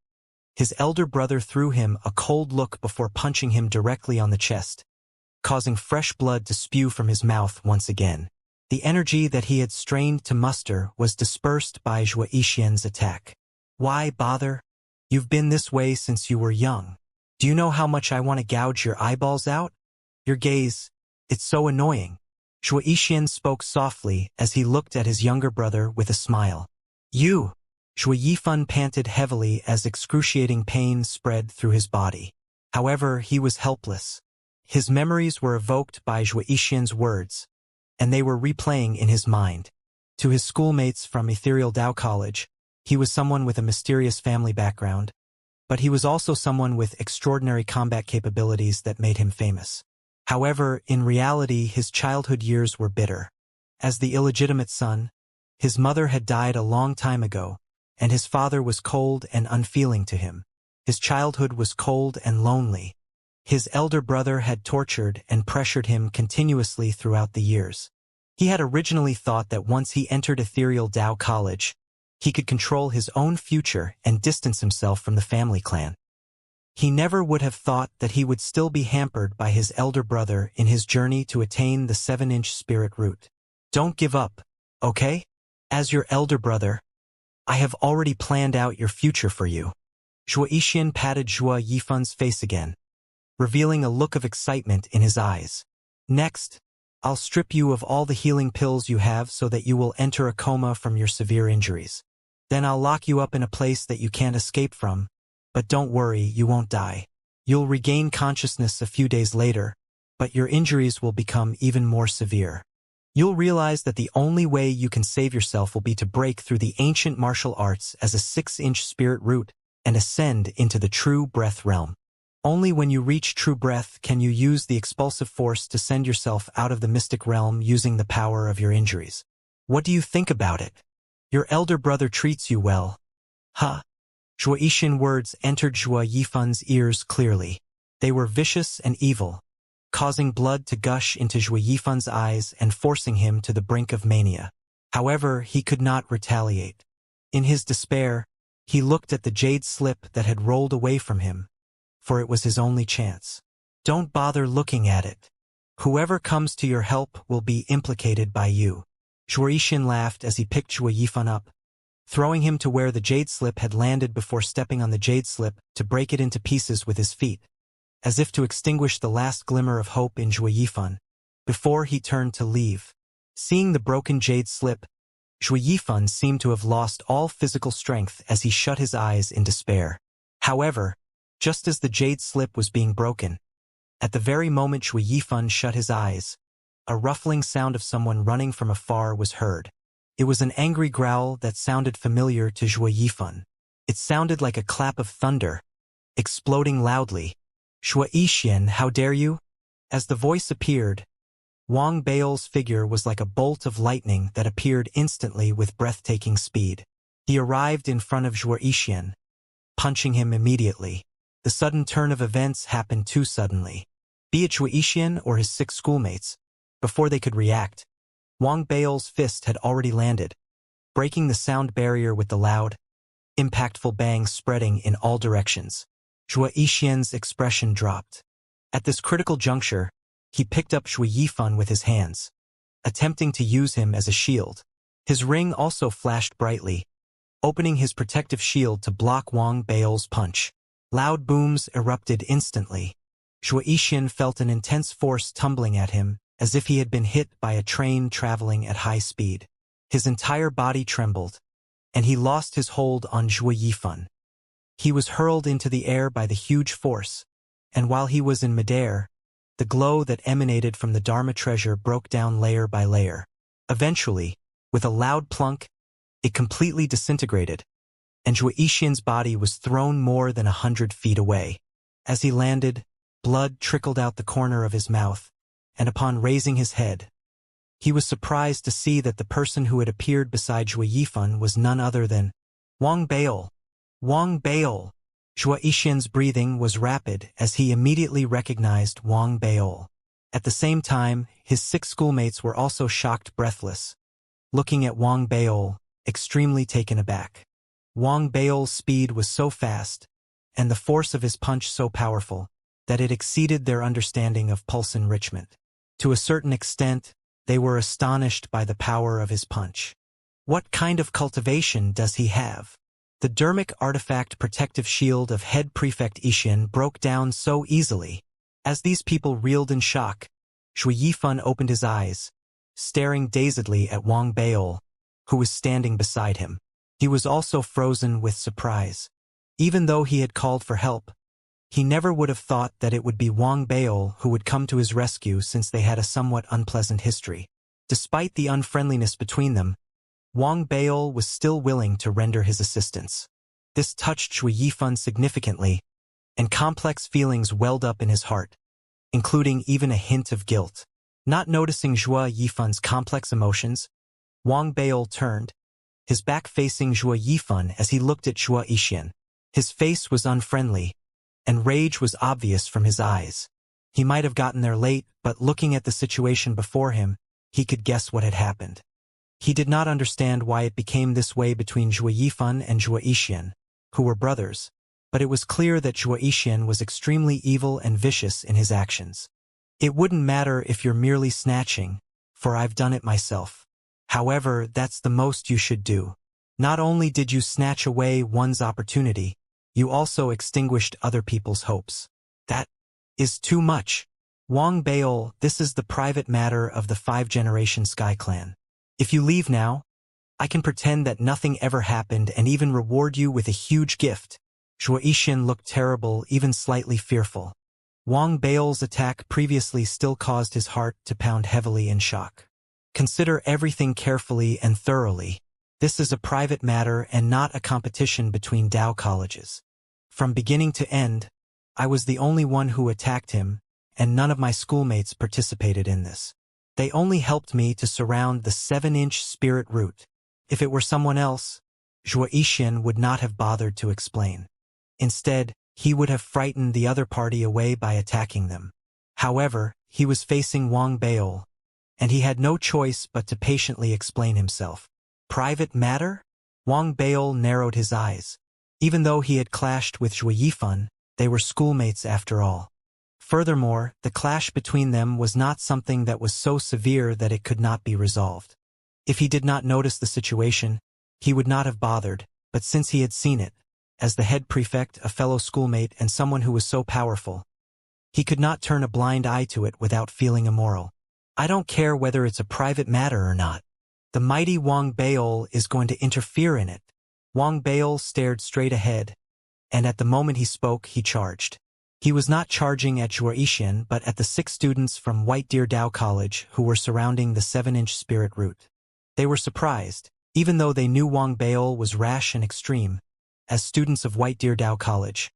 his elder brother threw him a cold look before punching him directly on the chest, causing fresh blood to spew from his mouth once again. The energy that he had strained to muster was dispersed by Zhuo Yixian's attack. Why bother? You've been this way since you were young. Do you know how much I want to gouge your eyeballs out? Your gaze, it's so annoying. Zhuo Yixian spoke softly as he looked at his younger brother with a smile. You! Zhuo Yifan panted heavily as excruciating pain spread through his body. However, he was helpless. His memories were evoked by Zhuo Yixian's words, and they were replaying in his mind. To his schoolmates from Ethereal Dao College, he was someone with a mysterious family background, but he was also someone with extraordinary combat capabilities that made him famous. However, in reality, his childhood years were bitter. As the illegitimate son, his mother had died a long time ago, and his father was cold and unfeeling to him. His childhood was cold and lonely. His elder brother had tortured and pressured him continuously throughout the years. He had originally thought that once he entered ethereal Tao College, he could control his own future and distance himself from the family clan. He never would have thought that he would still be hampered by his elder brother in his journey to attain the 7-inch spirit root. Don't give up, okay? As your elder brother, I have already planned out your future for you. Zhuo Yixian patted Zhuo Yifan's face again, revealing a look of excitement in his eyes. Next, I'll strip you of all the healing pills you have so that you will enter a coma from your severe injuries. Then I'll lock you up in a place that you can't escape from. But don't worry, you won't die. You'll regain consciousness a few days later, but your injuries will become even more severe. You'll realize that the only way you can save yourself will be to break through the ancient martial arts as a 6-inch spirit root and ascend into the true breath realm. Only when you reach true breath can you use the expulsive force to send yourself out of the mystic realm using the power of your injuries. What do you think about it? Your elder brother treats you well. Huh? Zhuo Yixian words entered Zhuo Yifan's ears clearly. They were vicious and evil, causing blood to gush into Zhuo Yifan's eyes and forcing him to the brink of mania. However, he could not retaliate. In his despair, he looked at the jade slip that had rolled away from him, for it was his only chance. Don't bother looking at it. Whoever comes to your help will be implicated by you. Zhuo Yixian laughed as he picked Zhuo Yifan up, throwing him to where the jade slip had landed before stepping on the jade slip to break it into pieces with his feet, as if to extinguish the last glimmer of hope in Zhuo Yifan, before he turned to leave. Seeing the broken jade slip, Zhuo Yifan seemed to have lost all physical strength as he shut his eyes in despair. However, just as the jade slip was being broken, at the very moment Zhuo Yifan shut his eyes, a ruffling sound of someone running from afar was heard. It was an angry growl that sounded familiar to Zhuo Yifan. It sounded like a clap of thunder, exploding loudly. Zhuo Yixian, how dare you? As the voice appeared, Wang Bao's figure was like a bolt of lightning that appeared instantly with breathtaking speed. He arrived in front of Zhuo Yixian, punching him immediately. The sudden turn of events happened too suddenly. Be it Zhuo Yixian or his 6 schoolmates, before they could react, Wang Bao's fist had already landed, breaking the sound barrier with the loud, impactful bang spreading in all directions. Zhuo Yixian's expression dropped. At this critical juncture, he picked up Zhuo Yifan with his hands, attempting to use him as a shield. His ring also flashed brightly, opening his protective shield to block Wang Bao's punch. Loud booms erupted instantly. Zhuo Yixian felt an intense force tumbling at him, as if he had been hit by a train traveling at high speed. His entire body trembled, and he lost his hold on Zhuo Yifan. He was hurled into the air by the huge force, and while he was in midair, the glow that emanated from the Dharma treasure broke down layer by layer. Eventually, with a loud plunk, it completely disintegrated, and Zhuo Yixian's body was thrown more than 100 feet away. As he landed, blood trickled out the corner of his mouth, and upon raising his head, he was surprised to see that the person who had appeared beside Zhuo Yifan was none other than Wang Bao. Wang Bao! Zhuo Yixian's breathing was rapid as he immediately recognized Wang Bao. At the same time, his 6 schoolmates were also shocked breathless, looking at Wang Bao, extremely taken aback. Wang Bao's speed was so fast, and the force of his punch so powerful, that it exceeded their understanding of pulse enrichment. To a certain extent, they were astonished by the power of his punch. What kind of cultivation does he have? The dermic artifact protective shield of head prefect Yixian broke down so easily. As these people reeled in shock, Zhuo Yifan opened his eyes, staring dazedly at Wang Bao, who was standing beside him. He was also frozen with surprise. Even though he had called for help, he never would have thought that it would be Wang Bao who would come to his rescue since they had a somewhat unpleasant history. Despite the unfriendliness between them, Wang Bao was still willing to render his assistance. This touched Zhuo Yifan significantly, and complex feelings welled up in his heart, including even a hint of guilt. Not noticing Zhuo Yifan's complex emotions, Wang Bao turned, his back facing Zhuo Yifan as he looked at Zhuo Yixian. His face was unfriendly, and rage was obvious from his eyes. He might have gotten there late, but looking at the situation before him, he could guess what had happened. He did not understand why it became this way between Zhuo Yifan and Zhuo Yixian, who were brothers, but it was clear that Zhuo Yixian was extremely evil and vicious in his actions. It wouldn't matter if you're merely snatching, for I've done it myself. However, that's the most you should do. Not only did you snatch away one's opportunity, you also extinguished other people's hopes. That is too much. Wang Baiol, this is the private matter of the 5-generation Sky Clan. If you leave now, I can pretend that nothing ever happened and even reward you with a huge gift. Zhuo Yixian looked terrible, even slightly fearful. Wang Baiol's attack previously still caused his heart to pound heavily in shock. Consider everything carefully and thoroughly. This is a private matter and not a competition between Dao colleges. From beginning to end, I was the only one who attacked him, and none of my schoolmates participated in this. They only helped me to surround the 7-inch spirit root. If it were someone else, Zhuo Yixian would not have bothered to explain. Instead, he would have frightened the other party away by attacking them. However, he was facing Wang Baiol, and he had no choice but to patiently explain himself. Private matter? Wang Baiol narrowed his eyes. Even though he had clashed with Zhuo Yifan, they were schoolmates after all. Furthermore, the clash between them was not something that was so severe that it could not be resolved. If he did not notice the situation, he would not have bothered, but since he had seen it, as the head prefect, a fellow schoolmate, and someone who was so powerful, he could not turn a blind eye to it without feeling immoral. I don't care whether it's a private matter or not. The mighty Wang Baiol is going to interfere in it. Wang Baiol stared straight ahead, and at the moment he spoke, he charged. He was not charging at Zhuo Yixian, but at the 6 students from White Deer Dao College who were surrounding the 7-inch spirit root. They were surprised, even though they knew Wang Baiol was rash and extreme. As students of White Deer Dao College,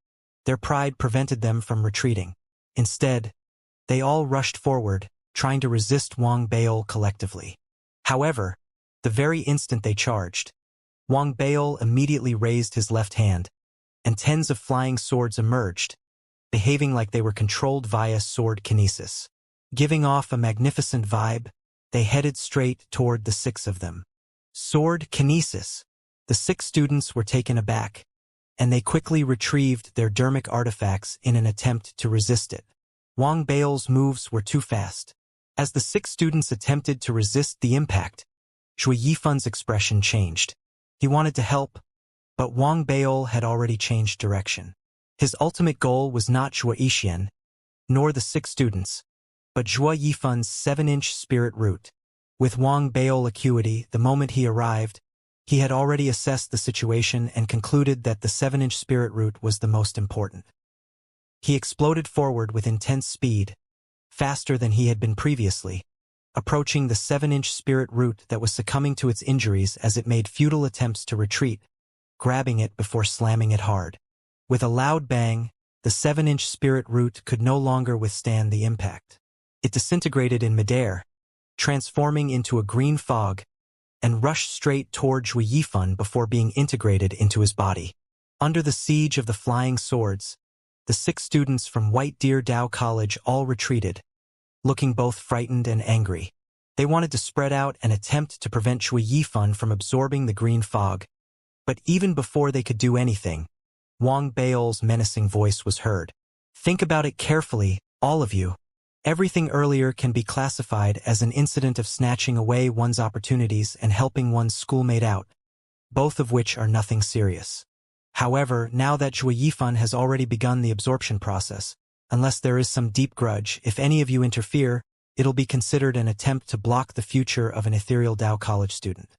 their pride prevented them from retreating. Instead, they all rushed forward, trying to resist Wang Baiol collectively. However, the very instant they charged, Wang Baiol immediately raised his left hand, and tens of flying swords emerged, behaving like they were controlled via sword kinesis. Giving off a magnificent vibe, they headed straight toward the 6 of them. Sword kinesis. The 6 students were taken aback, and they quickly retrieved their dermic artifacts in an attempt to resist it. Wang Baiol's moves were too fast. As the 6 students attempted to resist the impact, Zhuo Yifan's expression changed. He wanted to help, but Wang Baiol had already changed direction. His ultimate goal was not Zhuo Yixian, nor the 6 students, but Zhuo Yifan's 7-inch spirit root. With Wang Baiol acuity, the moment he arrived, he had already assessed the situation and concluded that the 7-inch spirit root was the most important. He exploded forward with intense speed, faster than he had been previously, approaching the 7-inch spirit root that was succumbing to its injuries as it made futile attempts to retreat, grabbing it before slamming it hard. With a loud bang, the 7-inch spirit root could no longer withstand the impact. It disintegrated in midair, transforming into a green fog, and rushed straight toward Zhuo Yifan before being integrated into his body. Under the siege of the flying swords, the 6 students from White Deer Dao College all retreated, looking both frightened and angry. They wanted to spread out and attempt to prevent Zhuo Yifan from absorbing the green fog. But even before they could do anything, Wang Baiol's menacing voice was heard. Think about it carefully, all of you. Everything earlier can be classified as an incident of snatching away one's opportunities and helping one's schoolmate out, both of which are nothing serious. However, now that Zhuo Yifan has already begun the absorption process, unless there is some deep grudge, if any of you interfere, it'll be considered an attempt to block the future of an ethereal Dao College student.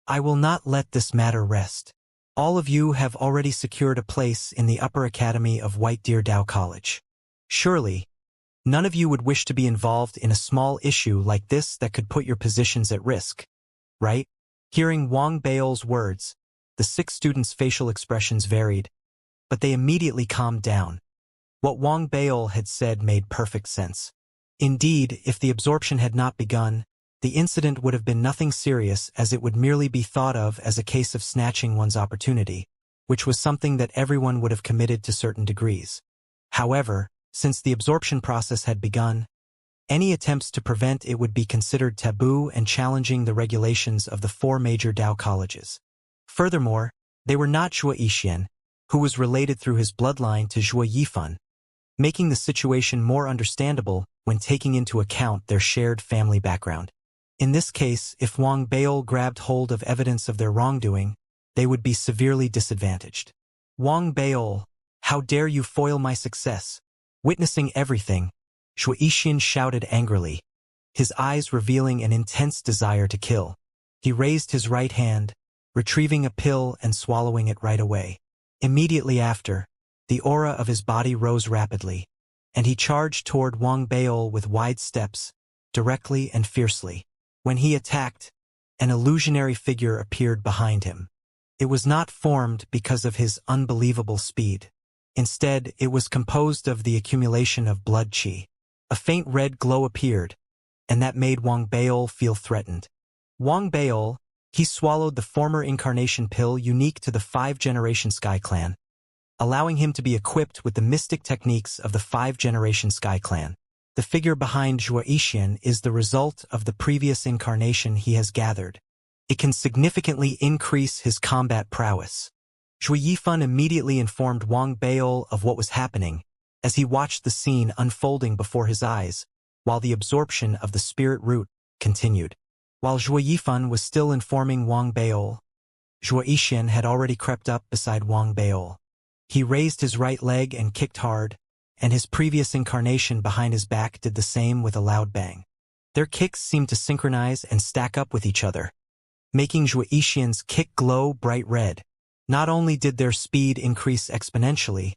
I will not let this matter rest. All of you have already secured a place in the upper academy of White Deer Dao College. Surely, none of you would wish to be involved in a small issue like this that could put your positions at risk, right? Hearing Wang Baiol's words, the 6 students' facial expressions varied, but they immediately calmed down. What Wang Baiol had said made perfect sense. Indeed, if the absorption had not begun, the incident would have been nothing serious, as it would merely be thought of as a case of snatching one's opportunity, which was something that everyone would have committed to certain degrees. However, since the absorption process had begun, any attempts to prevent it would be considered taboo and challenging the regulations of the 4 major Dao colleges. Furthermore, they were not Zhuo Yixian, who was related through his bloodline to Zhuo Yifan, making the situation more understandable when taking into account their shared family background. In this case, if Wang Beil grabbed hold of evidence of their wrongdoing, they would be severely disadvantaged. Wang Beil, how dare you foil my success? Witnessing everything, Zhuo Yixian shouted angrily, his eyes revealing an intense desire to kill. He raised his right hand, retrieving a pill and swallowing it right away. Immediately after, the aura of his body rose rapidly, and he charged toward Wang Beil with wide steps, directly and fiercely. When he attacked, an illusionary figure appeared behind him. It was not formed because of his unbelievable speed. Instead, it was composed of the accumulation of blood qi. A faint red glow appeared, and that made Wang Beil feel threatened. Wang Beil, he swallowed the former incarnation pill unique to the 5-generation Sky Clan, allowing him to be equipped with the mystic techniques of the 5-generation Sky Clan. The figure behind Zhuo Yixian is the result of the previous incarnation he has gathered. It can significantly increase his combat prowess. Zhuo Yifan immediately informed Wang Beil of what was happening, as he watched the scene unfolding before his eyes, while the absorption of the spirit root continued. While Zhuo Yifan was still informing Wang Beil, Zhuo Yixian had already crept up beside Wang Beil. He raised his right leg and kicked hard, and his previous incarnation behind his back did the same with a loud bang. Their kicks seemed to synchronize and stack up with each other, making Zhuo Yixian's kick glow bright red. Not only did their speed increase exponentially,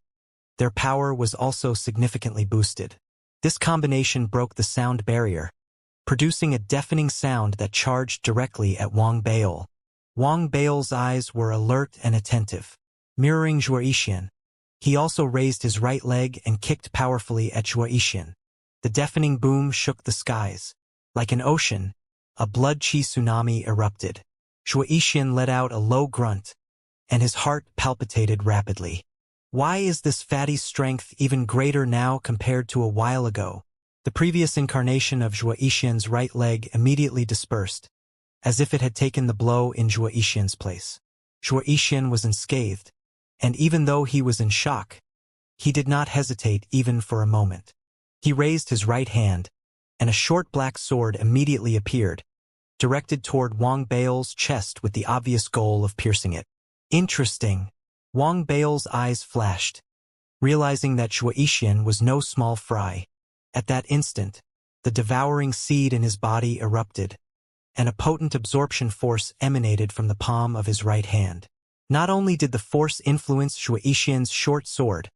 their power was also significantly boosted. This combination broke the sound barrier, producing a deafening sound that charged directly at Wang Beil. Wang Beil's eyes were alert and attentive, mirroring Zhuo Yixian. He also raised his right leg and kicked powerfully at Zhuo Yixian. The deafening boom shook the skies. Like an ocean, a blood qi tsunami erupted. Zhuo Yixian let out a low grunt, and his heart palpitated rapidly. Why is this fatty's strength even greater now compared to a while ago? The previous incarnation of Zhuo Yixian's right leg immediately dispersed, as if it had taken the blow in Zhuo Yixian's place. Zhuo Yixian was unscathed, and even though he was in shock, he did not hesitate even for a moment. He raised his right hand, and a short black sword immediately appeared, directed toward Wang Beil's chest with the obvious goal of piercing it. Interesting. Wang Beil's eyes flashed, realizing that Zhuo Yixian was no small fry. At that instant, the devouring seed in his body erupted, and a potent absorption force emanated from the palm of his right hand. Not only did the force influence Zhuo Yixian's short sword,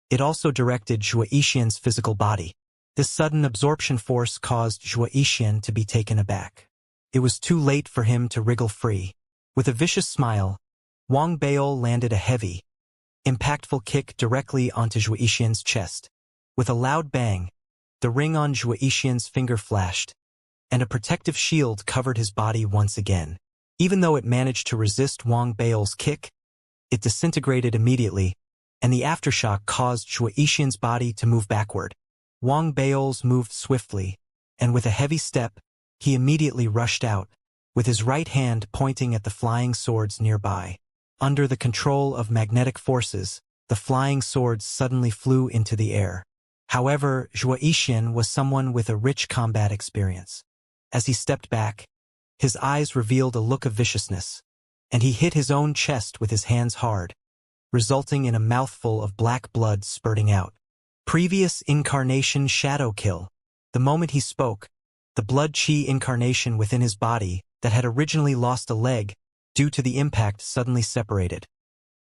it also directed Zhuo Yixian's physical body. This sudden absorption force caused Zhuo Yixian to be taken aback. It was too late for him to wriggle free. With a vicious smile, Wang Beil landed a heavy, impactful kick directly onto Zhuo Yixian's chest. With a loud bang, the ring on Zhuo Yixian's finger flashed, and a protective shield covered his body once again. Even though it managed to resist Wang Beil's kick, it disintegrated immediately, and the aftershock caused Zhuo Yixian's body to move backward. Wang Beil's moved swiftly, and with a heavy step, he immediately rushed out, with his right hand pointing at the flying swords nearby. Under the control of magnetic forces, the flying swords suddenly flew into the air. However, Zhuo Yixian was someone with a rich combat experience. As he stepped back, his eyes revealed a look of viciousness, and he hit his own chest with his hands hard, resulting in a mouthful of black blood spurting out. Previous incarnation shadow kill. The moment he spoke, the blood qi incarnation within his body that had originally lost a leg due to the impact suddenly separated,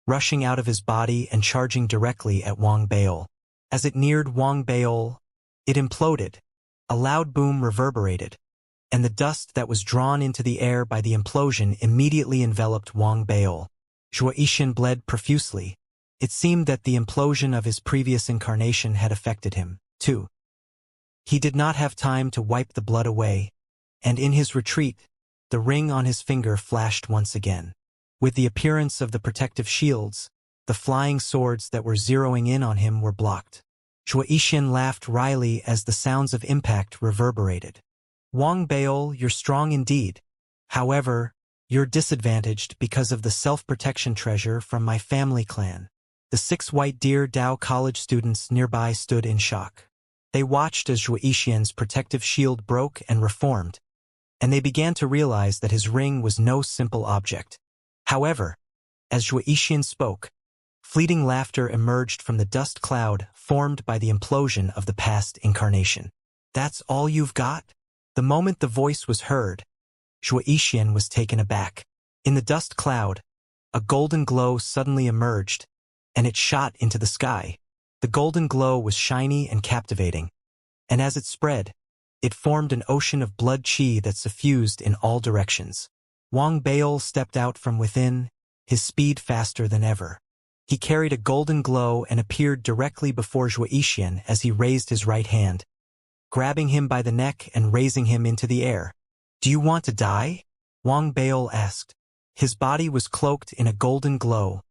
rushing out of his body and charging directly at Wang Beil. As it neared Wang Beil, it imploded. A loud boom reverberated, and the dust that was drawn into the air by the implosion immediately enveloped Wang Beil. Zhuo Yixian bled profusely. It seemed that the implosion of his previous incarnation had affected him, too. He did not have time to wipe the blood away, and in his retreat, the ring on his finger flashed once again. With the appearance of the protective shields, the flying swords that were zeroing in on him were blocked. Xianxia laughed wryly as the sounds of impact reverberated. Wang Baol, you're strong indeed. However, you're disadvantaged because of the self-protection treasure from my family clan. The 6 White Deer Dao College students nearby stood in shock. They watched as Xianxia's protective shield broke and reformed, and they began to realize that his ring was no simple object. However, as Xianxia spoke, fleeting laughter emerged from the dust cloud formed by the implosion of the past incarnation. That's all you've got? The moment the voice was heard, Xianxia was taken aback. In the dust cloud, a golden glow suddenly emerged, and it shot into the sky. The golden glow was shiny and captivating, and as it spread, it formed an ocean of blood qi that suffused in all directions. Wang Baol stepped out from within, his speed faster than ever. He carried a golden glow and appeared directly before Xianxia as he raised his right hand, grabbing him by the neck and raising him into the air. "Do you want to die?" Wang Baol asked. His body was cloaked in a golden glow,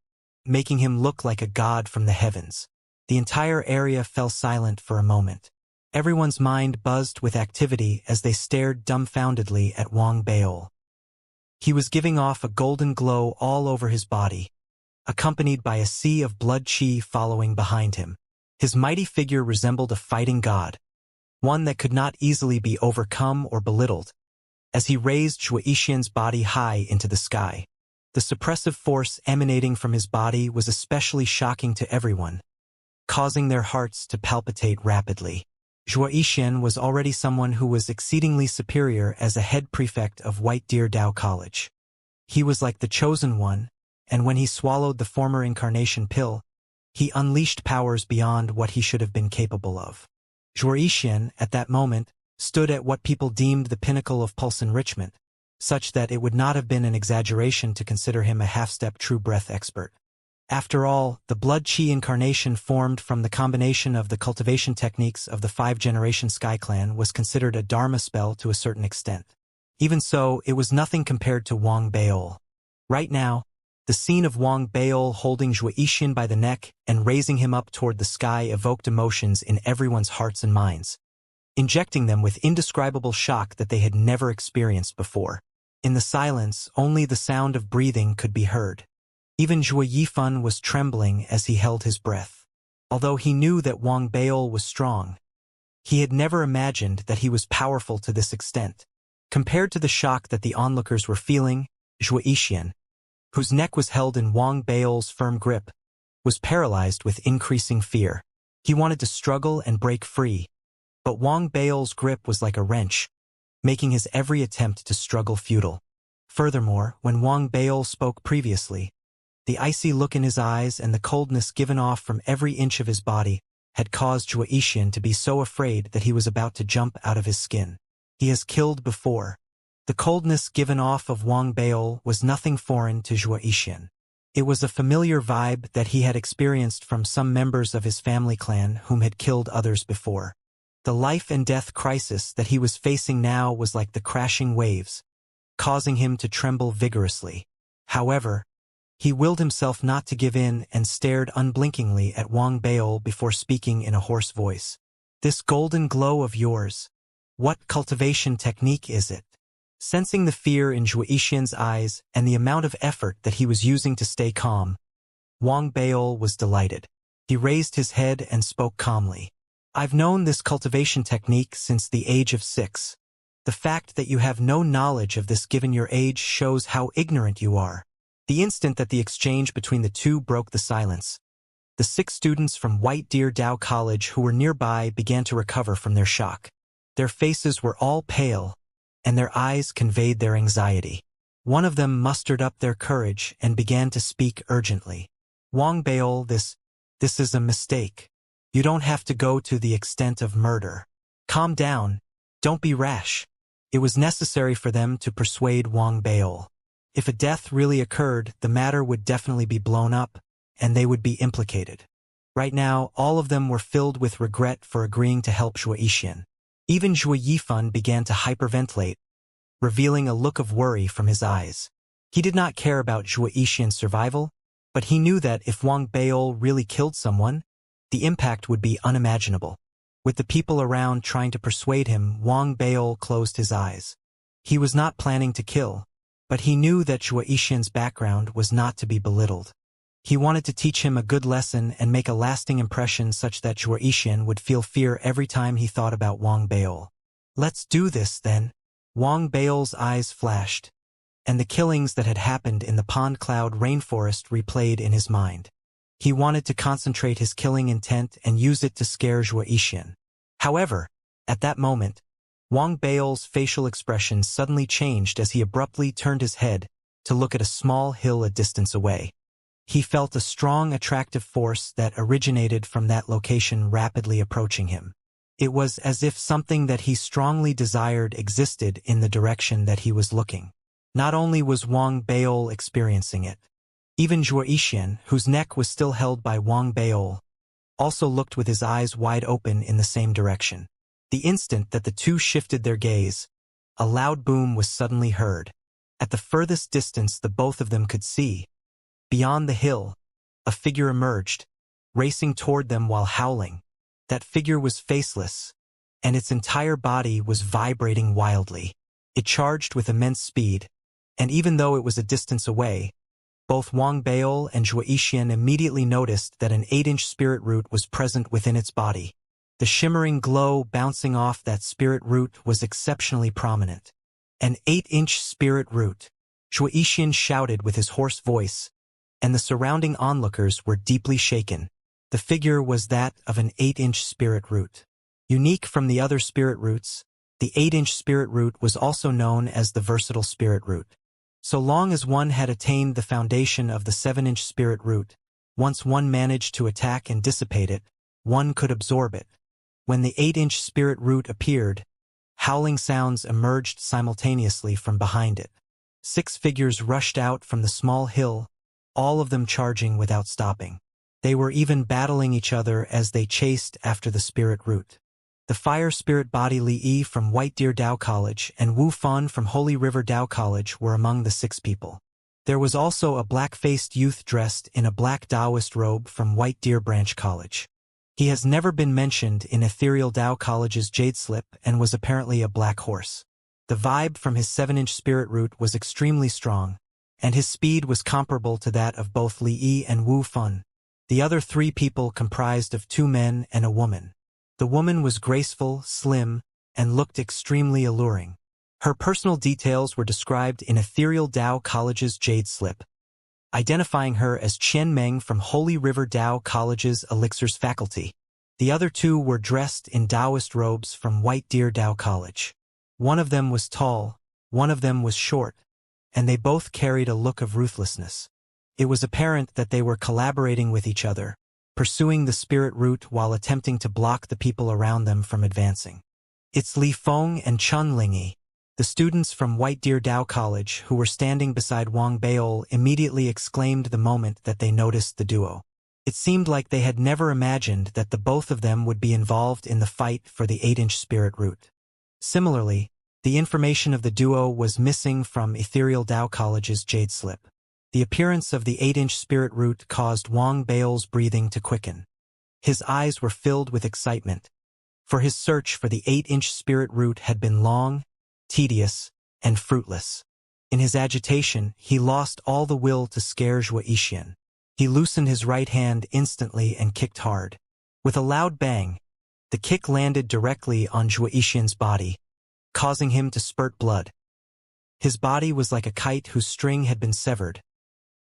making him look like a god from the heavens. The entire area fell silent for a moment. Everyone's mind buzzed with activity as they stared dumbfoundedly at Wang Baol. He was giving off a golden glow all over his body, accompanied by a sea of blood qi following behind him. His mighty figure resembled a fighting god, one that could not easily be overcome or belittled, as he raised Xianxia's body high into the sky. The suppressive force emanating from his body was especially shocking to everyone, causing their hearts to palpitate rapidly. Xianxia was already someone who was exceedingly superior as a head prefect of White Deer Dao College. He was like the chosen one, and when he swallowed the former incarnation pill, he unleashed powers beyond what he should have been capable of. Xianxia, at that moment, stood at what people deemed the pinnacle of pulse enrichment, such that it would not have been an exaggeration to consider him a half-step true breath expert. After all, the blood qi incarnation formed from the combination of the cultivation techniques of the 5-generation Sky Clan was considered a dharma spell to a certain extent. Even so, it was nothing compared to Wang Baol. Right now, the scene of Wang Baol holding Xianxia by the neck and raising him up toward the sky evoked emotions in everyone's hearts and minds, injecting them with indescribable shock that they had never experienced before. In the silence, only the sound of breathing could be heard. Even Xianxia was trembling as he held his breath. Although he knew that Wang Baol was strong, he had never imagined that he was powerful to this extent. Compared to the shock that the onlookers were feeling, Xianxia, whose neck was held in Wang Baol's firm grip, was paralyzed with increasing fear. He wanted to struggle and break free, but Wang Baol's grip was like a wrench, making his every attempt to struggle futile. Furthermore, when Wang Baol spoke previously, the icy look in his eyes and the coldness given off from every inch of his body had caused Xianxia to be so afraid that he was about to jump out of his skin. He has killed before. The coldness given off of Wang Baol was nothing foreign to Xianxia. It was a familiar vibe that he had experienced from some members of his family clan whom had killed others before. The life and death crisis that he was facing now was like the crashing waves, causing him to tremble vigorously. However, he willed himself not to give in and stared unblinkingly at Wang Baol before speaking in a hoarse voice. "This golden glow of yours, what cultivation technique is it?" Sensing the fear in Xianxia's eyes and the amount of effort that he was using to stay calm, Wang Baol was delighted. He raised his head and spoke calmly. "I've known this cultivation technique since the age of 6. The fact that you have no knowledge of this given your age shows how ignorant you are." The instant that the exchange between the two broke the silence, the 6 students from White Deer Dao College who were nearby began to recover from their shock. Their faces were all pale, and their eyes conveyed their anxiety. One of them mustered up their courage and began to speak urgently. "Wang Baol, this is a mistake. You don't have to go to the extent of murder. Calm down, don't be rash." It was necessary for them to persuade Wang Baol. If a death really occurred, the matter would definitely be blown up, and they would be implicated. Right now, all of them were filled with regret for agreeing to help Xianxia. Even Xianxia began to hyperventilate, revealing a look of worry from his eyes. He did not care about Zhuo Yixian's survival, but he knew that if Wang Beiyou really killed someone, the impact would be unimaginable. With the people around trying to persuade him, Wang Beiyou closed his eyes. He was not planning to kill, but he knew that Zhuo Yixian's background was not to be belittled. He wanted to teach him a good lesson and make a lasting impression such that Zhuo Yixian would feel fear every time he thought about Wang Beiyou. "Let's do this, then." Wang Beiyou's eyes flashed, and the killings that had happened in the Pond Cloud rainforest replayed in his mind. He wanted to concentrate his killing intent and use it to scare Zhuo Yixian. However, at that moment, Wang Beiyou's facial expression suddenly changed as he abruptly turned his head to look at a small hill a distance away. He felt a strong attractive force that originated from that location rapidly approaching him. It was as if something that he strongly desired existed in the direction that he was looking. Not only was Wang Beiyou experiencing it, even Zhuo Yixian, whose neck was still held by Wang Beiyou, also looked with his eyes wide open in the same direction. The instant that the two shifted their gaze, a loud boom was suddenly heard. At the furthest distance the both of them could see, beyond the hill, a figure emerged, racing toward them while howling. That figure was faceless, and its entire body was vibrating wildly. It charged with immense speed, and even though it was a distance away, both Wang Beiyou and Zhuo Yixian immediately noticed that an 8-inch spirit root was present within its body. The shimmering glow bouncing off that spirit root was exceptionally prominent. An 8-inch spirit root, Zhuo Yixian shouted with his hoarse voice, and the surrounding onlookers were deeply shaken. The figure was that of an 8-inch spirit root. Unique from the other spirit roots, the 8-inch spirit root was also known as the versatile spirit root. So long as one had attained the foundation of the 7-inch spirit root, once one managed to attack and dissipate it, one could absorb it. When the 8-inch spirit root appeared, howling sounds emerged simultaneously from behind it. 6 figures rushed out from the small hill, all of them charging without stopping. They were even battling each other as they chased after the spirit root. The fire spirit body Li Yi from White Deer Dao College and Wu Fan from Holy River Dao College were among the 6 people. There was also a black-faced youth dressed in a black Taoist robe from White Deer Branch College. He has never been mentioned in Ethereal Dao College's Jade Slip and was apparently a black horse. The vibe from his 7-inch spirit root was extremely strong, and his speed was comparable to that of both Li Yi and Wu Fan. The other 3 people comprised of 2 men and a woman. The woman was graceful, slim, and looked extremely alluring. Her personal details were described in Ethereal Dao College's Jade Slip, identifying her as Qian Meng from Holy River Dao College's Elixirs faculty. The other 2 were dressed in Taoist robes from White Deer Dao College. One of them was tall, one of them was short, and they both carried a look of ruthlessness. It was apparent that they were collaborating with each other, pursuing the spirit root while attempting to block the people around them from advancing. It's Li Feng and Chun Lingyi, the students from White Deer Dao College who were standing beside Wang Beiyou, immediately exclaimed the moment that they noticed the duo. It seemed like they had never imagined that the both of them would be involved in the fight for the 8-inch spirit root. Similarly, the information of the duo was missing from Ethereal Dao College's Jade Slip. The appearance of the 8-inch spirit root caused Wang Beiyou's breathing to quicken. His eyes were filled with excitement, for his search for the 8-inch spirit root had been long, tedious, and fruitless. In his agitation, he lost all the will to scare Zhuo Yixian. He loosened his right hand instantly and kicked hard. With a loud bang, the kick landed directly on Zhuo Yixian's body, causing him to spurt blood. His body was like a kite whose string had been severed,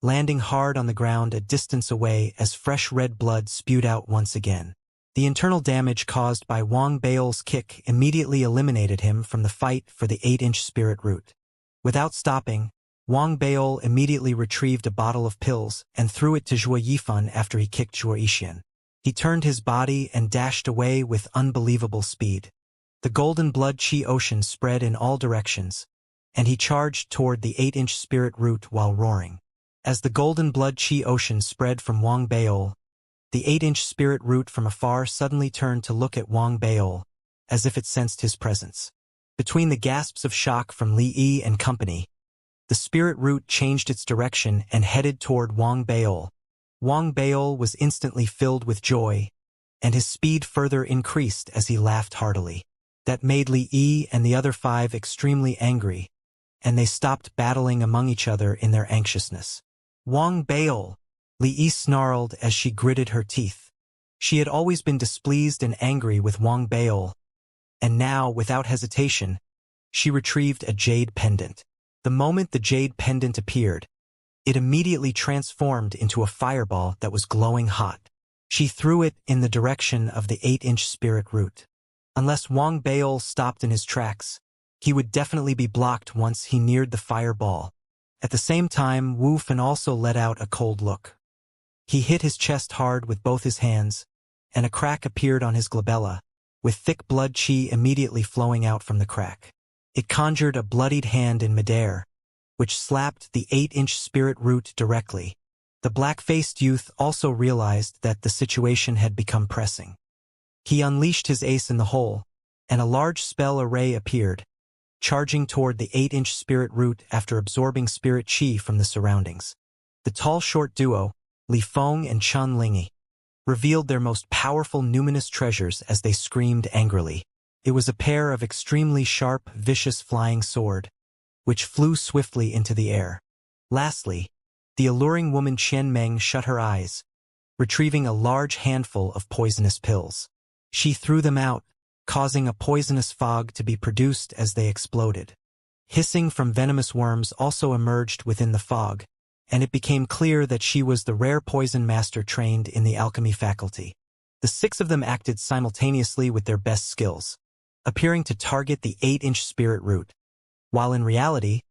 landing hard on the ground a distance away as fresh red blood spewed out once again. The internal damage caused by Wang Beiyou's kick immediately eliminated him from the fight for the 8-inch spirit root. Without stopping, Wang Beiyou immediately retrieved a bottle of pills and threw it to Zhuo Yifan after he kicked Zhuo Yixian. He turned his body and dashed away with unbelievable speed. The golden blood chi ocean spread in all directions, and he charged toward the 8-inch spirit root while roaring. As the golden blood chi ocean spread from Wang Beiyou, the 8-inch spirit root from afar suddenly turned to look at Wang Beiyou, as if it sensed his presence. Between the gasps of shock from Li Yi and company, the spirit root changed its direction and headed toward Wang Baol. Wang Baol was instantly filled with joy, and his speed further increased as he laughed heartily. That made Li Yi and the other 5 extremely angry, and they stopped battling among each other in their anxiousness. Wang Baol, Li Yi snarled as she gritted her teeth. She had always been displeased and angry with Wang Baol, and now, without hesitation, she retrieved a jade pendant. The moment the jade pendant appeared, it immediately transformed into a fireball that was glowing hot. She threw it in the direction of the 8-inch spirit root. Unless Wang Baol stopped in his tracks, he would definitely be blocked once he neared the fireball. At the same time, Wu Fan also let out a cold look. He hit his chest hard with both his hands, and a crack appeared on his glabella, with thick blood qi immediately flowing out from the crack. It conjured a bloodied hand in midair, which slapped the 8-inch spirit root directly. The black-faced youth also realized that the situation had become pressing. He unleashed his ace in the hole, and a large spell array appeared, charging toward the 8-inch spirit root after absorbing spirit qi from the surroundings. The tall short duo, Li Feng and Chun Lingyi, revealed their most powerful numinous treasures as they screamed angrily. It was a pair of extremely sharp, vicious flying sword, which flew swiftly into the air. Lastly, the alluring woman Qian Meng shut her eyes, retrieving a large handful of poisonous pills. She threw them out, causing a poisonous fog to be produced as they exploded. Hissing from venomous worms also emerged within the fog, and it became clear that she was the rare poison master trained in the alchemy faculty. The 6 of them acted simultaneously with their best skills, appearing to target the 8-inch spirit root, while in reality,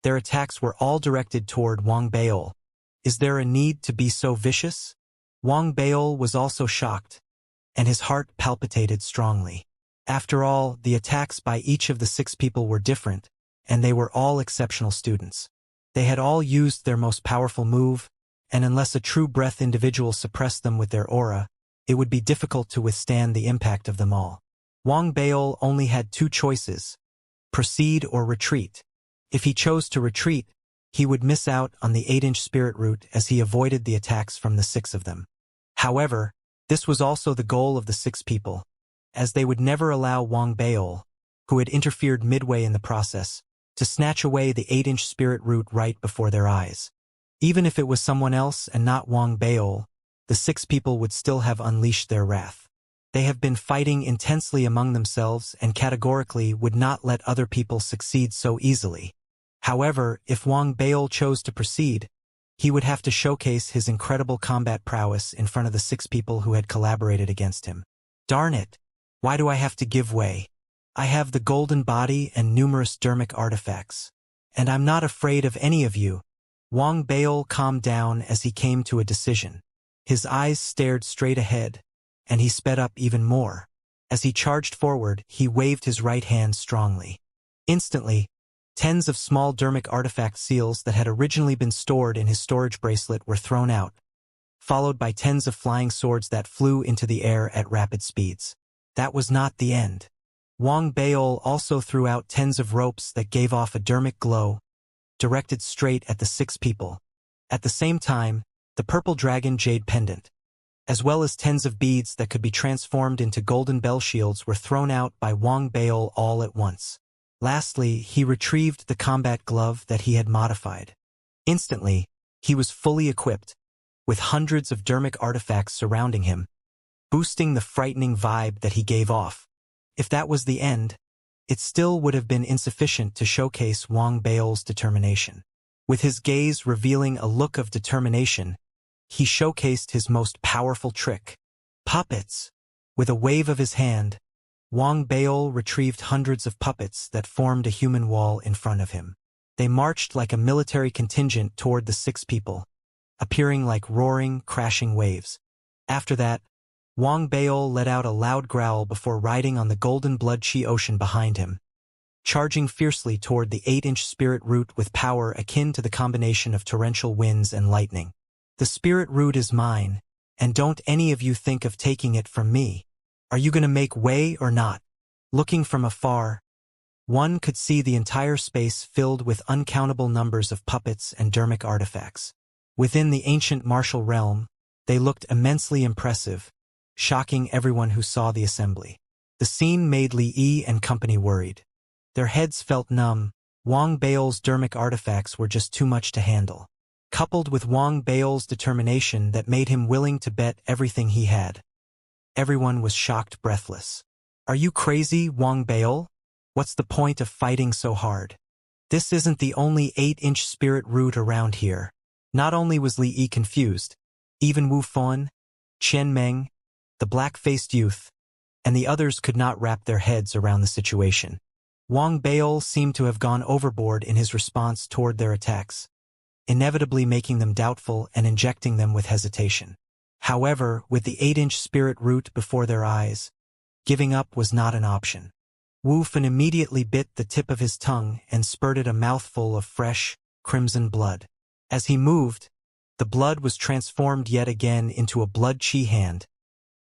their attacks were all directed toward Wang Baol. Is there a need to be so vicious? Wang Baol was also shocked, and his heart palpitated strongly. After all, the attacks by each of the 6 people were different, and they were all exceptional students. They had all used their most powerful move, and unless a true breath individual suppressed them with their aura, it would be difficult to withstand the impact of them all. Wang Baol only had 2 choices: proceed or retreat. If he chose to retreat, he would miss out on the 8-inch spirit root as he avoided the attacks from the 6 of them. However, this was also the goal of the 6 people, as they would never allow Wang Baol, who had interfered midway in the process, to snatch away the 8-inch spirit root right before their eyes. Even if it was someone else and not Wang Baol, the 6 people would still have unleashed their wrath. They have been fighting intensely among themselves and categorically would not let other people succeed so easily. However, if Wang Baol chose to proceed, he would have to showcase his incredible combat prowess in front of the 6 people who had collaborated against him. Darn it! Why do I have to give way? I have the golden body and numerous dermic artifacts, and I'm not afraid of any of you. Wang Baol calmed down as he came to a decision. His eyes stared straight ahead, and he sped up even more. As he charged forward, he waved his right hand strongly. Instantly, tens of small dermic artifact seals that had originally been stored in his storage bracelet were thrown out, followed by tens of flying swords that flew into the air at rapid speeds. That was not the end. Wang Baol also threw out tens of ropes that gave off a dermic glow, directed straight at the 6 people. At the same time, the purple dragon jade pendant, as well as tens of beads that could be transformed into golden bell shields, were thrown out by Wang Baol all at once. Lastly, he retrieved the combat glove that he had modified. Instantly, he was fully equipped, with hundreds of dermic artifacts surrounding him, boosting the frightening vibe that he gave off. If that was the end, it still would have been insufficient to showcase Wang Baol's determination. With his gaze revealing a look of determination, he showcased his most powerful trick: puppets. With a wave of his hand, Wang Baol retrieved hundreds of puppets that formed a human wall in front of him. They marched like a military contingent toward the 6 people, appearing like roaring, crashing waves. After that, Wang Baol let out a loud growl before riding on the golden blood qi ocean behind him, charging fiercely toward the 8-inch spirit root with power akin to the combination of torrential winds and lightning. The spirit root is mine, and don't any of you think of taking it from me. Are you going to make way or not? Looking from afar, One could see the entire space filled with uncountable numbers of puppets and dermic artifacts. Within the ancient martial realm, they looked immensely impressive, shocking everyone who saw the assembly. The scene made Li Yi and company worried. Their heads felt numb. Wang Bao's dermic artifacts were just too much to handle. Coupled with Wang Bao's determination that made him willing to bet everything he had. Everyone was shocked breathless. Are you crazy, Wang Bao? What's the point of fighting so hard? This isn't the only 8-inch spirit root around here. Not only was Li Yi confused, even Wu Fon, Qian Meng, the black-faced youth, and the others could not wrap their heads around the situation. Wang Bao seemed to have gone overboard in his response toward their attacks, inevitably making them doubtful and injecting them with hesitation. However, with the 8-inch spirit root before their eyes, giving up was not an option. Wu Fan immediately bit the tip of his tongue and spurted a mouthful of fresh, crimson blood. As he moved, the blood was transformed yet again into a blood qi hand,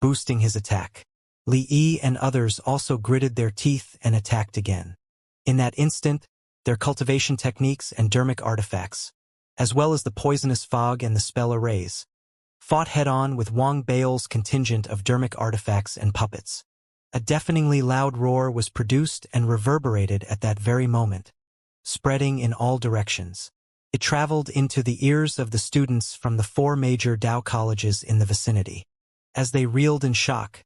boosting his attack. Li Yi and others also gritted their teeth and attacked again. In that instant, their cultivation techniques and dermic artifacts, as well as the poisonous fog and the spell arrays, fought head-on with Wang Bao's contingent of dermic artifacts and puppets. A deafeningly loud roar was produced and reverberated at that very moment, spreading in all directions. It traveled into the ears of the students from the 4 major Dao colleges in the vicinity. As they reeled in shock,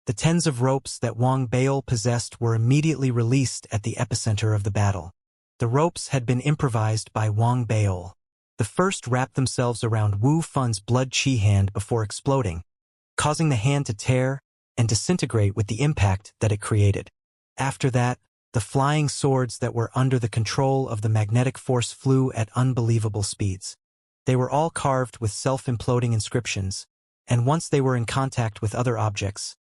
the tens of ropes that Wang Bao possessed were immediately released at the epicenter of the battle. The ropes had been improvised by Wang Bao. The first wrapped themselves around Wu Fan's blood qi hand before exploding, causing the hand to tear and disintegrate with the impact that it created. After that, the flying swords that were under the control of the magnetic force flew at unbelievable speeds. They were all carved with self-imploding inscriptions, and once they were in contact with other objects,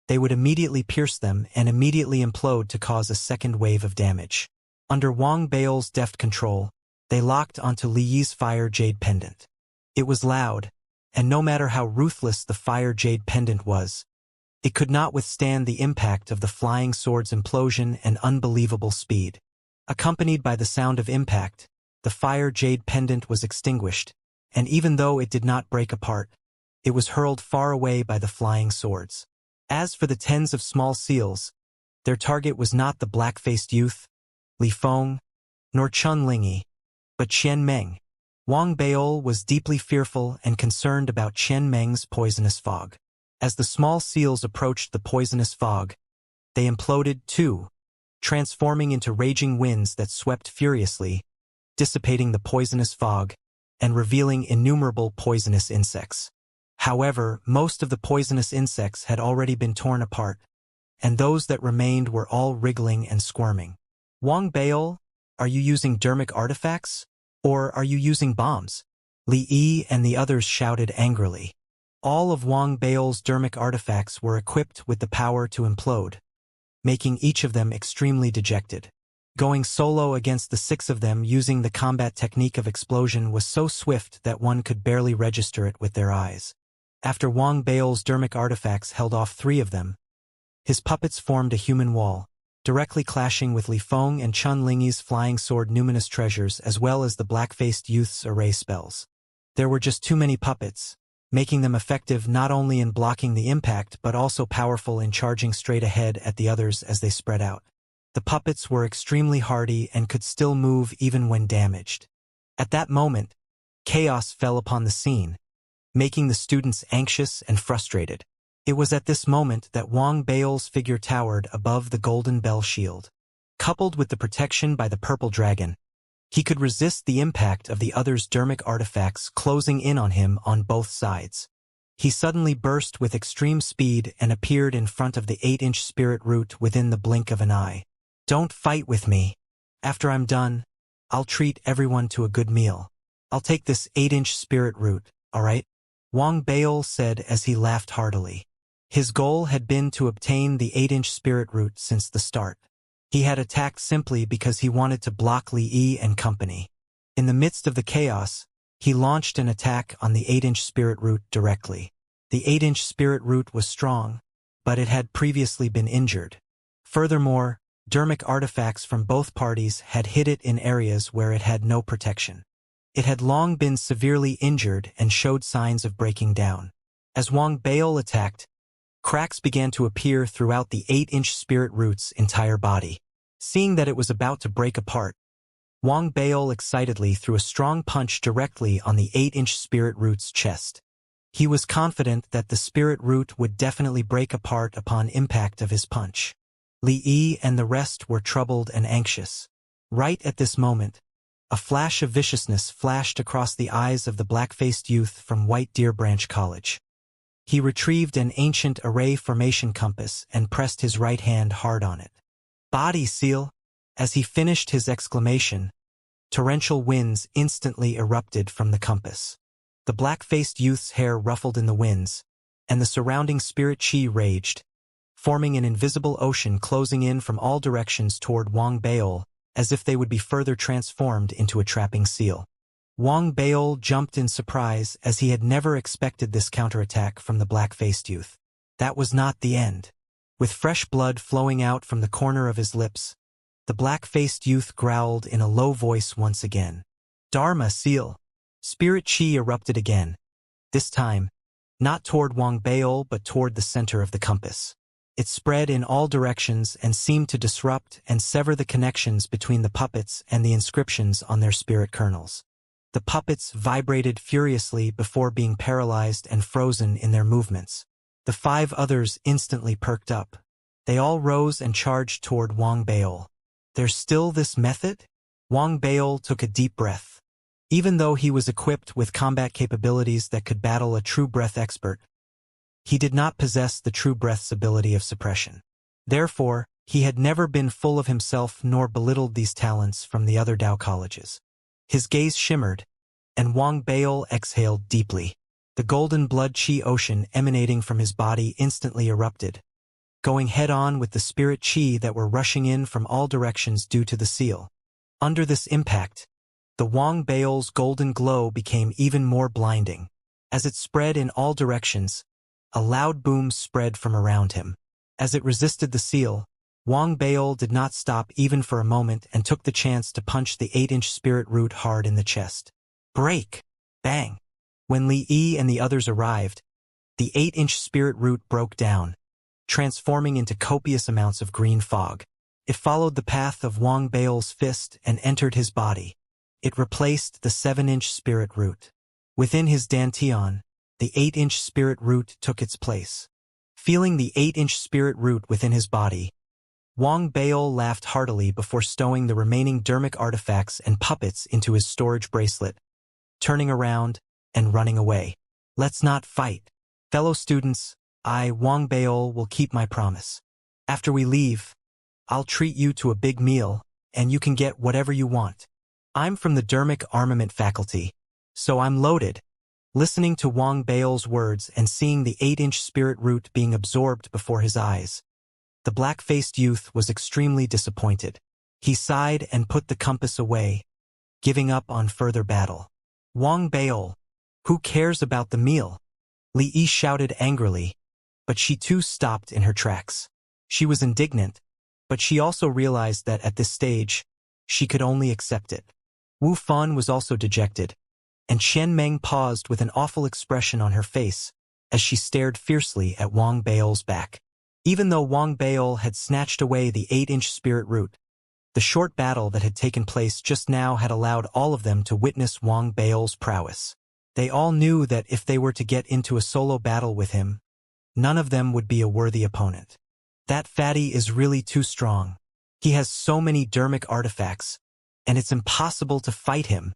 they would immediately pierce them and immediately implode to cause a second wave of damage. Under Wang Bao's deft control, they locked onto Li Yi's fire jade pendant. It was loud, and no matter how ruthless the fire jade pendant was, it could not withstand the impact of the flying sword's implosion and unbelievable speed. Accompanied by the sound of impact, the fire jade pendant was extinguished, and even though it did not break apart, it was hurled far away by the flying swords. As for the tens of small seals, their target was not the black-faced youth, Li Feng, nor Chun Lingyi, but Qian Meng. Wang Bao was deeply fearful and concerned about Qian Meng's poisonous fog. As the small seals approached the poisonous fog, they imploded too, transforming into raging winds that swept furiously, dissipating the poisonous fog and revealing innumerable poisonous insects. However, most of the poisonous insects had already been torn apart, and those that remained were all wriggling and squirming. Wang Bao, are you using dermic artifacts? Or are you using bombs? Li Yi and the others shouted angrily. All of Wang Bao's dermic artifacts were equipped with the power to implode, making each of them extremely dejected. Going solo against the 6 of them using the combat technique of explosion was so swift that one could barely register it with their eyes. After Wang Bao's dermic artifacts held off 3 of them, his puppets formed a human wall, directly clashing with Li Feng and Chun Lingyi's flying sword numinous treasures as well as the black-faced youth's array spells. There were just too many puppets, making them effective not only in blocking the impact but also powerful in charging straight ahead at the others as they spread out. The puppets were extremely hardy and could still move even when damaged. At that moment, chaos fell upon the scene, making the students anxious and frustrated. It was at this moment that Wang Bao's figure towered above the golden bell shield. Coupled with the protection by the purple dragon, he could resist the impact of the others' dermic artifacts closing in on him on both sides. He suddenly burst with extreme speed and appeared in front of the 8-inch spirit root within the blink of an eye. Don't fight with me. After I'm done, I'll treat everyone to a good meal. I'll take this 8-inch spirit root, alright? Wang Bao said as he laughed heartily. His goal had been to obtain the 8-inch spirit root since the start. He had attacked simply because he wanted to block Li Yi and company. In the midst of the chaos, he launched an attack on the 8-inch spirit root directly. The 8-inch spirit root was strong, but it had previously been injured. Furthermore, Dermic artifacts from both parties had hit it in areas where it had no protection. It had long been severely injured and showed signs of breaking down. As Wang Baol attacked, cracks began to appear throughout the 8-inch spirit root's entire body. Seeing that it was about to break apart, Wang Baol excitedly threw a strong punch directly on the 8-inch spirit root's chest. He was confident that the spirit root would definitely break apart upon impact of his punch. Li Yi and the rest were troubled and anxious. Right at this moment, a flash of viciousness flashed across the eyes of the black-faced youth from White Deer Branch College. He retrieved an ancient array formation compass and pressed his right hand hard on it. Body seal! As he finished his exclamation, torrential winds instantly erupted from the compass. The black-faced youth's hair ruffled in the winds, and the surrounding spirit chi raged, forming an invisible ocean closing in from all directions toward Wang Baol, as if they would be further transformed into a trapping seal. Wang Baol jumped in surprise as he had never expected this counterattack from the black-faced youth. That was not the end. With fresh blood flowing out from the corner of his lips, the black-faced youth growled in a low voice once again. Dharma seal! Spirit chi erupted again. This time, not toward Wang Baol but toward the center of the compass. It spread in all directions and seemed to disrupt and sever the connections between the puppets and the inscriptions on their spirit kernels. The puppets vibrated furiously before being paralyzed and frozen in their movements. The 5 others instantly perked up. They all rose and charged toward Wang Baol. There's still this method? Wang Baol took a deep breath. Even though he was equipped with combat capabilities that could battle a true breath expert, he did not possess the true breath's ability of suppression. Therefore, he had never been full of himself nor belittled these talents from the other Dao colleges. His gaze shimmered, and Wang Baol exhaled deeply. The golden blood chi ocean emanating from his body instantly erupted, going head-on with the spirit chi that were rushing in from all directions due to the seal. Under this impact, the Wang Baol's golden glow became even more blinding. As it spread in all directions, a loud boom spread from around him. As it resisted the seal, Wang Baol did not stop even for a moment and took the chance to punch the 8-inch spirit root hard in the chest. Break! Bang! When Li Yi and the others arrived, the 8-inch spirit root broke down, transforming into copious amounts of green fog. It followed the path of Wang Baol's fist and entered his body. It replaced the 7-inch spirit root. Within his dantian, the 8-inch spirit root took its place. Feeling the 8-inch spirit root within his body, Wang Baol laughed heartily before stowing the remaining dermic artifacts and puppets into his storage bracelet, turning around and running away. Let's not fight. Fellow students, I, Wang Baol, will keep my promise. After we leave, I'll treat you to a big meal, and you can get whatever you want. I'm from the dermic armament faculty, so I'm loaded. Listening to Wang Baol's words and seeing the 8-inch spirit root being absorbed before his eyes, the black-faced youth was extremely disappointed. He sighed and put the compass away, giving up on further battle. Wang Baol, who cares about the meal? Li Yi shouted angrily, but she too stopped in her tracks. She was indignant, but she also realized that at this stage, she could only accept it. Wu Fan was also dejected, and Chen Meng paused with an awful expression on her face as she stared fiercely at Wang Baol's back. Even though Wang Baol had snatched away the 8-inch spirit root, the short battle that had taken place just now had allowed all of them to witness Wang Baol's prowess. They all knew that if they were to get into a solo battle with him, none of them would be a worthy opponent. That fatty is really too strong. He has so many dermic artifacts, and it's impossible to fight him.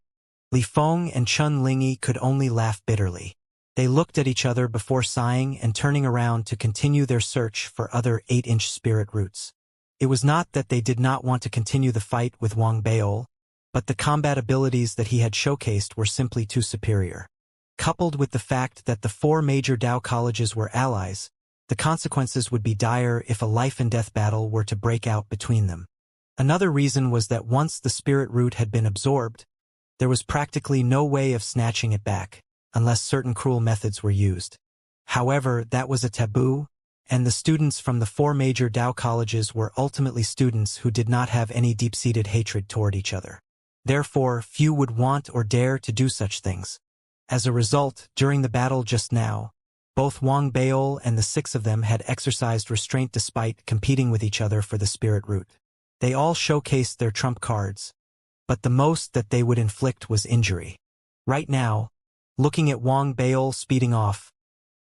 Li Feng and Chun Lingyi could only laugh bitterly. They looked at each other before sighing and turning around to continue their search for other 8-inch spirit roots. It was not that they did not want to continue the fight with Wang Baol, but the combat abilities that he had showcased were simply too superior. Coupled with the fact that the 4 major Dao colleges were allies, the consequences would be dire if a life-and-death battle were to break out between them. Another reason was that once the spirit root had been absorbed, there was practically no way of snatching it back, unless certain cruel methods were used. However, that was a taboo, and the students from the 4 major Dao colleges were ultimately students who did not have any deep-seated hatred toward each other. Therefore, few would want or dare to do such things. As a result, during the battle just now, both Wang Baol and the 6 of them had exercised restraint despite competing with each other for the spirit root. They all showcased their trump cards, but the most that they would inflict was injury. Right now, looking at Wang Baol speeding off,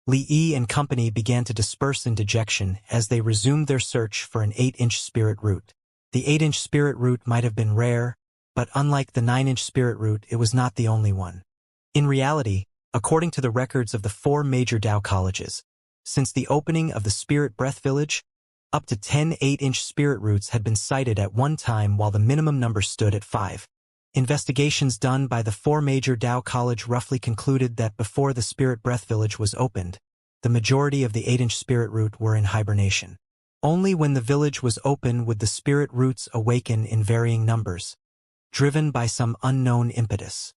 Li Yi and company began to disperse in dejection as they resumed their search for an 8-inch spirit root. The 8-inch spirit root might have been rare, but unlike the 9-inch spirit root, it was not the only one. In reality, according to the records of the 4 major Dao colleges, since the opening of the Spirit Breath Village, up to 10 8-inch spirit roots had been sighted at one time while the minimum number stood at 5. Investigations done by the 4 major Dao College roughly concluded that before the Spirit Breath Village was opened, the majority of the 8-inch spirit root were in hibernation. Only when the village was open would the spirit roots awaken in varying numbers, driven by some unknown impetus.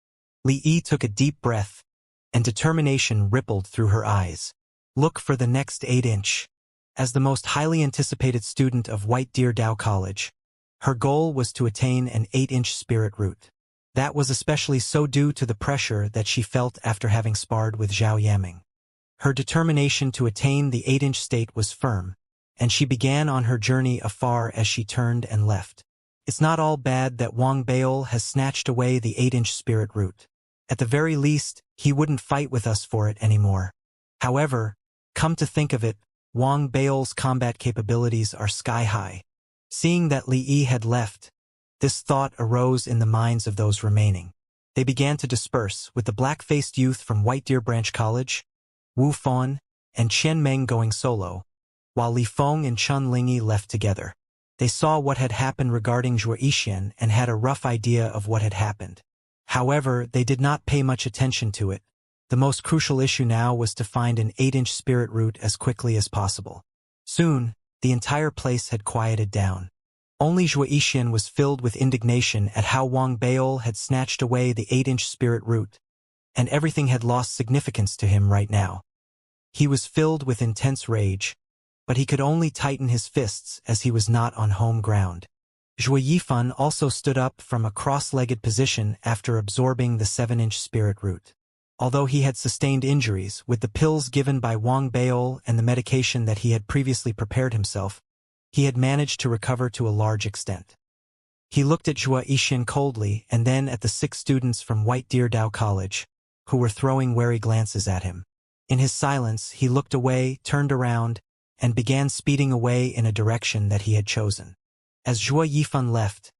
Li Yi took a deep breath, and determination rippled through her eyes. Look for the next 8-inch. As the most highly anticipated student of White Deer Dao College, her goal was to attain an 8-inch spirit root. That was especially so due to the pressure that she felt after having sparred with Zhao Yaming. Her determination to attain the 8-inch state was firm, and she began on her journey afar as she turned and left. It's not all bad that Wang Baol has snatched away the 8-inch spirit root. At the very least, he wouldn't fight with us for it anymore. However, come to think of it, Wang Baol's combat capabilities are sky-high. Seeing that Li Yi had left, this thought arose in the minds of those remaining. They began to disperse, with the black-faced youth from White Deer Branch College, Wu Fawn, and Chen Meng going solo, while Li Feng and Chun Lingyi left together. They saw what had happened regarding Zhuo Yixian and had a rough idea of what had happened. However, they did not pay much attention to it. The most crucial issue now was to find an 8-inch spirit root as quickly as possible. Soon, the entire place had quieted down. Only Zhuo Yixian was filled with indignation at how Wang Baol had snatched away the 8-inch spirit root, and everything had lost significance to him right now. He was filled with intense rage, but he could only tighten his fists as he was not on home ground. Zhuo Yifan also stood up from a cross-legged position after absorbing the 7-inch spirit root. Although he had sustained injuries, with the pills given by Wang Baol and the medication that he had previously prepared himself, he had managed to recover to a large extent. He looked at Zhuo Yixian coldly and then at the 6 students from White Deer Dao College, who were throwing wary glances at him. In his silence, he looked away, turned around, and began speeding away in a direction that he had chosen. As Zhuo Yifan left,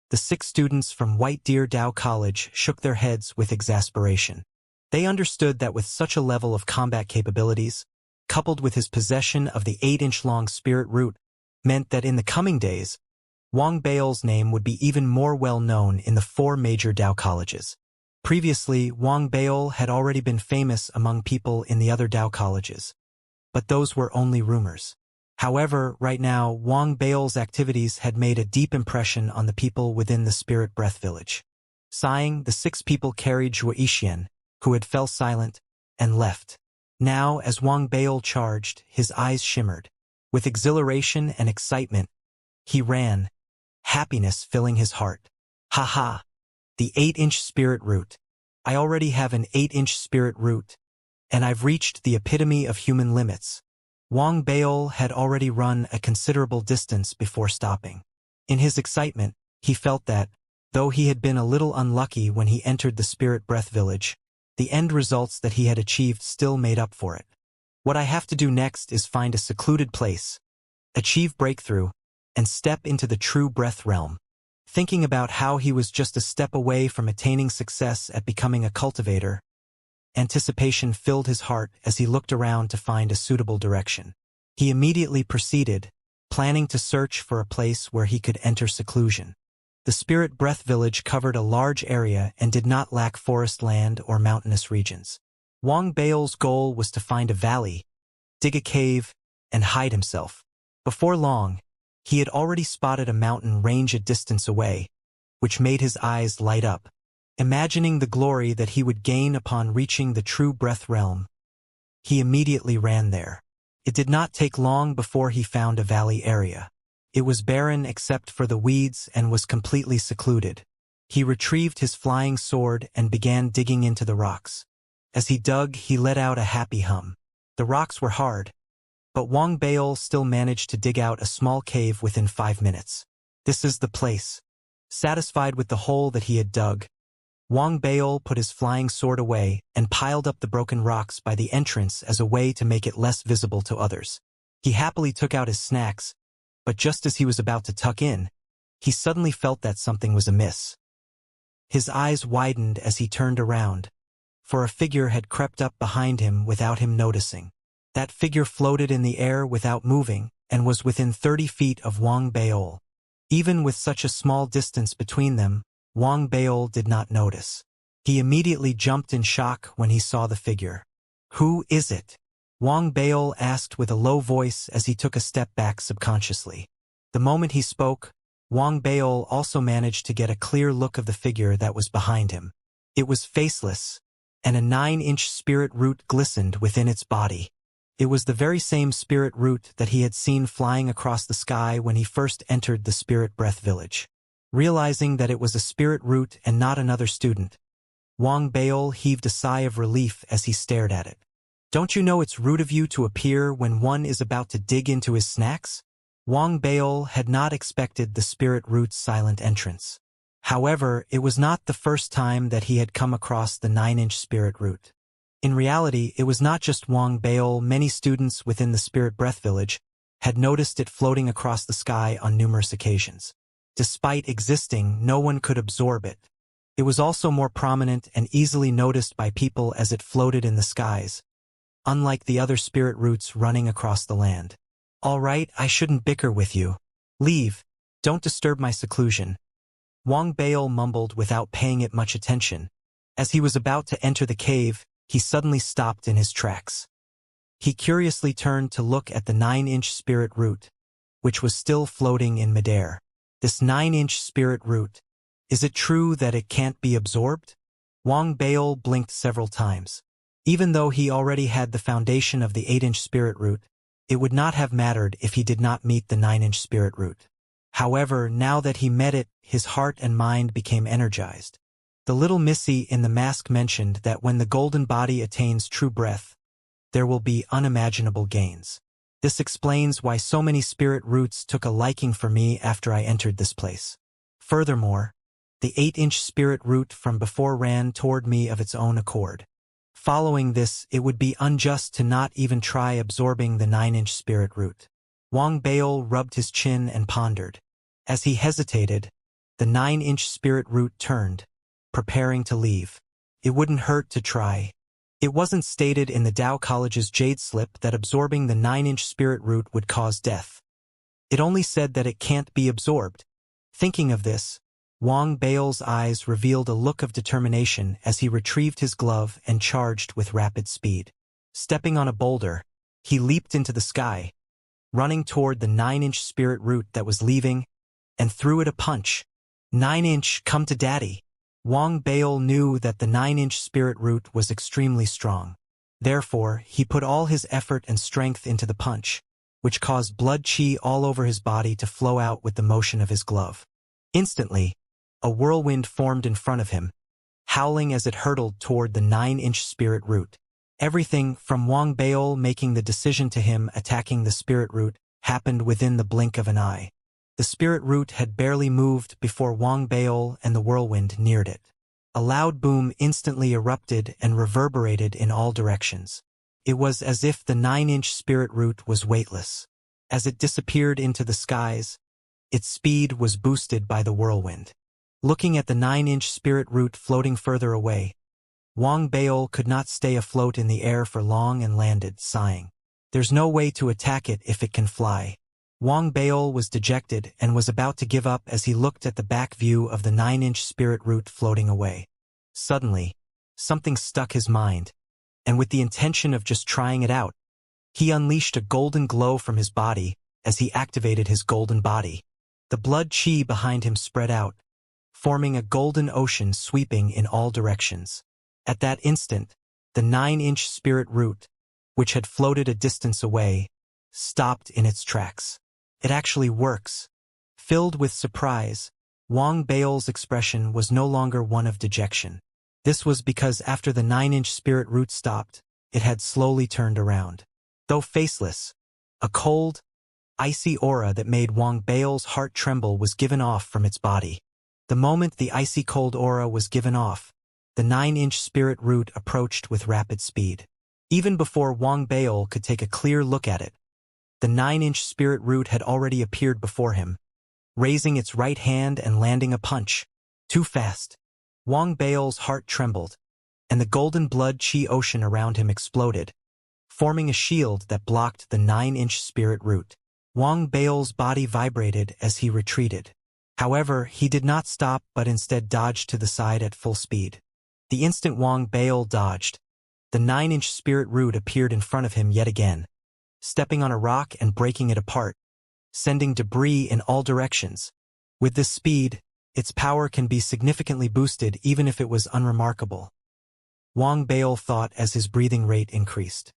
the 6 students from White Deer Dao College shook their heads with exasperation. They understood that with such a level of combat capabilities, coupled with his possession of the 8-inch long spirit root, meant that in the coming days, Wang Baol's name would be even more well known in the 4 major Dao colleges. Previously, Wang Baol had already been famous among people in the other Dao colleges, but those were only rumors. However, right now, Wang Baol's activities had made a deep impression on the people within the Spirit Breath Village. Sighing, the 6 people carried Zhuo Yixian, who had fell silent, and left. Now, as Wang Baol charged, his eyes shimmered. With exhilaration and excitement, he ran, happiness filling his heart. Ha ha! The 8-inch spirit root. I already have an 8-inch spirit root, and I've reached the epitome of human limits. Wang Baol had already run a considerable distance before stopping. In his excitement, he felt that, though he had been a little unlucky when he entered the Spirit Breath Village, the end results that he had achieved still made up for it. What I have to do next is find a secluded place, achieve breakthrough, and step into the true breath realm. Thinking about how he was just a step away from attaining success at becoming a cultivator, anticipation filled his heart as he looked around to find a suitable direction. He immediately proceeded, planning to search for a place where he could enter seclusion. The Spirit Breath Village covered a large area and did not lack forest land or mountainous regions. Wang Baol's goal was to find a valley, dig a cave, and hide himself. Before long, he had already spotted a mountain range a distance away, which made his eyes light up. Imagining the glory that he would gain upon reaching the true breath realm, he immediately ran there. It did not take long before he found a valley area. It was barren except for the weeds and was completely secluded. He retrieved his flying sword and began digging into the rocks. As he dug, he let out a happy hum. The rocks were hard, but Wang Baol still managed to dig out a small cave within 5 minutes. This is the place. Satisfied with the hole that he had dug, Wang Baol put his flying sword away and piled up the broken rocks by the entrance as a way to make it less visible to others. He happily took out his snacks, but just as he was about to tuck in, he suddenly felt that something was amiss. His eyes widened as he turned around, for a figure had crept up behind him without him noticing. That figure floated in the air without moving and was within 30 feet of Wang Baol. Even with such a small distance between them, Wang Baol did not notice. He immediately jumped in shock when he saw the figure. "Who is it?" Wang Baol asked with a low voice as he took a step back subconsciously. The moment he spoke, Wang Baol also managed to get a clear look of the figure that was behind him. It was faceless, and a 9-inch spirit root glistened within its body. It was the very same spirit root that he had seen flying across the sky when he first entered the Spirit Breath village. Realizing that it was a spirit root and not another student, Wang Baol heaved a sigh of relief as he stared at it. "Don't you know it's rude of you to appear when one is about to dig into his snacks?" Wang Baol had not expected the spirit root's silent entrance. However, it was not the first time that he had come across the 9-inch spirit root. In reality, it was not just Wang Baol. Many students within the Spirit Breath village had noticed it floating across the sky on numerous occasions. Despite existing, no one could absorb it. It was also more prominent and easily noticed by people as it floated in the skies, unlike the other spirit roots running across the land. "All right, I shouldn't bicker with you. Leave. Don't disturb my seclusion," Wang Baol mumbled without paying it much attention. As he was about to enter the cave, he suddenly stopped in his tracks. He curiously turned to look at the 9-inch spirit root, which was still floating in midair. This 9-inch spirit root, is it true that it can't be absorbed? Wang Baol blinked several times. Even though he already had the foundation of the 8-inch spirit root, it would not have mattered if he did not meet the 9-inch spirit root. However, now that he met it, his heart and mind became energized. The little Missy in the mask mentioned that when the golden body attains true breath, there will be unimaginable gains. This explains why so many spirit roots took a liking for me after I entered this place. Furthermore, the 8-inch spirit root from before ran toward me of its own accord. Following this, it would be unjust to not even try absorbing the 9-inch spirit root. Wang Baol rubbed his chin and pondered. As he hesitated, the 9-inch spirit root turned, preparing to leave. It wouldn't hurt to try. It wasn't stated in the Tao College's Jade Slip that absorbing the 9-inch spirit root would cause death. It only said that it can't be absorbed. Thinking of this, Wang Baol's eyes revealed a look of determination as he retrieved his glove and charged with rapid speed. Stepping on a boulder, he leaped into the sky, running toward the 9-inch spirit root that was leaving, and threw it a punch. 9-inch, come to daddy. Wang Baol knew that the 9-inch spirit root was extremely strong. Therefore, he put all his effort and strength into the punch, which caused blood chi all over his body to flow out with the motion of his glove. Instantly, a whirlwind formed in front of him, howling as it hurtled toward the 9-inch spirit root. Everything, from Wang Baol making the decision to him attacking the spirit root, happened within the blink of an eye. The spirit root had barely moved before Wang Baol and the whirlwind neared it. A loud boom instantly erupted and reverberated in all directions. It was as if the 9-inch spirit root was weightless. As it disappeared into the skies, its speed was boosted by the whirlwind. Looking at the 9-inch spirit root floating further away, Wang Baol could not stay afloat in the air for long and landed, sighing. There's no way to attack it if it can fly. Wang Baol was dejected and was about to give up as he looked at the back view of the 9-inch spirit root floating away. Suddenly, something stuck his mind, and with the intention of just trying it out, he unleashed a golden glow from his body as he activated his golden body. The blood chi behind him spread out, forming a golden ocean sweeping in all directions. At that instant, the 9-inch spirit root, which had floated a distance away, stopped in its tracks. It actually works. Filled with surprise, Wang Baol's expression was no longer one of dejection. This was because after the 9-inch spirit root stopped, it had slowly turned around. Though faceless, a cold, icy aura that made Wang Baol's heart tremble was given off from its body. The moment the icy cold aura was given off, the 9-inch spirit root approached with rapid speed. Even before Wang Baol could take a clear look at it, the 9-inch spirit root had already appeared before him, raising its right hand and landing a punch. Too fast. Wang Baol's heart trembled, and the golden blood chi ocean around him exploded, forming a shield that blocked the 9-inch spirit root. Wang Baol's body vibrated as he retreated. However, he did not stop but instead dodged to the side at full speed. The instant Wang Baol dodged, the 9-inch spirit root appeared in front of him yet again, stepping on a rock and breaking it apart, sending debris in all directions. With this speed, its power can be significantly boosted even if it was unremarkable. Wang Baol thought as his breathing rate increased.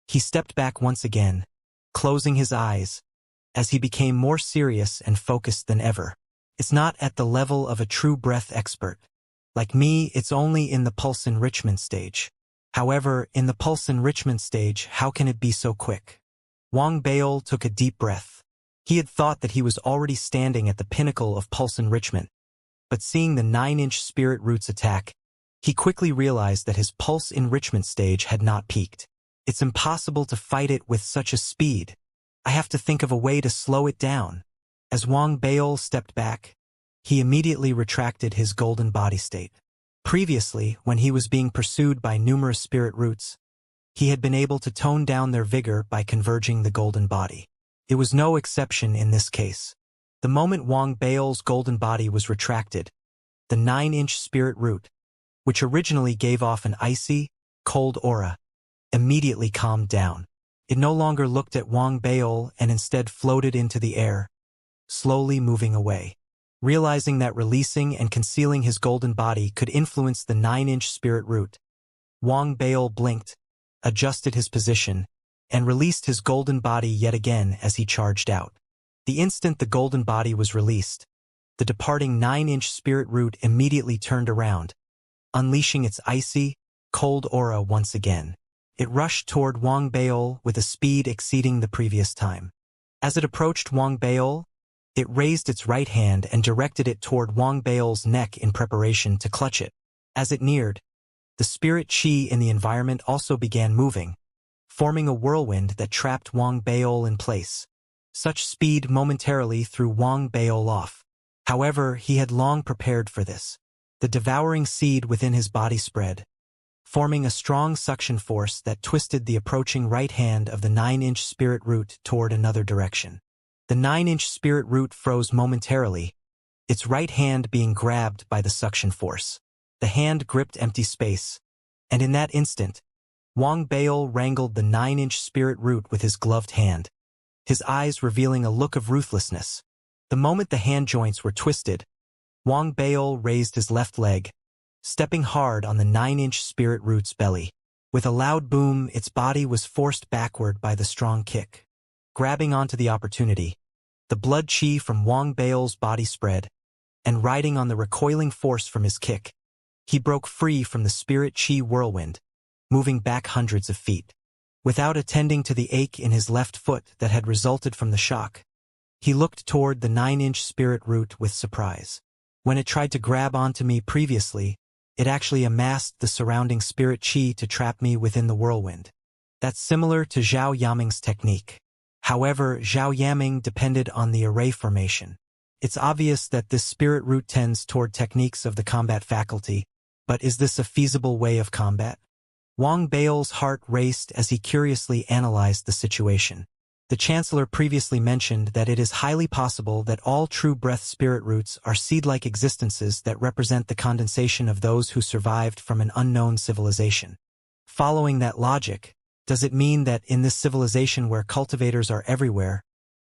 He stepped back once again, closing his eyes, as he became more serious and focused than ever. It's not at the level of a true breath expert. Like me, it's only in the pulse enrichment stage. However, in the pulse enrichment stage, how can it be so quick? Wang Baol took a deep breath. He had thought that he was already standing at the pinnacle of pulse enrichment, but seeing the 9-inch spirit root's attack, he quickly realized that his pulse enrichment stage had not peaked. It's impossible to fight it with such a speed. I have to think of a way to slow it down. As Wang Baol stepped back, he immediately retracted his golden body state. Previously, when he was being pursued by numerous spirit roots, he had been able to tone down their vigor by converging the golden body. It was no exception in this case. The moment Wang Baol's golden body was retracted, the 9-inch spirit root, which originally gave off an icy, cold aura, immediately calmed down. It no longer looked at Wang Baol and instead floated into the air, slowly moving away. Realizing that releasing and concealing his golden body could influence the 9-inch spirit root, Wang Baol blinked, adjusted his position, and released his golden body yet again as he charged out. The instant the golden body was released, the departing 9-inch spirit root immediately turned around, unleashing its icy, cold aura once again. It rushed toward Wang Baol with a speed exceeding the previous time. As it approached Wang Baol, it raised its right hand and directed it toward Wang Baol's neck in preparation to clutch it. As it neared, the spirit chi in the environment also began moving, forming a whirlwind that trapped Wang Baol in place. Such speed momentarily threw Wang Baol off. However, he had long prepared for this. The devouring seed within his body spread, forming a strong suction force that twisted the approaching right hand of the 9-inch spirit root toward another direction. The 9-inch spirit root froze momentarily, its right hand being grabbed by the suction force. The hand gripped empty space, and in that instant, Wang Baol wrangled the 9-inch spirit root with his gloved hand, his eyes revealing a look of ruthlessness. The moment the hand joints were twisted, Wang Baol raised his left leg, stepping hard on the 9-inch spirit root's belly. With a loud boom, its body was forced backward by the strong kick. Grabbing onto the opportunity, the blood chi from Wang Baol's body spread, and riding on the recoiling force from his kick, he broke free from the spirit chi whirlwind, moving back hundreds of feet. Without attending to the ache in his left foot that had resulted from the shock, he looked toward the 9-inch spirit root with surprise. When it tried to grab onto me previously, it actually amassed the surrounding spirit chi to trap me within the whirlwind. That's similar to Zhao Yaming's technique. However, Zhao Yaming depended on the array formation. It's obvious that this spirit root tends toward techniques of the combat faculty, but is this a feasible way of combat? Wang Baol's heart raced as he curiously analyzed the situation. The Chancellor previously mentioned that it is highly possible that all true breath spirit roots are seed-like existences that represent the condensation of those who survived from an unknown civilization. Following that logic, does it mean that in this civilization where cultivators are everywhere,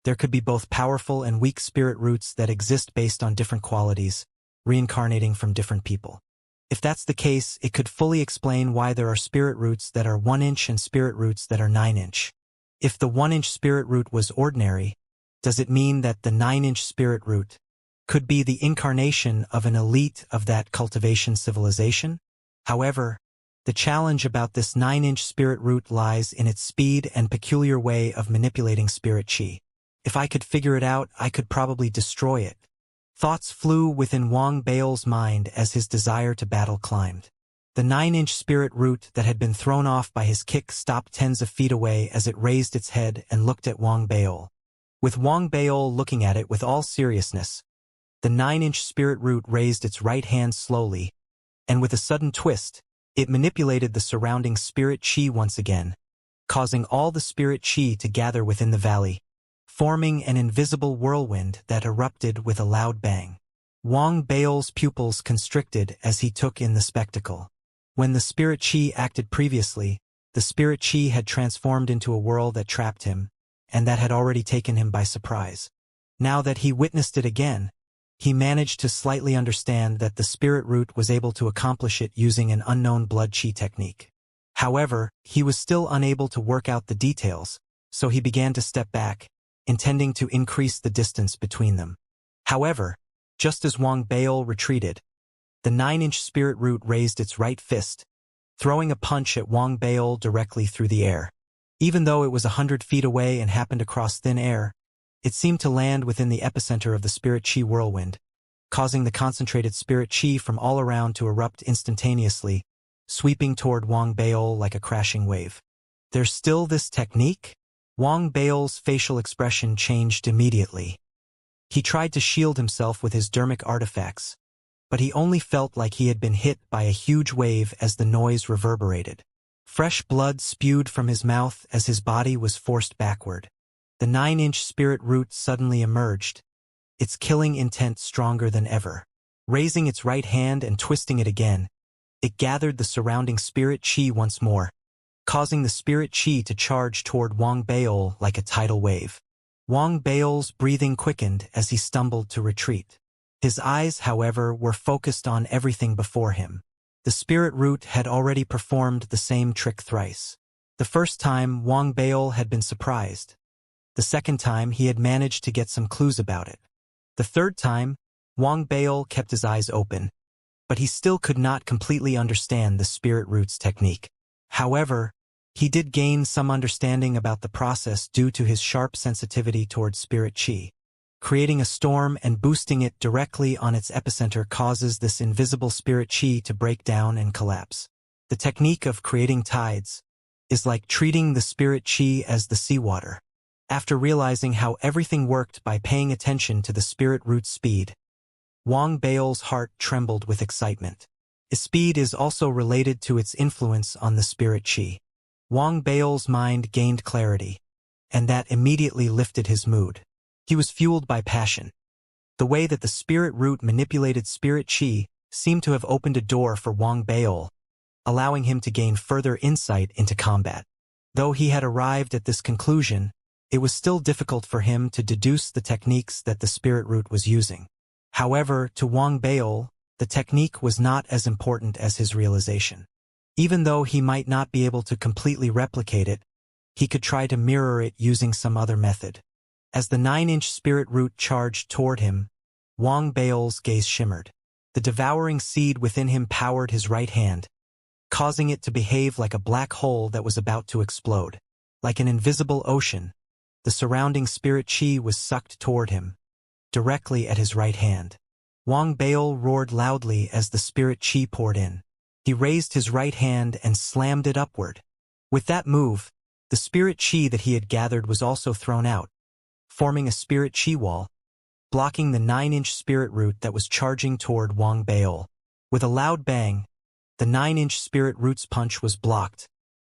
there could be both powerful and weak spirit roots that exist based on different qualities, reincarnating from different people? If that's the case, it could fully explain why there are spirit roots that are 1-inch and spirit roots that are 9-inch. If the 1-inch spirit root was ordinary, does it mean that the 9-inch spirit root could be the incarnation of an elite of that cultivation civilization? However, the challenge about this 9-inch spirit root lies in its speed and peculiar way of manipulating spirit chi. If I could figure it out, I could probably destroy it. Thoughts flew within Wang Bao's mind as his desire to battle climbed. The 9-inch spirit root that had been thrown off by his kick stopped tens of feet away as it raised its head and looked at Wang Bao. With Wang Bao looking at it with all seriousness, the 9-inch spirit root raised its right hand slowly, and with a sudden twist, it manipulated the surrounding spirit chi once again, causing all the spirit chi to gather within the valley, forming an invisible whirlwind that erupted with a loud bang. Wang Bao's pupils constricted as he took in the spectacle. When the spirit chi acted previously, the spirit chi had transformed into a whirl that trapped him, and that had already taken him by surprise. Now that he witnessed it again, he managed to slightly understand that the spirit root was able to accomplish it using an unknown blood chi technique. However, he was still unable to work out the details, so he began to step back, intending to increase the distance between them. However, just as Wang Bao retreated, the 9-inch spirit root raised its right fist, throwing a punch at Wang Bao directly through the air. Even though it was 100 feet away and happened across thin air, it seemed to land within the epicenter of the spirit chi whirlwind, causing the concentrated spirit chi from all around to erupt instantaneously, sweeping toward Wang Bao like a crashing wave. There's still this technique? Wang Bao's facial expression changed immediately. He tried to shield himself with his dermic artifacts, but he only felt like he had been hit by a huge wave as the noise reverberated. Fresh blood spewed from his mouth as his body was forced backward. The 9-inch spirit root suddenly emerged, its killing intent stronger than ever. Raising its right hand and twisting it again, it gathered the surrounding spirit chi once more, causing the spirit chi to charge toward Wang Bao like a tidal wave. Wang Bao's breathing quickened as he stumbled to retreat. His eyes, however, were focused on everything before him. The spirit root had already performed the same trick thrice. The first time, Wang Bao had been surprised. The second time, he had managed to get some clues about it. The third time, Wang Bao kept his eyes open, but he still could not completely understand the spirit root's technique. However, he did gain some understanding about the process due to his sharp sensitivity toward spirit chi. Creating a storm and boosting it directly on its epicenter causes this invisible spirit chi to break down and collapse. The technique of creating tides is like treating the spirit chi as the seawater. After realizing how everything worked by paying attention to the spirit root's speed, Wang Bao's heart trembled with excitement. Its speed is also related to its influence on the spirit chi. Wang Bao's mind gained clarity, and that immediately lifted his mood. He was fueled by passion. The way that the spirit root manipulated spirit chi seemed to have opened a door for Wang Bao, allowing him to gain further insight into combat. Though he had arrived at this conclusion, it was still difficult for him to deduce the techniques that the spirit root was using. However, to Wang Bao, the technique was not as important as his realization. Even though he might not be able to completely replicate it, he could try to mirror it using some other method. As the 9-inch spirit root charged toward him, Wang Bao's gaze shimmered. The devouring seed within him powered his right hand, causing it to behave like a black hole that was about to explode. Like an invisible ocean, the surrounding spirit chi was sucked toward him, directly at his right hand. Wang Bao roared loudly as the spirit chi poured in. He raised his right hand and slammed it upward. With that move, the spirit chi that he had gathered was also thrown out, forming a spirit chi wall, blocking the 9-inch spirit root that was charging toward Wang Bao. With a loud bang, the 9-inch spirit root's punch was blocked,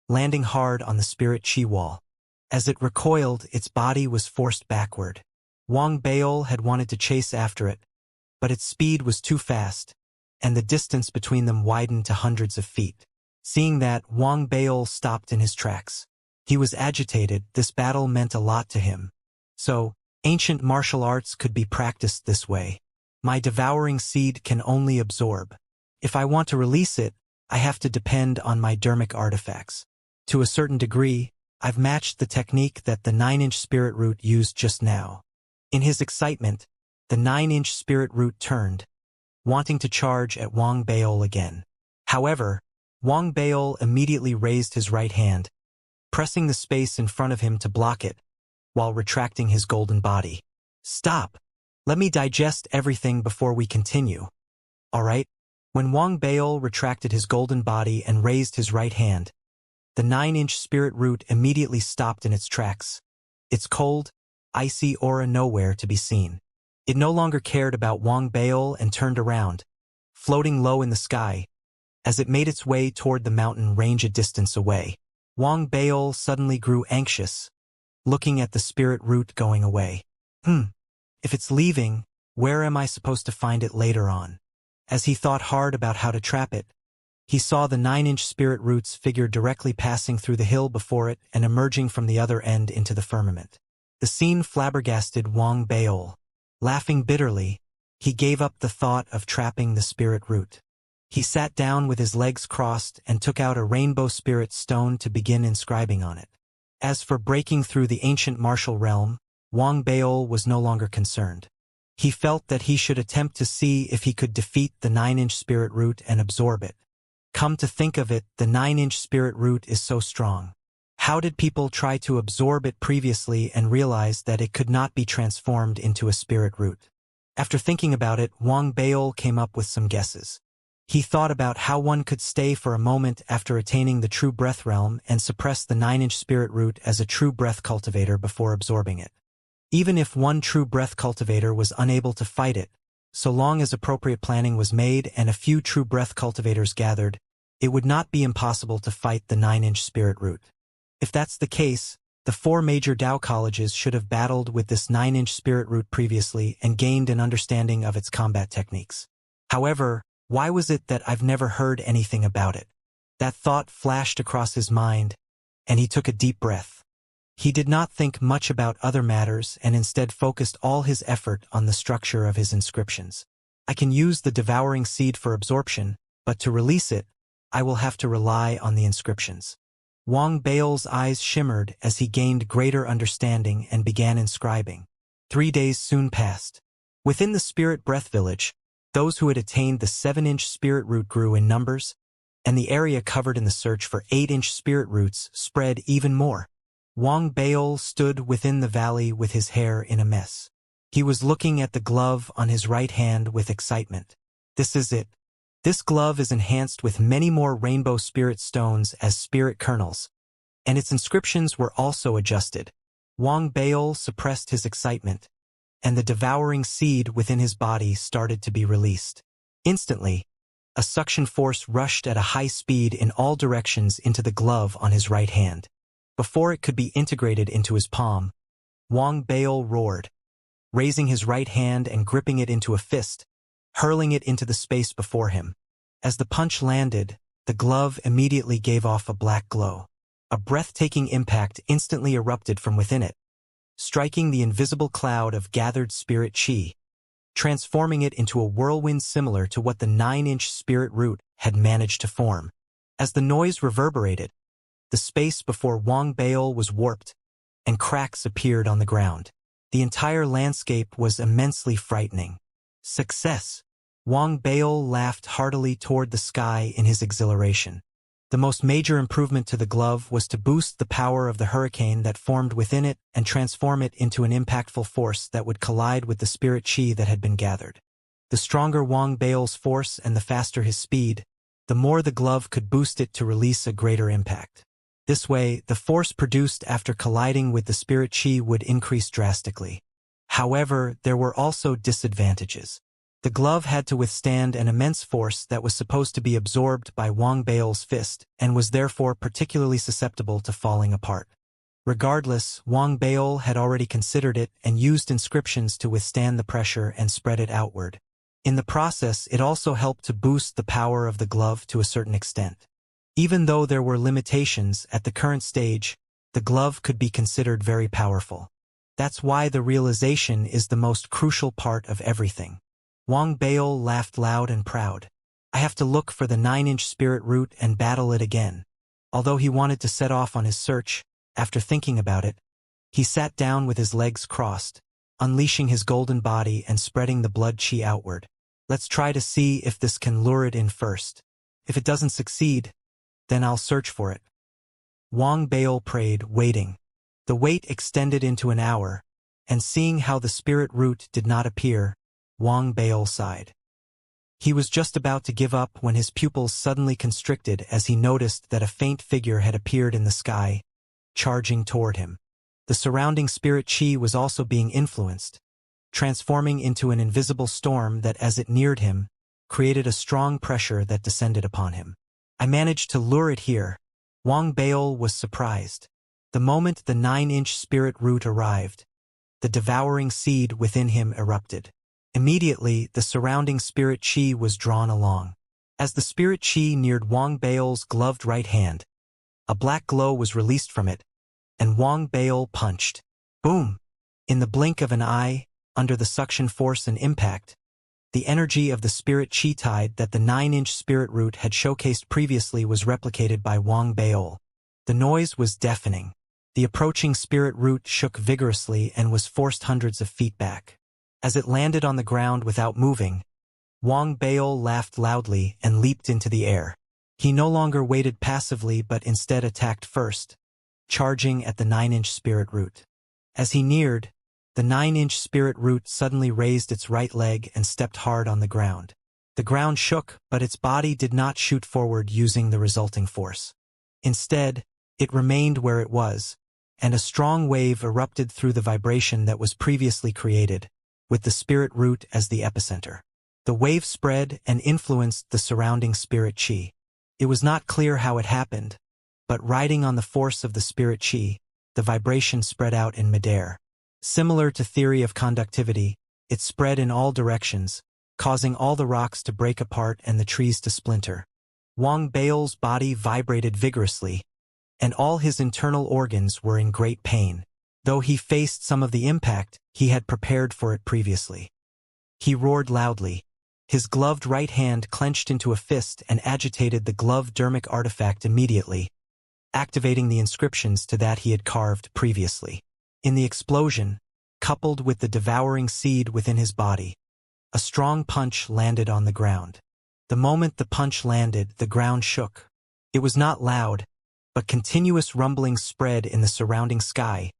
landing hard on the spirit chi wall. As it recoiled, its body was forced backward. Wang Bao had wanted to chase after it, but its speed was too fast, and the distance between them widened to hundreds of feet. Seeing that, Wang Bao stopped in his tracks. He was agitated. This battle meant a lot to him. So, ancient martial arts could be practiced this way. My devouring seed can only absorb. If I want to release it, I have to depend on my dermic artifacts. To a certain degree, I've matched the technique that the 9-inch spirit root used just now. In his excitement, the 9-inch spirit root turned, wanting to charge at Wang Baol again. However, Wang Baol immediately raised his right hand, pressing the space in front of him to block it, while retracting his golden body. Stop! Let me digest everything before we continue. Alright? When Wang Baol retracted his golden body and raised his right hand, the 9-inch spirit root immediately stopped in its tracks, its cold, icy aura nowhere to be seen. It no longer cared about Wang Baol and turned around, floating low in the sky, as it made its way toward the mountain range a distance away. Wang Baol suddenly grew anxious, looking at the spirit root going away. If it's leaving, where am I supposed to find it later on? As he thought hard about how to trap it, he saw the 9-inch spirit root's figure directly passing through the hill before it and emerging from the other end into the firmament. The scene flabbergasted Wang Baol. Laughing bitterly, he gave up the thought of trapping the spirit root. He sat down with his legs crossed and took out a rainbow spirit stone to begin inscribing on it. As for breaking through the ancient martial realm, Wang Baol was no longer concerned. He felt that he should attempt to see if he could defeat the 9-inch spirit root and absorb it. Come to think of it, the 9-inch spirit root is so strong. How did people try to absorb it previously and realize that it could not be transformed into a spirit root? After thinking about it, Wang Baol came up with some guesses. He thought about how one could stay for a moment after attaining the true breath realm and suppress the 9-inch spirit root as a true breath cultivator before absorbing it. Even if one true breath cultivator was unable to fight it, so long as appropriate planning was made and a few true breath cultivators gathered, it would not be impossible to fight the 9-inch spirit root. If that's the case, the 4 major Dao colleges should have battled with this 9-inch spirit root previously and gained an understanding of its combat techniques. However, why was it that I've never heard anything about it? That thought flashed across his mind, and he took a deep breath. He did not think much about other matters and instead focused all his effort on the structure of his inscriptions. I can use the devouring seed for absorption, but to release it, I will have to rely on the inscriptions. Wang Baol's eyes shimmered as he gained greater understanding and began inscribing. 3 days soon passed. Within the Spirit Breath Village, those who had attained the 7-inch spirit root grew in numbers, and the area covered in the search for 8-inch spirit roots spread even more. Wang Baol stood within the valley with his hair in a mess. He was looking at the glove on his right hand with excitement. This is it. This glove is enhanced with many more rainbow spirit stones as spirit kernels, and its inscriptions were also adjusted. Wang Baol suppressed his excitement, and the devouring seed within his body started to be released. Instantly, a suction force rushed at a high speed in all directions into the glove on his right hand. Before it could be integrated into his palm, Wang Baol roared, raising his right hand and gripping it into a fist, hurling it into the space before him. As the punch landed, the glove immediately gave off a black glow. A breathtaking impact instantly erupted from within it, striking the invisible cloud of gathered spirit chi, transforming it into a whirlwind similar to what the 9-inch spirit root had managed to form. As the noise reverberated, the space before Wang Baol was warped, and cracks appeared on the ground. The entire landscape was immensely frightening. Success! Wang Baol laughed heartily toward the sky in his exhilaration. The most major improvement to the glove was to boost the power of the hurricane that formed within it and transform it into an impactful force that would collide with the spirit chi that had been gathered. The stronger Wang Baol's force and the faster his speed, the more the glove could boost it to release a greater impact. This way, the force produced after colliding with the spirit chi would increase drastically. However, there were also disadvantages. The glove had to withstand an immense force that was supposed to be absorbed by Wang Baol's fist and was therefore particularly susceptible to falling apart. Regardless, Wang Baol had already considered it and used inscriptions to withstand the pressure and spread it outward. In the process, it also helped to boost the power of the glove to a certain extent. Even though there were limitations at the current stage, the glove could be considered very powerful. That's why the realization is the most crucial part of everything. Wang Baol laughed loud and proud. I have to look for the 9-inch spirit root and battle it again. Although he wanted to set off on his search, After thinking about it, he sat down with his legs crossed, unleashing his golden body and spreading the blood chi outward. Let's try to see if this can lure it in first. If it doesn't succeed, then I'll search for it. Wang Baol prayed, waiting. The wait extended into an hour, and seeing how the spirit root did not appear, Wang Baol sighed. He was just about to give up when his pupils suddenly constricted as he noticed that a faint figure had appeared in the sky, charging toward him. The surrounding spirit chi was also being influenced, transforming into an invisible storm that, as it neared him, created a strong pressure that descended upon him. I managed to lure it here. Wang Baol was surprised. The moment the 9-inch spirit root arrived, the devouring seed within him erupted. Immediately, the surrounding spirit chi was drawn along. As the spirit chi neared Wang Baol's gloved right hand, a black glow was released from it, and Wang Baol punched. Boom! In the blink of an eye, under the suction force and impact, the energy of the spirit chi tide that the 9-inch spirit root had showcased previously was replicated by Wang Baol. The noise was deafening. The approaching spirit root shook vigorously and was forced hundreds of feet back. As it landed on the ground without moving, Wang Baol laughed loudly and leaped into the air. He no longer waited passively but instead attacked first, charging at the 9-inch spirit root. As he neared, the 9-inch spirit root suddenly raised its right leg and stepped hard on the ground. The ground shook, but its body did not shoot forward using the resulting force. Instead, it remained where it was, and a strong wave erupted through the vibration that was previously created, with the spirit root as the epicenter. The wave spread and influenced the surrounding spirit chi. It was not clear how it happened, but riding on the force of the spirit chi, the vibration spread out in midair. Similar to theory of conductivity, it spread in all directions, causing all the rocks to break apart and the trees to splinter. Wang Baol's body vibrated vigorously, and all his internal organs were in great pain. Though he faced some of the impact, he had prepared for it previously. He roared loudly. His gloved right hand clenched into a fist and agitated the gloved dermic artifact immediately, activating the inscriptions to that he had carved previously. In the explosion, coupled with the devouring seed within his body, a strong punch landed on the ground. The moment the punch landed, the ground shook. It was not loud, but continuous rumblings spread in the surrounding sky,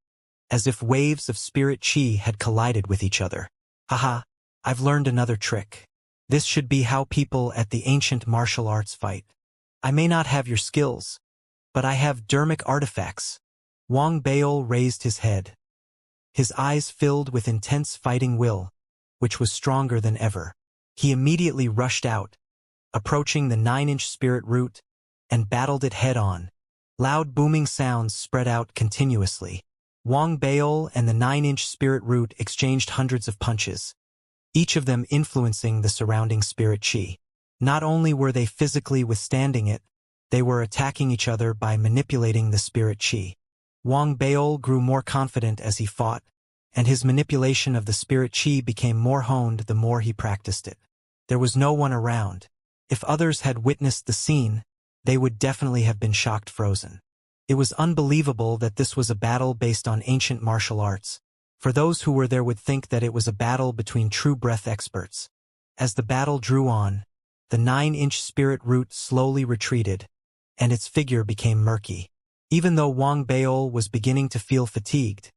as if waves of spirit chi had collided with each other. Haha, I've learned another trick. This should be how people at the ancient martial arts fight. I may not have your skills, but I have dermic artifacts. Wang Baol raised his head. His eyes filled with intense fighting will, which was stronger than ever. He immediately rushed out, approaching the 9-inch spirit root, and battled it head-on. Loud booming sounds spread out continuously. Wang Baol and the 9-inch spirit root exchanged hundreds of punches, each of them influencing the surrounding spirit chi. Not only were they physically withstanding it, they were attacking each other by manipulating the spirit chi. Wang Baol grew more confident as he fought, and his manipulation of the spirit chi became more honed the more he practiced it. There was no one around. If others had witnessed the scene, they would definitely have been shocked frozen. It was unbelievable that this was a battle based on ancient martial arts. For those who were there would think that it was a battle between true breath experts. As the battle drew on, the 9-inch spirit root slowly retreated, and its figure became murky. Even though Wang Baol was beginning to feel fatigued,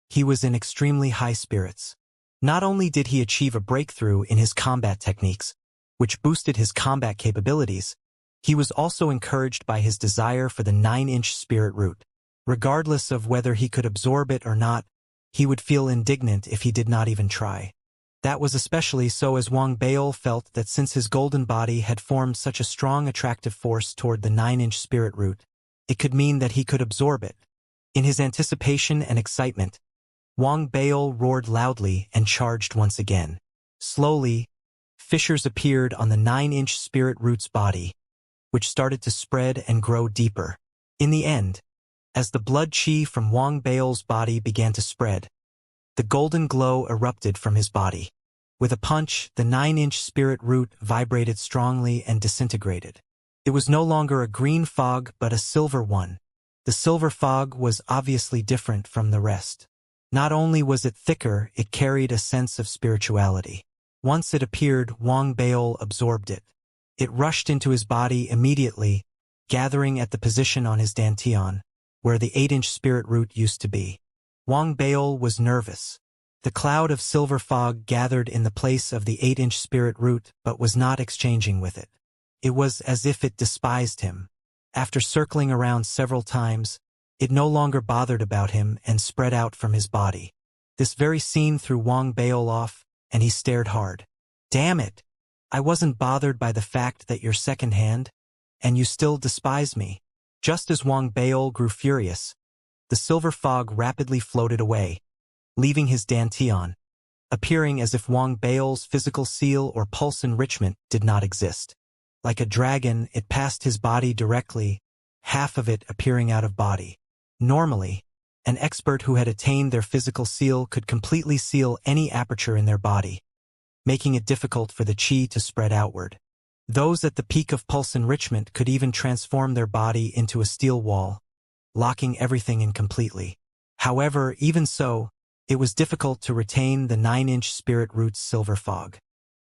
he was in extremely high spirits. Not only did he achieve a breakthrough in his combat techniques, which boosted his combat capabilities, he was also encouraged by his desire for the 9-inch spirit root. Regardless of whether he could absorb it or not, he would feel indignant if he did not even try. That was especially so as Wang Baol felt that since his golden body had formed such a strong attractive force toward the 9-inch spirit root, it could mean that he could absorb it. In his anticipation and excitement, Wang Baol roared loudly and charged once again. Slowly, fissures appeared on the 9-inch spirit root's body, which started to spread and grow deeper. In the end, as the blood chi from Wang Baol's body began to spread, the golden glow erupted from his body. With a punch, the 9-inch spirit root vibrated strongly and disintegrated. It was no longer a green fog but a silver one, The silver fog was obviously different from the rest. Not only was it thicker, it carried a sense of spirituality. Once it appeared, Wang Baol absorbed it. It rushed into his body immediately, gathering at the position on his dantian, where the 8-inch spirit root used to be. Wang Baol was nervous. The cloud of silver fog gathered in the place of the 8-inch spirit root but was not exchanging with it. It was as if it despised him. After circling around several times, it no longer bothered about him and spread out from his body. This very scene threw Wang Baol off, and he stared hard. Damn it! I wasn't bothered by the fact that you're second-hand, and you still despise me. Just as Wang Baol grew furious, the silver fog rapidly floated away, leaving his dantian, appearing as if Wang Baol's physical seal or pulse enrichment did not exist. Like a dragon, it passed his body directly, half of it appearing out of body. Normally, an expert who had attained their physical seal could completely seal any aperture in their body, making it difficult for the qi to spread outward. Those at the peak of pulse enrichment could even transform their body into a steel wall, locking everything in completely. However, even so, it was difficult to retain the 9-inch spirit root's silver fog.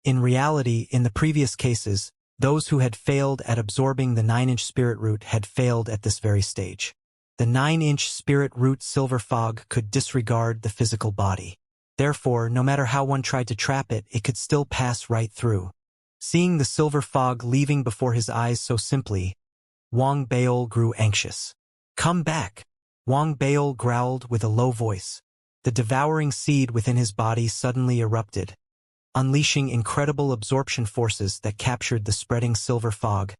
In reality, in the previous cases, those who had failed at absorbing the 9-inch spirit root had failed at this very stage. The 9-inch spirit root silver fog could disregard the physical body. Therefore, no matter how one tried to trap it, it could still pass right through. Seeing the silver fog leaving before his eyes so simply, Wang Baol grew anxious. Come back! Wang Baol growled with a low voice. The devouring seed within his body suddenly erupted, unleashing incredible absorption forces that captured the spreading silver fog,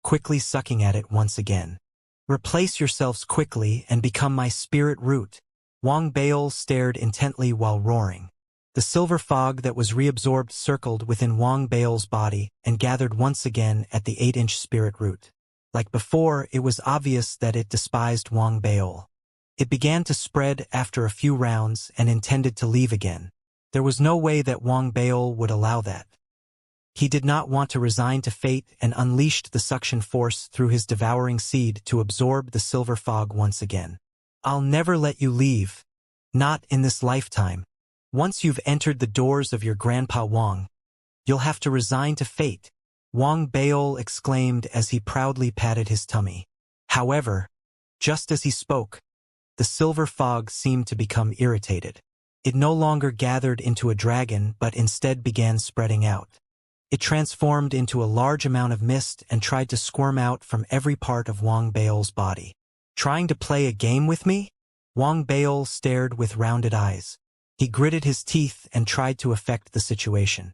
quickly sucking at it once again. Replace yourselves quickly and become my spirit root. Wang Baol stared intently while roaring. The silver fog that was reabsorbed circled within Wang Baol's body and gathered once again at the 8-inch spirit root. Like before, it was obvious that it despised Wang Baol. It began to spread after a few rounds and intended to leave again. There was no way that Wang Baol would allow that. He did not want to resign to fate and unleashed the suction force through his devouring seed to absorb the silver fog once again. I'll never let you leave. Not in this lifetime. Once you've entered the doors of your grandpa Wang, you'll have to resign to fate, Wang Baol exclaimed as he proudly patted his tummy. However, just as he spoke, the silver fog seemed to become irritated. It no longer gathered into a dragon but instead began spreading out. It transformed into a large amount of mist and tried to squirm out from every part of Wang Baol's body. Trying to play a game with me? Wang Baol stared with rounded eyes. He gritted his teeth and tried to affect the situation.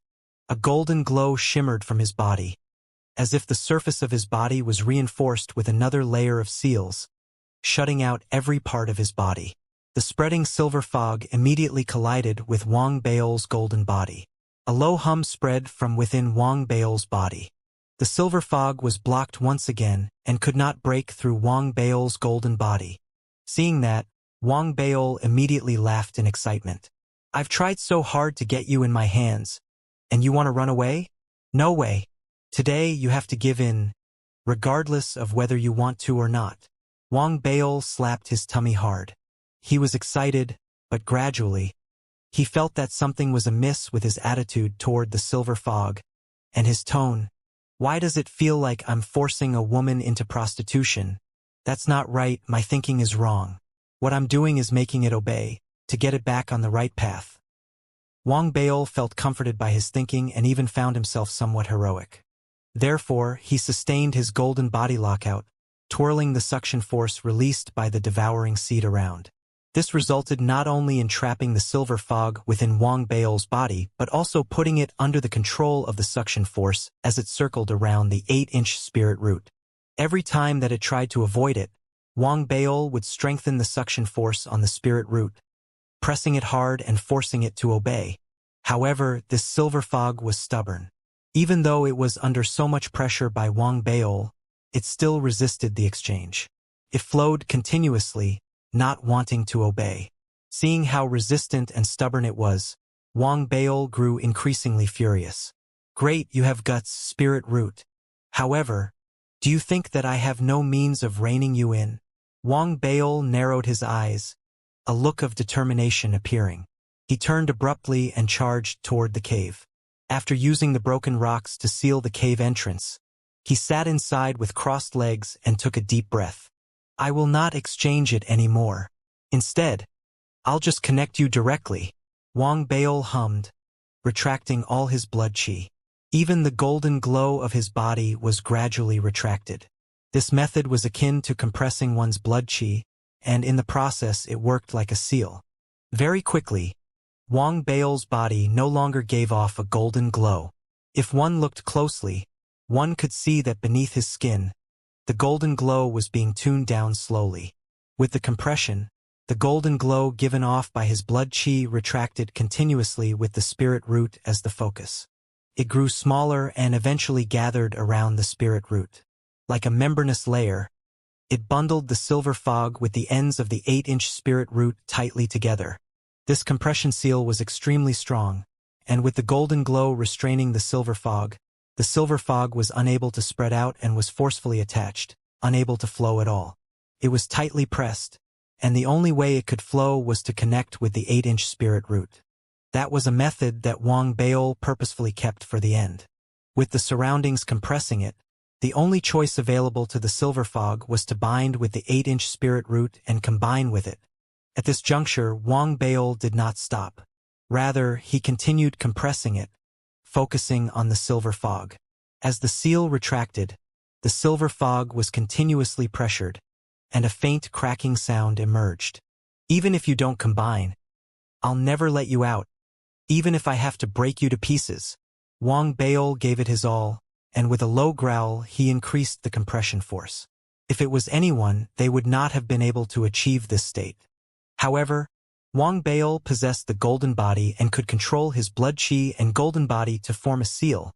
A golden glow shimmered from his body, as if the surface of his body was reinforced with another layer of seals, shutting out every part of his body. The spreading silver fog immediately collided with Wang Baol's golden body. A low hum spread from within Wang Baol's body. The silver fog was blocked once again and could not break through Wang Baol's golden body. Seeing that, Wang Baol immediately laughed in excitement. I've tried so hard to get you in my hands, and you want to run away? No way. Today you have to give in, regardless of whether you want to or not. Wang Baol slapped his tummy hard. He was excited, but gradually, he felt that something was amiss with his attitude toward the silver fog, and his tone. Why does it feel like I'm forcing a woman into prostitution? That's not right, my thinking is wrong. What I'm doing is making it obey, to get it back on the right path. Wang Baol felt comforted by his thinking and even found himself somewhat heroic. Therefore, he sustained his golden body lockout, twirling the suction force released by the devouring seed around. This resulted not only in trapping the silver fog within Wang Baol's body, but also putting it under the control of the suction force as it circled around the 8-inch spirit root. Every time that it tried to avoid it, Wang Baol would strengthen the suction force on the spirit root, pressing it hard and forcing it to obey. However, this silver fog was stubborn. Even though it was under so much pressure by Wang Baol, it still resisted the exchange. It flowed continuously, not wanting to obey. Seeing how resistant and stubborn it was, Wang Baol grew increasingly furious. Great, you have guts, spirit root. However, do you think that I have no means of reining you in? Wang Baol narrowed his eyes, a look of determination appearing. He turned abruptly and charged toward the cave. After using the broken rocks to seal the cave entrance, he sat inside with crossed legs and took a deep breath. I will not exchange it anymore. Instead, I'll just connect you directly. Wang Baol hummed, retracting all his blood qi. Even the golden glow of his body was gradually retracted. This method was akin to compressing one's blood qi, and in the process it worked like a seal. Very quickly, Wang Baol's body no longer gave off a golden glow. If one looked closely, one could see that beneath his skin, the golden glow was being tuned down slowly. With the compression, the golden glow given off by his blood qi retracted continuously with the spirit root as the focus. It grew smaller and eventually gathered around the spirit root. Like a membranous layer, it bundled the silver fog with the ends of the 8-inch spirit root tightly together. This compression seal was extremely strong, and with the golden glow restraining the silver fog was unable to spread out and was forcefully attached, unable to flow at all. It was tightly pressed, and the only way it could flow was to connect with the 8-inch spirit root. That was a method that Wang Baol purposefully kept for the end. With the surroundings compressing it, the only choice available to the silver fog was to bind with the 8-inch spirit root and combine with it. At this juncture, Wang Baol did not stop. Rather, he continued compressing it, focusing on the silver fog. As the seal retracted, the silver fog was continuously pressured, and a faint cracking sound emerged. Even if you don't combine, I'll never let you out. Even if I have to break you to pieces. Wang Baol gave it his all, and with a low growl he increased the compression force. If it was anyone, they would not have been able to achieve this state. However, Wang Baol possessed the golden body and could control his blood qi and golden body to form a seal,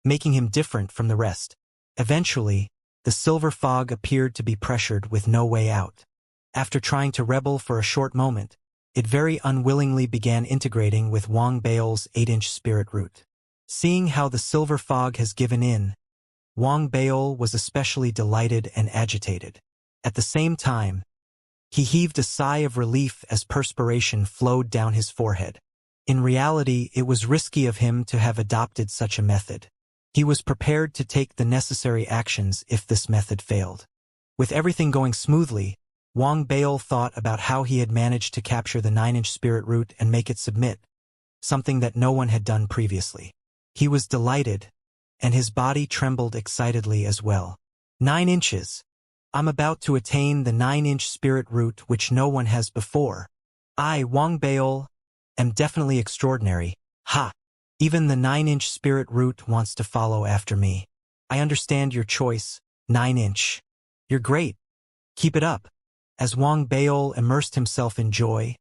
making him different from the rest. Eventually, the silver fog appeared to be pressured with no way out. After trying to rebel for a short moment, it very unwillingly began integrating with Wang Baol's 8-inch spirit root. Seeing how the silver fog has given in, Wang Baol was especially delighted and agitated. At the same time, he heaved a sigh of relief as perspiration flowed down his forehead. In reality, it was risky of him to have adopted such a method. He was prepared to take the necessary actions if this method failed. With everything going smoothly, Wang Baol thought about how he had managed to capture the 9-inch spirit root and make it submit, something that no one had done previously. He was delighted, and his body trembled excitedly as well. 9 inches! I'm about to attain the 9-inch spirit root which no one has before. I, Wang Baol, am definitely extraordinary. Ha! Even the 9-inch spirit root wants to follow after me. I understand your choice, 9-inch. You're great. Keep it up. As Wang Baol immersed himself in joy,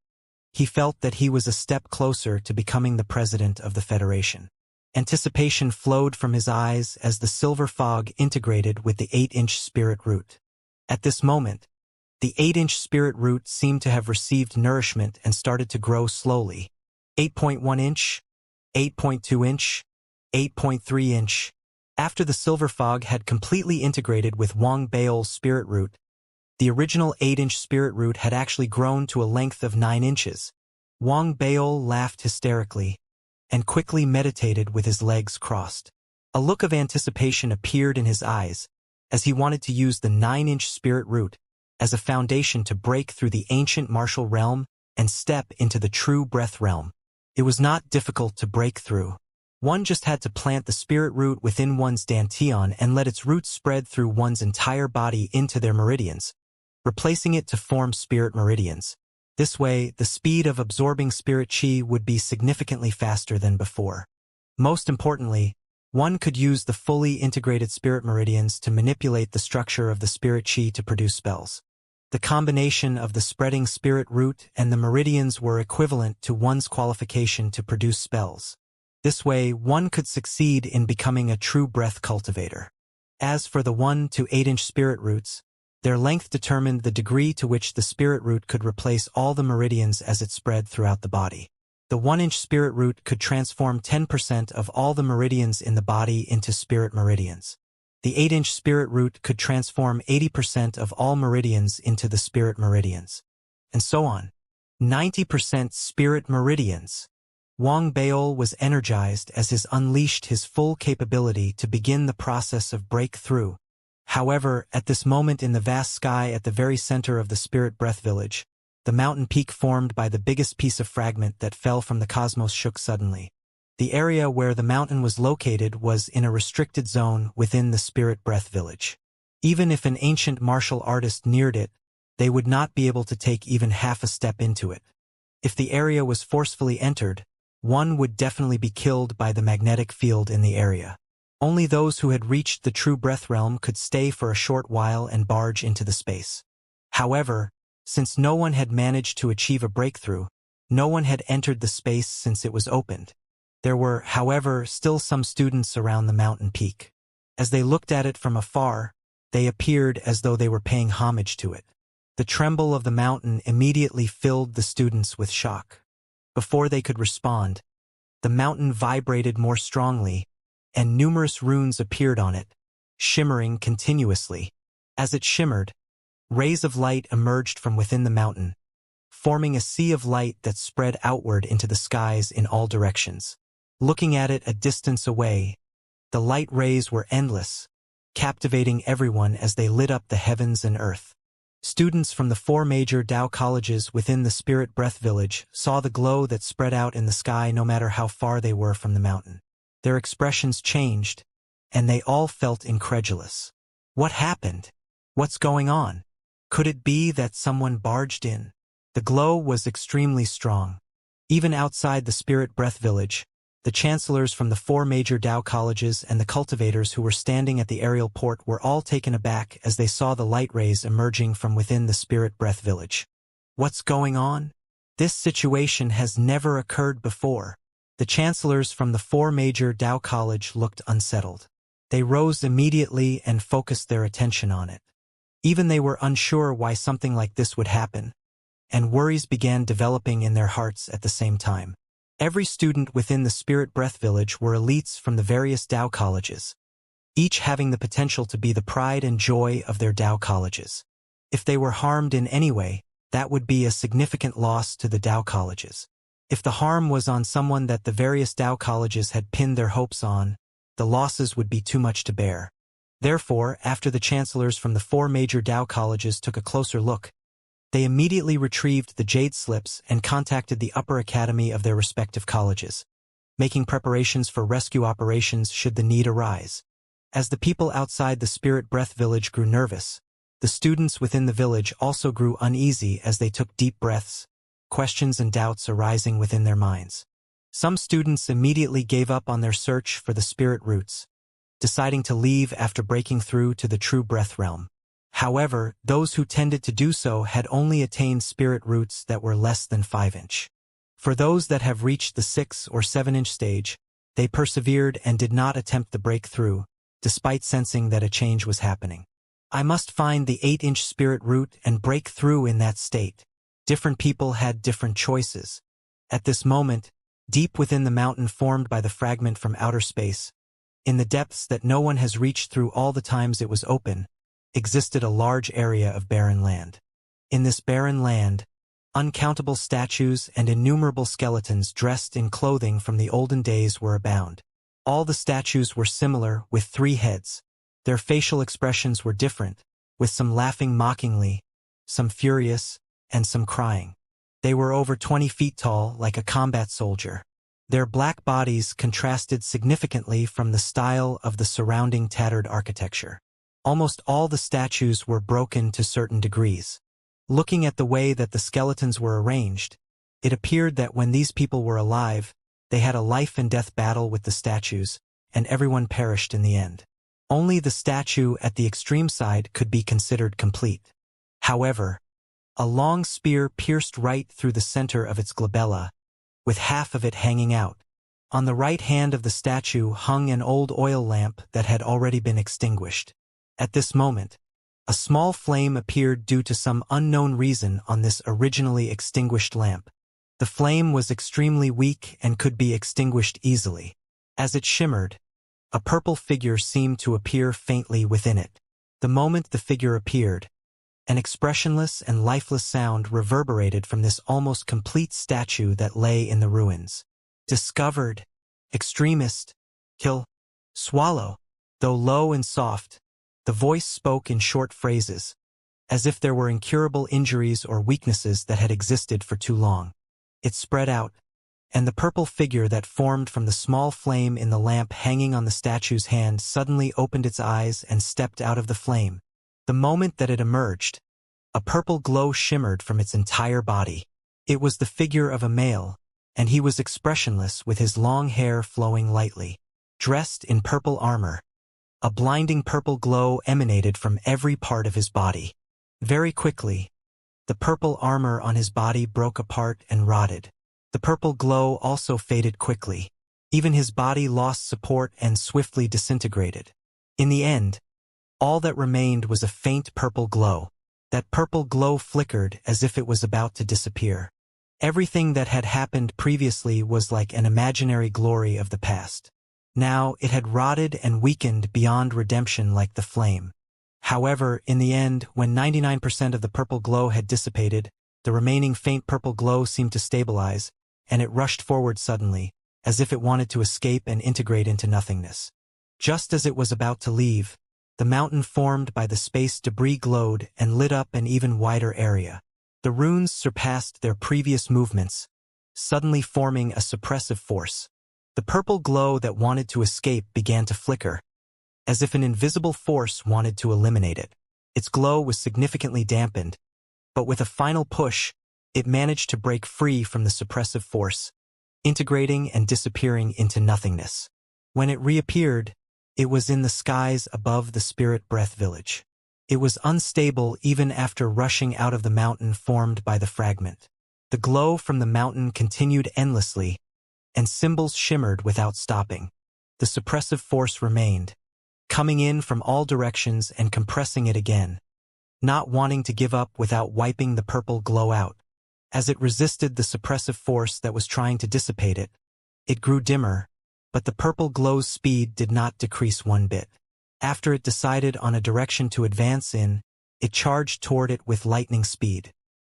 he felt that he was a step closer to becoming the president of the Federation. Anticipation flowed from his eyes as the silver fog integrated with the 8-inch spirit root. At this moment, the 8-inch spirit root seemed to have received nourishment and started to grow slowly. 8.1 inch, 8.2 inch, 8.3 inch. After the silver fog had completely integrated with Wang Baol's spirit root, the original 8-inch spirit root had actually grown to a length of 9 inches. Wang Baol laughed hysterically and quickly meditated with his legs crossed. A look of anticipation appeared in his eyes as he wanted to use the 9-inch spirit root as a foundation to break through the ancient martial realm and step into the true breath realm. It was not difficult to break through. One just had to plant the spirit root within one's dantian and let its roots spread through one's entire body into their meridians, replacing it to form spirit meridians. This way, the speed of absorbing spirit qi would be significantly faster than before. Most importantly, one could use the fully integrated spirit meridians to manipulate the structure of the spirit qi to produce spells. The combination of the spreading spirit root and the meridians were equivalent to one's qualification to produce spells. This way, one could succeed in becoming a true breath cultivator. As for the 1 to 8-inch spirit roots, their length determined the degree to which the spirit root could replace all the meridians as it spread throughout the body. The 1-inch spirit root could transform 10% of all the meridians in the body into spirit meridians. The 8-inch spirit root could transform 80% of all meridians into the spirit meridians. And so on. 90% spirit meridians. Wang Baol was energized as his unleashed his full capability to begin the process of breakthrough. However, at this moment in the vast sky at the very center of the Spirit Breath Village, the mountain peak formed by the biggest piece of fragment that fell from the cosmos shook suddenly. The area where the mountain was located was in a restricted zone within the Spirit Breath Village. Even if an ancient martial artist neared it, they would not be able to take even half a step into it. If the area was forcefully entered, one would definitely be killed by the magnetic field in the area. Only those who had reached the true breath realm could stay for a short while and barge into the space. However, since no one had managed to achieve a breakthrough, no one had entered the space since it was opened. There were, however, still some students around the mountain peak. As they looked at it from afar, they appeared as though they were paying homage to it. The tremble of the mountain immediately filled the students with shock. Before they could respond, the mountain vibrated more strongly, and numerous runes appeared on it, shimmering continuously. As it shimmered, rays of light emerged from within the mountain, forming a sea of light that spread outward into the skies in all directions. Looking at it a distance away, the light rays were endless, captivating everyone as they lit up the heavens and earth. Students from the 4 major Tao colleges within the Spirit Breath Village saw the glow that spread out in the sky no matter how far they were from the mountain. Their expressions changed, and they all felt incredulous. What happened? What's going on? Could it be that someone barged in? The glow was extremely strong. Even outside the Spirit Breath Village, the chancellors from the 4 major Tao colleges and the cultivators who were standing at the aerial port were all taken aback as they saw the light rays emerging from within the Spirit Breath Village. What's going on? This situation has never occurred before. The chancellors from the 4 major Tao college looked unsettled. They rose immediately and focused their attention on it. Even they were unsure why something like this would happen, and worries began developing in their hearts at the same time. Every student within the Spirit Breath Village were elites from the various Tao colleges, each having the potential to be the pride and joy of their Tao colleges. If they were harmed in any way, that would be a significant loss to the Tao colleges. If the harm was on someone that the various Tao colleges had pinned their hopes on, the losses would be too much to bear. Therefore, after the chancellors from the 4 major Tao colleges took a closer look, they immediately retrieved the jade slips and contacted the upper academy of their respective colleges, making preparations for rescue operations should the need arise. As the people outside the Spirit Breath Village grew nervous, the students within the village also grew uneasy as they took deep breaths, questions and doubts arising within their minds. Some students immediately gave up on their search for the spirit roots, deciding to leave after breaking through to the true breath realm. However, those who tended to do so had only attained spirit roots that were less than 5-inch. For those that have reached the 6 or 7-inch stage, they persevered and did not attempt the breakthrough, despite sensing that a change was happening. I must find the 8-inch spirit root and break through in that state. Different people had different choices. At this moment, deep within the mountain formed by the fragment from outer space, in the depths that no one has reached through all the times it was open, existed a large area of barren land. In this barren land, uncountable statues and innumerable skeletons dressed in clothing from the olden days were abound. All the statues were similar, with 3 heads. Their facial expressions were different, with some laughing mockingly, some furious, and some crying. They were over 20 feet tall, like a combat soldier. Their black bodies contrasted significantly from the style of the surrounding tattered architecture. Almost all the statues were broken to certain degrees. Looking at the way that the skeletons were arranged, it appeared that when these people were alive, they had a life and death battle with the statues, and everyone perished in the end. Only the statue at the extreme side could be considered complete. However, a long spear pierced right through the center of its glabella, with half of it hanging out. On the right hand of the statue hung an old oil lamp that had already been extinguished. At this moment, a small flame appeared due to some unknown reason on this originally extinguished lamp. The flame was extremely weak and could be extinguished easily. As it shimmered, A purple figure seemed to appear faintly within it. The moment the figure appeared, an expressionless and lifeless sound reverberated from this almost complete statue that lay in the ruins. Discovered. Extremist. Kill. Swallow. Though low and soft, the voice spoke in short phrases, as if there were incurable injuries or weaknesses that had existed for too long. It spread out, and the purple figure that formed from the small flame in the lamp hanging on the statue's hand suddenly opened its eyes and stepped out of the flame. The moment that it emerged, a purple glow shimmered from its entire body. It was the figure of a male, and he was expressionless with his long hair flowing lightly. Dressed in purple armor, a blinding purple glow emanated from every part of his body. Very quickly, the purple armor on his body broke apart and rotted. The purple glow also faded quickly. Even his body lost support and swiftly disintegrated. In the end, all that remained was a faint purple glow. That purple glow flickered as if it was about to disappear. Everything that had happened previously was like an imaginary glory of the past. Now it had rotted and weakened beyond redemption like the flame. However, in the end, when 99% of the purple glow had dissipated, the remaining faint purple glow seemed to stabilize, and it rushed forward suddenly, as if it wanted to escape and integrate into nothingness. Just as it was about to leave, the mountain formed by the space debris glowed and lit up an even wider area. The runes surpassed their previous movements, suddenly forming a suppressive force. The purple glow that wanted to escape began to flicker, as if an invisible force wanted to eliminate it. Its glow was significantly dampened, but with a final push, it managed to break free from the suppressive force, integrating and disappearing into nothingness. When it reappeared, it was in the skies above the Spirit Breath village. It was unstable even after rushing out of the mountain formed by the fragment. The glow from the mountain continued endlessly, and symbols shimmered without stopping. The suppressive force remained, coming in from all directions and compressing it again, not wanting to give up without wiping the purple glow out. As it resisted the suppressive force that was trying to dissipate it, it grew dimmer, but the purple glow's speed did not decrease one bit. After it decided on a direction to advance in, it charged toward it with lightning speed.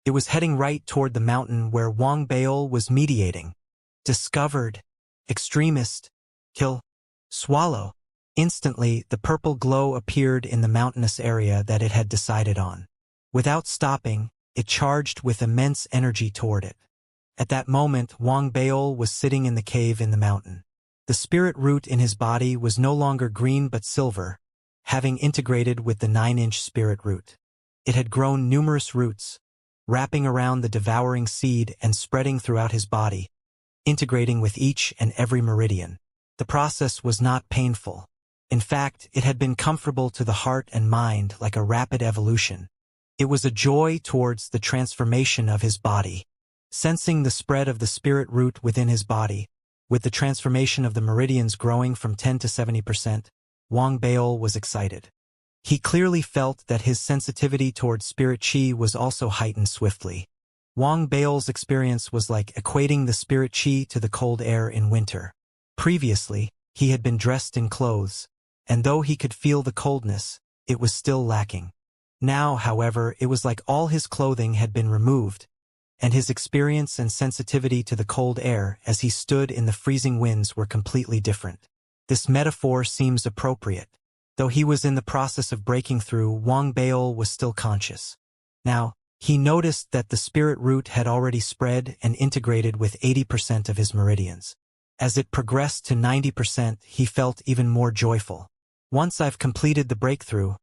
It was heading right toward the mountain where Wang Baol was mediating. Discovered. Extremist. Kill. Swallow. Instantly, the purple glow appeared in the mountainous area that it had decided on. Without stopping, it charged with immense energy toward it. At that moment, Wang Baol was sitting in the cave in the mountain. The spirit root in his body was no longer green but silver, having integrated with the 9-inch spirit root. It had grown numerous roots, wrapping around the devouring seed and spreading throughout his body, integrating with each and every meridian. The process was not painful. In fact, it had been comfortable to the heart and mind like a rapid evolution. It was a joy towards the transformation of his body. Sensing the spread of the spirit root within his body, with the transformation of the meridians growing from 10 to 70%, Wang Baol was excited. He clearly felt that his sensitivity towards spirit qi was also heightened swiftly. Wang Baol's experience was like equating the spirit qi to the cold air in winter. Previously, he had been dressed in clothes, and though he could feel the coldness, it was still lacking. Now, however, it was like all his clothing had been removed, and his experience and sensitivity to the cold air as he stood in the freezing winds were completely different. This metaphor seems appropriate. Though he was in the process of breaking through, Wang Baol was still conscious. Now, he noticed that the spirit root had already spread and integrated with 80% of his meridians. As it progressed to 90%, he felt even more joyful. Once I've completed the breakthrough,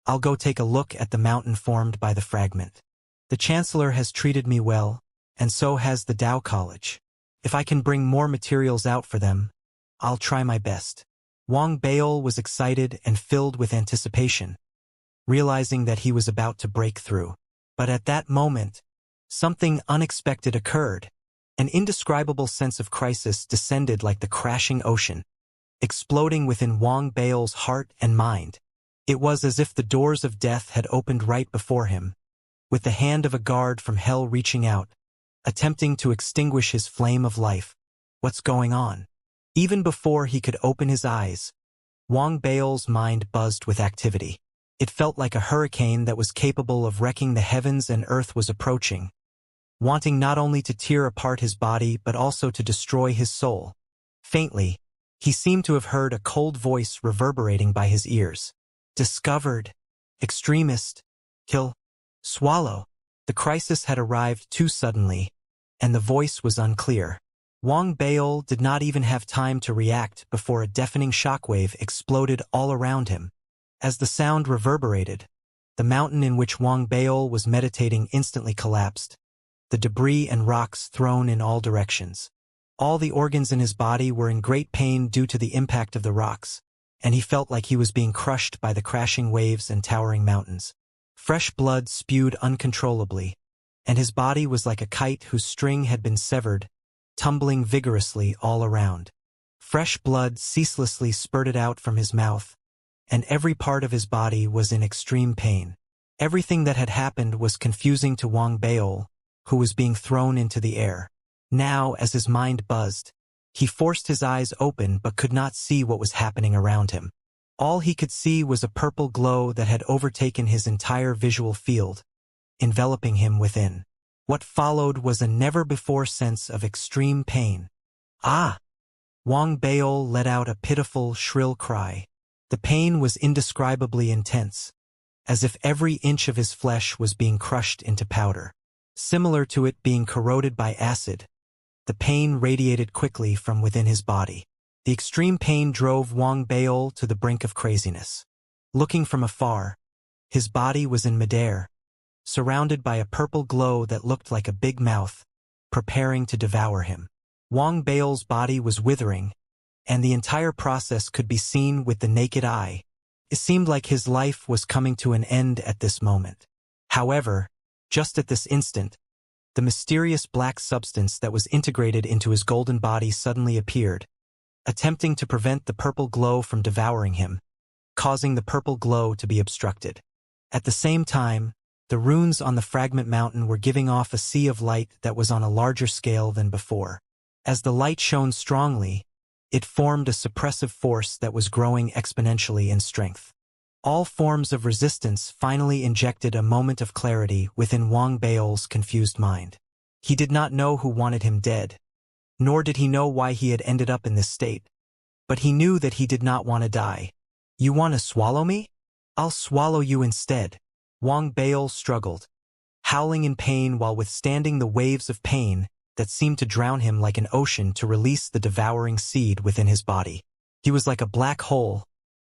I'll go take a look at the mountain formed by the fragment. The Chancellor has treated me well, and so has the Tao College. If I can bring more materials out for them, I'll try my best. Wang Baol was excited and filled with anticipation, realizing that he was about to break through. But at that moment, something unexpected occurred. An indescribable sense of crisis descended like the crashing ocean, exploding within Wang Baol's heart and mind. It was as if the doors of death had opened right before him, with the hand of a guard from hell reaching out, attempting to extinguish his flame of life. What's going on? Even before he could open his eyes, Wang Bao's mind buzzed with activity. It felt like a hurricane that was capable of wrecking the heavens and earth was approaching, wanting not only to tear apart his body but also to destroy his soul. Faintly, he seemed to have heard a cold voice reverberating by his ears. Discovered. Extremist. Kill. Swallow. The crisis had arrived too suddenly, and the voice was unclear. Wang Bao did not even have time to react before a deafening shockwave exploded all around him. As the sound reverberated, the mountain in which Wang Bao was meditating instantly collapsed, the debris and rocks thrown in all directions. All the organs in his body were in great pain due to the impact of the rocks, and he felt like he was being crushed by the crashing waves and towering mountains. Fresh blood spewed uncontrollably, and his body was like a kite whose string had been severed, tumbling vigorously all around. Fresh blood ceaselessly spurted out from his mouth, and every part of his body was in extreme pain. Everything that had happened was confusing to Wang Bao, who was being thrown into the air. Now, as his mind buzzed, he forced his eyes open but could not see what was happening around him. All he could see was a purple glow that had overtaken his entire visual field, enveloping him within. What followed was a never-before sense of extreme pain. Ah! Wang Bao let out a pitiful, shrill cry. The pain was indescribably intense, as if every inch of his flesh was being crushed into powder. Similar to it being corroded by acid, the pain radiated quickly from within his body. The extreme pain drove Wang Bao to the brink of craziness. Looking from afar, his body was in midair, surrounded by a purple glow that looked like a big mouth, preparing to devour him. Wang Bao's body was withering, and the entire process could be seen with the naked eye. It seemed like his life was coming to an end at this moment. However, just at this instant, the mysterious black substance that was integrated into his golden body suddenly appeared, attempting to prevent the purple glow from devouring him, causing the purple glow to be obstructed. At the same time, the runes on the fragment mountain were giving off a sea of light that was on a larger scale than before. As the light shone strongly, it formed a suppressive force that was growing exponentially in strength. All forms of resistance finally injected a moment of clarity within Wang Bao's confused mind. He did not know who wanted him dead, nor did he know why he had ended up in this state. But he knew that he did not want to die. You want to swallow me? I'll swallow you instead. Wang Bao struggled, howling in pain while withstanding the waves of pain that seemed to drown him like an ocean to release the devouring seed within his body. He was like a black hole,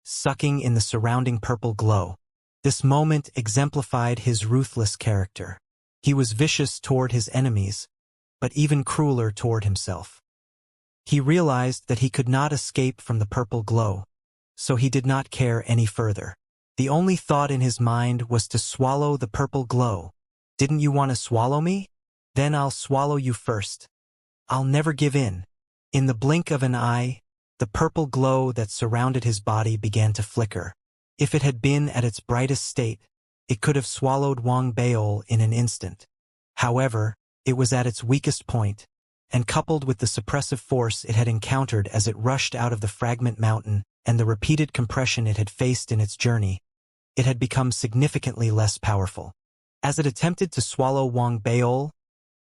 sucking in the surrounding purple glow. This moment exemplified his ruthless character. He was vicious toward his enemies, but even crueler toward himself. He realized that he could not escape from the purple glow, so he did not care any further. The only thought in his mind was to swallow the purple glow. Didn't you want to swallow me? Then I'll swallow you first. I'll never give in. In the blink of an eye, the purple glow that surrounded his body began to flicker. If it had been at its brightest state, it could have swallowed Wang Bao in an instant. However, it was at its weakest point, and coupled with the suppressive force it had encountered as it rushed out of the fragment mountain and the repeated compression it had faced in its journey, it had become significantly less powerful. As it attempted to swallow Wang Bao,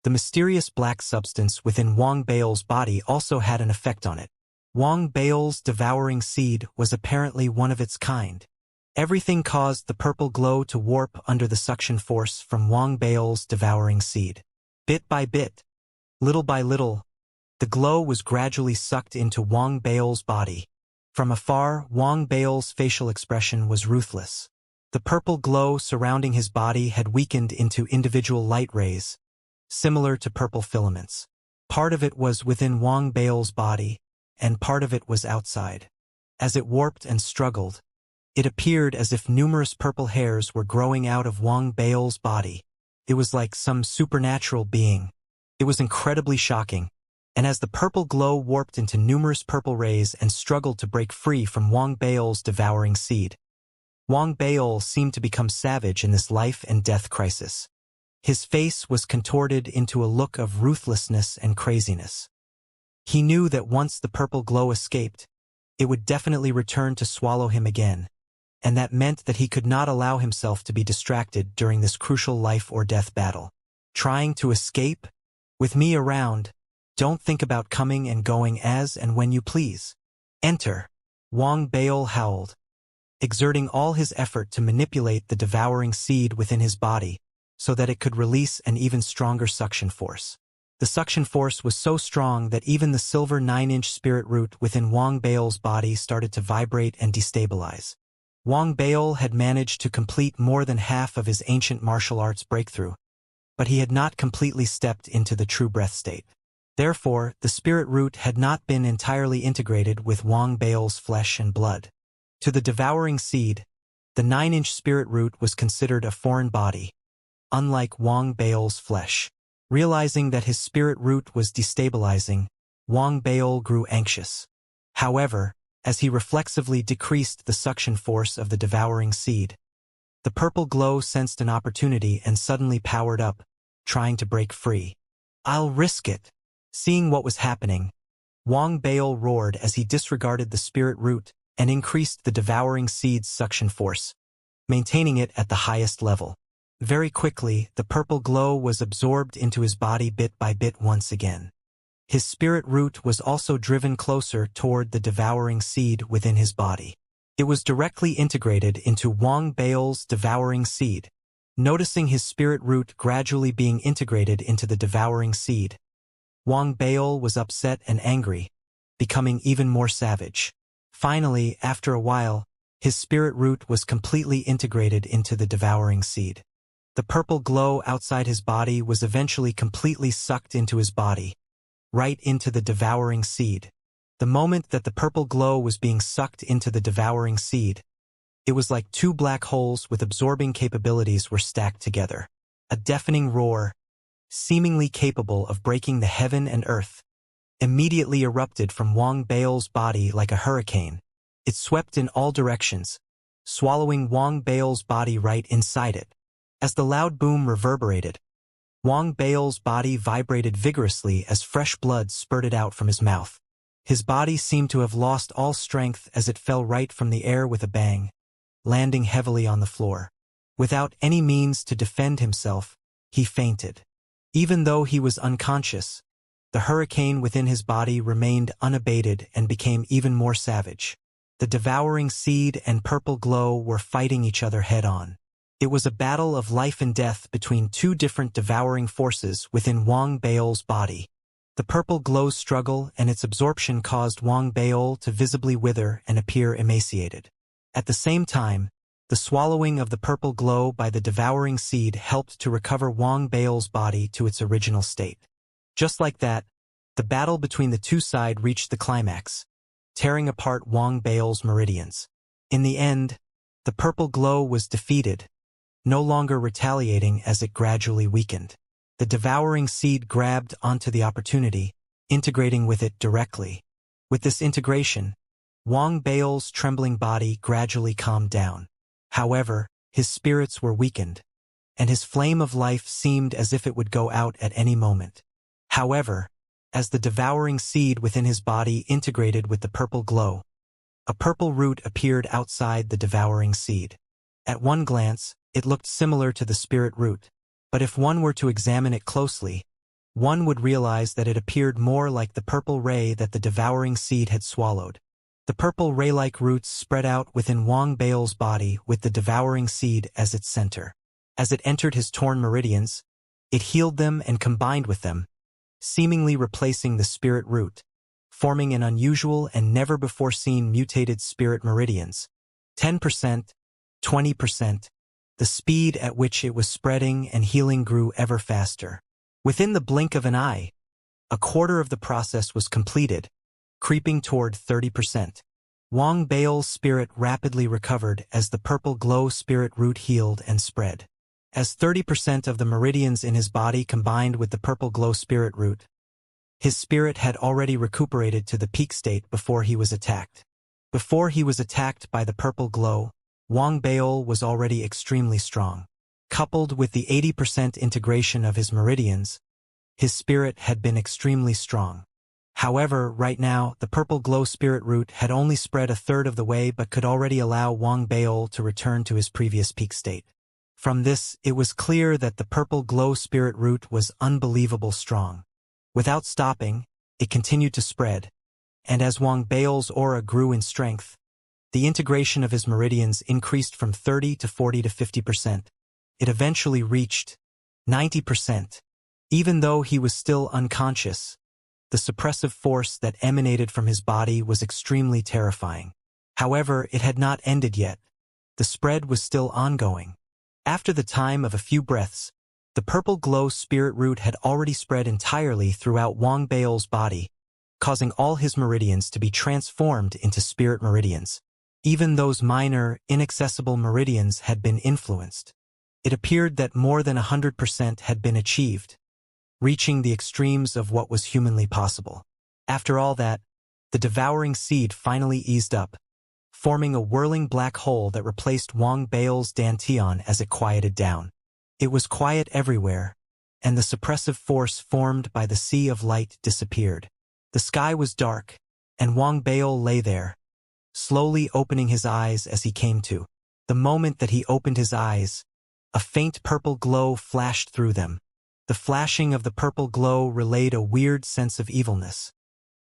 the mysterious black substance within Wang Bao's body also had an effect on it. Wang Bao's devouring seed was apparently one of its kind. Everything caused the purple glow to warp under the suction force from Wang Bao's devouring seed. Bit by bit, little by little, the glow was gradually sucked into Wang Bao's body. From afar, Wang Bao's facial expression was ruthless. The purple glow surrounding his body had weakened into individual light rays, similar to purple filaments. Part of it was within Wang Bao's body, and part of it was outside. As it warped and struggled, it appeared as if numerous purple hairs were growing out of Wang Bao's body. It was like some supernatural being. It was incredibly shocking, and as the purple glow warped into numerous purple rays and struggled to break free from Wang Bao's devouring seed, Wang Bao seemed to become savage in this life and death crisis. His face was contorted into a look of ruthlessness and craziness. He knew that once the purple glow escaped, it would definitely return to swallow him again, and that meant that he could not allow himself to be distracted during this crucial life-or-death battle. Trying to escape? With me around, don't think about coming and going as and when you please. Enter. Wang Baol howled, exerting all his effort to manipulate the devouring seed within his body so that it could release an even stronger suction force. The suction force was so strong that even the silver 9-inch spirit root within Wang Baol's body started to vibrate and destabilize. Wang Baol had managed to complete more than half of his ancient martial arts breakthrough, but he had not completely stepped into the true breath state. Therefore, the spirit root had not been entirely integrated with Wang Baol's flesh and blood. To the devouring seed, the 9-inch spirit root was considered a foreign body, unlike Wang Baol's flesh. Realizing that his spirit root was destabilizing, Wang Baol grew anxious. However, as he reflexively decreased the suction force of the devouring seed, the purple glow sensed an opportunity and suddenly powered up, trying to break free. I'll risk it. Seeing what was happening, Wang Baol roared as he disregarded the spirit root and increased the devouring seed's suction force, maintaining it at the highest level. Very quickly, the purple glow was absorbed into his body bit by bit once again. His spirit root was also driven closer toward the devouring seed within his body. It was directly integrated into Wang Baol's devouring seed. Noticing his spirit root gradually being integrated into the devouring seed, Wang Baol was upset and angry, becoming even more savage. Finally, after a while, his spirit root was completely integrated into the devouring seed. The purple glow outside his body was eventually completely sucked into his body, right into the devouring seed. The moment that the purple glow was being sucked into the devouring seed, it was like two black holes with absorbing capabilities were stacked together. A deafening roar, seemingly capable of breaking the heaven and earth, immediately erupted from Wang Baol's body like a hurricane. It swept in all directions, swallowing Wang Baol's body right inside it. As the loud boom reverberated, Wang Baol's body vibrated vigorously as fresh blood spurted out from his mouth. His body seemed to have lost all strength as it fell right from the air with a bang, landing heavily on the floor. Without any means to defend himself, he fainted. Even though he was unconscious, the hurricane within his body remained unabated and became even more savage. The devouring seed and purple glow were fighting each other head-on. It was a battle of life and death between two different devouring forces within Wang Baol's body. The purple glow's struggle and its absorption caused Wang Baol to visibly wither and appear emaciated. At the same time, the swallowing of the purple glow by the devouring seed helped to recover Wang Baol's body to its original state. Just like that, the battle between the two sides reached the climax, tearing apart Wang Baol's meridians. In the end, the purple glow was defeated, no longer retaliating as it gradually weakened. The devouring seed grabbed onto the opportunity, integrating with it directly. With this integration, Wang Baol's trembling body gradually calmed down. However, his spirits were weakened, and his flame of life seemed as if it would go out at any moment. However, as the devouring seed within his body integrated with the purple glow, a purple root appeared outside the devouring seed. At one glance, it looked similar to the spirit root, but if one were to examine it closely, one would realize that it appeared more like the purple ray that the devouring seed had swallowed. The purple ray-like roots spread out within Wang Baol's body with the devouring seed as its center. As it entered his torn meridians, it healed them and combined with them, seemingly replacing the spirit root, forming an unusual and never-before-seen mutated spirit meridians. 10%, 20%, the speed at which it was spreading and healing grew ever faster. Within the blink of an eye, a quarter of the process was completed, creeping toward 30%. Wang Baol's spirit rapidly recovered as the purple glow spirit root healed and spread. As 30% of the meridians in his body combined with the purple glow spirit root, his spirit had already recuperated to the peak state before he was attacked. Before he was attacked by the purple glow, Wang Baol was already extremely strong. Coupled with the 80% integration of his meridians, his spirit had been extremely strong. However, right now, the purple glow spirit root had only spread a third of the way but could already allow Wang Baol to return to his previous peak state. From this, it was clear that the purple glow spirit root was unbelievable strong. Without stopping, it continued to spread, and as Wang Baol's aura grew in strength, the integration of his meridians increased from 30 to 40 to 50%. It eventually reached 90%. Even though he was still unconscious, the suppressive force that emanated from his body was extremely terrifying. However, it had not ended yet. The spread was still ongoing. After the time of a few breaths, the purple glow spirit root had already spread entirely throughout Wang Baol's body, causing all his meridians to be transformed into spirit meridians. Even those minor, inaccessible meridians had been influenced. It appeared that more than 100% had been achieved, reaching the extremes of what was humanly possible. After all that, the devouring seed finally eased up, forming a whirling black hole that replaced Wang Baol's dantian as it quieted down. It was quiet everywhere, and the suppressive force formed by the sea of light disappeared. The sky was dark, and Wang Baol lay there, slowly opening his eyes as he came to. The moment that he opened his eyes, a faint purple glow flashed through them. The flashing of the purple glow relayed a weird sense of evilness,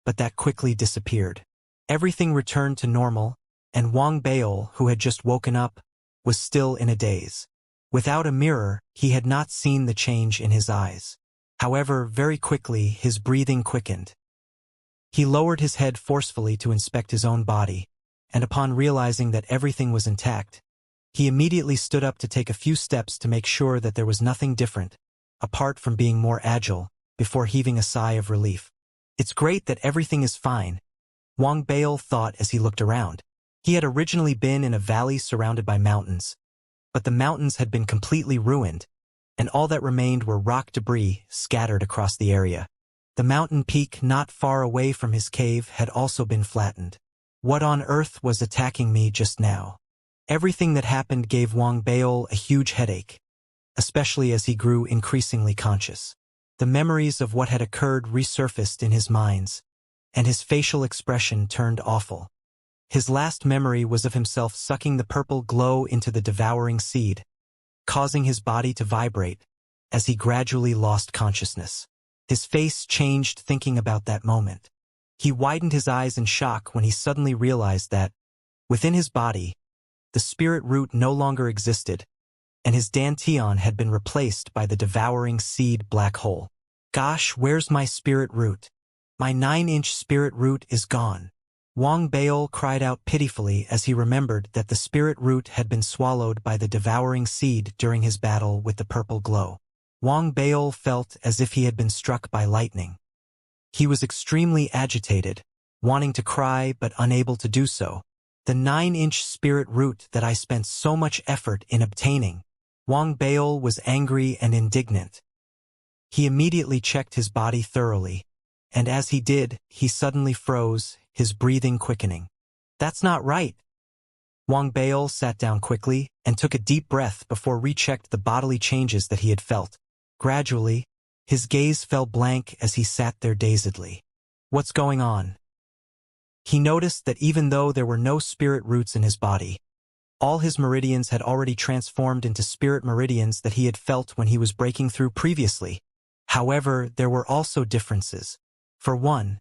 but that quickly disappeared. Everything returned to normal, and Wang Baol, who had just woken up, was still in a daze. Without a mirror, he had not seen the change in his eyes. However, very quickly his breathing quickened. He lowered his head forcefully to inspect his own body, and upon realizing that everything was intact, he immediately stood up to take a few steps to make sure that there was nothing different, apart from being more agile, before heaving a sigh of relief. It's great that everything is fine, Wang Baol thought as he looked around. He had originally been in a valley surrounded by mountains, but the mountains had been completely ruined, and all that remained were rock debris scattered across the area. The mountain peak not far away from his cave had also been flattened. What on earth was attacking me just now? Everything that happened gave Wang Baol a huge headache, especially as he grew increasingly conscious. The memories of what had occurred resurfaced in his minds, and his facial expression turned awful. His last memory was of himself sucking the purple glow into the devouring seed, causing his body to vibrate as he gradually lost consciousness. His face changed thinking about that moment. He widened his eyes in shock when he suddenly realized that, within his body, the spirit root no longer existed, and his dantian had been replaced by the devouring seed black hole. Gosh, where's my spirit root? My 9-inch spirit root is gone. Wang Baol cried out pitifully as he remembered that the spirit root had been swallowed by the devouring seed during his battle with the purple glow. Wang Baol felt as if he had been struck by lightning. He was extremely agitated, wanting to cry but unable to do so. The 9-inch spirit root that I spent so much effort in obtaining. Wang Baol was angry and indignant. He immediately checked his body thoroughly, and as he did, he suddenly froze, his breathing quickening. That's not right. Wang Baol sat down quickly and took a deep breath before rechecked the bodily changes that he had felt. Gradually, his gaze fell blank as he sat there dazedly. What's going on? He noticed that even though there were no spirit roots in his body, all his meridians had already transformed into spirit meridians that he had felt when he was breaking through previously. However, there were also differences. For one,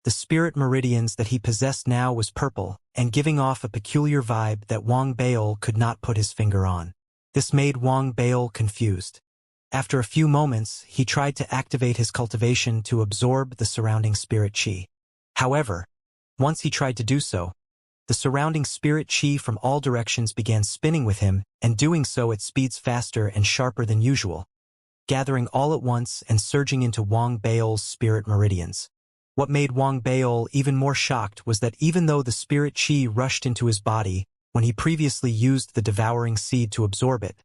the spirit meridians that he possessed now was purple and giving off a peculiar vibe that Wang Baol could not put his finger on. This made Wang Baol confused. After a few moments, he tried to activate his cultivation to absorb the surrounding spirit chi. However, once he tried to do so, the surrounding spirit chi from all directions began spinning with him, and doing so at speeds faster and sharper than usual, gathering all at once and surging into Wang Baol's spirit meridians. What made Wang Baol even more shocked was that even though the spirit chi rushed into his body when he previously used the devouring seed to absorb it,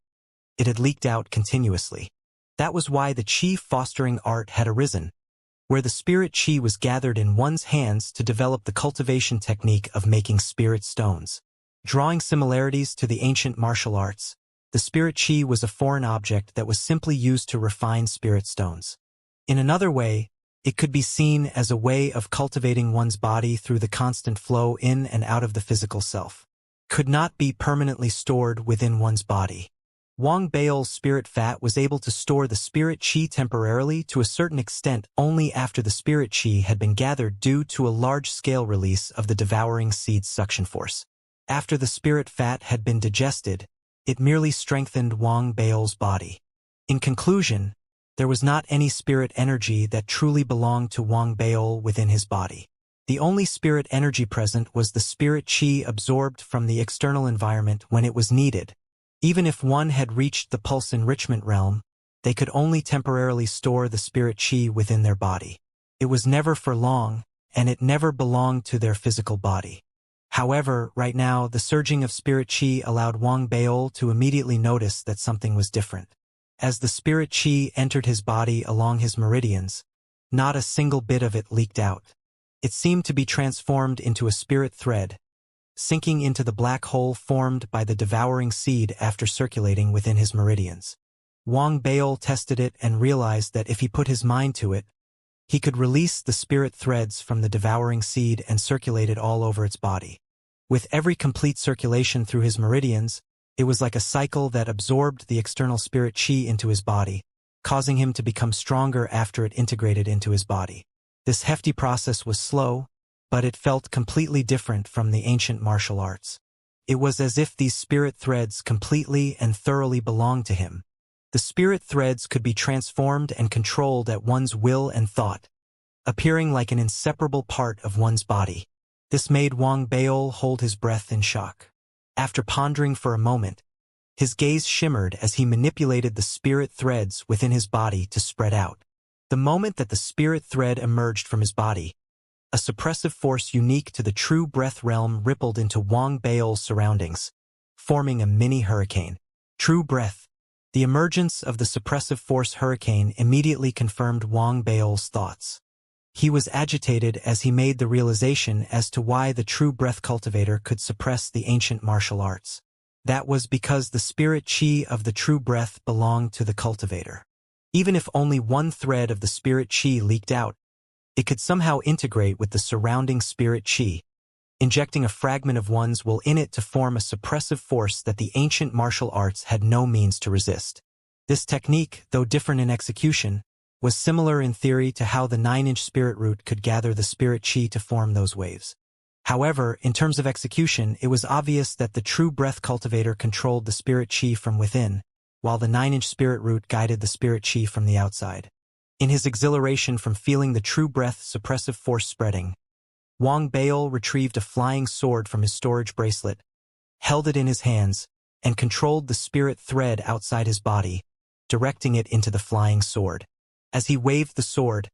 it had leaked out continuously. That was why the chi fostering art had arisen, where the spirit chi was gathered in one's hands to develop the cultivation technique of making spirit stones. Drawing similarities to the ancient martial arts, the spirit chi was a foreign object that was simply used to refine spirit stones. In another way, It could be seen as a way of cultivating one's body through the constant flow in and out of the physical self. Could not be permanently stored within one's body. Wang Baol's spirit fat was able to store the spirit qi temporarily to a certain extent only after the spirit qi had been gathered due to a large-scale release of the devouring seed's suction force. After the spirit fat had been digested, it merely strengthened Wang Baol's body. In conclusion, there was not any spirit energy that truly belonged to Wang Baol within his body. The only spirit energy present was the spirit qi absorbed from the external environment when it was needed. Even if one had reached the pulse enrichment realm, they could only temporarily store the spirit qi within their body. It was never for long, and it never belonged to their physical body. However, right now, the surging of spirit qi allowed Wang Baol to immediately notice that something was different. As the spirit qi entered his body along his meridians, not a single bit of it leaked out. It seemed to be transformed into a spirit thread, sinking into the black hole formed by the devouring seed after circulating within his meridians. Wang Baol tested it and realized that if he put his mind to it, he could release the spirit threads from the devouring seed and circulate it all over its body. With every complete circulation through his meridians, it was like a cycle that absorbed the external spirit qi into his body, causing him to become stronger after it integrated into his body. This hefty process was slow, but it felt completely different from the ancient martial arts. It was as if these spirit threads completely and thoroughly belonged to him. The spirit threads could be transformed and controlled at one's will and thought, appearing like an inseparable part of one's body. This made Wang Baol hold his breath in shock. After pondering for a moment, his gaze shimmered as he manipulated the spirit threads within his body to spread out. The moment that the spirit thread emerged from his body, a suppressive force unique to the true breath realm rippled into Wang Baol's surroundings, forming a mini hurricane. True breath. The emergence of the suppressive force hurricane immediately confirmed Wang Baol's thoughts. He was agitated as he made the realization as to why the true breath cultivator could suppress the ancient martial arts. That was because the spirit qi of the true breath belonged to the cultivator. Even if only one thread of the spirit qi leaked out, it could somehow integrate with the surrounding spirit qi, injecting a fragment of one's will in it to form a suppressive force that the ancient martial arts had no means to resist. This technique, though different in execution, was similar in theory to how the 9-inch spirit root could gather the spirit qi to form those waves. However, in terms of execution, it was obvious that the true breath cultivator controlled the spirit qi from within, while the 9-inch spirit root guided the spirit qi from the outside. In his exhilaration from feeling the true breath suppressive force spreading, Wang Baol retrieved a flying sword from his storage bracelet, held it in his hands, and controlled the spirit thread outside his body, directing it into the flying sword. As he waved the sword,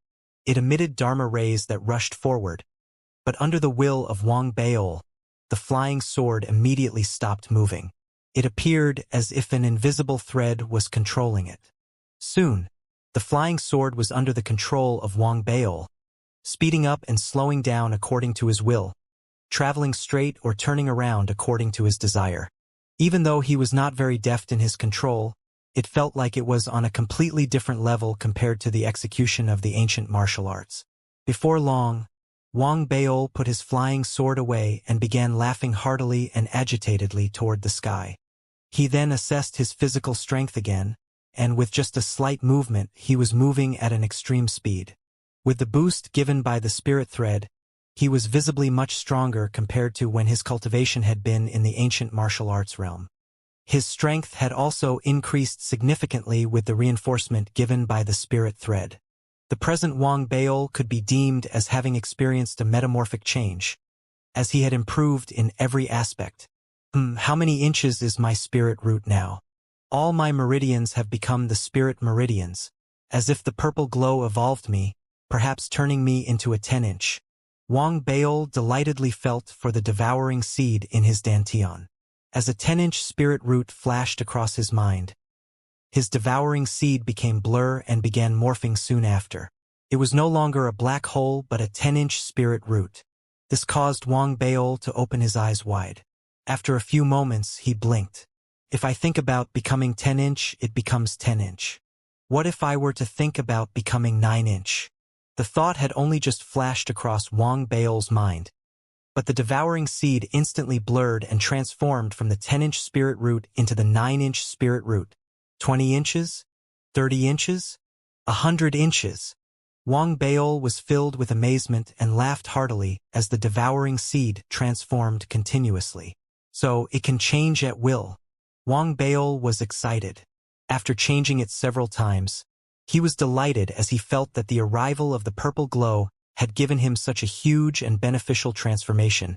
it emitted Dharma rays that rushed forward, but under the will of Wang Baol, the flying sword immediately stopped moving. It appeared as if an invisible thread was controlling it. Soon, the flying sword was under the control of Wang Baol, speeding up and slowing down according to his will, traveling straight or turning around according to his desire. Even though he was not very deft in his control, it felt like it was on a completely different level compared to the execution of the ancient martial arts. Before long, Wang Baol put his flying sword away and began laughing heartily and agitatedly toward the sky. He then assessed his physical strength again, and with just a slight movement, he was moving at an extreme speed. With the boost given by the spirit thread, he was visibly much stronger compared to when his cultivation had been in the ancient martial arts realm. His strength had also increased significantly with the reinforcement given by the spirit thread. The present Wang Baol could be deemed as having experienced a metamorphic change, as he had improved in every aspect. How many inches is my spirit root now? All my meridians have become the spirit meridians, as if the purple glow evolved me, perhaps turning me into a 10-inch. Wang Baol delightedly felt for the devouring seed in his dantian. As a 10-inch spirit root flashed across his mind, his devouring seed became blur and began morphing soon after. It was no longer a black hole but a 10-inch spirit root. This caused Wang Baol to open his eyes wide. After a few moments, he blinked. If I think about becoming 10-inch, it becomes 10-inch. What if I were to think about becoming 9-inch? The thought had only just flashed across Wang Baol's mind, but the devouring seed instantly blurred and transformed from the 10-inch spirit root into the 9-inch spirit root. 20 inches? 30 inches? 100 inches? Wang Baol was filled with amazement and laughed heartily as the devouring seed transformed continuously. So, it can change at will. Wang Baol was excited. After changing it several times, he was delighted as he felt that the arrival of the purple glow had given him such a huge and beneficial transformation,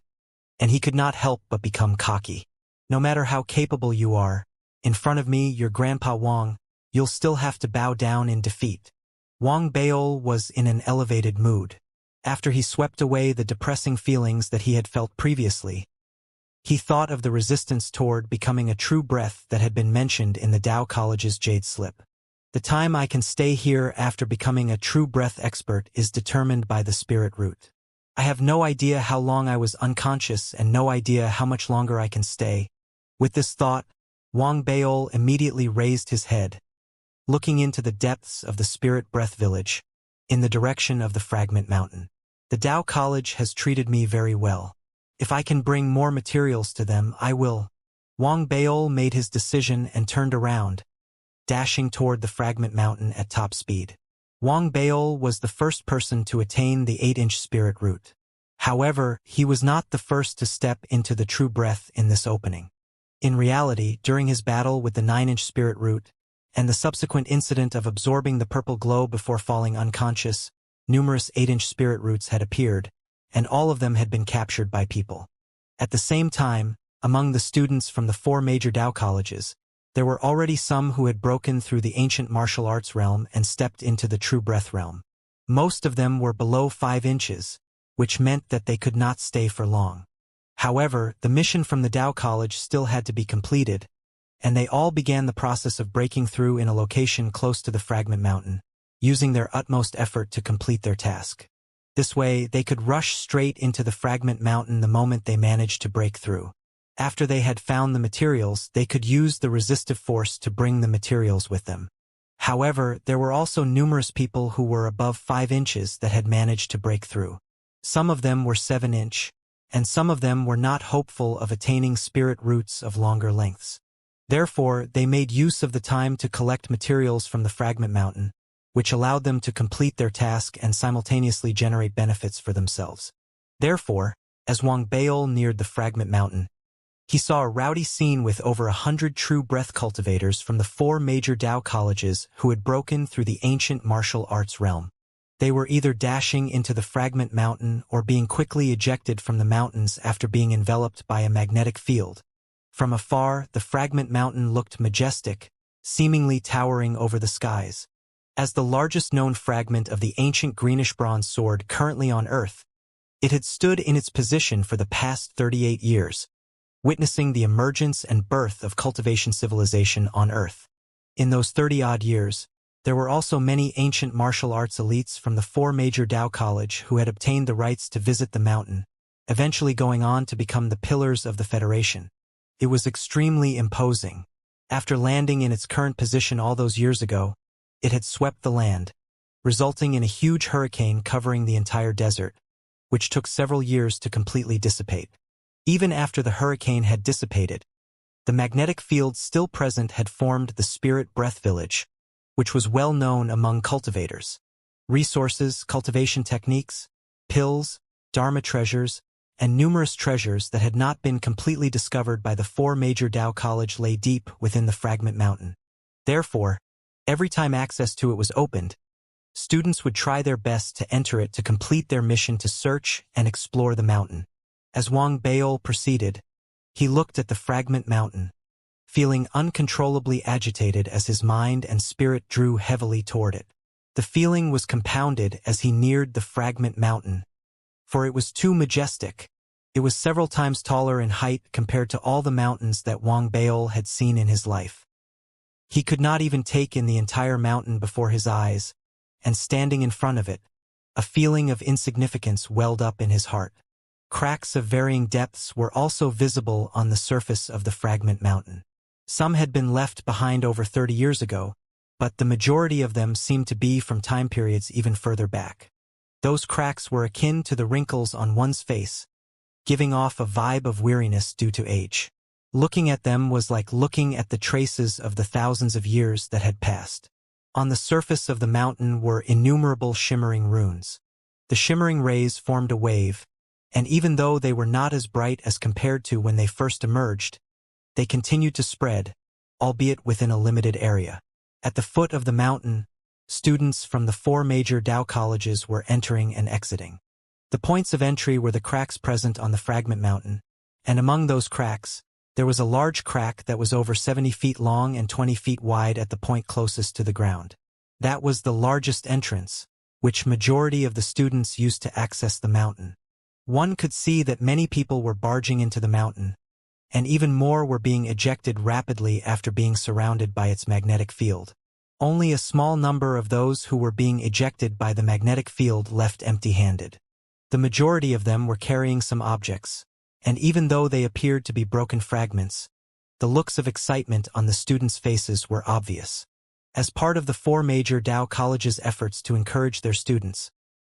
and he could not help but become cocky. No matter how capable you are, in front of me, your grandpa Wang, you'll still have to bow down in defeat. Wang Baol was in an elevated mood. After he swept away the depressing feelings that he had felt previously, he thought of the resistance toward becoming a true breath that had been mentioned in the Tao College's Jade Slip. The time I can stay here after becoming a true breath expert is determined by the spirit root. I have no idea how long I was unconscious and no idea how much longer I can stay. With this thought, Wang Baol immediately raised his head, looking into the depths of the spirit breath village, in the direction of the Fragment Mountain. The Tao College has treated me very well. If I can bring more materials to them, I will. Wang Baol made his decision and turned around, dashing toward the Fragment Mountain at top speed. Wang Baol was the first person to attain the 8-inch spirit root. However, he was not the first to step into the true breath in this opening. In reality, during his battle with the 9-inch spirit root, and the subsequent incident of absorbing the purple glow before falling unconscious, numerous 8-inch spirit roots had appeared, and all of them had been captured by people. At the same time, among the students from the 4 major Tao colleges, there were already some who had broken through the ancient martial arts realm and stepped into the true breath realm. Most of them were below 5 inches, which meant that they could not stay for long. However, the mission from the Tao College still had to be completed, and they all began the process of breaking through in a location close to the Fragment Mountain, using their utmost effort to complete their task. This way, they could rush straight into the Fragment Mountain the moment they managed to break through. After they had found the materials, they could use the resistive force to bring the materials with them. However, there were also numerous people who were above 5 inches that had managed to break through. Some of them were 7-inch, and some of them were not hopeful of attaining spirit roots of longer lengths. Therefore, they made use of the time to collect materials from the Fragment Mountain, which allowed them to complete their task and simultaneously generate benefits for themselves. Therefore, as Wang Baol neared the Fragment Mountain, he saw a rowdy scene with over 100 true breath cultivators from the 4 major Tao colleges who had broken through the ancient martial arts realm. They were either dashing into the Fragment Mountain or being quickly ejected from the mountains after being enveloped by a magnetic field. From afar, the Fragment Mountain looked majestic, seemingly towering over the skies. As the largest known fragment of the ancient greenish-bronze sword currently on Earth, it had stood in its position for the past 38 years, witnessing the emergence and birth of cultivation civilization on Earth. In those 30-odd years, there were also many ancient martial arts elites from the 4 major Tao College who had obtained the rights to visit the mountain, eventually going on to become the pillars of the Federation. It was extremely imposing. After landing in its current position all those years ago, it had swept the land, resulting in a huge hurricane covering the entire desert, which took several years to completely dissipate. Even after the hurricane had dissipated, the magnetic field still present had formed the Spirit Breath Village, which was well known among cultivators. Resources, cultivation techniques, pills, Dharma treasures, and numerous treasures that had not been completely discovered by the 4 major Tao College lay deep within the Fragment Mountain. Therefore, every time access to it was opened, students would try their best to enter it to complete their mission to search and explore the mountain. As Wang Baol proceeded, he looked at the Fragment Mountain, feeling uncontrollably agitated as his mind and spirit drew heavily toward it. The feeling was compounded as he neared the Fragment Mountain, for it was too majestic. It was several times taller in height compared to all the mountains that Wang Baol had seen in his life. He could not even take in the entire mountain before his eyes, and standing in front of it, a feeling of insignificance welled up in his heart. Cracks of varying depths were also visible on the surface of the Fragment Mountain. Some had been left behind over 30 years ago, but the majority of them seemed to be from time periods even further back. Those cracks were akin to the wrinkles on one's face, giving off a vibe of weariness due to age. Looking at them was like looking at the traces of the thousands of years that had passed. On the surface of the mountain were innumerable shimmering runes. The shimmering rays formed a wave, and even though they were not as bright as compared to when they first emerged, they continued to spread, albeit within a limited area. At the foot of the mountain, students from the 4 major Dao colleges were entering and exiting. The points of entry were the cracks present on the fragment mountain, and among those cracks, there was a large crack that was over 70 feet long and 20 feet wide at the point closest to the ground. That was the largest entrance, which majority of the students used to access the mountain. One could see that many people were barging into the mountain, and even more were being ejected rapidly after being surrounded by its magnetic field. Only a small number of those who were being ejected by the magnetic field left empty-handed. The majority of them were carrying some objects, and even though they appeared to be broken fragments, the looks of excitement on the students' faces were obvious. As part of the 4 major Dao colleges' efforts to encourage their students,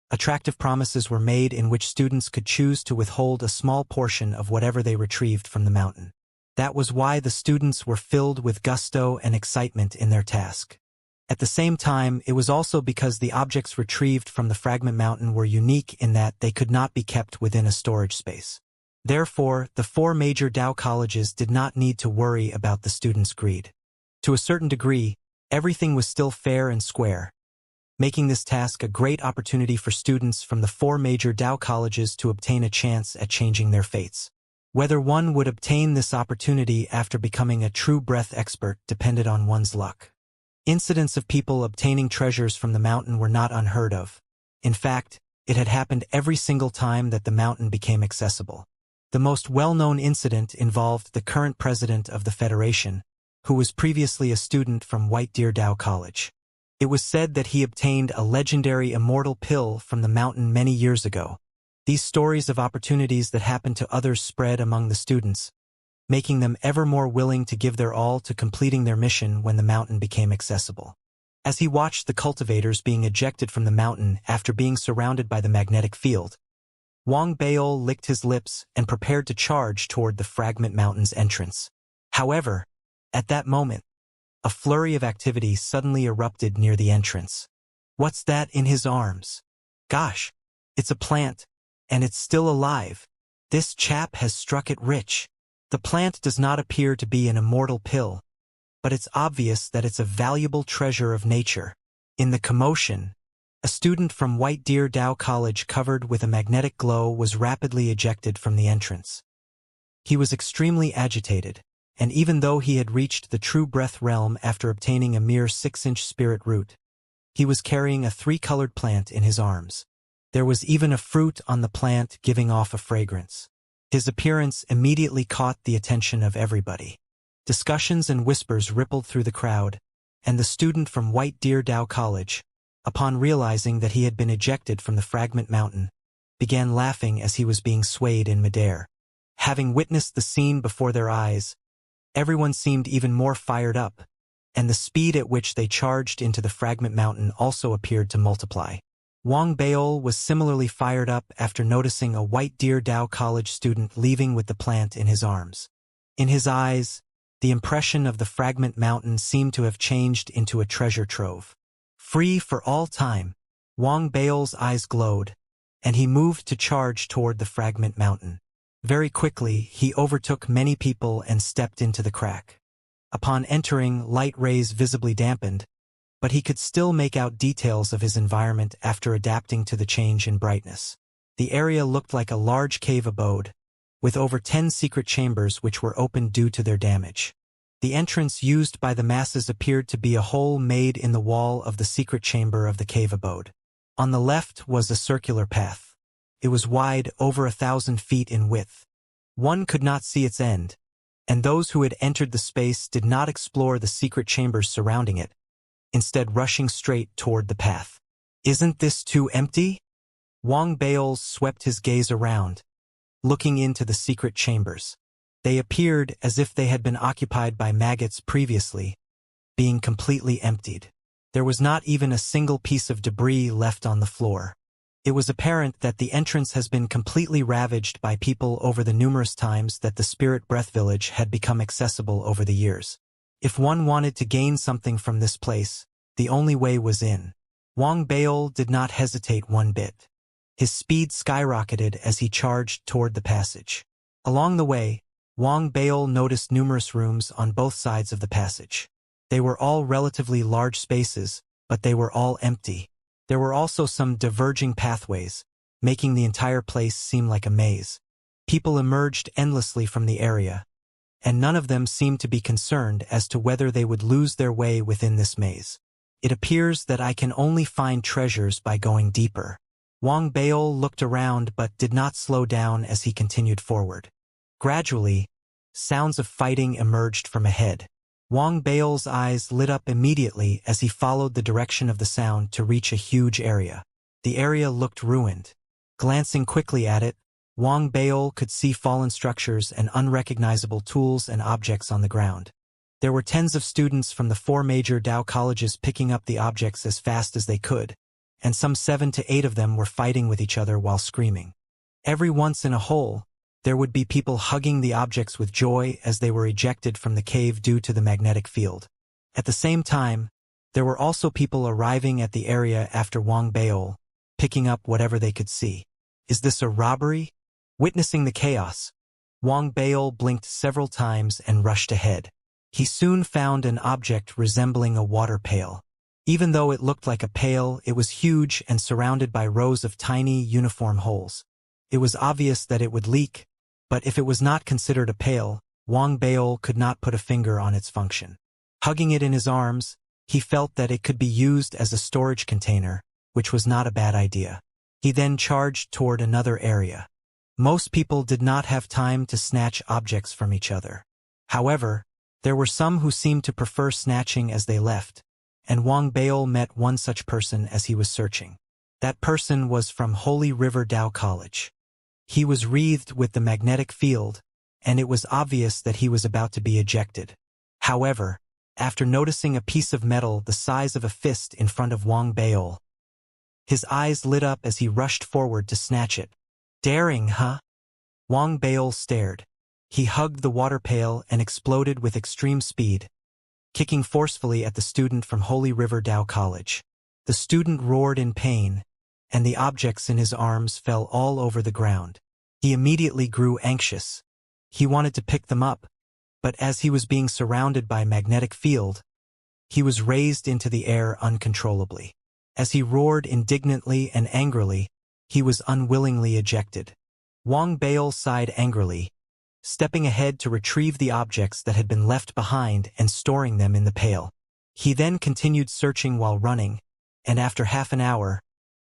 attractive promises were made in which students could choose to withhold a small portion of whatever they retrieved from the mountain. That was why the students were filled with gusto and excitement in their task. At the same time, it was also because the objects retrieved from the fragment mountain were unique in that they could not be kept within a storage space. Therefore, the 4 major Dao colleges did not need to worry about the students' greed. To a certain degree, everything was still fair and square, making this task a great opportunity for students from the 4 major Dao colleges to obtain a chance at changing their fates. Whether one would obtain this opportunity after becoming a true breath expert depended on one's luck. Incidents of people obtaining treasures from the mountain were not unheard of. In fact, it had happened every single time that the mountain became accessible. The most well-known incident involved the current president of the Federation, who was previously a student from White Deer Dao College. It was said that he obtained a legendary immortal pill from the mountain many years ago. These stories of opportunities that happened to others spread among the students, making them ever more willing to give their all to completing their mission when the mountain became accessible. As he watched the cultivators being ejected from the mountain after being surrounded by the magnetic field, Wang Baol licked his lips and prepared to charge toward the fragment mountain's entrance. However, at that moment, a flurry of activity suddenly erupted near the entrance. What's that in his arms? Gosh, it's a plant, and it's still alive. This chap has struck it rich. The plant does not appear to be an immortal pill, but it's obvious that it's a valuable treasure of nature. In the commotion, a student from White Deer Dao College covered with a magnetic glow was rapidly ejected from the entrance. He was extremely agitated, and even though he had reached the true breath realm after obtaining a mere 6-inch spirit root, he was carrying a 3-colored plant in his arms. There was even a fruit on the plant giving off a fragrance. His appearance immediately caught the attention of everybody. Discussions and whispers rippled through the crowd, and the student from White Deer Dao College, upon realizing that he had been ejected from the fragment mountain, began laughing as he was being swayed in midair. Having witnessed the scene before their eyes, everyone seemed even more fired up, and the speed at which they charged into the fragment mountain also appeared to multiply. Wang Baol was similarly fired up after noticing a White Deer Dao College student leaving with the plant in his arms. In his eyes, the impression of the fragment mountain seemed to have changed into a treasure trove. Free for all time, Wang Baol's eyes glowed, and he moved to charge toward the fragment mountain. Very quickly, he overtook many people and stepped into the crack. Upon entering, light rays visibly dampened, but he could still make out details of his environment after adapting to the change in brightness. The area looked like a large cave abode, with over 10 secret chambers which were opened due to their damage. The entrance used by the masses appeared to be a hole made in the wall of the secret chamber of the cave abode. On the left was a circular path. It was wide, over 1,000 feet in width. One could not see its end, and those who had entered the space did not explore the secret chambers surrounding it, instead rushing straight toward the path. Isn't this too empty? Wang Baol swept his gaze around, looking into the secret chambers. They appeared as if they had been occupied by maggots previously, being completely emptied. There was not even a single piece of debris left on the floor. It was apparent that the entrance has been completely ravaged by people over the numerous times that the Spirit Breath Village had become accessible over the years. If one wanted to gain something from this place, the only way was in. Wang Baol did not hesitate one bit. His speed skyrocketed as he charged toward the passage. Along the way, Wang Baol noticed numerous rooms on both sides of the passage. They were all relatively large spaces, but they were all empty. There were also some diverging pathways, making the entire place seem like a maze. People emerged endlessly from the area, and none of them seemed to be concerned as to whether they would lose their way within this maze. It appears that I can only find treasures by going deeper. Wang Baol looked around but did not slow down as he continued forward. Gradually, sounds of fighting emerged from ahead. Wang Baol's eyes lit up immediately as he followed the direction of the sound to reach a huge area. The area looked ruined. Glancing quickly at it, Wang Baol could see fallen structures and unrecognizable tools and objects on the ground. There were tens of students from the 4 major Dao colleges picking up the objects as fast as they could, and some 7 to 8 of them were fighting with each other while screaming. Every once in a while, there would be people hugging the objects with joy as they were ejected from the cave due to the magnetic field. At the same time, there were also people arriving at the area after Wang Baol, picking up whatever they could see. Is this a robbery? Witnessing the chaos, Wang Baol blinked several times and rushed ahead. He soon found an object resembling a water pail. Even though it looked like a pail, it was huge and surrounded by rows of tiny, uniform holes. It was obvious that it would leak, but if it was not considered a pail, Wang Baol could not put a finger on its function. Hugging it in his arms, he felt that it could be used as a storage container, which was not a bad idea. He then charged toward another area. Most people did not have time to snatch objects from each other. However, there were some who seemed to prefer snatching as they left, and Wang Baol met one such person as he was searching. That person was from Holy River Dao College. He was wreathed with the magnetic field, and it was obvious that he was about to be ejected. However, after noticing a piece of metal the size of a fist in front of Wang Baol, his eyes lit up as he rushed forward to snatch it. Daring, huh? Wang Baol stared. He hugged the water pail and exploded with extreme speed, kicking forcefully at the student from Holy River Dao College. The student roared in pain, and the objects in his arms fell all over the ground. He immediately grew anxious. He wanted to pick them up, but as he was being surrounded by a magnetic field, he was raised into the air uncontrollably. As he roared indignantly and angrily, he was unwillingly ejected. Wang Baol sighed angrily, stepping ahead to retrieve the objects that had been left behind and storing them in the pail. He then continued searching while running, and after half an hour,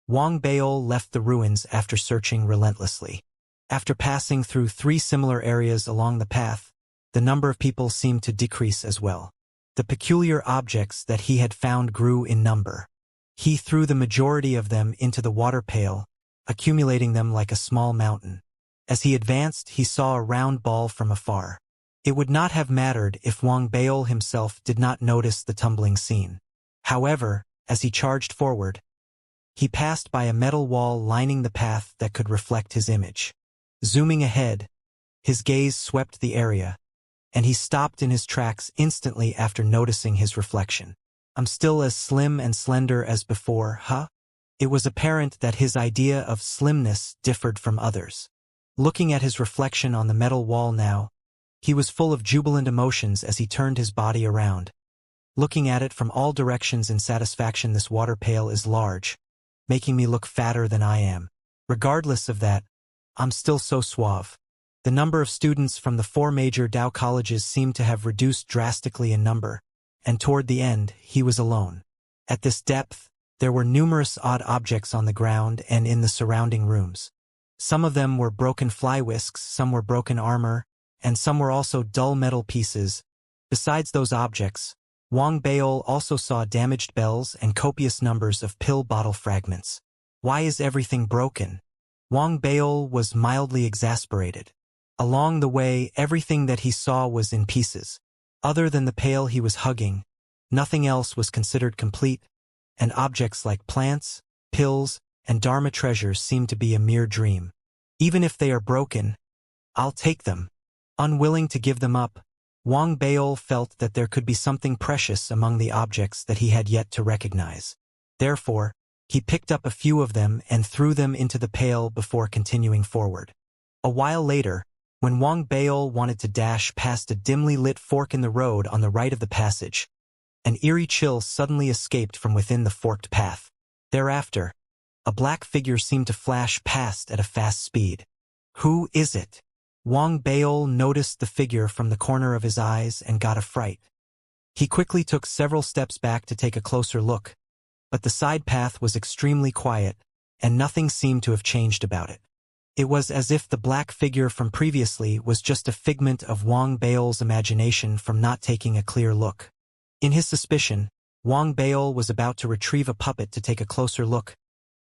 Wang Baol left the ruins after searching relentlessly. After passing through 3 similar areas along the path, the number of people seemed to decrease as well. The peculiar objects that he had found grew in number. He threw the majority of them into the water pail, accumulating them like a small mountain. As he advanced, he saw a round ball from afar. It would not have mattered if Wang Baol himself did not notice the tumbling scene. However, as he charged forward, he passed by a metal wall lining the path that could reflect his image. Zooming ahead, his gaze swept the area, and he stopped in his tracks instantly after noticing his reflection. I'm still as slim and slender as before, huh? It was apparent that his idea of slimness differed from others. Looking at his reflection on the metal wall now, he was full of jubilant emotions as he turned his body around. Looking at it from all directions in satisfaction, this water pail is large, making me look fatter than I am. Regardless of that, I'm still so suave. The number of students from the 4 major Dao colleges seemed to have reduced drastically in number, and toward the end, he was alone. At this depth, there were numerous odd objects on the ground and in the surrounding rooms. Some of them were broken fly whisks, some were broken armor, and some were also dull metal pieces. Besides those objects, Wang Baol also saw damaged bells and copious numbers of pill bottle fragments. Why is everything broken? Wang Baol was mildly exasperated. Along the way, everything that he saw was in pieces. Other than the pail he was hugging, nothing else was considered complete, and objects like plants, pills, and Dharma treasures seem to be a mere dream. Even if they are broken, I'll take them. Unwilling to give them up, Wang Baol felt that there could be something precious among the objects that he had yet to recognize. Therefore, he picked up a few of them and threw them into the pail before continuing forward. A while later, when Wang Baol wanted to dash past a dimly lit fork in the road on the right of the passage, an eerie chill suddenly escaped from within the forked path. Thereafter, a black figure seemed to flash past at a fast speed. Who is it? Wang Baol noticed the figure from the corner of his eyes and got a fright. He quickly took several steps back to take a closer look, but the side path was extremely quiet, and nothing seemed to have changed about it. It was as if the black figure from previously was just a figment of Wang Baol's imagination from not taking a clear look. In his suspicion, Wang Baol was about to retrieve a puppet to take a closer look,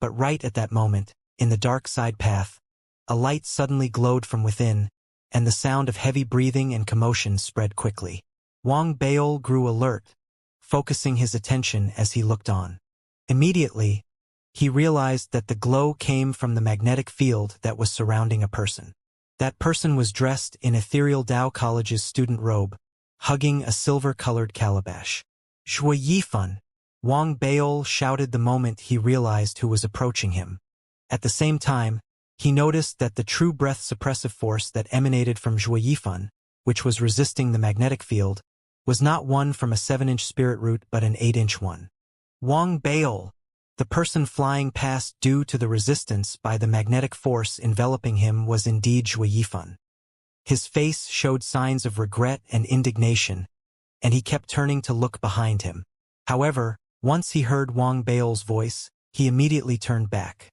but right at that moment, in the dark side path, a light suddenly glowed from within, and the sound of heavy breathing and commotion spread quickly. Wang Baol grew alert, focusing his attention as he looked on. Immediately, he realized that the glow came from the magnetic field that was surrounding a person. That person was dressed in Ethereal Tao College's student robe, hugging a silver-colored calabash. Shui Yifan! Wang Baol shouted the moment he realized who was approaching him. At the same time, he noticed that the true breath suppressive force that emanated from Shui Yifan, which was resisting the magnetic field, was not one from a 7-inch spirit root but an 8-inch one. Wang Baol! The person flying past due to the resistance by the magnetic force enveloping him was indeed Shui Yifan. His face showed signs of regret and indignation, and he kept turning to look behind him. However, once he heard Wang Baol's voice, he immediately turned back.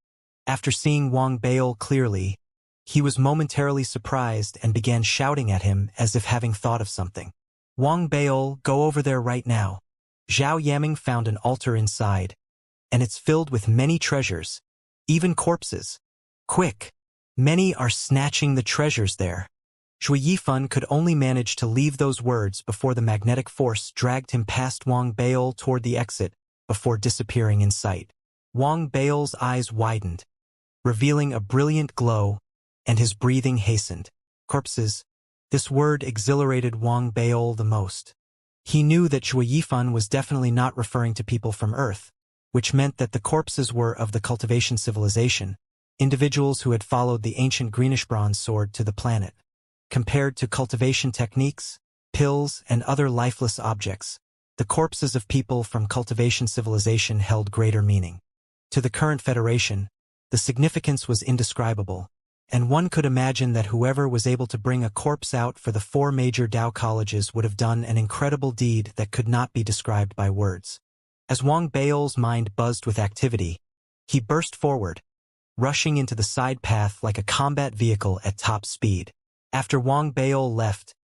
After seeing Wang Baol clearly, he was momentarily surprised and began shouting at him as if having thought of something. Wang Baol, go over there right now. Zhao Yaming found an altar inside, and it's filled with many treasures, even corpses. Quick! Many are snatching the treasures there. Shui Yifan could only manage to leave those words before the magnetic force dragged him past Wang Baol toward the exit before disappearing in sight. Wang Baol's eyes widened, revealing a brilliant glow, and his breathing hastened. Corpses. This word exhilarated Wang Baol the most. He knew that Shui Yifan was definitely not referring to people from Earth, which meant that the corpses were of the Cultivation civilization, individuals who had followed the ancient greenish bronze sword to the planet. Compared to cultivation techniques, pills, and other lifeless objects, the corpses of people from Cultivation civilization held greater meaning. To the current Federation, the significance was indescribable, and one could imagine that whoever was able to bring a corpse out for the 4 major Tao colleges would have done an incredible deed that could not be described by words. As Wang Baol's mind buzzed with activity, he burst forward, rushing into the side path like a combat vehicle at top speed. After Wang Baol left,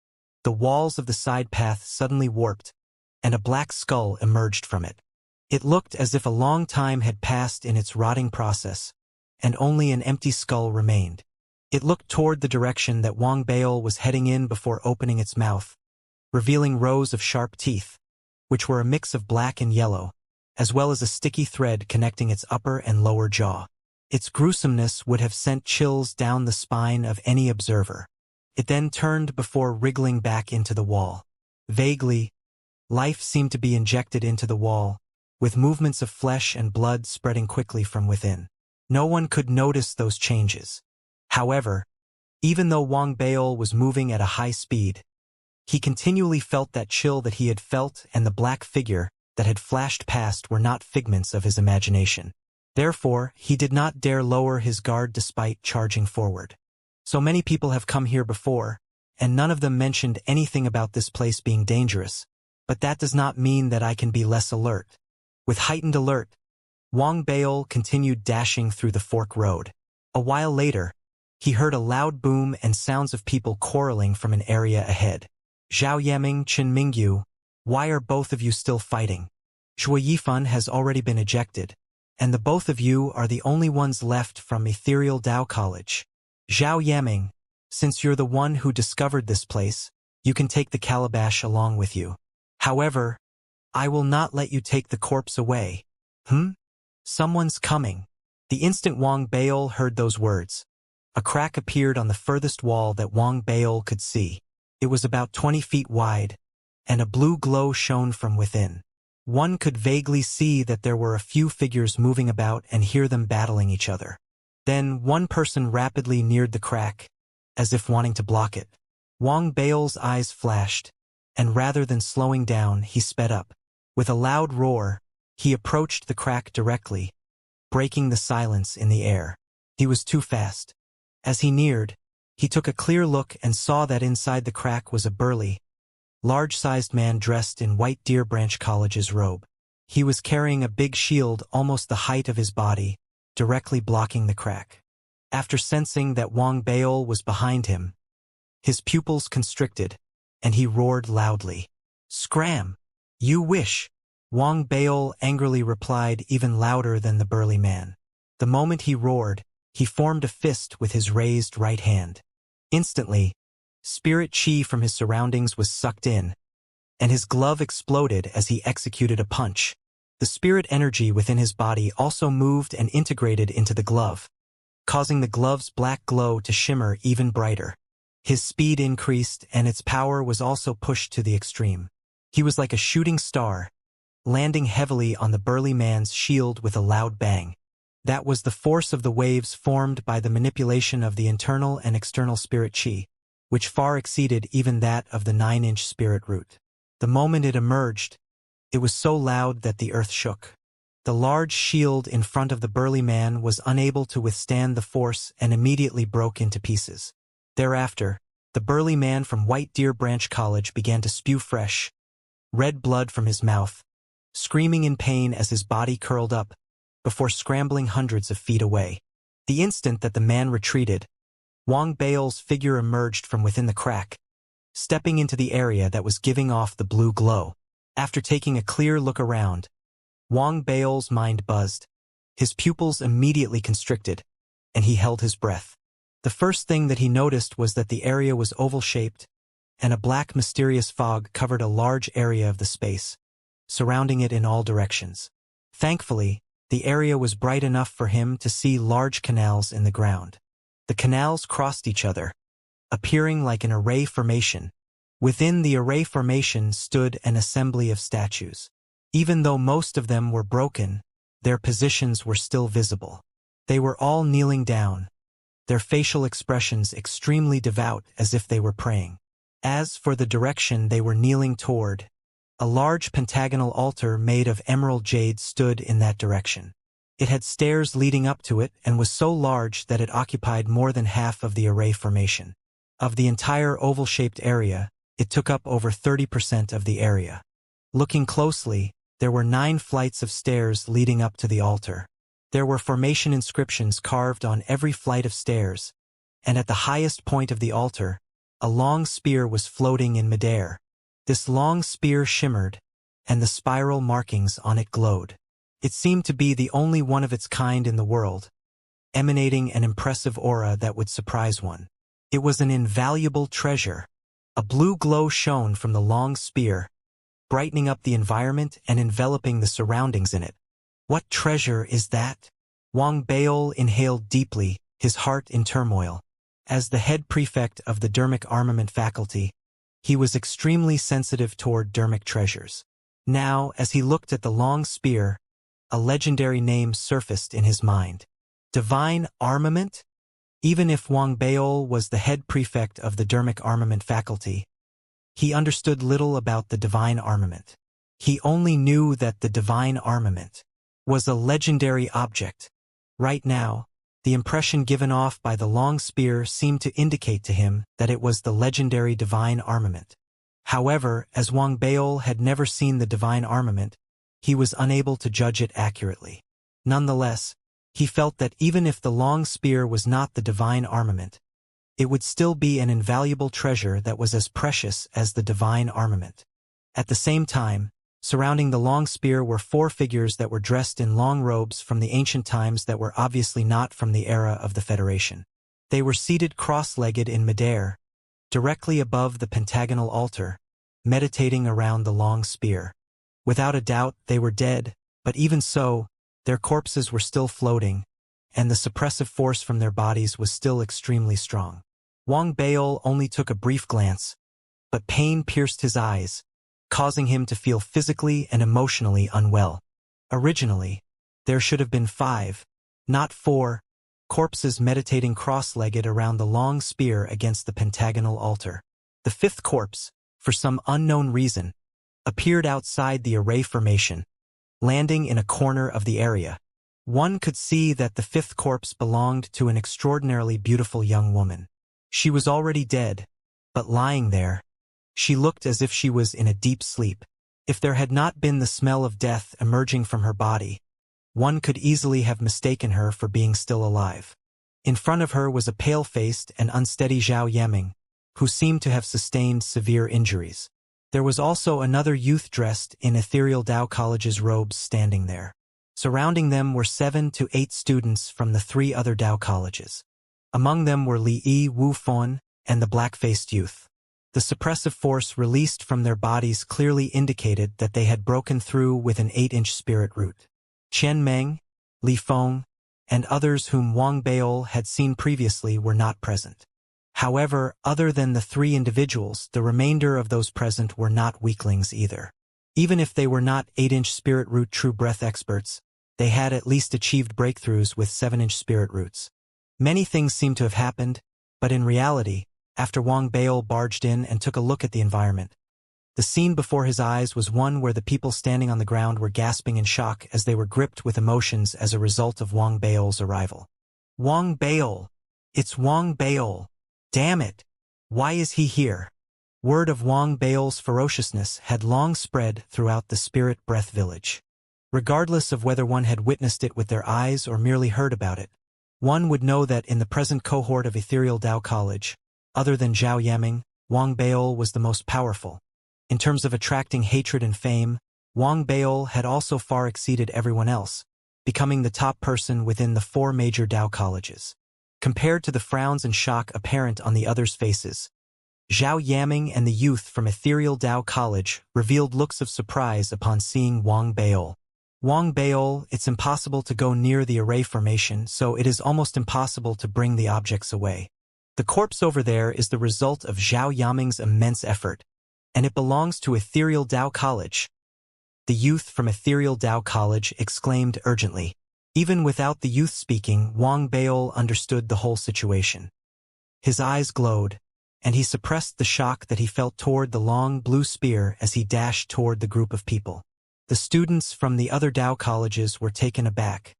the walls of the side path suddenly warped, and a black skull emerged from it. It looked as if a long time had passed in its rotting process, and only an empty skull remained. It looked toward the direction that Wang Baol was heading in before opening its mouth, revealing rows of sharp teeth, which were a mix of black and yellow, as well as a sticky thread connecting its upper and lower jaw. Its gruesomeness would have sent chills down the spine of any observer. It then turned before wriggling back into the wall. Vaguely, life seemed to be injected into the wall, with movements of flesh and blood spreading quickly from within. No one could notice those changes. However, even though Wang Baol was moving at a high speed, he continually felt that chill that he had felt, and the black figure that had flashed past were not figments of his imagination. Therefore, he did not dare lower his guard despite charging forward. So many people have come here before, and none of them mentioned anything about this place being dangerous, but that does not mean that I can be less alert. With heightened alert, Wang Baol continued dashing through the fork road. A while later, he heard a loud boom and sounds of people quarreling from an area ahead. Zhao Yaming, Chen Mingyu, why are both of you still fighting? Shui Yifan has already been ejected, and the both of you are the only ones left from Ethereal Tao College. Zhao Yaming, since you're the one who discovered this place, you can take the calabash along with you. However, I will not let you take the corpse away. Someone's coming. The instant Wang Baol heard those words, a crack appeared on the furthest wall that Wang Baol could see. It was about 20 feet wide, and a blue glow shone from within. One could vaguely see that there were a few figures moving about and hear them battling each other. Then one person rapidly neared the crack, as if wanting to block it. Wang Baol's eyes flashed, and rather than slowing down, he sped up. With a loud roar, he approached the crack directly, breaking the silence in the air. He was too fast. As he neared, he took a clear look and saw that inside the crack was a burly, large-sized man dressed in white Deer Branch College's robe. He was carrying a big shield almost the height of his body, directly blocking the crack. After sensing that Wang Baol was behind him, his pupils constricted, and he roared loudly. "Scram! You wish!" Wang Baol angrily replied even louder than the burly man. The moment he roared, he formed a fist with his raised right hand. Instantly, spirit chi from his surroundings was sucked in, and his glove exploded as he executed a punch. The spirit energy within his body also moved and integrated into the glove, causing the glove's black glow to shimmer even brighter. His speed increased, and its power was also pushed to the extreme. He was like a shooting star, landing heavily on the burly man's shield with a loud bang. That was the force of the waves formed by the manipulation of the internal and external spirit chi, which far exceeded even that of the 9-inch spirit root. The moment it emerged, it was so loud that the earth shook. The large shield in front of the burly man was unable to withstand the force and immediately broke into pieces. Thereafter, the burly man from White Deer Branch College began to spew fresh, red blood from his mouth, screaming in pain as his body curled up, before scrambling hundreds of feet away. The instant that the man retreated, Wang Baol's figure emerged from within the crack, stepping into the area that was giving off the blue glow. After taking a clear look around, Wang Baol's mind buzzed. His pupils immediately constricted, and he held his breath. The first thing that he noticed was that the area was oval-shaped, and a black mysterious fog covered a large area of the space, surrounding it in all directions. Thankfully, the area was bright enough for him to see large canals in the ground. The canals crossed each other, appearing like an array formation. Within the array formation stood an assembly of statues. Even though most of them were broken, their positions were still visible. They were all kneeling down, their facial expressions extremely devout as if they were praying. As for the direction they were kneeling toward, a large pentagonal altar made of emerald jade stood in that direction. It had stairs leading up to it and was so large that it occupied more than half of the array formation. Of the entire oval-shaped area, it took up over 30% of the area. Looking closely, there were 9 flights of stairs leading up to the altar. There were formation inscriptions carved on every flight of stairs, and at the highest point of the altar, a long spear was floating in midair. This long spear shimmered, and the spiral markings on it glowed. It seemed to be the only one of its kind in the world, emanating an impressive aura that would surprise one. It was an invaluable treasure. A blue glow shone from the long spear, brightening up the environment and enveloping the surroundings in it. What treasure is that? Wang Baol inhaled deeply, his heart in turmoil. As the head prefect of the Dermic Armament faculty, he was extremely sensitive toward Dermic treasures. Now, as he looked at the long spear, a legendary name surfaced in his mind. Divine Armament? Even if Wang Baol was the head prefect of the Dermic Armament faculty, he understood little about the Divine Armament. He only knew that the Divine Armament was a legendary object. Right now, the impression given off by the long spear seemed to indicate to him that it was the legendary Divine Armament. However, as Wang Baol had never seen the Divine Armament, he was unable to judge it accurately. Nonetheless, he felt that even if the long spear was not the Divine Armament, it would still be an invaluable treasure that was as precious as the Divine Armament. At the same time, surrounding the long spear were 4 figures that were dressed in long robes from the ancient times that were obviously not from the era of the Federation. They were seated cross-legged in midair, directly above the pentagonal altar, meditating around the long spear. Without a doubt, they were dead, but even so, their corpses were still floating, and the suppressive force from their bodies was still extremely strong. Wang Baol only took a brief glance, but pain pierced his eyes, causing him to feel physically and emotionally unwell. Originally, there should have been 5, not 4, corpses meditating cross-legged around the long spear against the pentagonal altar. The 5th corpse, for some unknown reason, appeared outside the array formation, landing in a corner of the area. One could see that the 5th corpse belonged to an extraordinarily beautiful young woman. She was already dead, but lying there, she looked as if she was in a deep sleep. If there had not been the smell of death emerging from her body, one could easily have mistaken her for being still alive. In front of her was a pale-faced and unsteady Zhao Yaming, who seemed to have sustained severe injuries. There was also another youth dressed in Ethereal Dao College's robes standing there. Surrounding them were 7 to 8 students from the 3 other Dao colleges. Among them were Li Yi, Wu Fon, and the black-faced youth. The suppressive force released from their bodies clearly indicated that they had broken through with an 8-inch spirit root. Chen Meng, Li Feng, and others whom Wang Baol had seen previously were not present. However, other than the 3 individuals, the remainder of those present were not weaklings either. Even if they were not 8-inch spirit root true breath experts, they had at least achieved breakthroughs with 7-inch spirit roots. Many things seemed to have happened, but in reality, after Wang Baol barged in and took a look at the environment, the scene before his eyes was one where the people standing on the ground were gasping in shock as they were gripped with emotions as a result of Wang Baol's arrival. Wang Baol! It's Wang Baol! Damn it! Why is he here? Word of Wang Baol's ferociousness had long spread throughout the Spirit Breath village. Regardless of whether one had witnessed it with their eyes or merely heard about it, one would know that in the present cohort of Ethereal Dao College, other than Zhao Yaming, Wang Baol was the most powerful. In terms of attracting hatred and fame, Wang Baol had also far exceeded everyone else, becoming the top person within the 4 major Dao colleges. Compared to the frowns and shock apparent on the others' faces, Zhao Yaming and the youth from Ethereal Dao College revealed looks of surprise upon seeing Wang Baol. Wang Baol, it's impossible to go near the array formation, so it is almost impossible to bring the objects away. The corpse over there is the result of Zhao Yaming's immense effort, and it belongs to Ethereal Dao College. The youth from Ethereal Dao College exclaimed urgently. Even without the youth speaking, Wang Baol understood the whole situation. His eyes glowed, and he suppressed the shock that he felt toward the long blue spear as he dashed toward the group of people. The students from the other Dao colleges were taken aback,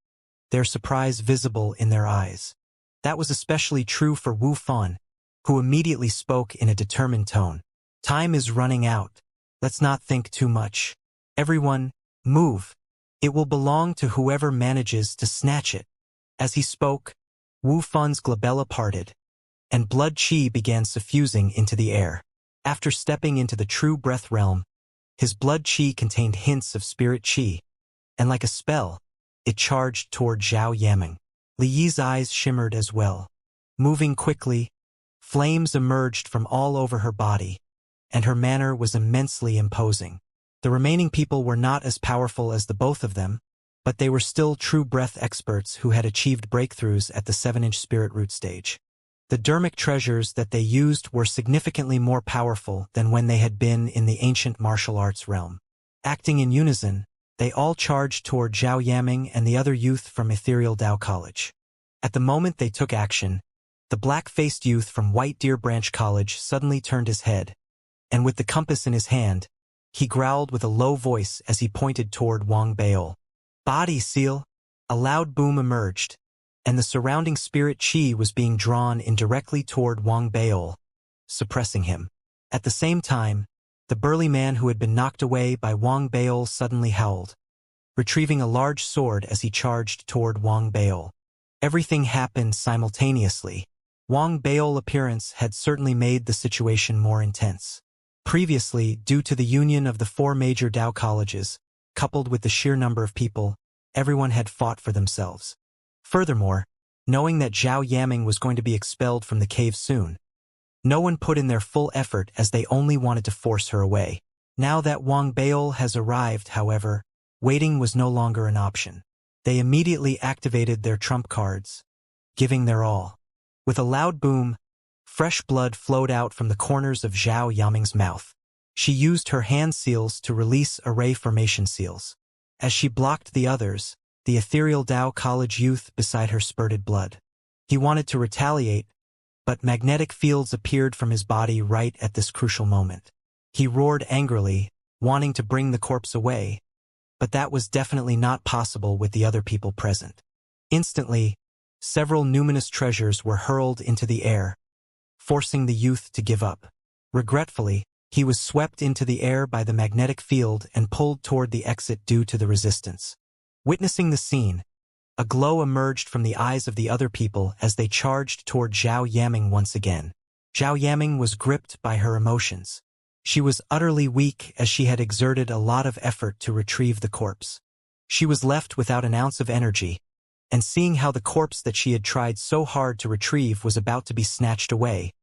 their surprise visible in their eyes. That was especially true for Wu Fon, who immediately spoke in a determined tone. Time is running out. Let's not think too much. Everyone, move. It will belong to whoever manages to snatch it. As he spoke, Wu Fon's glabella parted, and blood qi began suffusing into the air. After stepping into the true breath realm, his blood qi contained hints of spirit qi, and like a spell, it charged toward Zhao Yaming. Li Yi's eyes shimmered as well. Moving quickly, flames emerged from all over her body, and her manner was immensely imposing. The remaining people were not as powerful as the both of them, but they were still true breath experts who had achieved breakthroughs at the 7-inch spirit root stage. The dermic treasures that they used were significantly more powerful than when they had been in the ancient martial arts realm. Acting in unison, they all charged toward Zhao Yaming and the other youth from Ethereal Dao College. At the moment they took action, the black-faced youth from White Deer Branch College suddenly turned his head, and with the compass in his hand, he growled with a low voice as he pointed toward Wang Baol. Body seal! A loud boom emerged, and the surrounding spirit qi was being drawn in directly toward Wang Baol, suppressing him. At the same time, the burly man who had been knocked away by Wang Baol suddenly howled, retrieving a large sword as he charged toward Wang Baol. Everything happened simultaneously. Wang Baol's appearance had certainly made the situation more intense. Previously, due to the union of the 4 major Dao colleges, coupled with the sheer number of people, everyone had fought for themselves. Furthermore, knowing that Zhao Yaming was going to be expelled from the cave soon, no one put in their full effort as they only wanted to force her away. Now that Wang Baol has arrived, however, waiting was no longer an option. They immediately activated their trump cards, giving their all. With a loud boom, fresh blood flowed out from the corners of Zhao Yaming's mouth. She used her hand seals to release array formation seals. As she blocked the others, the ethereal Dao College youth beside her spurted blood. He wanted to retaliate, but magnetic fields appeared from his body right at this crucial moment. He roared angrily, wanting to bring the corpse away, but that was definitely not possible with the other people present. Instantly, several numinous treasures were hurled into the air, forcing the youth to give up. Regretfully, he was swept into the air by the magnetic field and pulled toward the exit due to the resistance. Witnessing the scene, a glow emerged from the eyes of the other people as they charged toward Zhao Yaming once again. Zhao Yaming was gripped by her emotions. She was utterly weak as she had exerted a lot of effort to retrieve the corpse. She was left without an ounce of energy, and seeing how the corpse that she had tried so hard to retrieve was about to be snatched away,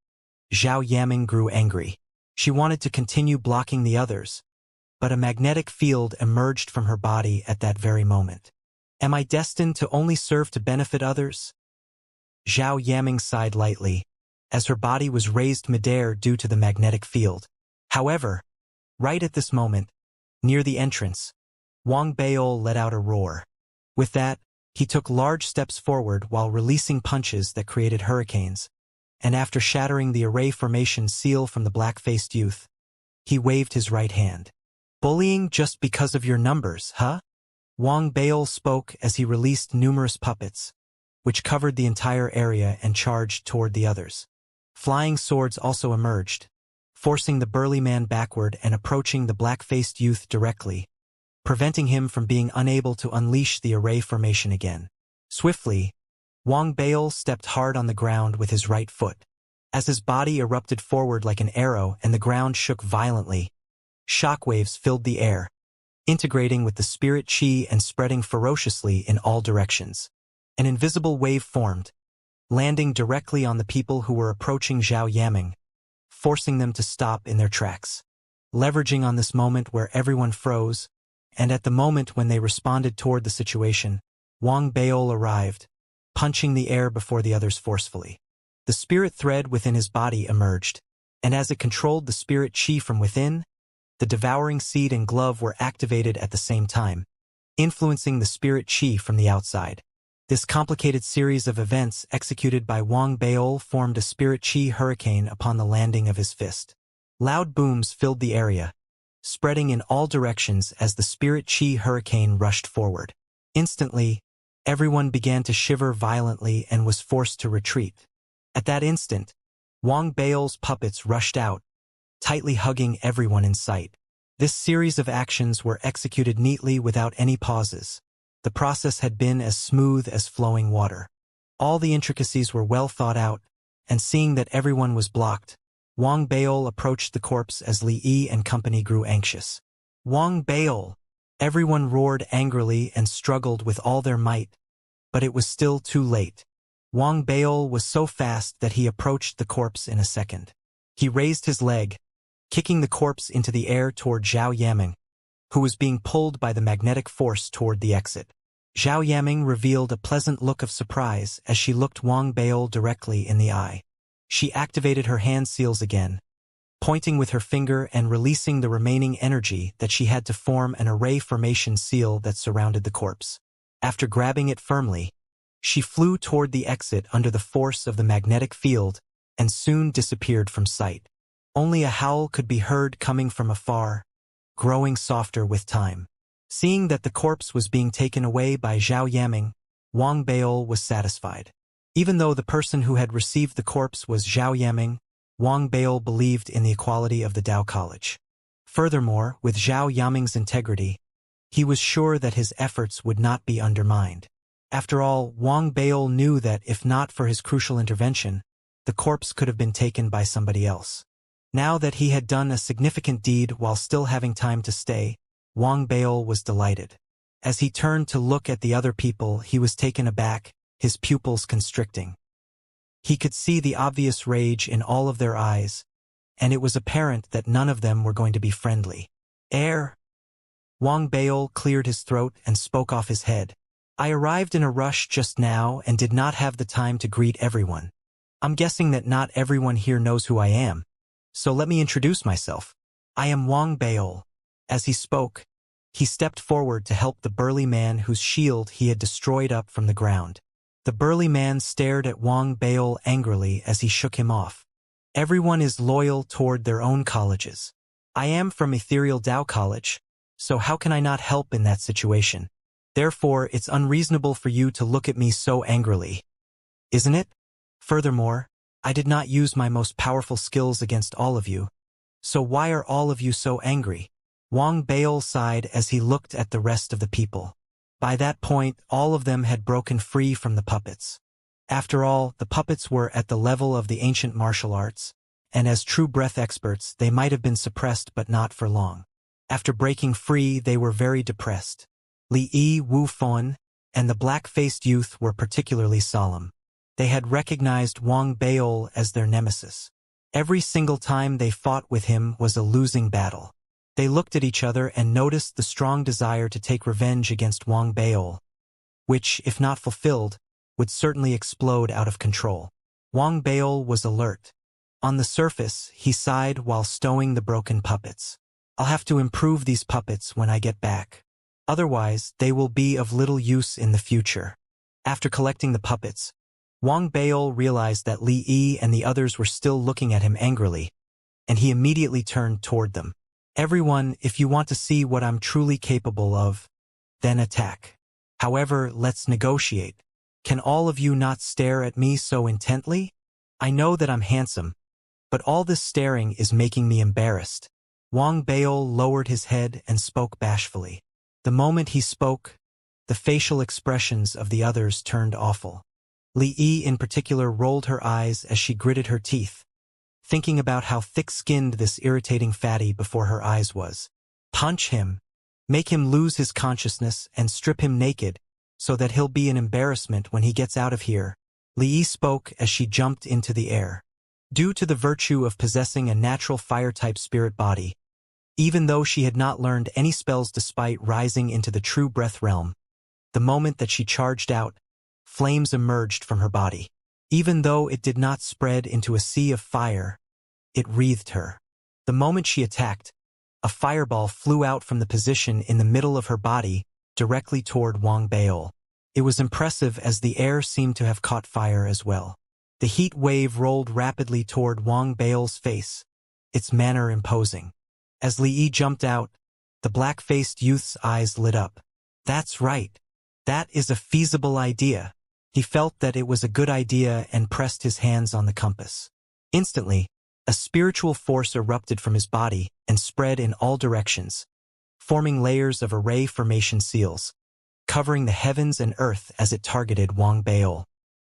Zhao Yaming grew angry. She wanted to continue blocking the others, but a magnetic field emerged from her body at that very moment. Am I destined to only serve to benefit others? Zhao Yaming sighed lightly, as her body was raised midair due to the magnetic field. However, right at this moment, near the entrance, Wang Beol let out a roar. With that, he took large steps forward while releasing punches that created hurricanes, and after shattering the array formation seal from the black-faced youth, he waved his right hand. Bullying just because of your numbers, huh? Wang Beol spoke as he released numerous puppets, which covered the entire area and charged toward the others. Flying swords also emerged, forcing the burly man backward and approaching the black-faced youth directly, preventing him from being unable to unleash the array formation again. Swiftly, Wang Beol stepped hard on the ground with his right foot. As his body erupted forward like an arrow and the ground shook violently, shockwaves filled the air, integrating with the spirit chi and spreading ferociously in all directions. An invisible wave formed, landing directly on the people who were approaching Zhao Yaming, forcing them to stop in their tracks. Leveraging on this moment where everyone froze, and at the moment when they responded toward the situation, Wang Beol arrived, punching the air before the others forcefully. The spirit thread within his body emerged, and as it controlled the spirit chi from within, the devouring seed and glove were activated at the same time, influencing the spirit chi from the outside. This complicated series of events executed by Wang Beol formed a spirit chi hurricane upon the landing of his fist. Loud booms filled the area, spreading in all directions as the spirit chi hurricane rushed forward. Instantly, everyone began to shiver violently and was forced to retreat. At that instant, Wang Beol's puppets rushed out, tightly hugging everyone in sight. This series of actions were executed neatly without any pauses. The process had been as smooth as flowing water. All the intricacies were well thought out, and seeing that everyone was blocked, Wang Beol approached the corpse as Li Yi and company grew anxious. Wang Beol! Everyone roared angrily and struggled with all their might, but it was still too late. Wang Beol was so fast that he approached the corpse in a second. He raised his leg, kicking the corpse into the air toward Zhao Yaming, who was being pulled by the magnetic force toward the exit. Zhao Yaming revealed a pleasant look of surprise as she looked Wang Beol directly in the eye. She activated her hand seals again, pointing with her finger and releasing the remaining energy that she had to form an array formation seal that surrounded the corpse. After grabbing it firmly, she flew toward the exit under the force of the magnetic field and soon disappeared from sight. Only a howl could be heard coming from afar, growing softer with time. Seeing that the corpse was being taken away by Zhao Yaming, Wang Beol was satisfied. Even though the person who had received the corpse was Zhao Yaming, Wang Beol believed in the equality of the Dao College. Furthermore, with Zhao Yaming's integrity, he was sure that his efforts would not be undermined. After all, Wang Beol knew that if not for his crucial intervention, the corpse could have been taken by somebody else. Now that he had done a significant deed while still having time to stay, Wang Beol was delighted. As he turned to look at the other people, he was taken aback, his pupils constricting. He could see the obvious rage in all of their eyes, and it was apparent that none of them were going to be friendly. Wang Beol cleared his throat and spoke off his head, I arrived in a rush just now and did not have the time to greet everyone. I'm guessing that not everyone here knows who I am, so let me introduce myself. I am Wang Beol. As he spoke, he stepped forward to help the burly man whose shield he had destroyed up from the ground. The burly man stared at Wang Beol angrily as he shook him off. Everyone is loyal toward their own colleges. I am from Ethereal Dao College, so how can I not help in that situation? Therefore, it's unreasonable for you to look at me so angrily. Isn't it? Furthermore, I did not use my most powerful skills against all of you. So why are all of you so angry? Wang Beol sighed as he looked at the rest of the people. By that point, all of them had broken free from the puppets. After all, the puppets were at the level of the ancient martial arts, and as true breath experts, they might have been suppressed but not for long. After breaking free, they were very depressed. Li Yi, Wu Fon, and the black-faced youth were particularly solemn. They had recognized Wang Beol as their nemesis. Every single time they fought with him was a losing battle. They looked at each other and noticed the strong desire to take revenge against Wang Beol, which, if not fulfilled, would certainly explode out of control. Wang Beol was alert. On the surface, he sighed while stowing the broken puppets. I'll have to improve these puppets when I get back. Otherwise, they will be of little use in the future. After collecting the puppets, Wang Beol realized that Li Yi and the others were still looking at him angrily, and he immediately turned toward them. Everyone, if you want to see what I'm truly capable of, then attack. However, let's negotiate. Can all of you not stare at me so intently? I know that I'm handsome, but all this staring is making me embarrassed. Wang Beol lowered his head and spoke bashfully. The moment he spoke, the facial expressions of the others turned awful. Li Yi in particular rolled her eyes as she gritted her teeth, thinking about how thick-skinned this irritating fatty before her eyes was. Punch him, make him lose his consciousness and strip him naked, so that he'll be an embarrassment when he gets out of here. Li Yi spoke as she jumped into the air. Due to the virtue of possessing a natural fire-type spirit body, even though she had not learned any spells despite rising into the true breath realm, the moment that she charged out, flames emerged from her body. Even though it did not spread into a sea of fire, it wreathed her. The moment she attacked, a fireball flew out from the position in the middle of her body, directly toward Wang Beol. It was impressive as the air seemed to have caught fire as well. The heat wave rolled rapidly toward Wang Beol's face, its manner imposing. As Li Yi jumped out, the black-faced youth's eyes lit up. That's right. That is a feasible idea. He felt that it was a good idea and pressed his hands on the compass. Instantly, a spiritual force erupted from his body and spread in all directions, forming layers of array formation seals, covering the heavens and earth as it targeted Wang Beol.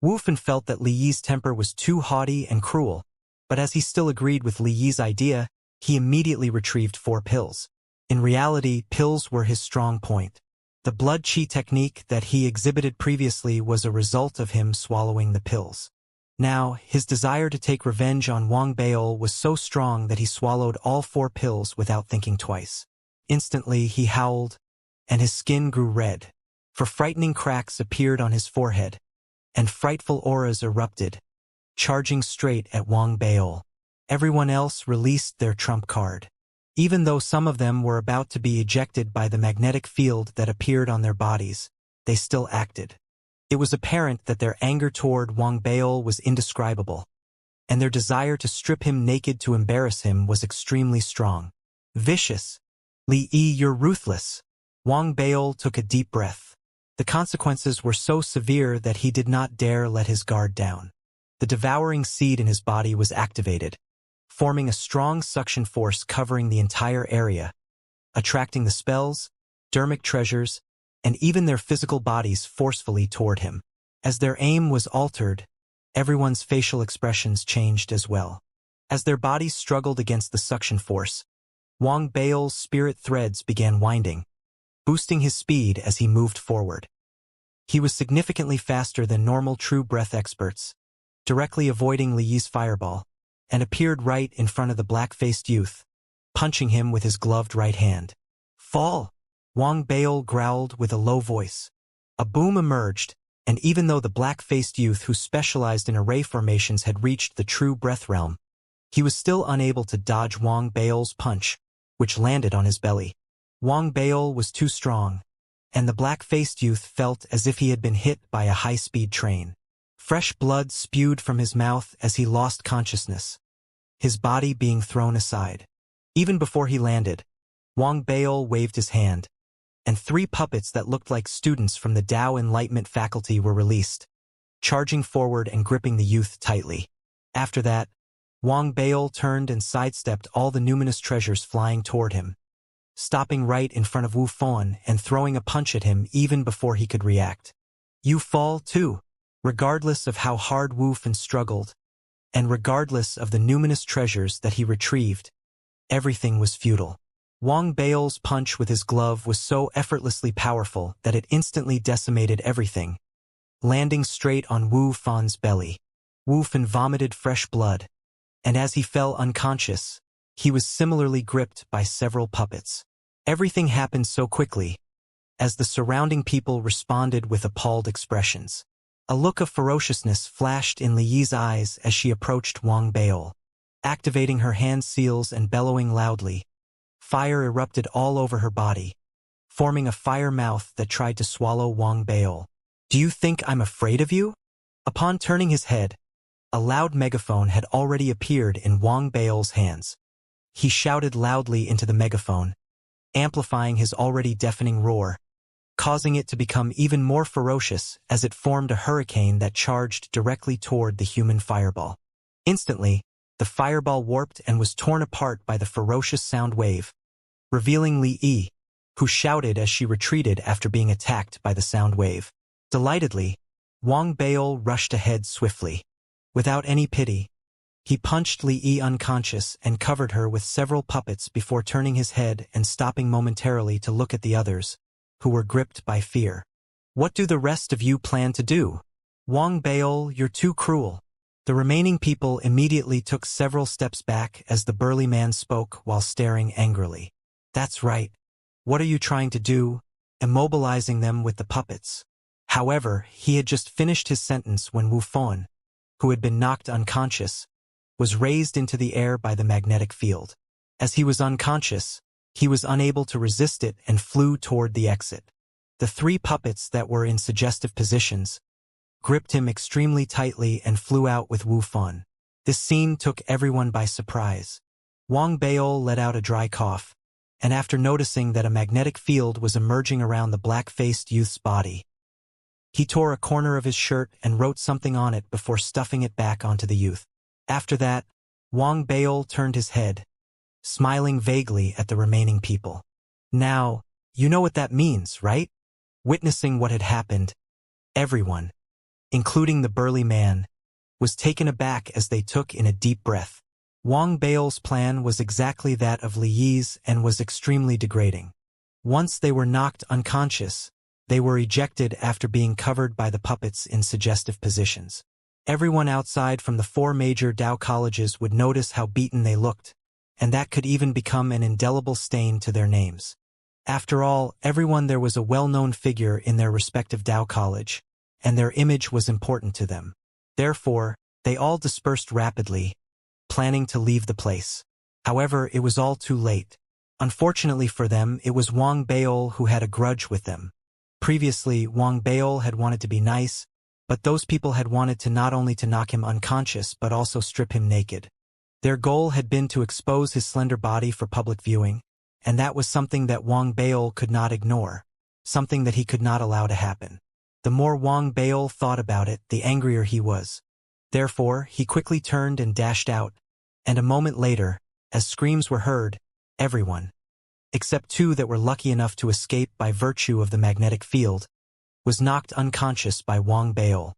Wu Fan felt that Li Yi's temper was too haughty and cruel, but as he still agreed with Li Yi's idea, he immediately retrieved 4 pills. In reality, pills were his strong point. The blood chi technique that he exhibited previously was a result of him swallowing the pills. Now, his desire to take revenge on Wang Beol was so strong that he swallowed all 4 pills without thinking twice. Instantly, he howled, and his skin grew red. For frightening cracks appeared on his forehead, and frightful auras erupted, charging straight at Wang Beol. Everyone else released their trump card. Even though some of them were about to be ejected by the magnetic field that appeared on their bodies, they still acted. It was apparent that their anger toward Wang Beol was indescribable, and their desire to strip him naked to embarrass him was extremely strong. Vicious. Li Yi, you're ruthless. Wang Beol took a deep breath. The consequences were so severe that he did not dare let his guard down. The devouring seed in his body was activated, forming a strong suction force covering the entire area, attracting the spells, dermic treasures, and even their physical bodies forcefully toward him. As their aim was altered, everyone's facial expressions changed as well. As their bodies struggled against the suction force, Wang Beol's spirit threads began winding, boosting his speed as he moved forward. He was significantly faster than normal true breath experts, directly avoiding Li Yi's fireball, and appeared right in front of the black-faced youth, punching him with his gloved right hand. Fall! Wang Beol growled with a low voice. A boom emerged, and even though the black-faced youth who specialized in array formations had reached the true breath realm, he was still unable to dodge Wang Baol's punch, which landed on his belly. Wang Baol was too strong, and the black-faced youth felt as if he had been hit by a high-speed train. Fresh blood spewed from his mouth as he lost consciousness, his body being thrown aside. Even before he landed, Wang Baol waved his hand, and 3 puppets that looked like students from the Tao Enlightenment faculty were released, charging forward and gripping the youth tightly. After that, Wang Baol turned and sidestepped all the numinous treasures flying toward him, stopping right in front of Wu Fan and throwing a punch at him even before he could react. You fall too. Regardless of how hard Wu Fan struggled, and regardless of the numinous treasures that he retrieved, everything was futile. Wang Baol's punch with his glove was so effortlessly powerful that it instantly decimated everything, landing straight on Wu Fan's belly. Wu Fan vomited fresh blood, and as he fell unconscious, he was similarly gripped by several puppets. Everything happened so quickly, as the surrounding people responded with appalled expressions. A look of ferociousness flashed in Li Yi's eyes as she approached Wang Baol. Activating her hand seals and bellowing loudly, fire erupted all over her body, forming a fire mouth that tried to swallow Wang Baol. Do you think I'm afraid of you? Upon turning his head, a loud megaphone had already appeared in Wang Baol's hands. He shouted loudly into the megaphone, amplifying his already deafening roar, causing it to become even more ferocious as it formed a hurricane that charged directly toward the human fireball. Instantly, the fireball warped and was torn apart by the ferocious sound wave, revealing Li Yi, who shouted as she retreated after being attacked by the sound wave. Delightedly, Wang Baol rushed ahead swiftly. Without any pity, he punched Li Yi unconscious and covered her with several puppets before turning his head and stopping momentarily to look at the others, who were gripped by fear. What do the rest of you plan to do? Wang Baol, you're too cruel. The remaining people immediately took several steps back as the burly man spoke while staring angrily. That's right. What are you trying to do? Immobilizing them with the puppets. However, he had just finished his sentence when Wu Fan, who had been knocked unconscious, was raised into the air by the magnetic field. As he was unconscious, he was unable to resist it and flew toward the exit. The 3 puppets that were in suggestive positions gripped him extremely tightly and flew out with Wu Fan. This scene took everyone by surprise. Wang Baol let out a dry cough, and after noticing that a magnetic field was emerging around the black-faced youth's body, he tore a corner of his shirt and wrote something on it before stuffing it back onto the youth. After that, Wang Baol turned his head, smiling vaguely at the remaining people. Now, you know what that means, right? Witnessing what had happened, everyone, including the burly man, was taken aback as they took in a deep breath. Wang Baol's plan was exactly that of Li Yi's and was extremely degrading. Once they were knocked unconscious, they were ejected after being covered by the puppets in suggestive positions. Everyone outside from the 4 major Tao colleges would notice how beaten they looked, and that could even become an indelible stain to their names. After all, everyone there was a well-known figure in their respective Tao college, and their image was important to them. Therefore, they all dispersed rapidly, planning to leave the place. However, it was all too late. Unfortunately for them, it was Wang Baol who had a grudge with them. Previously, Wang Baol had wanted to be nice, but those people had wanted to not only to knock him unconscious but also strip him naked. Their goal had been to expose his slender body for public viewing, and that was something that Wang Baol could not ignore, something that he could not allow to happen. The more Wang Baol thought about it, the angrier he was. Therefore, he quickly turned and dashed out, and a moment later, as screams were heard, everyone, except 2 that were lucky enough to escape by virtue of the magnetic field, was knocked unconscious by Wang Baol.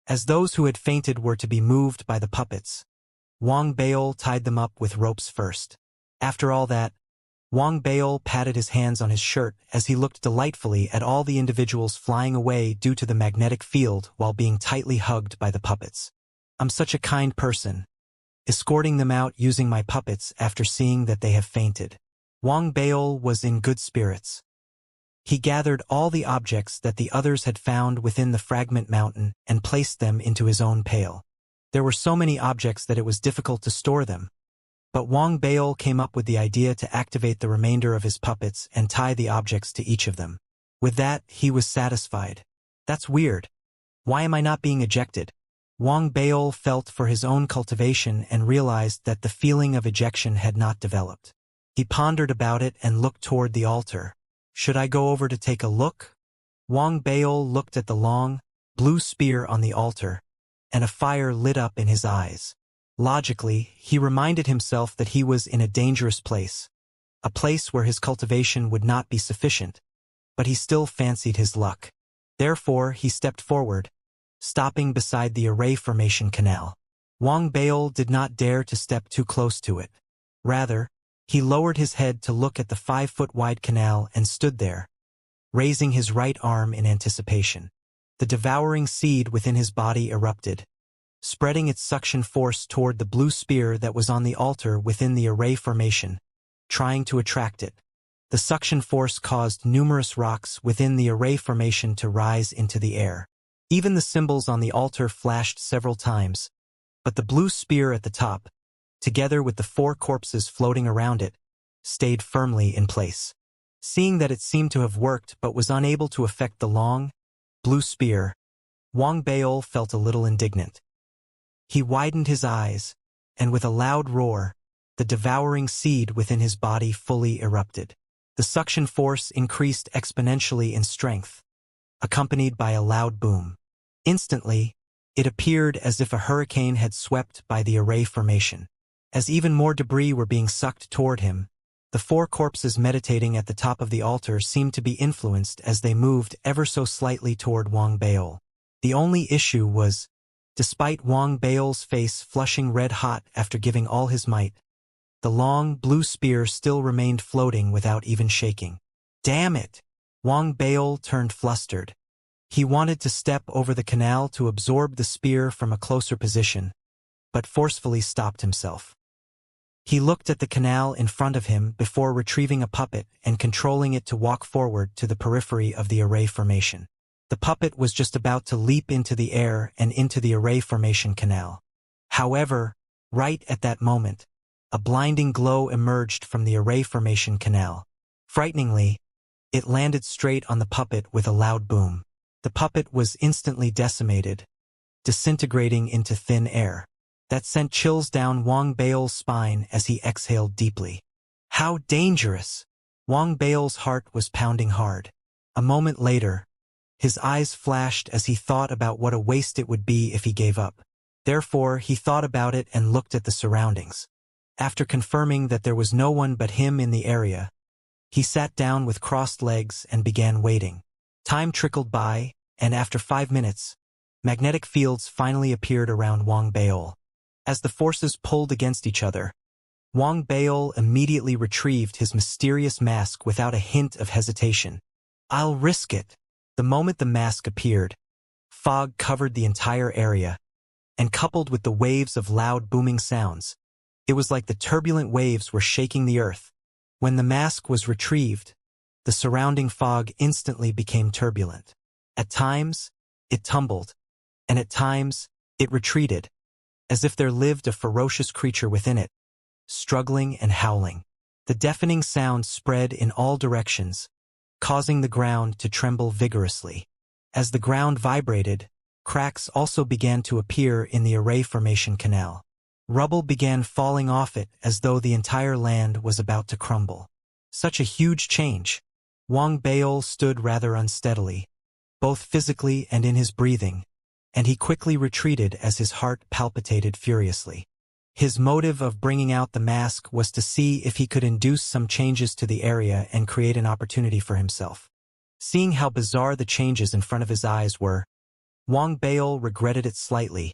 As those who had fainted were to be moved by the puppets, Wang Baol tied them up with ropes first. After all that, Wang Baol patted his hands on his shirt as he looked delightfully at all the individuals flying away due to the magnetic field while being tightly hugged by the puppets. I'm such a kind person, escorting them out using my puppets after seeing that they have fainted. Wang Baol was in good spirits. He gathered all the objects that the others had found within the fragment mountain and placed them into his own pail. There were so many objects that it was difficult to store them. But Wang Baol came up with the idea to activate the remainder of his puppets and tie the objects to each of them. With that, he was satisfied. That's weird. Why am I not being ejected? Wang Baol felt for his own cultivation and realized that the feeling of ejection had not developed. He pondered about it and looked toward the altar. Should I go over to take a look? Wang Baol looked at the long, blue spear on the altar, and a fire lit up in his eyes. Logically, he reminded himself that he was in a dangerous place, a place where his cultivation would not be sufficient, but he still fancied his luck. Therefore, he stepped forward, stopping beside the array formation canal. Wang Baol did not dare to step too close to it. Rather, he lowered his head to look at the 5-foot-wide canal and stood there, raising his right arm in anticipation. The devouring seed within his body erupted, spreading its suction force toward the blue spear that was on the altar within the array formation, trying to attract it. The suction force caused numerous rocks within the array formation to rise into the air. Even the symbols on the altar flashed several times, but the blue spear at the top, together with the 4 corpses floating around it, stayed firmly in place. Seeing that it seemed to have worked but was unable to affect the long, blue spear, Wang Baol felt a little indignant. He widened his eyes, and with a loud roar, the devouring seed within his body fully erupted. The suction force increased exponentially in strength, accompanied by a loud boom. Instantly, it appeared as if a hurricane had swept by the array formation. As even more debris were being sucked toward him, the 4 corpses meditating at the top of the altar seemed to be influenced as they moved ever so slightly toward Wang Baol. The only issue was, despite Wang Baol's face flushing red-hot after giving all his might, the long, blue spear still remained floating without even shaking. Damn it! Wang Baol turned flustered. He wanted to step over the canal to absorb the spear from a closer position, but forcefully stopped himself. He looked at the canal in front of him before retrieving a puppet and controlling it to walk forward to the periphery of the array formation. The puppet was just about to leap into the air and into the array formation canal. However, right at that moment, a blinding glow emerged from the array formation canal. Frighteningly, it landed straight on the puppet with a loud boom. The puppet was instantly decimated, disintegrating into thin air. That sent chills down Wang Baol's spine as he exhaled deeply. How dangerous! Wang Baol's heart was pounding hard. A moment later, his eyes flashed as he thought about what a waste it would be if he gave up. Therefore, he thought about it and looked at the surroundings. After confirming that there was no one but him in the area, he sat down with crossed legs and began waiting. Time trickled by, and after 5 minutes, magnetic fields finally appeared around Wang Baol. As the forces pulled against each other, Wang Baol immediately retrieved his mysterious mask without a hint of hesitation. I'll risk it. The moment the mask appeared, fog covered the entire area, and coupled with the waves of loud booming sounds, it was like the turbulent waves were shaking the earth. When the mask was retrieved, the surrounding fog instantly became turbulent. At times, it tumbled, and at times, it retreated, as if there lived a ferocious creature within it, struggling and howling. The deafening sound spread in all directions, causing the ground to tremble vigorously. As the ground vibrated, cracks also began to appear in the array formation canal. Rubble began falling off it as though the entire land was about to crumble. Such a huge change. Wang Baol stood rather unsteadily, both physically and in his breathing, and he quickly retreated as his heart palpitated furiously. His motive of bringing out the mask was to see if he could induce some changes to the area and create an opportunity for himself. Seeing how bizarre the changes in front of his eyes were, Wang Baol regretted it slightly,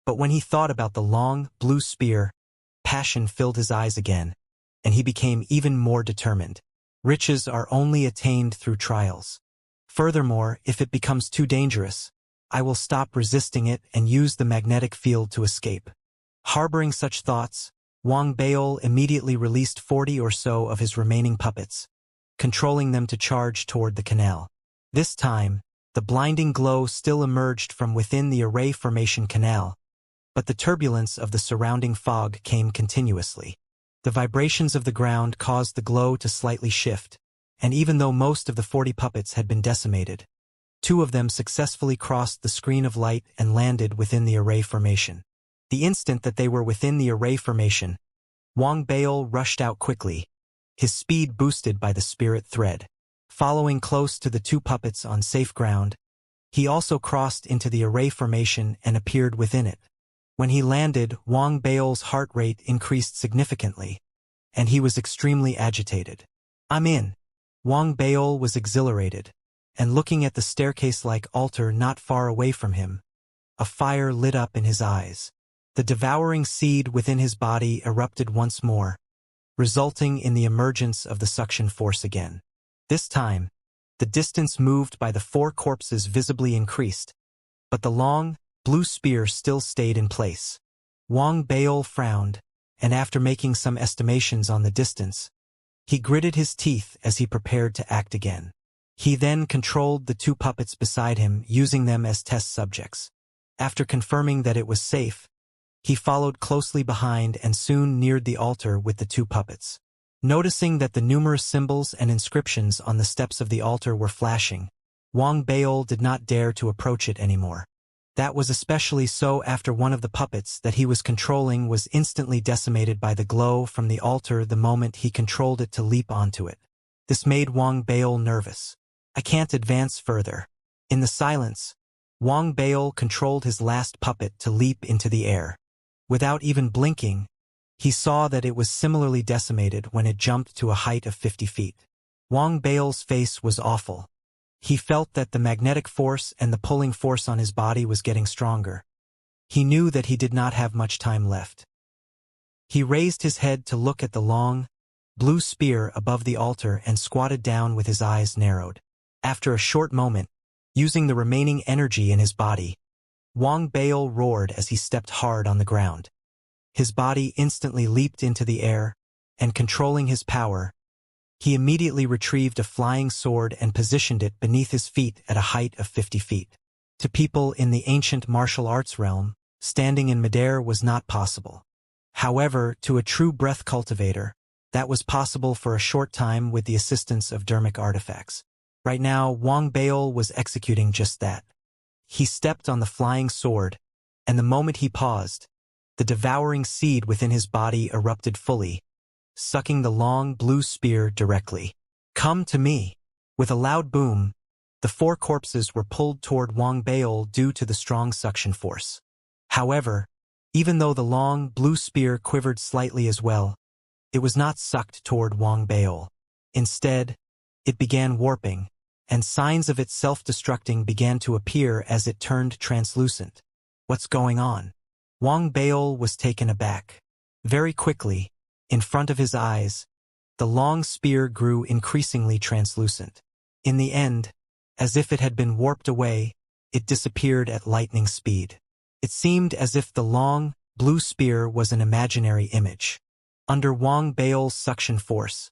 but when he thought about the long, blue spear, passion filled his eyes again, and he became even more determined. Riches are only attained through trials. Furthermore, if it becomes too dangerous, I will stop resisting it and use the magnetic field to escape. Harboring such thoughts, Wang Baol immediately released 40 or so of his remaining puppets, controlling them to charge toward the canal. This time, the blinding glow still emerged from within the array formation canal, but the turbulence of the surrounding fog came continuously. The vibrations of the ground caused the glow to slightly shift, and even though most of the 40 puppets had been decimated, 2 of them successfully crossed the screen of light and landed within the array formation. The instant that they were within the array formation, Wang Baol rushed out quickly, his speed boosted by the spirit thread. Following close to the 2 puppets on safe ground, he also crossed into the array formation and appeared within it. When he landed, Wang Baol's heart rate increased significantly, and he was extremely agitated. "I'm in." Wang Baol was exhilarated, and looking at the staircase-like altar not far away from him, a fire lit up in his eyes. The devouring seed within his body erupted once more, resulting in the emergence of the suction force again. This time, the distance moved by the 4 corpses visibly increased, but the long, blue spear still stayed in place. Wang Baol frowned, and after making some estimations on the distance, he gritted his teeth as he prepared to act again. He then controlled the 2 puppets beside him, using them as test subjects. After confirming that it was safe, he followed closely behind and soon neared the altar with the 2 puppets. Noticing that the numerous symbols and inscriptions on the steps of the altar were flashing, Wang Baol did not dare to approach it anymore. That was especially so after one of the puppets that he was controlling was instantly decimated by the glow from the altar the moment he controlled it to leap onto it. This made Wang Baol nervous. "I can't advance further." In the silence, Wang Baol controlled his last puppet to leap into the air. Without even blinking, he saw that it was similarly decimated when it jumped to a height of 50 feet. Wang Baol's face was awful. He felt that the magnetic force and the pulling force on his body was getting stronger. He knew that he did not have much time left. He raised his head to look at the long, blue spear above the altar and squatted down with his eyes narrowed. After a short moment, using the remaining energy in his body, Wang Baol roared as he stepped hard on the ground. His body instantly leaped into the air, and controlling his power, he immediately retrieved a flying sword and positioned it beneath his feet at a height of 50 feet. To people in the ancient martial arts realm, standing in midair was not possible. However, to a true breath cultivator, that was possible for a short time with the assistance of dermic artifacts. Right now, Wang Baol was executing just that. He stepped on the flying sword, and the moment he paused, the devouring seed within his body erupted fully, sucking the long blue spear directly. "Come to me!" With a loud boom, the 4 corpses were pulled toward Wang Baol due to the strong suction force. However, even though the long blue spear quivered slightly as well, it was not sucked toward Wang Baol. Instead, it began warping, and signs of its self-destructing began to appear as it turned translucent. What's going on? Wang Baol was taken aback. Very quickly, in front of his eyes, the long spear grew increasingly translucent. In the end, as if it had been warped away, it disappeared at lightning speed. It seemed as if the long, blue spear was an imaginary image. Under Wang Baol's suction force,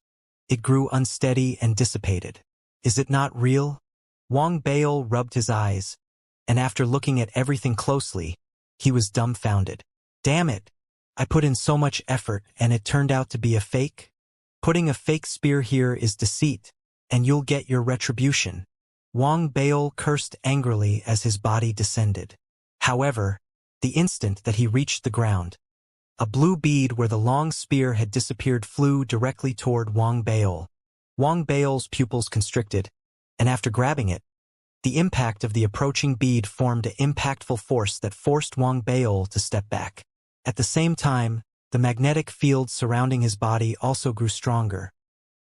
it grew unsteady and dissipated. "Is it not real?" Wang Baol rubbed his eyes, and after looking at everything closely, he was dumbfounded. "Damn it! I put in so much effort and it turned out to be a fake? Putting a fake spear here is deceit, and you'll get your retribution." Wang Baol cursed angrily as his body descended. However, the instant that he reached the ground, a blue bead where the long spear had disappeared flew directly toward Wang Baol. Wang Baol's pupils constricted, and after grabbing it, the impact of the approaching bead formed an impactful force that forced Wang Baol to step back. At the same time, the magnetic field surrounding his body also grew stronger,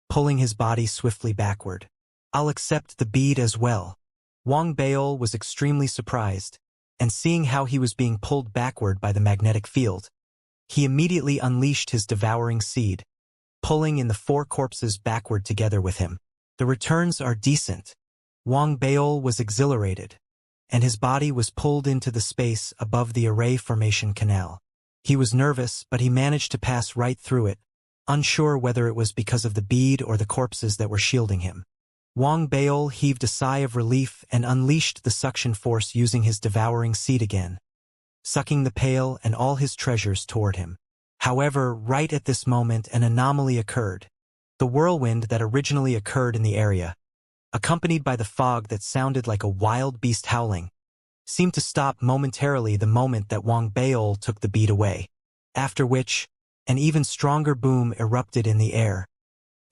pulling his body swiftly backward. "I'll accept the bead as well." Wang Baol was extremely surprised, and seeing how he was being pulled backward by the magnetic field, he immediately unleashed his devouring seed, pulling in the 4 corpses backward together with him. The returns are decent. Wang Baol was exhilarated, and his body was pulled into the space above the array formation canal. He was nervous, but he managed to pass right through it, unsure whether it was because of the bead or the corpses that were shielding him. Wang Baol heaved a sigh of relief and unleashed the suction force using his devouring seed again, sucking the pail and all his treasures toward him. However, right at this moment an anomaly occurred. The whirlwind that originally occurred in the area, accompanied by the fog that sounded like a wild beast howling, seemed to stop momentarily the moment that Wang Baol took the bead away, after which an even stronger boom erupted in the air,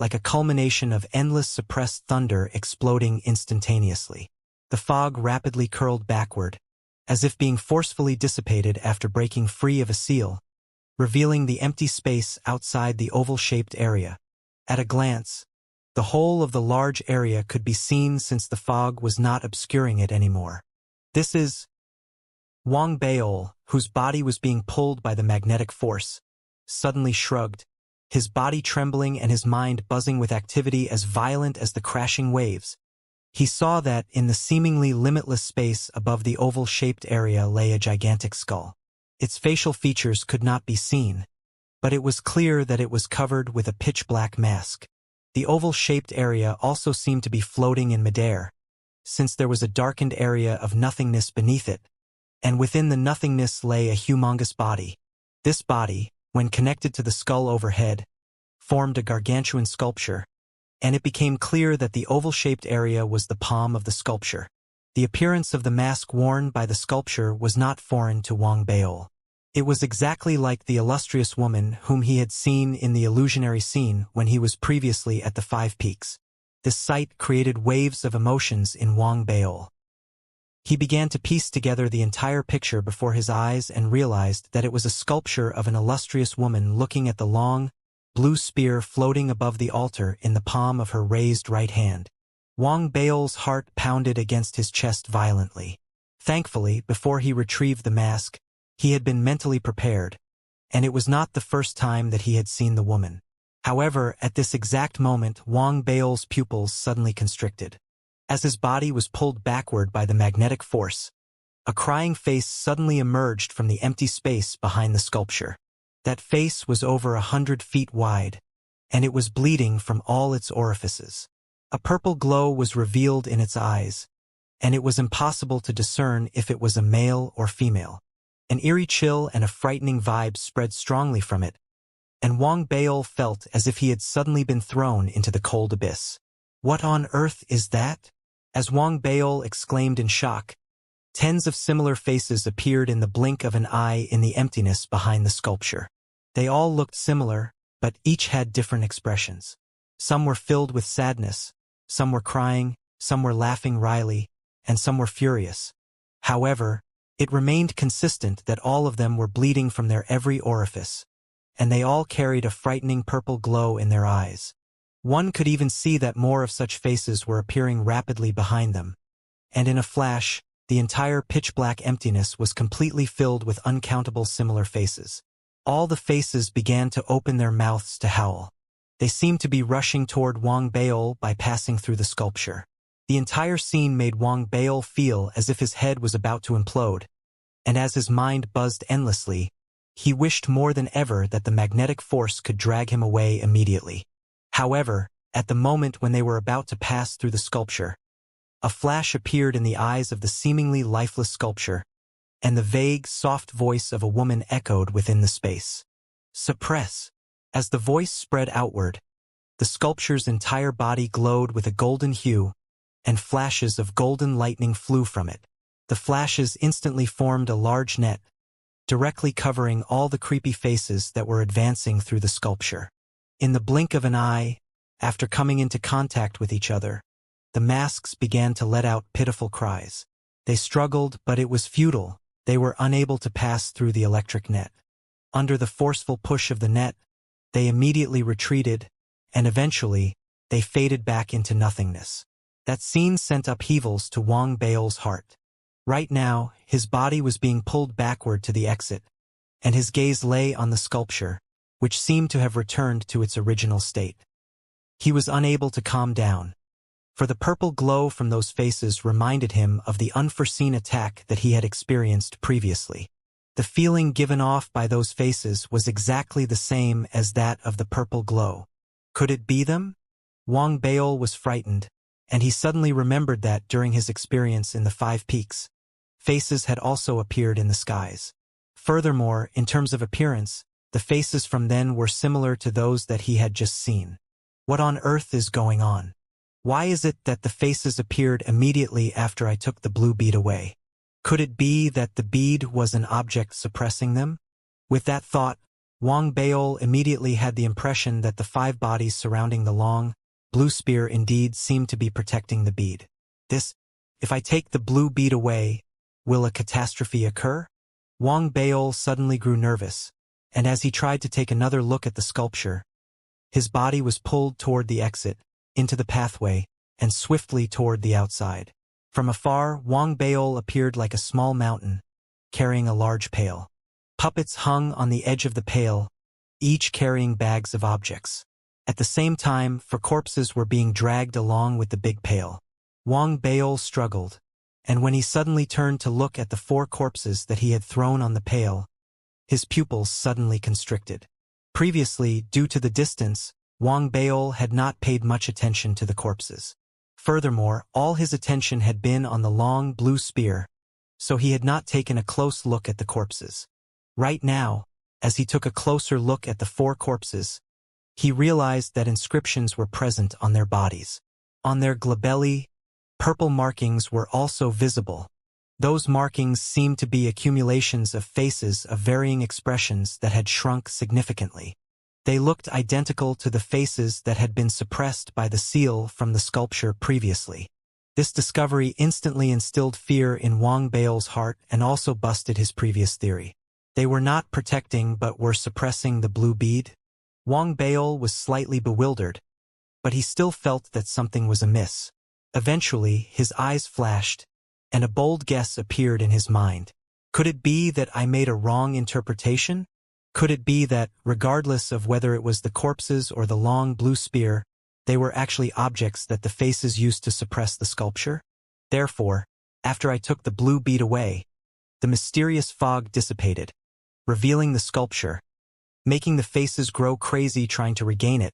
like a culmination of endless suppressed thunder exploding instantaneously. The fog rapidly curled backward, as if being forcefully dissipated after breaking free of a seal, revealing the empty space outside the oval-shaped area. At a glance, the whole of the large area could be seen since the fog was not obscuring it anymore. This is Wang Baol, whose body was being pulled by the magnetic force, suddenly shrugged, his body trembling and his mind buzzing with activity as violent as the crashing waves. He saw that in the seemingly limitless space above the oval-shaped area lay a gigantic skull. Its facial features could not be seen, but it was clear that it was covered with a pitch-black mask. The oval-shaped area also seemed to be floating in midair, since there was a darkened area of nothingness beneath it, and within the nothingness lay a humongous body. This body, when connected to the skull overhead, formed a gargantuan sculpture, and it became clear that the oval-shaped area was the palm of the sculpture. The appearance of the mask worn by the sculpture was not foreign to Wang Baol. It was exactly like the illustrious woman whom he had seen in the illusionary scene when he was previously at the Five Peaks. This sight created waves of emotions in Wang Baol. He began to piece together the entire picture before his eyes and realized that it was a sculpture of an illustrious woman looking at the long, blue spear floating above the altar in the palm of her raised right hand. Wang Baol's heart pounded against his chest violently. Thankfully, before he retrieved the mask, he had been mentally prepared, and it was not the first time that he had seen the woman. However, at this exact moment, Wang Baol's pupils suddenly constricted. As his body was pulled backward by the magnetic force, a crying face suddenly emerged from the empty space behind the sculpture. That face was over 100 feet wide, and it was bleeding from all its orifices. A purple glow was revealed in its eyes, and it was impossible to discern if it was a male or female. An eerie chill and a frightening vibe spread strongly from it, and Wang Baol felt as if he had suddenly been thrown into the cold abyss. "What on earth is that?" As Wang Baol exclaimed in shock, tens of similar faces appeared in the blink of an eye in the emptiness behind the sculpture. They all looked similar, but each had different expressions. Some were filled with sadness, some were crying, some were laughing wryly, and some were furious. However, it remained consistent that all of them were bleeding from their every orifice, and they all carried a frightening purple glow in their eyes. One could even see that more of such faces were appearing rapidly behind them, and in a flash, the entire pitch-black emptiness was completely filled with uncountable similar faces. All the faces began to open their mouths to howl. They seemed to be rushing toward Wang Baol by passing through the sculpture. The entire scene made Wang Baol feel as if his head was about to implode, and as his mind buzzed endlessly, he wished more than ever that the magnetic force could drag him away immediately. However, at the moment when they were about to pass through the sculpture, a flash appeared in the eyes of the seemingly lifeless sculpture, and the vague, soft voice of a woman echoed within the space. "Suppress." As the voice spread outward, the sculpture's entire body glowed with a golden hue, and flashes of golden lightning flew from it. The flashes instantly formed a large net, directly covering all the creepy faces that were advancing through the sculpture. In the blink of an eye, after coming into contact with each other, the masks began to let out pitiful cries. They struggled, but it was futile. They were unable to pass through the electric net. Under the forceful push of the net, they immediately retreated, and eventually, they faded back into nothingness. That scene sent upheavals to Wang Baol's heart. Right now, his body was being pulled backward to the exit, and his gaze lay on the sculpture, which seemed to have returned to its original state. He was unable to calm down, for the purple glow from those faces reminded him of the unforeseen attack that he had experienced previously. The feeling given off by those faces was exactly the same as that of the purple glow. Could it be them? Wang Baol was frightened, and he suddenly remembered that during his experience in the Five Peaks, faces had also appeared in the skies. Furthermore, in terms of appearance, the faces from then were similar to those that he had just seen. What on earth is going on? Why is it that the faces appeared immediately after I took the blue bead away? Could it be that the bead was an object suppressing them? With that thought, Wang Baol immediately had the impression that the 5 bodies surrounding the long, blue spear indeed seemed to be protecting the bead. If I take the blue bead away, will a catastrophe occur? Wang Baol suddenly grew nervous, and as he tried to take another look at the sculpture, his body was pulled toward the exit, into the pathway, and swiftly toward the outside. From afar, Wang Baol appeared like a small mountain, carrying a large pail. Puppets hung on the edge of the pail, each carrying bags of objects. At the same time, 4 corpses were being dragged along with the big pail. Wang Baol struggled, and when he suddenly turned to look at the 4 corpses that he had thrown on the pail, his pupils suddenly constricted. Previously, due to the distance, Wang Baol had not paid much attention to the corpses. Furthermore, all his attention had been on the long blue spear, so he had not taken a close look at the corpses. Right now, as he took a closer look at the 4 corpses, he realized that inscriptions were present on their bodies. On their glabelli, purple markings were also visible. Those markings seemed to be accumulations of faces of varying expressions that had shrunk significantly. They looked identical to the faces that had been suppressed by the seal from the sculpture previously. This discovery instantly instilled fear in Wang Baol's heart and also busted his previous theory. They were not protecting but were suppressing the blue bead? Wang Baol was slightly bewildered, but he still felt that something was amiss. Eventually, his eyes flashed, and a bold guess appeared in his mind. Could it be that I made a wrong interpretation? Could it be that, regardless of whether it was the corpses or the long blue spear, they were actually objects that the faces used to suppress the sculpture? Therefore, after I took the blue bead away, the mysterious fog dissipated, revealing the sculpture, making the faces grow crazy trying to regain it,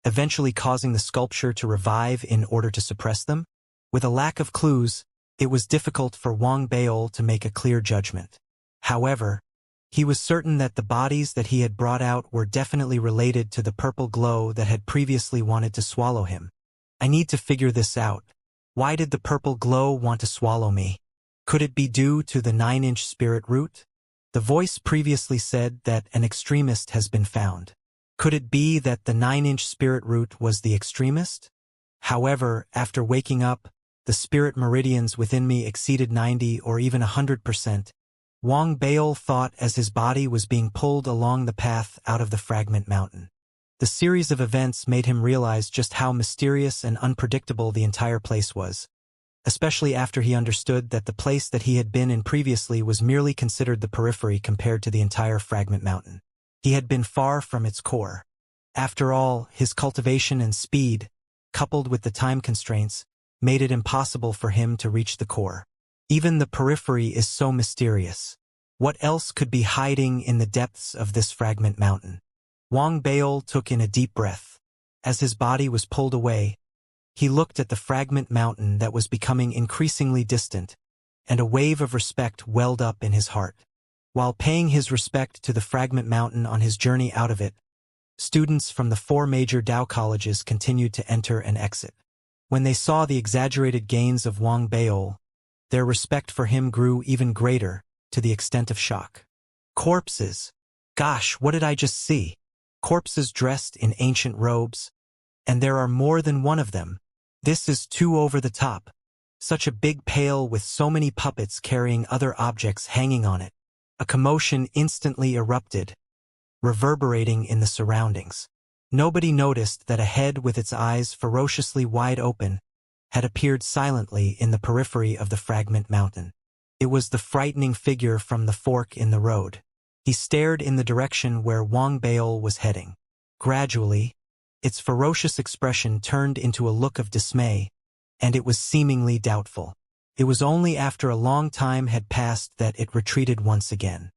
eventually causing the sculpture to revive in order to suppress them. With a lack of clues, it was difficult for Wang Baol to make a clear judgment. However, he was certain that the bodies that he had brought out were definitely related to the purple glow that had previously wanted to swallow him. I need to figure this out. Why did the purple glow want to swallow me? Could it be due to the 9-inch spirit root? The voice previously said that an extremist has been found. Could it be that the 9-inch spirit root was the extremist? However, after waking up, the spirit meridians within me exceeded 90 or even 100%. Wang Baol thought as his body was being pulled along the path out of the fragment mountain. The series of events made him realize just how mysterious and unpredictable the entire place was, especially after he understood that the place that he had been in previously was merely considered the periphery compared to the entire fragment mountain. He had been far from its core. After all, his cultivation and speed, coupled with the time constraints, made it impossible for him to reach the core. Even the periphery is so mysterious. What else could be hiding in the depths of this fragment mountain? Wang Baol took in a deep breath. As his body was pulled away, he looked at the fragment mountain that was becoming increasingly distant, and a wave of respect welled up in his heart. While paying his respect to the fragment mountain on his journey out of it, students from the 4 major Dao colleges continued to enter and exit. When they saw the exaggerated gains of Wang Baol, their respect for him grew even greater, to the extent of shock. Corpses! Gosh, what did I just see? Corpses dressed in ancient robes. And there are more than one of them. This is too over the top. Such a big pail with so many puppets carrying other objects hanging on it. A commotion instantly erupted, reverberating in the surroundings. Nobody noticed that a head with its eyes ferociously wide open had appeared silently in the periphery of the fragment mountain. It was the frightening figure from the fork in the road. He stared in the direction where Wang Baol was heading. Gradually, its ferocious expression turned into a look of dismay, and it was seemingly doubtful. It was only after a long time had passed that it retreated once again.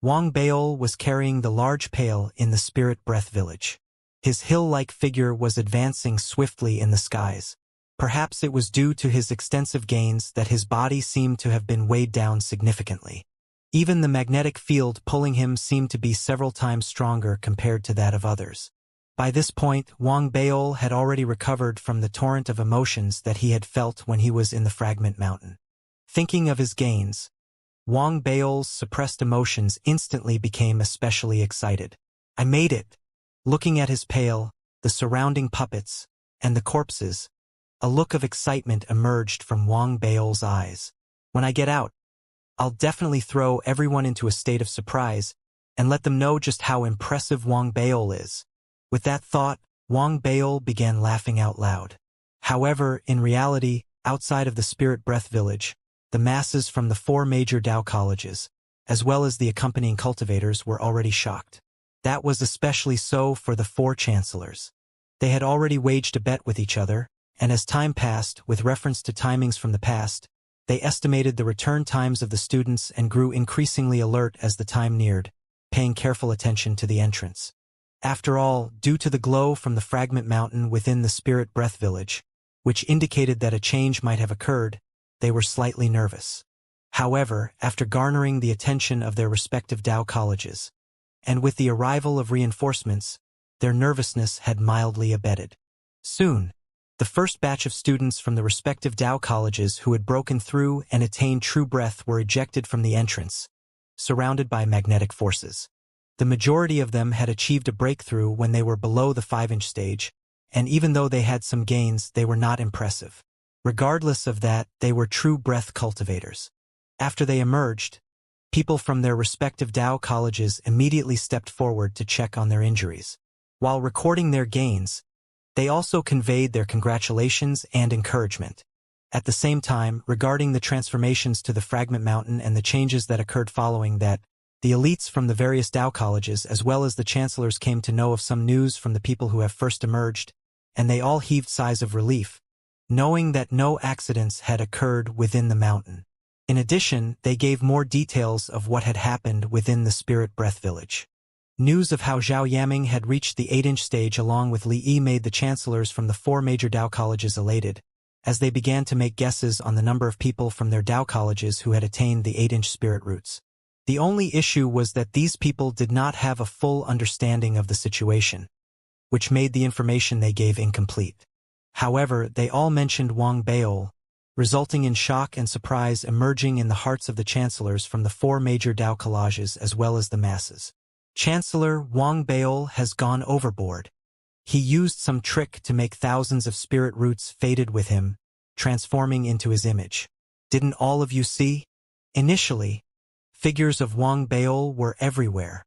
Wang Baol was carrying the large pail in the Spirit Breath village. His hill-like figure was advancing swiftly in the skies. Perhaps it was due to his extensive gains that his body seemed to have been weighed down significantly. Even the magnetic field pulling him seemed to be several times stronger compared to that of others. By this point, Wang Baol had already recovered from the torrent of emotions that he had felt when he was in the Fragment Mountain. Thinking of his gains, Wang Baol's suppressed emotions instantly became especially excited. "I made it!" Looking at his pail, the surrounding puppets, and the corpses, a look of excitement emerged from Wang Baol's eyes. "When I get out, I'll definitely throw everyone into a state of surprise and let them know just how impressive Wang Baol is." With that thought, Wang Baol began laughing out loud. However, in reality, outside of the Spirit Breath village, the masses from the 4 major Dao colleges, as well as the accompanying cultivators, were already shocked. That was especially so for the 4 chancellors. They had already waged a bet with each other, and as time passed, with reference to timings from the past, they estimated the return times of the students and grew increasingly alert as the time neared, paying careful attention to the entrance. After all, due to the glow from the Fragment Mountain within the Spirit Breath village, which indicated that a change might have occurred, they were slightly nervous. However, after garnering the attention of their respective Dao colleges, and with the arrival of reinforcements, their nervousness had mildly abated. Soon, the first batch of students from the respective Dao colleges who had broken through and attained true breath were ejected from the entrance, surrounded by magnetic forces. The majority of them had achieved a breakthrough when they were below the 5-inch stage, and even though they had some gains, they were not impressive. Regardless of that, they were true breath cultivators. After they emerged, people from their respective Dao colleges immediately stepped forward to check on their injuries. While recording their gains, they also conveyed their congratulations and encouragement. At the same time, regarding the transformations to the Fragment Mountain and the changes that occurred following that, the elites from the various Dao colleges as well as the chancellors came to know of some news from the people who have first emerged, and they all heaved sighs of relief, knowing that no accidents had occurred within the mountain. In addition, they gave more details of what had happened within the Spirit Breath village. News of how Zhao Yaming had reached the 8-inch stage along with Li Yi made the chancellors from the 4 major Dao colleges elated, as they began to make guesses on the number of people from their Dao colleges who had attained the 8-inch spirit roots. The only issue was that these people did not have a full understanding of the situation, which made the information they gave incomplete. However, they all mentioned Wang Baol, resulting in shock and surprise emerging in the hearts of the chancellors from the 4 major Dao colleges as well as the masses. Chancellor Wang Baol has gone overboard. He used some trick to make thousands of spirit roots faded with him, transforming into his image. Didn't all of you see? Initially, figures of Wang Baol were everywhere.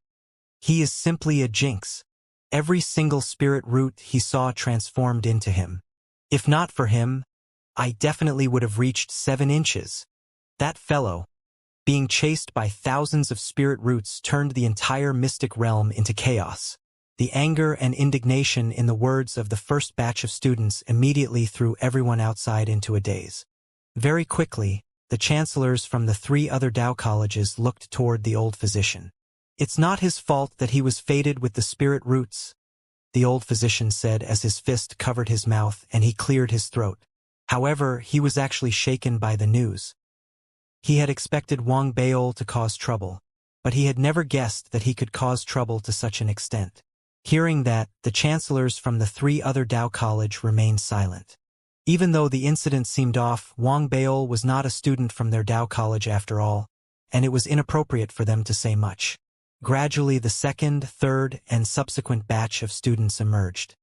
He is simply a jinx. Every single spirit root he saw transformed into him. If not for him, I definitely would have reached 7 inches. That fellow, being chased by thousands of spirit roots, turned the entire mystic realm into chaos. The anger and indignation in the words of the first batch of students immediately threw everyone outside into a daze. Very quickly, the chancellors from the 3 other Dao colleges looked toward the old physician. "It's not his fault that he was fated with the spirit roots," the old physician said as his fist covered his mouth and he cleared his throat. However, he was actually shaken by the news. He had expected Wang Baol to cause trouble, but he had never guessed that he could cause trouble to such an extent. Hearing that, the chancellors from the 3 other Dao college remained silent. Even though the incident seemed off, Wang Baol was not a student from their Dao college after all, and it was inappropriate for them to say much. Gradually the 2nd, 3rd, and subsequent batch of students emerged.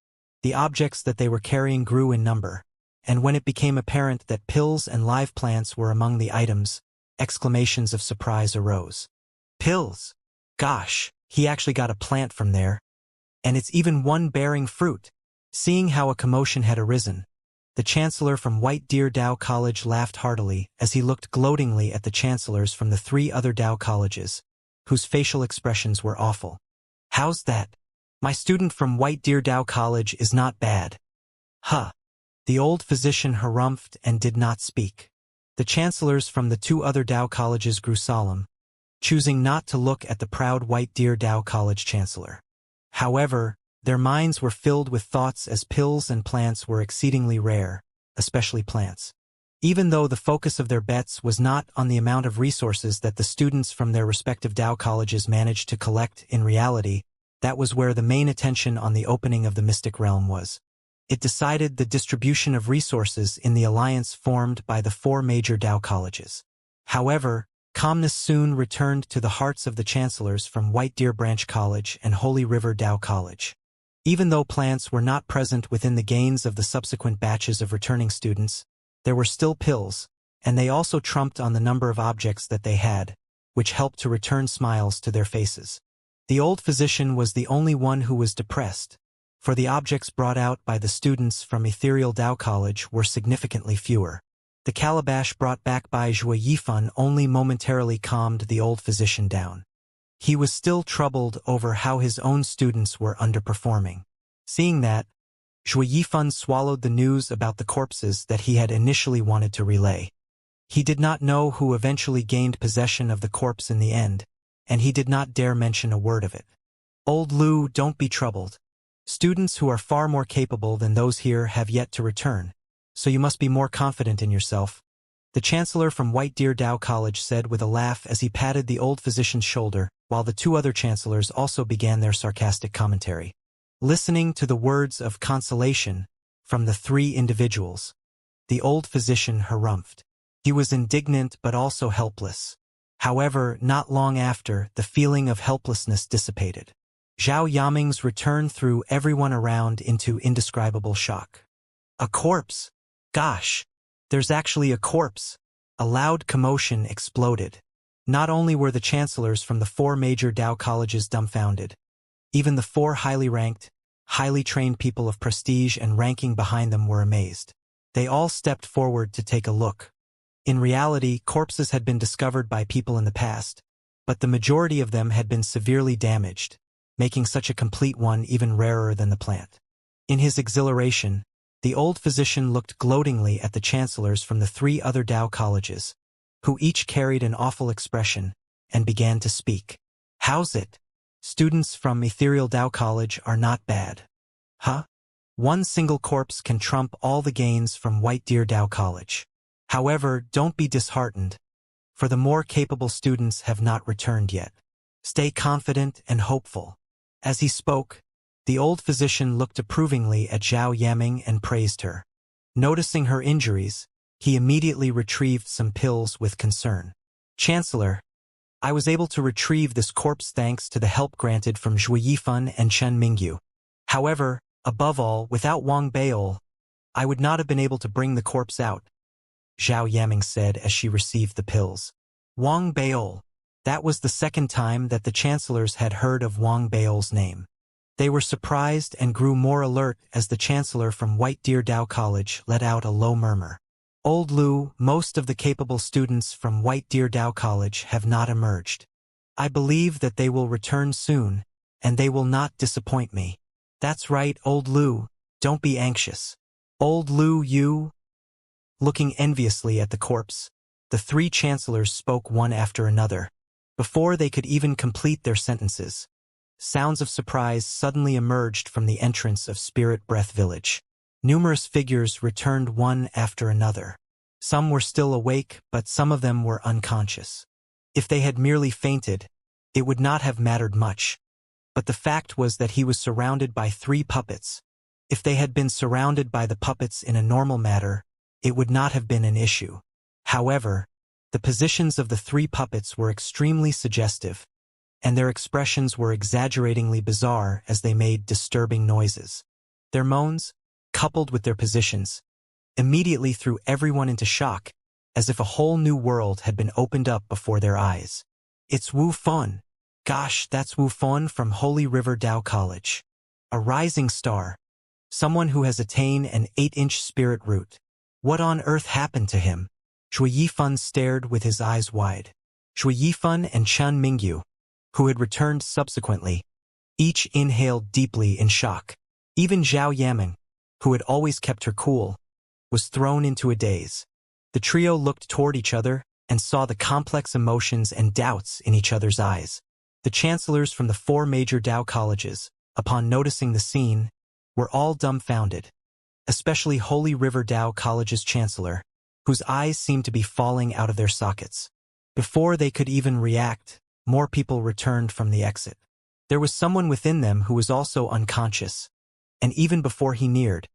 The objects that they were carrying grew in number, and when it became apparent that pills and live plants were among the items, exclamations of surprise arose. "Pills! Gosh, he actually got a plant from there. And it's even one bearing fruit." Seeing how a commotion had arisen, the chancellor from White Deer Dao College laughed heartily as he looked gloatingly at the chancellors from the 3 other Dao colleges, whose facial expressions were awful. "How's that? My student from White Deer Dao College is not bad." "Huh." The old physician harumphed and did not speak. The chancellors from the 2 other Dao colleges grew solemn, choosing not to look at the proud White Deer Dao College chancellor. However, their minds were filled with thoughts as pills and plants were exceedingly rare, especially plants. Even though the focus of their bets was not on the amount of resources that the students from their respective Dao colleges managed to collect, in reality, that was where the main attention on the opening of the mystic realm was. It decided the distribution of resources in the alliance formed by the 4 major Dao colleges. However, calmness soon returned to the hearts of the chancellors from White Deer Branch College and Holy River Dao College. Even though plants were not present within the gains of the subsequent batches of returning students, there were still pills, and they also trumped on the number of objects that they had, which helped to return smiles to their faces. The old physician was the only one who was depressed, for the objects brought out by the students from Ethereal Dao College were significantly fewer. The calabash brought back by Zhuo Yifan only momentarily calmed the old physician down. He was still troubled over how his own students were underperforming. Seeing that, Zhuo Yifan swallowed the news about the corpses that he had initially wanted to relay. He did not know who eventually gained possession of the corpse in the end, and he did not dare mention a word of it. Old Lu, don't be troubled. Students who are far more capable than those here have yet to return, so you must be more confident in yourself. The chancellor from White Deer Dao College said with a laugh as he patted the old physician's shoulder, while the 2 other chancellors also began their sarcastic commentary. Listening to the words of consolation from the 3 individuals, the old physician harumphed. He was indignant but also helpless. However, not long after, the feeling of helplessness dissipated. Zhao Yaming's return threw everyone around into indescribable shock. A corpse! Gosh! There's actually a corpse! A loud commotion exploded. Not only were the chancellors from the 4 major Dao colleges dumbfounded, even the 4 highly ranked, highly trained people of prestige and ranking behind them were amazed. They all stepped forward to take a look. In reality, corpses had been discovered by people in the past, but the majority of them had been severely damaged, making such a complete one even rarer than the plant. In his exhilaration, the old physician looked gloatingly at the chancellors from the 3 other Dao colleges, who each carried an awful expression, and began to speak. How's it? Students from Ethereal Dao College are not bad. Huh? One single corpse can trump all the gains from White Deer Dao College. However, don't be disheartened, for the more capable students have not returned yet. Stay confident and hopeful. As he spoke, the old physician looked approvingly at Zhao Yaming and praised her. Noticing her injuries, he immediately retrieved some pills with concern. Chancellor, I was able to retrieve this corpse thanks to the help granted from Zhuo Yifan and Chen Mingyu. However, above all, without Wang Baiol, I would not have been able to bring the corpse out, Zhao Yaming said as she received the pills. Wang Baiol. That was the 2nd time that the chancellors had heard of Wang Baiol's name. They were surprised and grew more alert as the chancellor from White Deer Dao College let out a low murmur. Old Lu, most of the capable students from White Deer Dao College have not emerged. I believe that they will return soon, and they will not disappoint me. That's right, Old Lu, don't be anxious. Old Lu, you? Looking enviously at the corpse, the 3 chancellors spoke one after another. Before they could even complete their sentences, sounds of surprise suddenly emerged from the entrance of Spirit Breath Village. Numerous figures returned one after another. Some were still awake, but some of them were unconscious. If they had merely fainted, it would not have mattered much. But the fact was that he was surrounded by 3 puppets. If they had been surrounded by the puppets in a normal matter, it would not have been an issue. However, the positions of the 3 puppets were extremely suggestive, and their expressions were exaggeratingly bizarre as they made disturbing noises. Their moans, coupled with their positions, immediately threw everyone into shock, as if a whole new world had been opened up before their eyes. It's Wu Fun. Gosh, that's Wu Fun from Holy River Dao College. A rising star. Someone who has attained an 8-inch spirit root. What on earth happened to him? Zhuo Yifan stared with his eyes wide. Zhuo Yifan and Chen Mingyu, who had returned subsequently, each inhaled deeply in shock. Even Zhao Yaming, who had always kept her cool, was thrown into a daze. The trio looked toward each other, and saw the complex emotions and doubts in each other's eyes. The chancellors from the 4 major Dao colleges, upon noticing the scene, were all dumbfounded, especially Holy River Dao College's chancellor, whose eyes seemed to be falling out of their sockets. Before they could even react, more people returned from the exit. There was someone within them who was also unconscious, and even before he neared,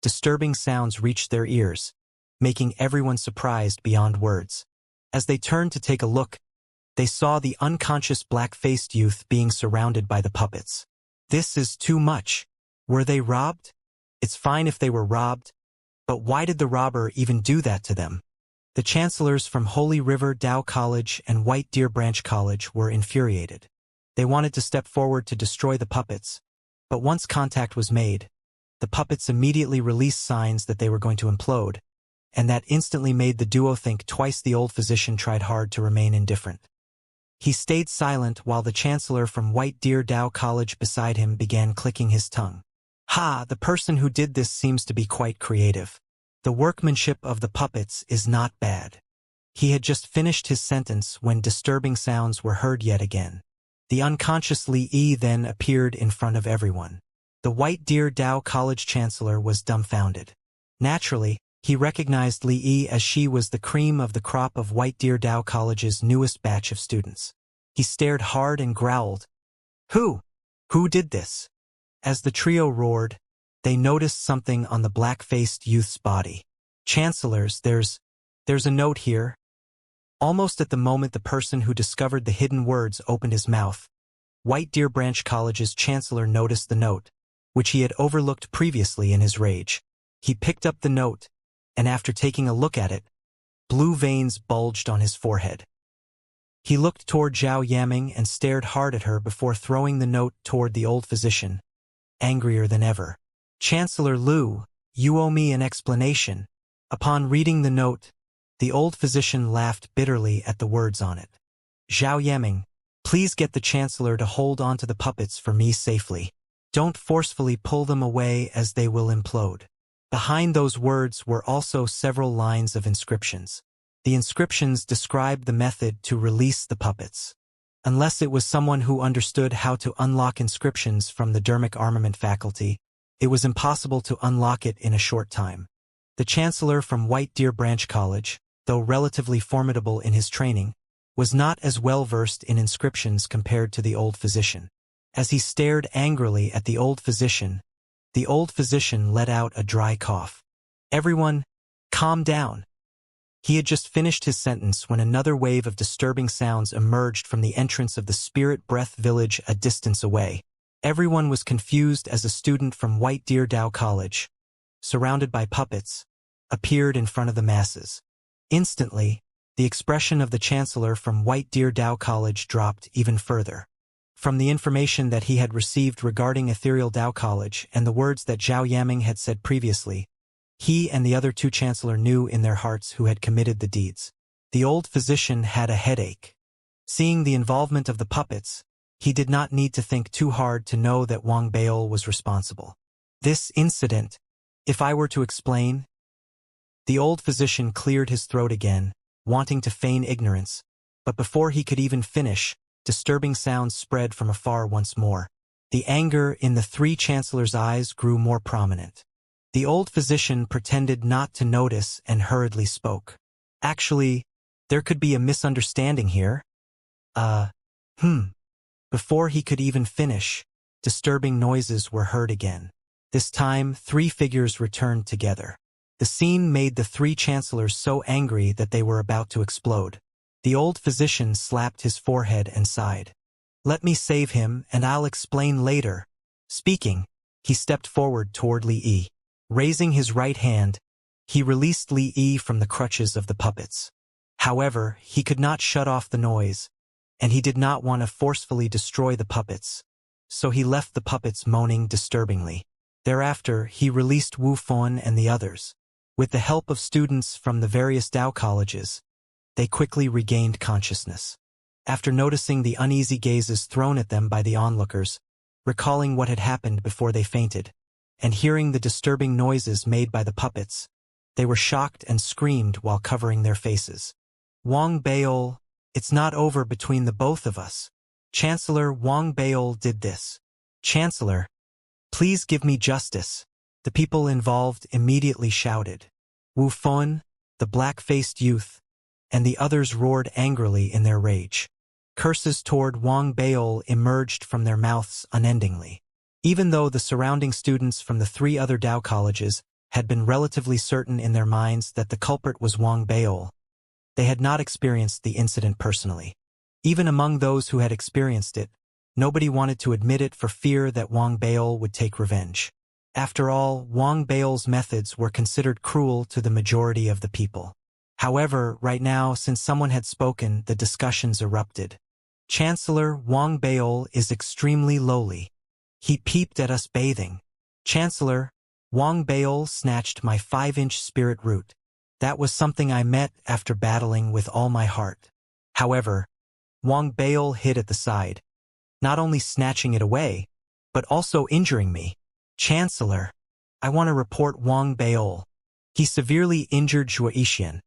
disturbing sounds reached their ears, making everyone surprised beyond words. As they turned to take a look, they saw the unconscious black-faced youth being surrounded by the puppets. This is too much. Were they robbed? It's fine if they were robbed, but why did the robber even do that to them? The chancellors from Holy River Dao College and White Deer Branch College were infuriated. They wanted to step forward to destroy the puppets, but once contact was made, the puppets immediately released signs that they were going to implode, and that instantly made the duo think twice. The old physician tried hard to remain indifferent. He stayed silent while the chancellor from White Deer Dao College beside him began clicking his tongue. Ha, the person who did this seems to be quite creative. The workmanship of the puppets is not bad. He had just finished his sentence when disturbing sounds were heard yet again. The unconscious Li then appeared in front of everyone. The White Deer Dao College chancellor was dumbfounded. Naturally, he recognized Li as she was the cream of the crop of White Deer Dao College's newest batch of students. He stared hard and growled, "Who? Who did this?" As the trio roared, they noticed something on the black-faced youth's body. "Chancellors, there's a note here." Almost at the moment the person who discovered the hidden words opened his mouth, White Deer Branch College's chancellor noticed the note, which he had overlooked previously in his rage. He picked up the note, and after taking a look at it, blue veins bulged on his forehead. He looked toward Zhao Yaming and stared hard at her before throwing the note toward the old physician, angrier than ever. "Chancellor Lu, you owe me an explanation." Upon reading the note, the old physician laughed bitterly at the words on it. "Zhao Yaming, please get the chancellor to hold on to the puppets for me safely. Don't forcefully pull them away as they will implode." Behind those words were also several lines of inscriptions. The inscriptions described the method to release the puppets. Unless it was someone who understood how to unlock inscriptions from the Dermic Armament faculty, it was impossible to unlock it in a short time. The chancellor from White Deer Branch College, though relatively formidable in his training, was not as well versed in inscriptions compared to the old physician. As he stared angrily at the old physician let out a dry cough. "Everyone, calm down." He had just finished his sentence when another wave of disturbing sounds emerged from the entrance of the Spirit Breath village a distance away. Everyone was confused as a student from White Deer Dao College, surrounded by puppets, appeared in front of the masses. Instantly, the expression of the chancellor from White Deer Dao College dropped even further. From the information that he had received regarding Ethereal Dao College and the words that Zhao Yaming had said previously, he and the other 2 chancellors knew in their hearts who had committed the deeds. The old physician had a headache. Seeing the involvement of the puppets, he did not need to think too hard to know that Wang Baol was responsible. "This incident, if I were to explain..." The old physician cleared his throat again, wanting to feign ignorance, but before he could even finish, disturbing sounds spread from afar once more. The anger in the 3 chancellors' eyes grew more prominent. The old physician pretended not to notice and hurriedly spoke. "Actually, there could be a misunderstanding here. Before he could even finish, disturbing noises were heard again. This time, 3 figures returned together. The scene made the 3 chancellors so angry that they were about to explode. The old physician slapped his forehead and sighed. "Let me save him, and I'll explain later." Speaking, he stepped forward toward Li. Raising his right hand, he released Li from the crutches of the puppets. However, he could not shut off the noise, and he did not want to forcefully destroy the puppets, so he left the puppets moaning disturbingly. Thereafter, he released Wu Fon and the others. With the help of students from the various Dao colleges, they quickly regained consciousness. After noticing the uneasy gazes thrown at them by the onlookers, recalling what had happened before they fainted, and hearing the disturbing noises made by the puppets, they were shocked and screamed while covering their faces. Wang Beol, it's not over between the both of us. Chancellor Wang Beol did this. Chancellor, please give me justice. The people involved immediately shouted. Wu Feng, the black-faced youth, and the others roared angrily in their rage. Curses toward Wang Beol emerged from their mouths unendingly. Even though the surrounding students from the 3 other Dao colleges had been relatively certain in their minds that the culprit was Wang Beol, they had not experienced the incident personally. Even among those who had experienced it, nobody wanted to admit it for fear that Wang Beol would take revenge. After all, Wang Beol's methods were considered cruel to the majority of the people. However, right now, since someone had spoken, the discussions erupted. Chancellor Wang Beol is extremely lowly. He peeped at us bathing. Chancellor, Wang Beol snatched my 5-inch spirit root. That was something I met after battling with all my heart. However, Wang Beol hid at the side, not only snatching it away, but also injuring me. Chancellor, I want to report Wang Beol. He severely injured Xianxia,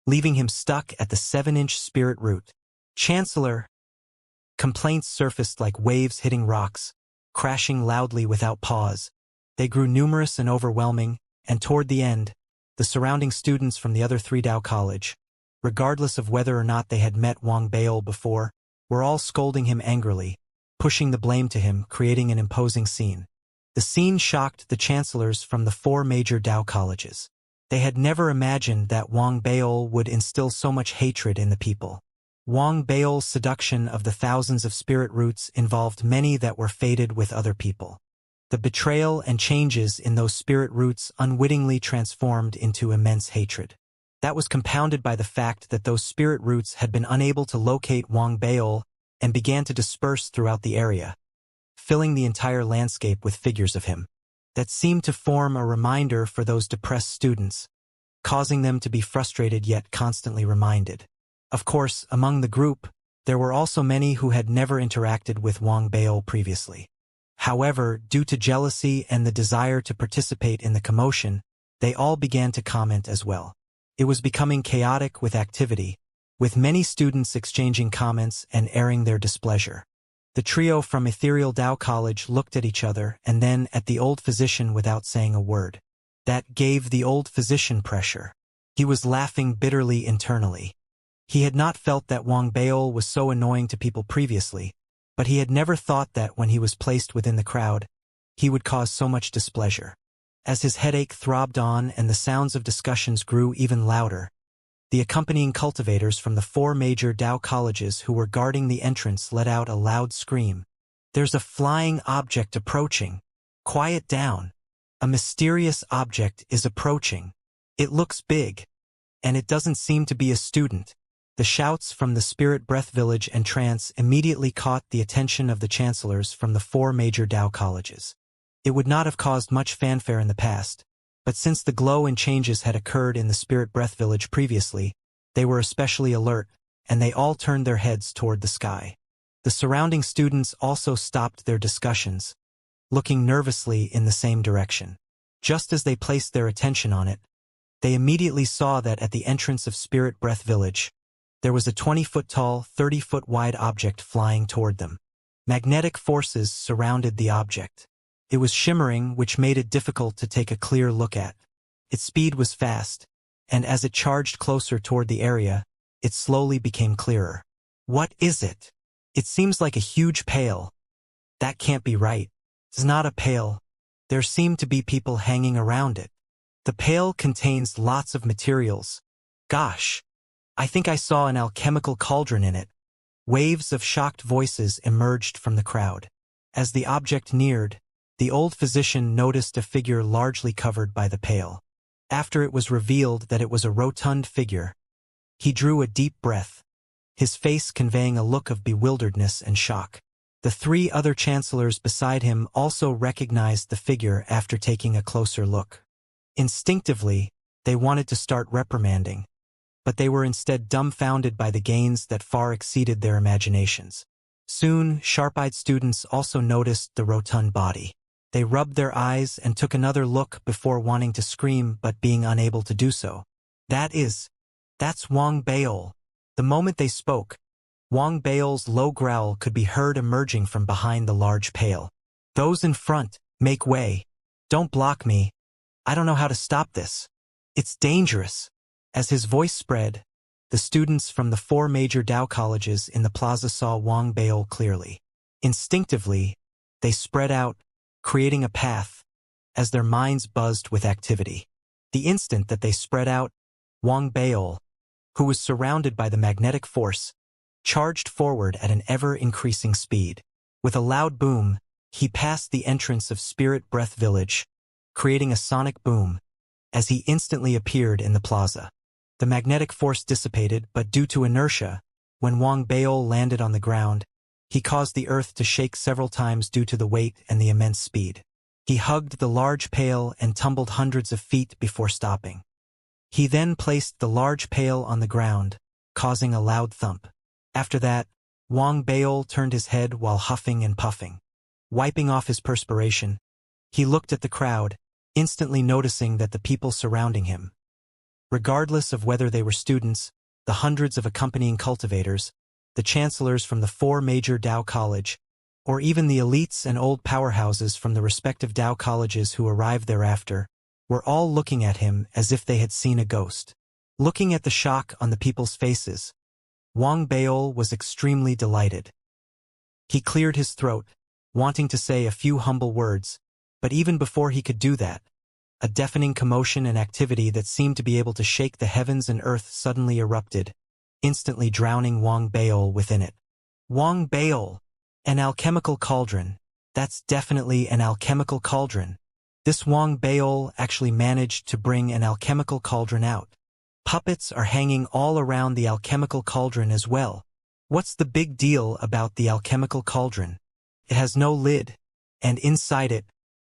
leaving him stuck at the 7-inch spirit root. Chancellor, complaints surfaced like waves hitting rocks, crashing loudly without pause. They grew numerous and overwhelming, and toward the end, the surrounding students from the other 3 Dao College, regardless of whether or not they had met Wang Beol before, were all scolding him angrily, pushing the blame to him, creating an imposing scene. The scene shocked the chancellors from the 4 major Dao colleges. They had never imagined that Wang Beol would instill so much hatred in the people. Wang Beol's seduction of the thousands of spirit roots involved many that were fated with other people. The betrayal and changes in those spirit roots unwittingly transformed into immense hatred. That was compounded by the fact that those spirit roots had been unable to locate Wang Beol and began to disperse throughout the area, filling the entire landscape with figures of him that seemed to form a reminder for those depressed students, causing them to be frustrated yet constantly reminded. Of course, among the group, there were also many who had never interacted with Wang Beol previously. However, due to jealousy and the desire to participate in the commotion, they all began to comment as well. It was becoming chaotic with activity, with many students exchanging comments and airing their displeasure. The trio from Ethereal Dao College looked at each other and then at the old physician without saying a word. That gave the old physician pressure. He was laughing bitterly internally. He had not felt that Wang Beol was so annoying to people previously, but he had never thought that when he was placed within the crowd, he would cause so much displeasure. As his headache throbbed on and the sounds of discussions grew even louder, the accompanying cultivators from the 4 major Dao colleges who were guarding the entrance let out a loud scream. There's a flying object approaching. Quiet down. A mysterious object is approaching. It looks big, and it doesn't seem to be a student. The shouts from the Spirit Breath Village and Trance immediately caught the attention of the chancellors from the 4 major Dao colleges. It would not have caused much fanfare in the past, but since the glow and changes had occurred in the Spirit Breath Village previously, they were especially alert, and they all turned their heads toward the sky. The surrounding students also stopped their discussions, looking nervously in the same direction. Just as they placed their attention on it, they immediately saw that at the entrance of Spirit Breath Village, there was a 20-foot-tall, 30-foot-wide object flying toward them. Magnetic forces surrounded the object. It was shimmering, which made it difficult to take a clear look at. Its speed was fast, and as it charged closer toward the area, it slowly became clearer. What is it? It seems like a huge pail. That can't be right. It's not a pail. There seem to be people hanging around it. The pail contains lots of materials. Gosh, I think I saw an alchemical cauldron in it. Waves of shocked voices emerged from the crowd. As the object neared, the old physician noticed a figure largely covered by the pail. After it was revealed that it was a rotund figure, he drew a deep breath, his face conveying a look of bewilderedness and shock. The 3 other chancellors beside him also recognized the figure after taking a closer look. Instinctively, they wanted to start reprimanding, but they were instead dumbfounded by the gains that far exceeded their imaginations. Soon, sharp-eyed students also noticed the rotund body. They rubbed their eyes and took another look before wanting to scream but being unable to do so. That's Wang Beol. The moment they spoke, Wang Baol's low growl could be heard emerging from behind the large pail. "Those in front, make way. Don't block me. I don't know how to stop this. It's dangerous." As his voice spread, the students from the 4 major Dao colleges in the plaza saw Wang Baol clearly. Instinctively, they spread out, creating a path, as their minds buzzed with activity. The instant that they spread out, Wang Baol, who was surrounded by the magnetic force, charged forward at an ever-increasing speed. With a loud boom, he passed the entrance of Spirit Breath Village, creating a sonic boom, as he instantly appeared in the plaza. The magnetic force dissipated, but due to inertia, when Wang Baol landed on the ground, he caused the earth to shake several times due to the weight and the immense speed. He hugged the large pail and tumbled hundreds of feet before stopping. He then placed the large pail on the ground, causing a loud thump. After that, Wang Baol turned his head while huffing and puffing. Wiping off his perspiration, he looked at the crowd, instantly noticing that the people surrounding him, regardless of whether they were students, the hundreds of accompanying cultivators, the chancellors from the 4 major Dao College, or even the elites and old powerhouses from the respective Dao colleges who arrived thereafter, were all looking at him as if they had seen a ghost. Looking at the shock on the people's faces, Wang Baol was extremely delighted. He cleared his throat, wanting to say a few humble words, but even before he could do that, a deafening commotion and activity that seemed to be able to shake the heavens and earth suddenly erupted, instantly drowning Wang Baol within it. Wang Baol, an alchemical cauldron. That's definitely an alchemical cauldron. This Wang Baol actually managed to bring an alchemical cauldron out. Puppets are hanging all around the alchemical cauldron as well. What's the big deal about the alchemical cauldron? It has no lid, and inside it,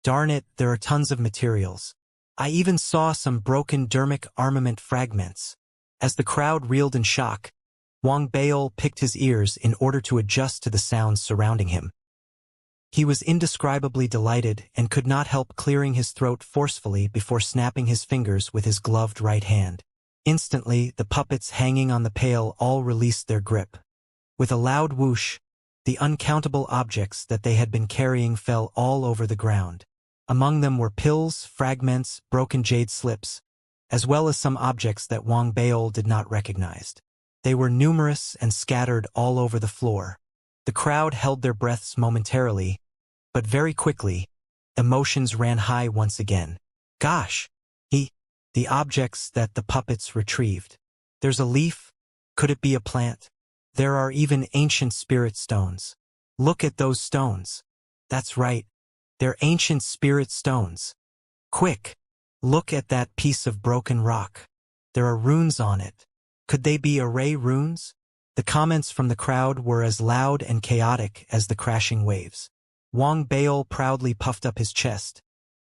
darn it, there are tons of materials. I even saw some broken dermic armament fragments. As the crowd reeled in shock, Wang Baol picked his ears in order to adjust to the sounds surrounding him. He was indescribably delighted and could not help clearing his throat forcefully before snapping his fingers with his gloved right hand. Instantly, the puppets hanging on the pail all released their grip. With a loud whoosh, the uncountable objects that they had been carrying fell all over the ground. Among them were pills, fragments, broken jade slips, as well as some objects that Wang Baol did not recognize. They were numerous and scattered all over the floor. The crowd held their breaths momentarily, but very quickly, emotions ran high once again. Gosh! The objects that the puppets retrieved. There's a leaf. Could it be a plant? There are even ancient spirit stones. Look at those stones. That's right. They're ancient spirit stones. Quick! Look at that piece of broken rock. There are runes on it. Could they be array runes? The comments from the crowd were as loud and chaotic as the crashing waves. Wang Baol proudly puffed up his chest,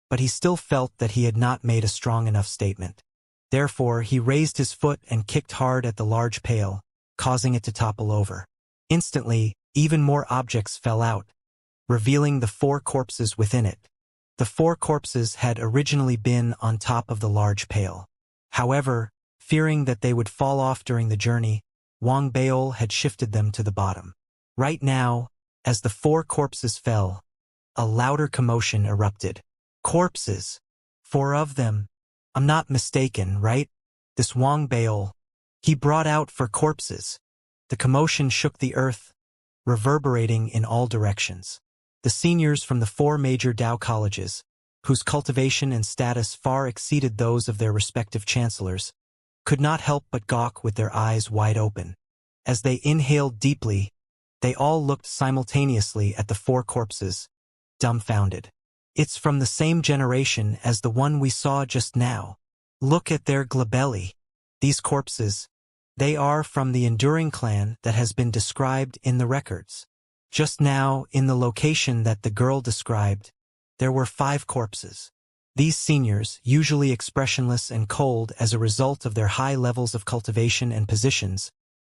but he still felt that he had not made a strong enough statement. Therefore, he raised his foot and kicked hard at the large pail, causing it to topple over. Instantly, even more objects fell out, revealing the 4 corpses within it. The 4 corpses had originally been on top of the large pail. However, fearing that they would fall off during the journey, Wang Baol had shifted them to the bottom. Right now, as the 4 corpses fell, a louder commotion erupted. Corpses. 4 of them. I'm not mistaken, right? This Wang Baol. He brought out 4 corpses. The commotion shook the earth, reverberating in all directions. The seniors from the 4 major Dao colleges, whose cultivation and status far exceeded those of their respective chancellors, could not help but gawk with their eyes wide open. As they inhaled deeply, they all looked simultaneously at the 4 corpses, dumbfounded. It's from the same generation as the one we saw just now. Look at their glabelli. These corpses, they are from the enduring clan that has been described in the records. Just now, in the location that the girl described, there were 5 corpses. These seniors, usually expressionless and cold as a result of their high levels of cultivation and positions,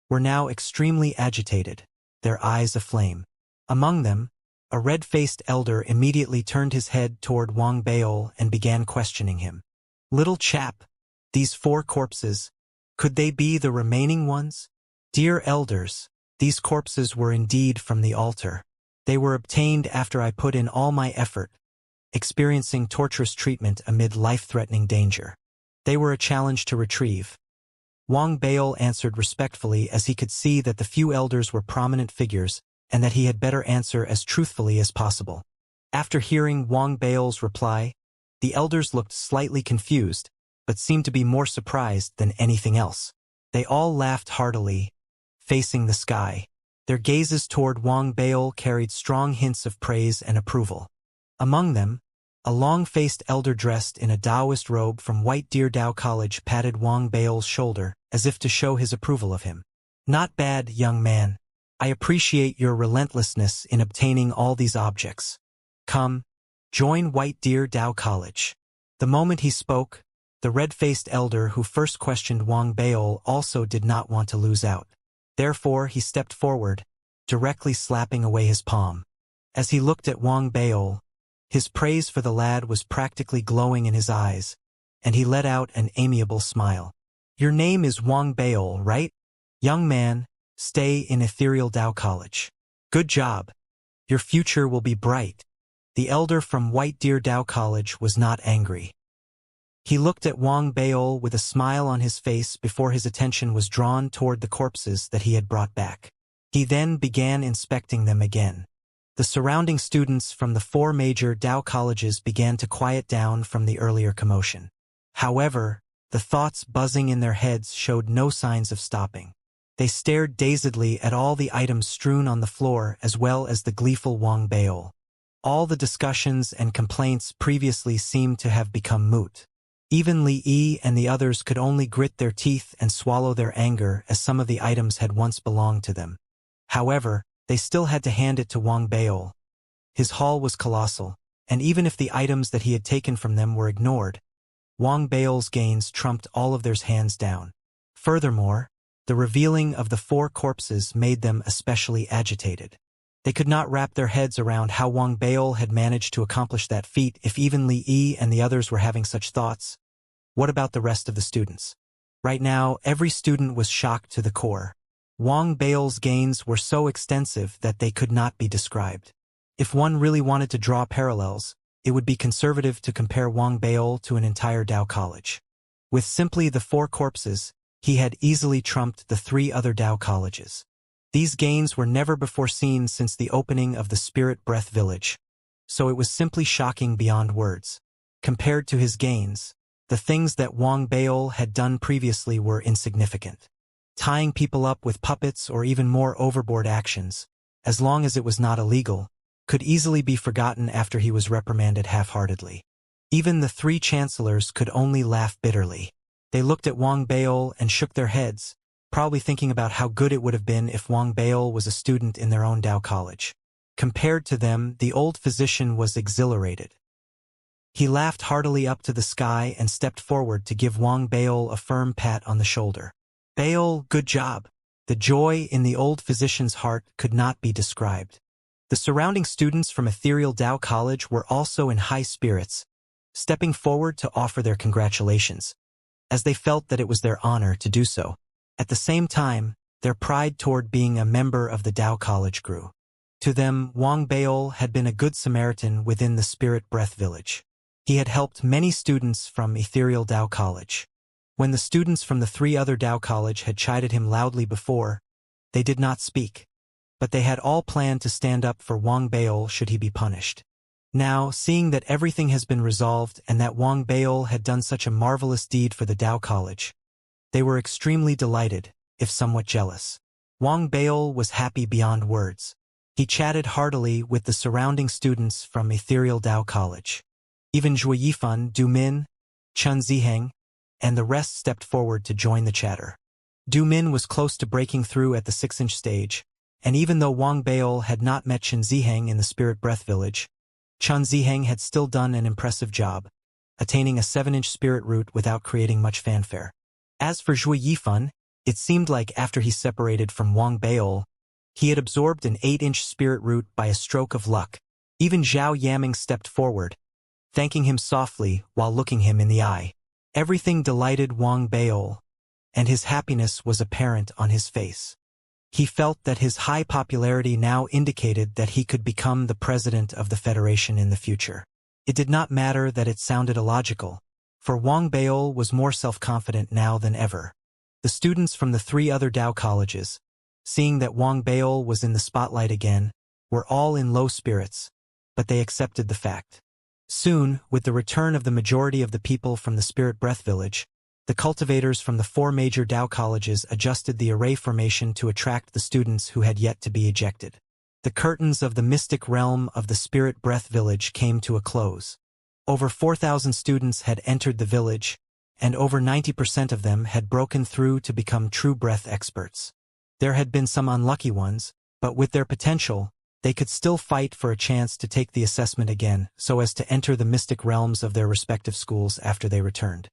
were now extremely agitated, their eyes aflame. Among them, a red-faced elder immediately turned his head toward Wang Baol and began questioning him. Little chap, these 4 corpses, could they be the remaining ones? Dear elders, these corpses were indeed from the altar. They were obtained after I put in all my effort, experiencing torturous treatment amid life-threatening danger. They were a challenge to retrieve. Wang Baol answered respectfully, as he could see that the few elders were prominent figures and that he had better answer as truthfully as possible. After hearing Wang Baol's reply, the elders looked slightly confused, but seemed to be more surprised than anything else. They all laughed heartily, facing the sky. Their gazes toward Wang Baol carried strong hints of praise and approval. Among them, a long-faced elder dressed in a Taoist robe from White Deer Dao College patted Wang Baol's shoulder, as if to show his approval of him. Not bad, young man. I appreciate your relentlessness in obtaining all these objects. Come, join White Deer Dao College. The moment he spoke, the red-faced elder who first questioned Wang Baol also did not want to lose out. Therefore, he stepped forward, directly slapping away his palm. As he looked at Wang Baol, his praise for the lad was practically glowing in his eyes, and he let out an amiable smile. Your name is Wang Baol, right? Young man, stay in Ethereal Dao College. Good job. Your future will be bright. The elder from White Deer Dao College was not angry. He looked at Wang Baol with a smile on his face before his attention was drawn toward the corpses that he had brought back. He then began inspecting them again. The surrounding students from the 4 major Dao colleges began to quiet down from the earlier commotion. However, the thoughts buzzing in their heads showed no signs of stopping. They stared dazedly at all the items strewn on the floor as well as the gleeful Wang Baol. All the discussions and complaints previously seemed to have become moot. Even Li Yi and the others could only grit their teeth and swallow their anger, as some of the items had once belonged to them. However, they still had to hand it to Wang Baol. His haul was colossal, and even if the items that he had taken from them were ignored, Wang Baol's gains trumped all of theirs hands down. Furthermore, the revealing of the 4 corpses made them especially agitated. They could not wrap their heads around how Wang Baol had managed to accomplish that feat. If even Li Yi and the others were having such thoughts, what about the rest of the students? Right now, every student was shocked to the core. Wang Baol's gains were so extensive that they could not be described. If one really wanted to draw parallels, it would be conservative to compare Wang Baol to an entire Dao college. With simply the 4 corpses, he had easily trumped the 3 other Dao colleges. These gains were never before seen since the opening of the Spirit Breath Village, so it was simply shocking beyond words. Compared to his gains, the things that Wang Baol had done previously were insignificant. Tying people up with puppets or even more overboard actions, as long as it was not illegal, could easily be forgotten after he was reprimanded half-heartedly. Even the 3 chancellors could only laugh bitterly. They looked at Wang Baol and shook their heads, probably thinking about how good it would have been if Wang Baol was a student in their own Dao college. Compared to them, the old physician was exhilarated. He laughed heartily up to the sky and stepped forward to give Wang Baol a firm pat on the shoulder. Baol, good job. The joy in the old physician's heart could not be described. The surrounding students from Ethereal Dao College were also in high spirits, stepping forward to offer their congratulations, as they felt that it was their honor to do so. At the same time, their pride toward being a member of the Dao College grew. To them, Wang Baol had been a good Samaritan within the Spirit Breath Village. He had helped many students from Ethereal Dao College. When the students from the 3 other Dao College had chided him loudly before, they did not speak, but they had all planned to stand up for Wang Baol should he be punished. Now, seeing that everything has been resolved and that Wang Baol had done such a marvelous deed for the Dao College, they were extremely delighted, if somewhat jealous. Wang Baol was happy beyond words. He chatted heartily with the surrounding students from Ethereal Dao College. Even Zhuo Yifan, Du Min, Chun Ziheng, and the rest stepped forward to join the chatter. Du Min was close to breaking through at the 6-inch stage, and even though Wang Baol had not met Chun Ziheng in the Spirit Breath Village, Chun Ziheng had still done an impressive job, attaining a 7-inch spirit root without creating much fanfare. As for Zhuo Yifan, it seemed like after he separated from Wang Baol, he had absorbed an 8-inch spirit root by a stroke of luck. Even Zhao Yaming stepped forward, thanking him softly while looking him in the eye. Everything delighted Wang Baol, and his happiness was apparent on his face. He felt that his high popularity now indicated that he could become the president of the Federation in the future. It did not matter that it sounded illogical, for Wang Beol was more self-confident now than ever. The students from the 3 other Dao colleges, seeing that Wang Beol was in the spotlight again, were all in low spirits, but they accepted the fact. Soon, with the return of the majority of the people from the Spirit Breath Village, the cultivators from the 4 major Dao colleges adjusted the array formation to attract the students who had yet to be ejected. The curtains of the mystic realm of the Spirit Breath Village came to a close. Over 4,000 students had entered the village, and over 90% of them had broken through to become true breath experts. There had been some unlucky ones, but with their potential, they could still fight for a chance to take the assessment again so as to enter the mystic realms of their respective schools after they returned.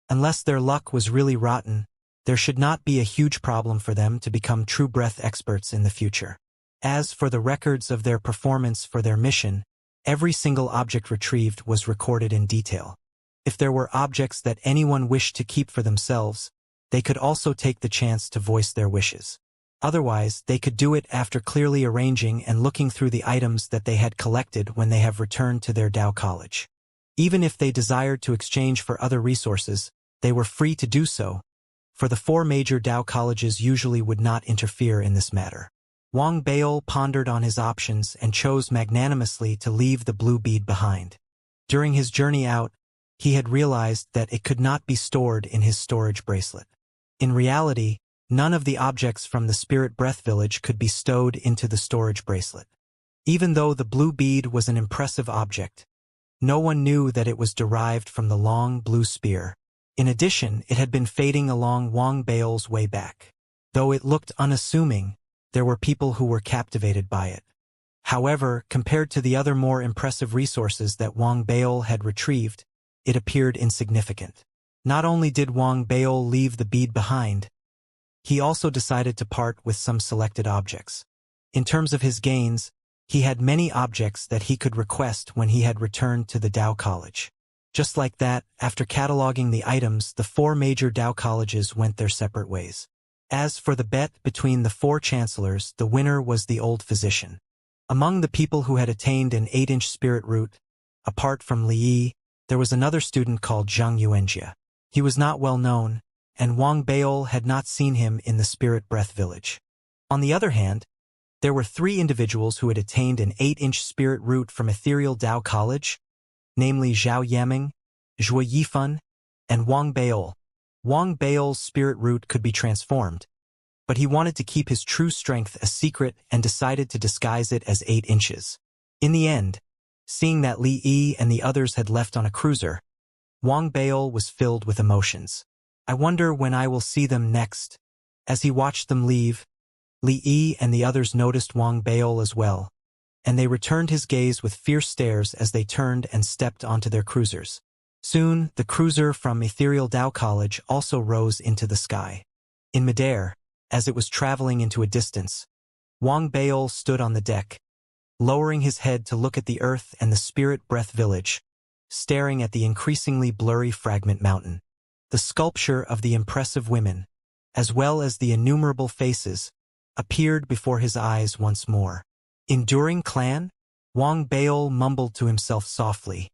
Unless their luck was really rotten, there should not be a huge problem for them to become true breath experts in the future. As for the records of their performance for their mission, every single object retrieved was recorded in detail. If there were objects that anyone wished to keep for themselves, they could also take the chance to voice their wishes. Otherwise, they could do it after clearly arranging and looking through the items that they had collected when they have returned to their Dao College. Even if they desired to exchange for other resources, they were free to do so, for the 4 major Dao colleges usually would not interfere in this matter. Wang Beol pondered on his options and chose magnanimously to leave the blue bead behind. During his journey out, he had realized that it could not be stored in his storage bracelet. In reality, none of the objects from the Spirit Breath Village could be stowed into the storage bracelet. Even though the blue bead was an impressive object, no one knew that it was derived from the long blue spear. In addition, it had been fading along Wang Beol's way back. Though it looked unassuming, there were people who were captivated by it. However, compared to the other more impressive resources that Wang Beol had retrieved, it appeared insignificant. Not only did Wang Beol leave the bead behind, he also decided to part with some selected objects. In terms of his gains, he had many objects that he could request when he had returned to the Dao College. Just like that, after cataloging the items, the 4 major Dao colleges went their separate ways. As for the bet between the 4 chancellors, the winner was the old physician. Among the people who had attained an 8-inch spirit root, apart from Li Yi, there was another student called Xianxia. He was not well known, and Wang Beol had not seen him in the Spirit Breath Village. On the other hand, there were 3 individuals who had attained an 8-inch spirit root from Ethereal Dao College, namely Zhao Yaming, Zhuo Yifan, and Wang Beol. Wang Beol's spirit root could be transformed, but he wanted to keep his true strength a secret and decided to disguise it as 8 inches. In the end, seeing that Li Yi and the others had left on a cruiser, Wang Beol was filled with emotions. I wonder when I will see them next. As he watched them leave, Li Yi and the others noticed Wang Beol as well, and they returned his gaze with fierce stares as they turned and stepped onto their cruisers. Soon, the cruiser from Ethereal Dao College also rose into the sky. In midair, as it was traveling into a distance, Wang Beol stood on the deck, lowering his head to look at the earth and the Spirit Breath Village, staring at the increasingly blurry fragment mountain. The sculpture of the impressive women, as well as the innumerable faces, appeared before his eyes once more. Enduring clan? Wang Beol mumbled to himself softly,